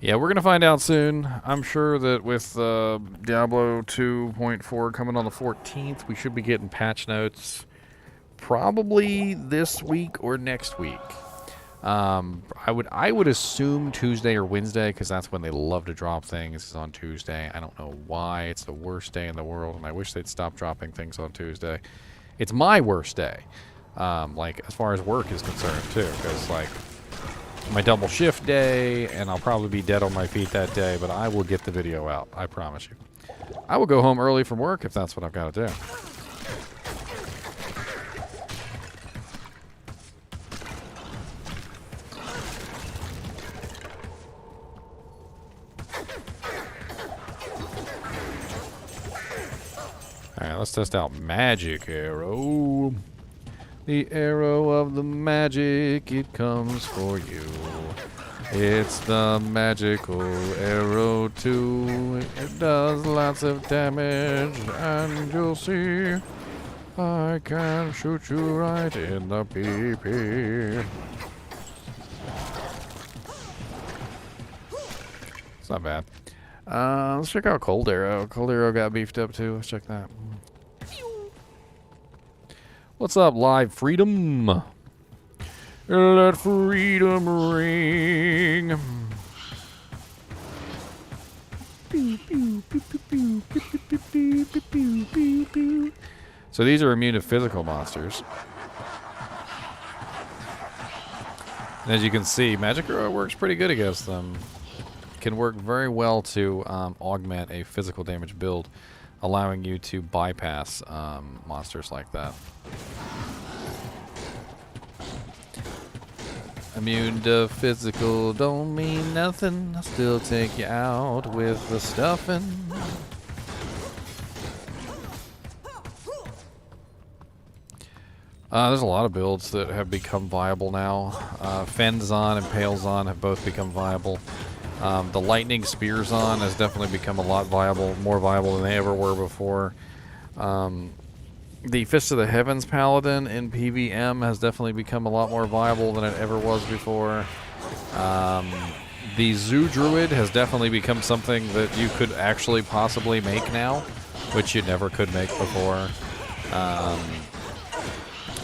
A: Yeah, we're going to find out soon. I'm sure that with Diablo 2.4 coming on the 14th, we should be getting patch notes probably this week or next week. I would assume Tuesday or Wednesday, because that's when they love to drop things, is on Tuesday. I don't know why. It's the worst day in the world, and I wish they'd stop dropping things on Tuesday. It's my worst day, like, as far as work is concerned, too, because, like, my double shift day, and I'll probably be dead on my feet that day, but I will get the video out. I promise you. I will go home early from work if that's what I've got to do. Alright, let's test out Magic Arrow. The arrow of the magic, it comes for you. It's the magical arrow too. It does lots of damage, and you'll see I can shoot you right in the pee-pee. It's not bad. Let's check out Cold Arrow. Cold Arrow got beefed up too. Let's check that. What's up, Live Freedom? Let freedom ring. So these are immune to physical monsters. And as you can see, Magic Arrow works pretty good against them. Can work very well to augment a physical damage build, allowing you to bypass monsters like that. Immune to physical don't mean nothing. I'll still take you out with the stuffing. There's a lot of builds that have become viable now. Fenzon and Palezon have both become viable. The Lightning Spearzon has definitely become a lot more viable than they ever were before. The Fist of the Heavens Paladin in PVM has definitely become a lot more viable than it ever was before. The Zoo Druid has definitely become something that you could actually possibly make now, which you never could make before.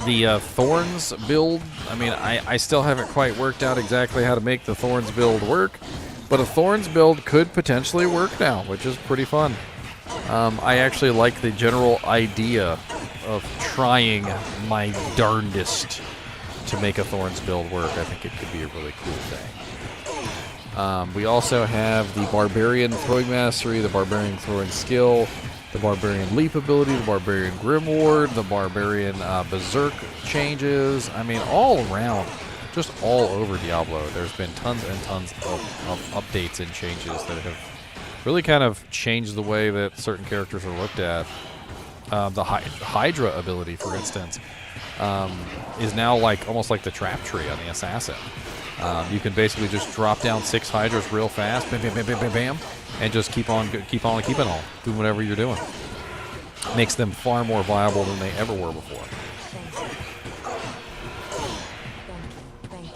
A: The Thorns build, I mean, I still haven't quite worked out exactly how to make the Thorns build work, but a Thorns build could potentially work now, which is pretty fun. I actually like the general idea of trying my darndest to make a Thorns build work. I think it could be a really cool thing. We also have the Barbarian throwing mastery, the Barbarian throwing skill, the Barbarian leap ability, the Barbarian Grimward, the Barbarian Berserk changes. I mean, all around, just all over Diablo, there's been tons and tons of updates and changes that have really kind of changed the way that certain characters are looked at. The Hydra ability, for instance, is now like almost like the trap tree on the assassin. You can basically just drop down 6 Hydras real fast, bam, bam, bam, bam, bam, bam, and just keep on keeping on, doing whatever you're doing. Makes them far more viable than they ever were before.
D: Thank you.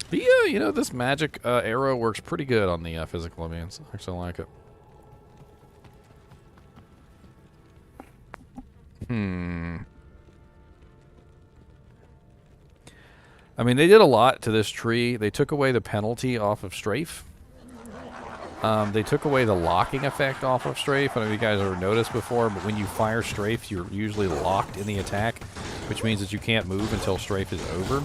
A: But yeah, you know, this magic arrow works pretty good on the physical immunes. I actually like it. I mean, they did a lot to this tree. They took away the penalty off of strafe. They took away the locking effect off of strafe. I don't know if you guys ever noticed before, but when you fire strafe, you're usually locked in the attack, which means that you can't move until strafe is over.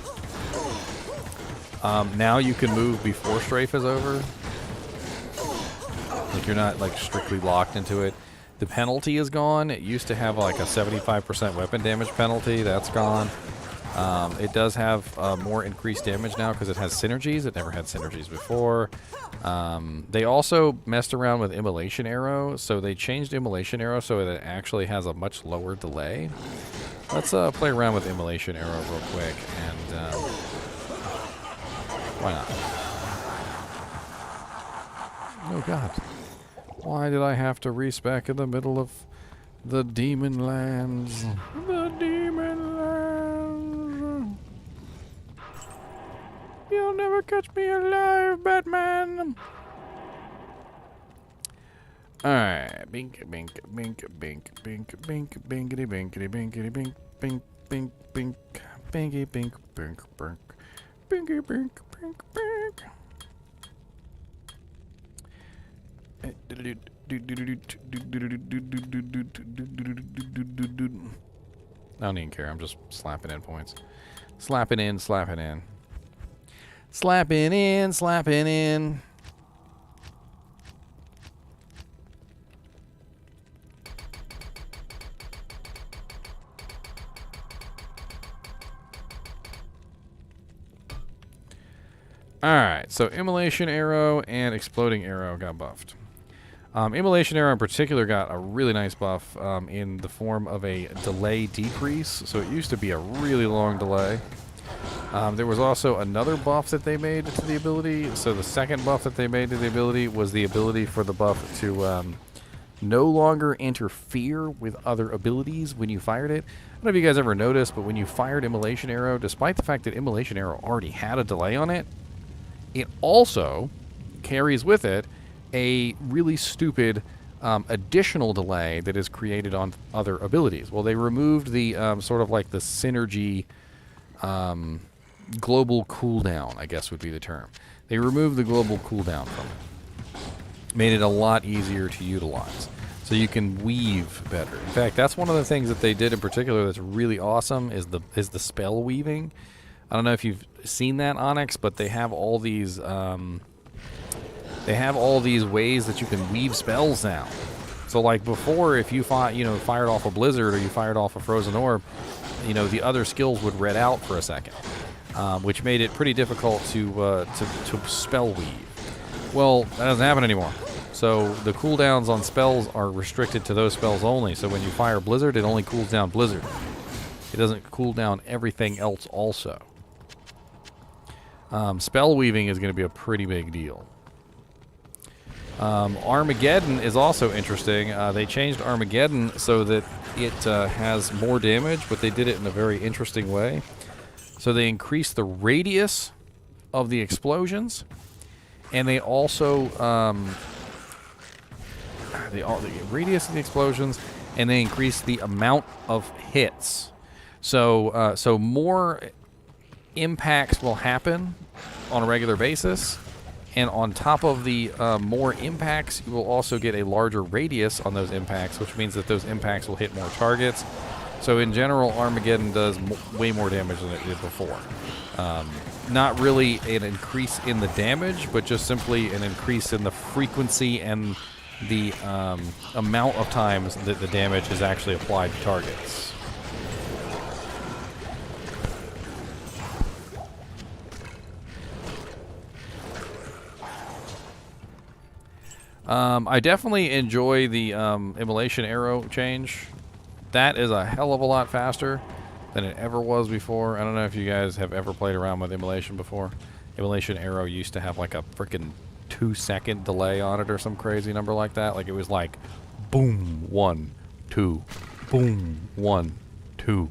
A: Now you can move before strafe is over. Like, you're not like strictly locked into it. The penalty is gone. It used to have like a 75% weapon damage penalty. That's gone. It does have more increased damage now because it has synergies. It never had synergies before. They also messed around with immolation arrow. So they changed immolation arrow so that it actually has a much lower delay. Let's play around with immolation arrow real quick. And why not? Oh god. Why did I have to respec in the middle of the demon lands? The demon lands. You'll never catch me alive, Batman. Alright. Bink, bink, bink, bink, bink, bink, binkity, binkity, binkity, bink, bink, bink, bink, binky, bink, bink, bink, binky, bink, bink, bink. I don't even care. I'm just slapping in points. Slapping in, slapping in. Slapping in, slapping in. Alright, so immolation arrow and exploding arrow got buffed. Immolation arrow in particular got a really nice buff in the form of a delay decrease. So it used to be a really long delay. There was also another buff that they made to the ability. So the second buff that they made to the ability was the ability for the buff to no longer interfere with other abilities when you fired it. I don't know if you guys ever noticed, but when you fired immolation arrow, despite the fact that immolation arrow already had a delay on it, it also carries with it a really stupid additional delay that is created on other abilities. Well, they removed the sort of like the synergy global cooldown, I guess would be the term. They removed the global cooldown from it. Made it a lot easier to utilize. So you can weave better. In fact, that's one of the things that they did in particular that's really awesome is the spell weaving. I don't know if you've seen that, Onyx, but they have all these ways that you can weave spells now. So like before, if you fired off a blizzard or you fired off a frozen orb, the other skills would red out for a second, which made it pretty difficult to spell weave. Well, that doesn't happen anymore. So the cooldowns on spells are restricted to those spells only. So when you fire blizzard, it only cools down blizzard. It doesn't cool down everything else also. Spell weaving is going to be a pretty big deal. Armageddon is also interesting. They changed Armageddon so that it has more damage, but they did it in a very interesting way. So they increased the radius of the explosions, and they also the radius of the explosions, and they increase the amount of hits. So more impacts will happen on a regular basis, and on top of the more impacts, you will also get a larger radius on those impacts, which means that those impacts will hit more targets. So in general, Armageddon does way more damage than it did before. Not really an increase in the damage, but just simply an increase in the frequency and the amount of times that the damage is actually applied to targets. I definitely enjoy the immolation arrow change. That is a hell of a lot faster than it ever was before. I don't know if you guys have ever played around with immolation before. Immolation arrow used to have like a freaking 2-second delay on it or some crazy number like that. Like it was like boom, 1, 2, boom, 1, 2,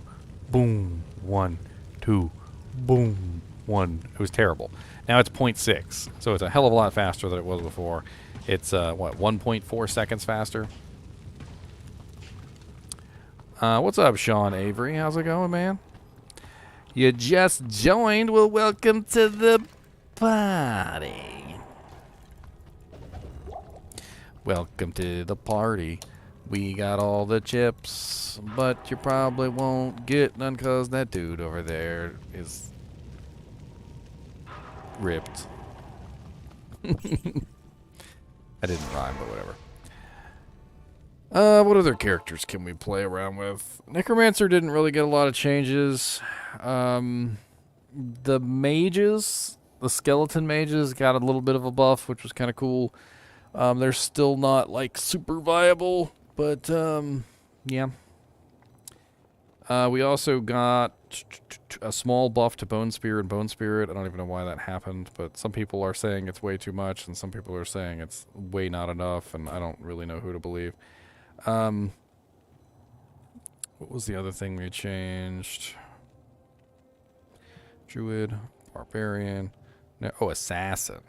A: boom, 1, 2, boom, 1. It was terrible. Now it's 0.6, so it's a hell of a lot faster than it was before. It's, what, 1.4 seconds faster? What's up, Sean Avery? How's it going, man? You just joined? Well, welcome to the party. Welcome to the party. We got all the chips, but you probably won't get none because that dude over there is ripped. I didn't rhyme, but whatever. What other characters can we play around with? Necromancer didn't really get a lot of changes. The mages, the skeleton mages, got a little bit of a buff, which was kind of cool. They're still not, like, super viable, but, yeah. We also got a small buff to Bone Spear and Bone Spirit. I don't even know why that happened, but some people are saying it's way too much, and some people are saying it's way not enough, and I don't really know who to believe. What was the other thing they changed? Druid, Barbarian, no, Assassin.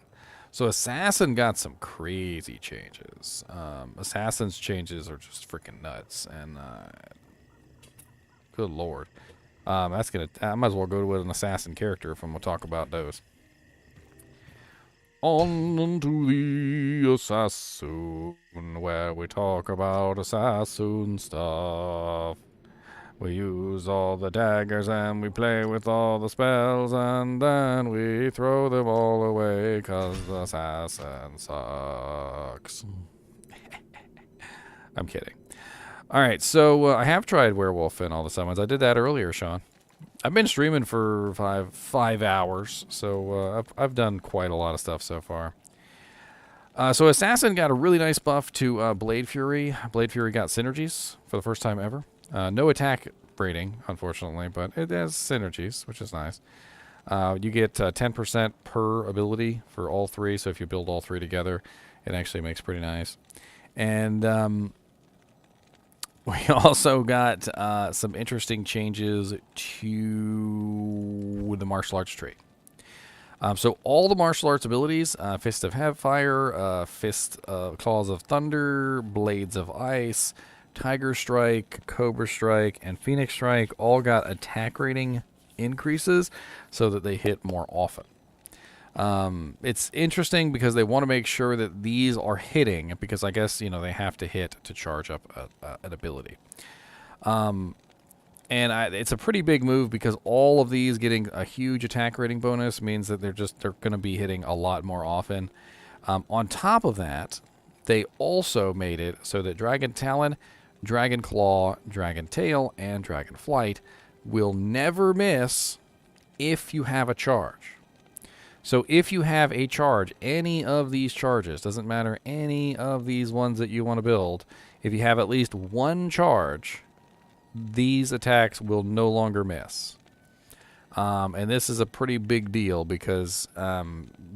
A: So Assassin got some crazy changes. Assassin's changes are just freaking nuts, and good lord. I might as well go with an assassin character if I'm gonna talk about those. On to the assassin, where we talk about assassin stuff. We use all the daggers and we play with all the spells, and then we throw them all away because the assassin sucks. I'm kidding. Alright, so I have tried werewolf in all the summons. I did that earlier, Sean. I've been streaming for five hours, so I've done quite a lot of stuff so far. So Assassin got a really nice buff to Blade Fury. Blade Fury got synergies for the first time ever. No attack rating, unfortunately, but it has synergies, which is nice. You get 10% per ability for all three, so if you build all three together, it actually makes pretty nice. And we also got some interesting changes to the martial arts trait. So all the martial arts abilities, Fist of Hellfire, Claws of Thunder, Blades of Ice, Tiger Strike, Cobra Strike, and Phoenix Strike all got attack rating increases so that they hit more often. It's interesting because they want to make sure that these are hitting, because I guess, you know, they have to hit to charge up an ability. It's a pretty big move because all of these getting a huge attack rating bonus means that they're going to be hitting a lot more often. On top of that, they also made it so that Dragon Talon, Dragon Claw, Dragon Tail, and Dragon Flight will never miss if you have a charge. So if you have a charge, any of these charges, doesn't matter any of these ones that you want to build, if you have at least one charge, these attacks will no longer miss. And this is a pretty big deal because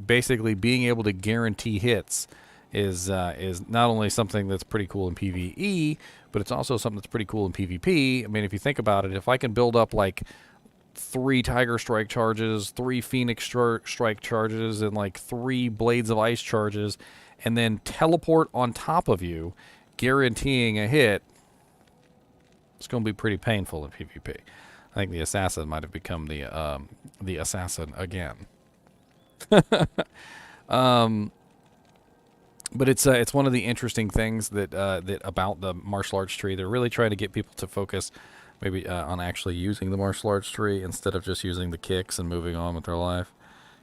A: basically being able to guarantee hits is not only something that's pretty cool in PvE, but it's also something that's pretty cool in PvP. I mean, if you think about it, if I can build up like 3 Tiger Strike charges, 3 Phoenix Strike charges, and like 3 Blades of Ice charges, and then teleport on top of you, guaranteeing a hit, it's going to be pretty painful in PvP. I think the assassin might have become the assassin again. But it's one of the interesting things that that about the martial arts tree. They're really trying to get people to focus maybe on actually using the martial arts tree instead of just using the kicks and moving on with their life,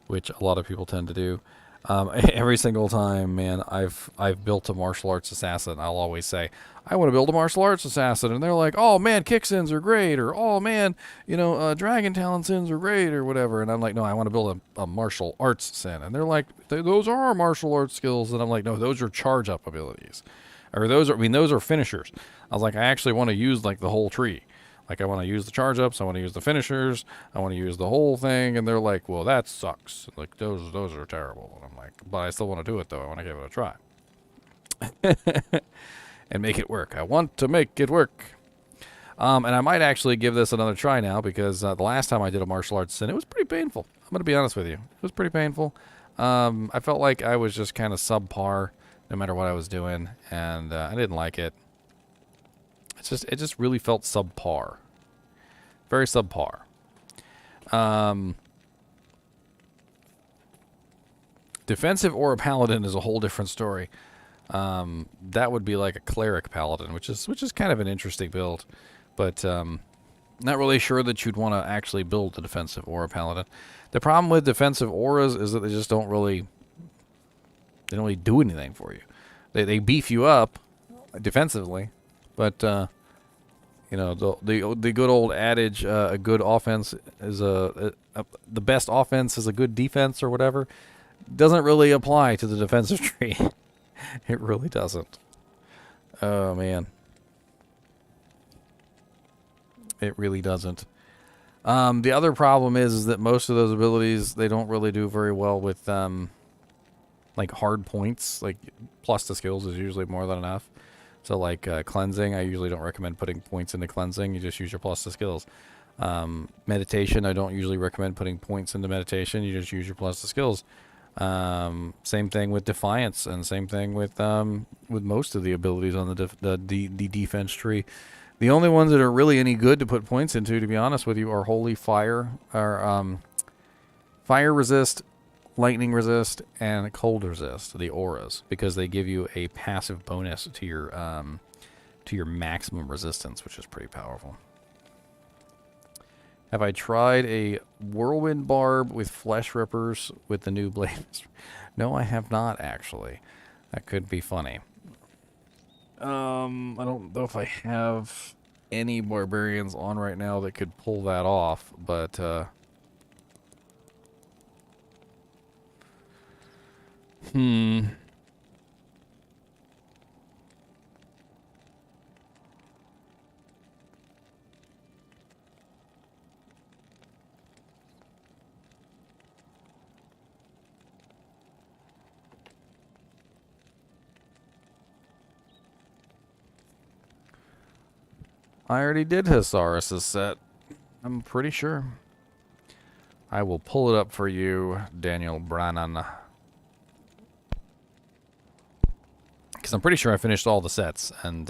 A: which a lot of people tend to do. Every single time, man, I've built a martial arts assassin, I'll always say, I want to build a martial arts assassin, and they're like, oh man, kick sins are great, or oh man, dragon talent sins are great, or whatever. And I'm like, no, I want to build a martial arts sin, and they're like, those are our martial arts skills, and I'm like, no, those are charge up abilities, or those are finishers. I was like, I actually want to use like the whole tree. Like, I want to use the charge ups, I want to use the finishers, I want to use the whole thing, and they're like, well, that sucks. Like, those are terrible. And I'm like, but I still want to do it, though. I want to give it a try. And make it work. I want to make it work. And I might actually give this another try now, because the last time I did a martial arts sin, it was pretty painful. I'm going to be honest with you. It was pretty painful. I felt like I was just kind of subpar, no matter what I was doing, and I didn't like it. It just really felt subpar. Very subpar. Defensive or a paladin is a whole different story. That would be like a cleric paladin, which is kind of an interesting build, but not really sure that you'd want to actually build a defensive aura paladin. The problem with defensive auras is that they just don't really do anything for you. They beef you up defensively. But, the good old adage, a good offense is the best offense is a good defense, or whatever, doesn't really apply to the defensive tree. It really doesn't. Oh, man. It really doesn't. The other problem is that most of those abilities, they don't really do very well with, like, hard points. Like, plus the skills is usually more than enough. So, like, cleansing, I usually don't recommend putting points into cleansing. You just use your plus to skills. Meditation, I don't usually recommend putting points into meditation. You just use your plus to skills. Same thing with defiance, and same thing with most of the abilities on the defense tree. The only ones that are really any good to put points into, to be honest with you, are holy fire, or fire resist, lightning resist, and cold resist, the auras, because they give you a passive bonus to your maximum resistance, which is pretty powerful. Have I tried a whirlwind barb with flesh rippers with the new blades? No, I have not, actually. That could be funny. I don't know if I have any barbarians on right now that could pull that off, but I already did his Sorceress set. I'm pretty sure. I will pull it up for you, Daniel Brannan. Because I'm pretty sure I finished all the sets, and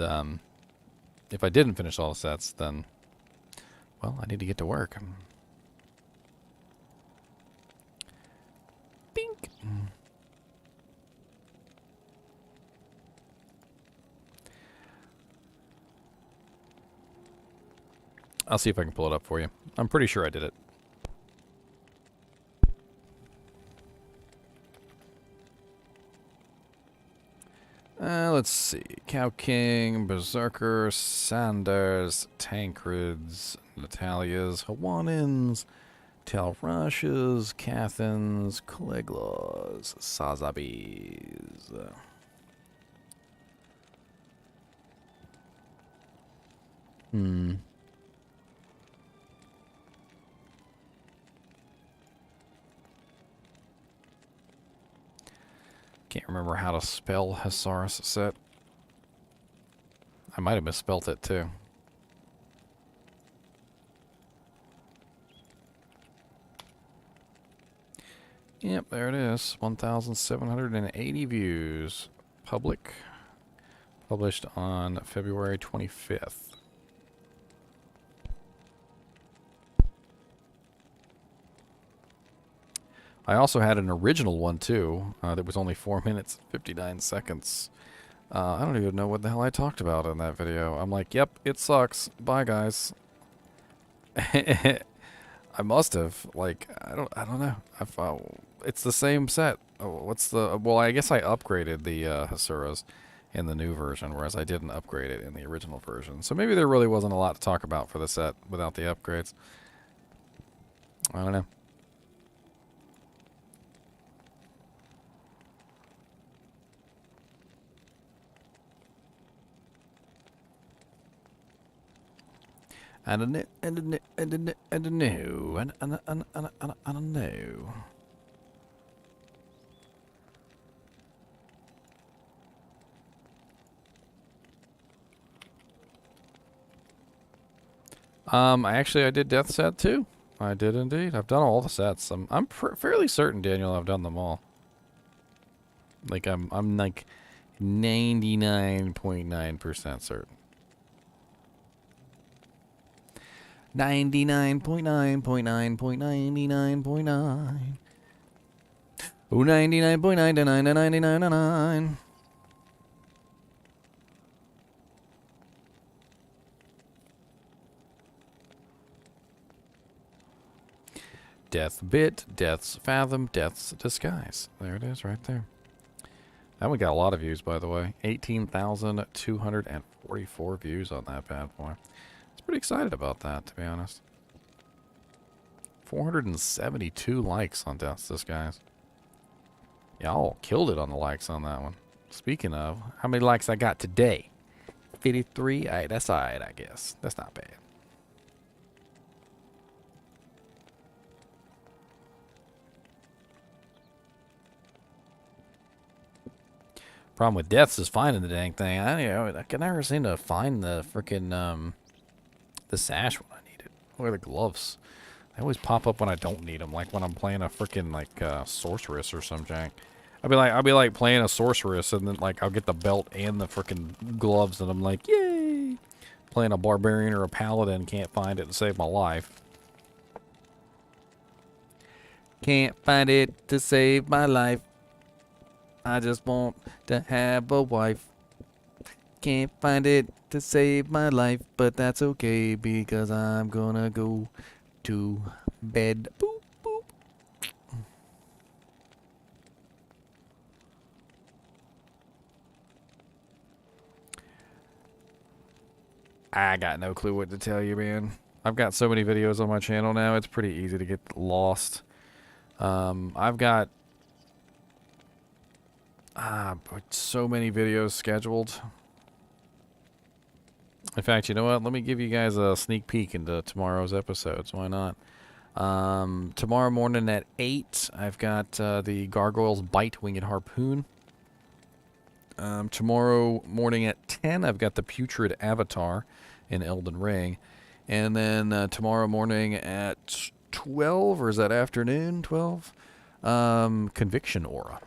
A: if I didn't finish all the sets, then, well, I need to get to work. Bink. I'll see if I can pull it up for you. I'm pretty sure I did it. Let's see. Cow King, Berserker, Sanders, Tancreds, Natalias, Hawaiians, Talrushes, Cathans, Caligulaws, Sazabis. Can't remember how to spell Sorceress set. I might have misspelt it too. Yep, there it is. 1,780 views. Public. Published on February 25th. I also had an original one too that was only 4 minutes 59 seconds. I don't even know what the hell I talked about in that video. I'm like, yep, it sucks. Bye, guys. I must have. Like, I don't know. It's the same set. Oh, what's the? Well, I guess I upgraded the Hasuras in the new version, whereas I didn't upgrade it in the original version. So maybe there really wasn't a lot to talk about for the set without the upgrades. I don't know. I don't know. I don't know. I don't know. I don't know. I don't know. I did Death Set too. I did indeed. I've done all the sets. I'm fairly certain, Daniel, I've done them all. Like I'm like 99.9% certain. 99.9.9.99.9. Oh, 99.9999999. Death Bit, Death's Fathom, Death's Disguise. There it is right there. That one got a lot of views, by the way. 18,244 views on that bad boy. Pretty excited about that, to be honest. 472 likes on Death's Disguise. Y'all killed it on the likes on that one. Speaking of, how many likes I got today? 53? Alright, that's alright, I guess. That's not bad. Problem with Deaths is finding the dang thing. I can never seem to find the freaking, the sash when I need it. Or the gloves. They always pop up when I don't need them. Like when I'm playing a freaking like sorceress or some jank. I'll be like playing a sorceress and then like I'll get the belt and the freaking gloves and I'm like, yay! Playing a barbarian or a paladin, can't find it to save my life. Can't find it to save my life. I just want to have a wife. Can't find it to save my life, but that's okay because I'm gonna go to bed. Boop, boop. I got no clue what to tell you, man. I've got so many videos on my channel now, it's pretty easy to get lost. I've got so many videos scheduled. In fact, you know what? Let me give you guys a sneak peek into tomorrow's episodes. Why not? Tomorrow morning at 8, I've got the Gargoyle's Bite Winged Harpoon. Tomorrow morning at 10, I've got the Putrid Avatar in Elden Ring. And then tomorrow morning at 12, or is that afternoon? 12? Conviction Aura.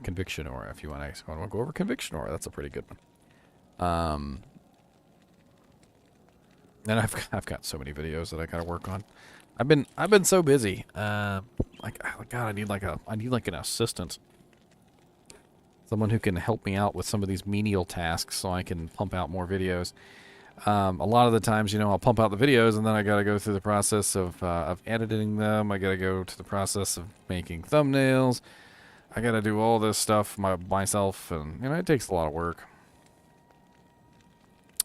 A: Conviction Aura, if you want to go over Conviction Aura. That's a pretty good one. And I've got so many videos that I gotta work on. I've been so busy. Like, oh God, I need like an assistant. Someone who can help me out with some of these menial tasks so I can pump out more videos. A lot of the times, you know, I'll pump out the videos and then I gotta go through the process of editing them. I gotta go to the process of making thumbnails. I gotta do all this stuff myself, and you know, it takes a lot of work.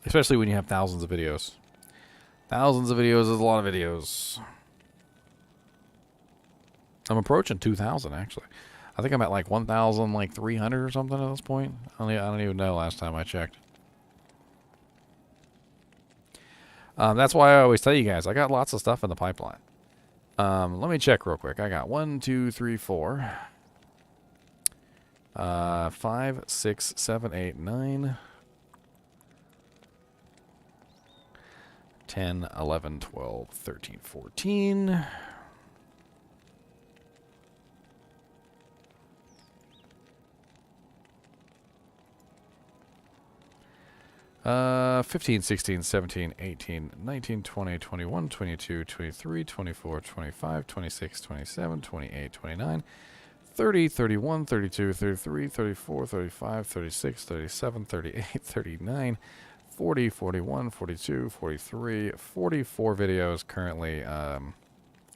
A: Especially when you have thousands of videos. Thousands of videos is a lot of videos. I'm approaching 2,000 actually. I think I'm at like 1,300 or something at this point. I don't even know last time I checked. That's why I always tell you guys, I got lots of stuff in the pipeline. Let me check real quick. I got 1, 2, 3, 4. 5, 6, 7, 8, 9. 10, 11, 12, 13, 14. 15, 16, 17, 18, 19, 20, 21, 22, 23, 24, 25, 26, 27, 28, 29, 30, 31, 32, 33, 34, 35, 36, 37, 38, 39, 40, 41, 42, 43, 44 videos currently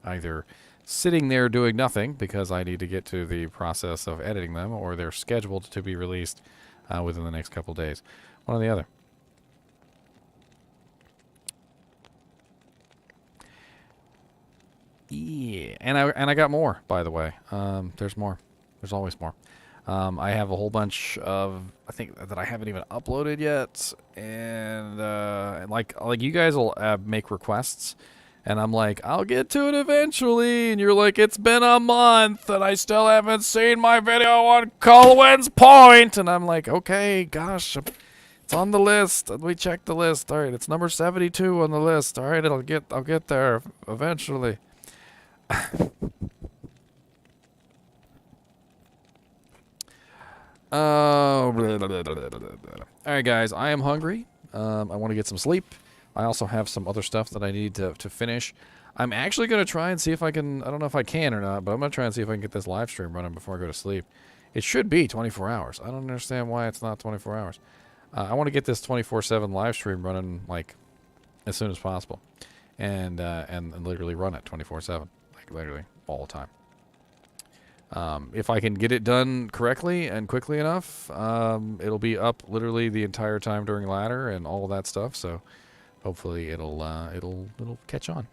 A: either sitting there doing nothing because I need to get to the process of editing them, or they're scheduled to be released within the next couple days. One or the other. Yeah, and I got more, by the way. There's more. There's always more. I have a whole bunch of, I think, that I haven't even uploaded yet, and like you guys will make requests, and I'm like, I'll get to it eventually, and you're like, it's been a month, and I still haven't seen my video on Colwyn's Point, and I'm like, okay, gosh, it's on the list. We checked the list. All right, it's number 72 on the list. All right, I'll get there eventually. All right, guys, I am hungry. I want to get some sleep. I also have some other stuff that I need to finish. I'm actually going to try and see if I can, I don't know if I can or not, but I'm going to try and see if I can get this live stream running before I go to sleep. It should be 24 hours. I don't understand why it's not 24 hours. I want to get this 24/7 live stream running, like, as soon as possible. And literally run it 24/7. Like, literally, all the time. If I can get it done correctly and quickly enough, it'll be up literally the entire time during ladder and all of that stuff. So hopefully it'll catch on.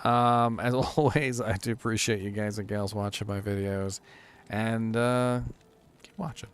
A: As always, I do appreciate you guys and gals watching my videos, and keep watching.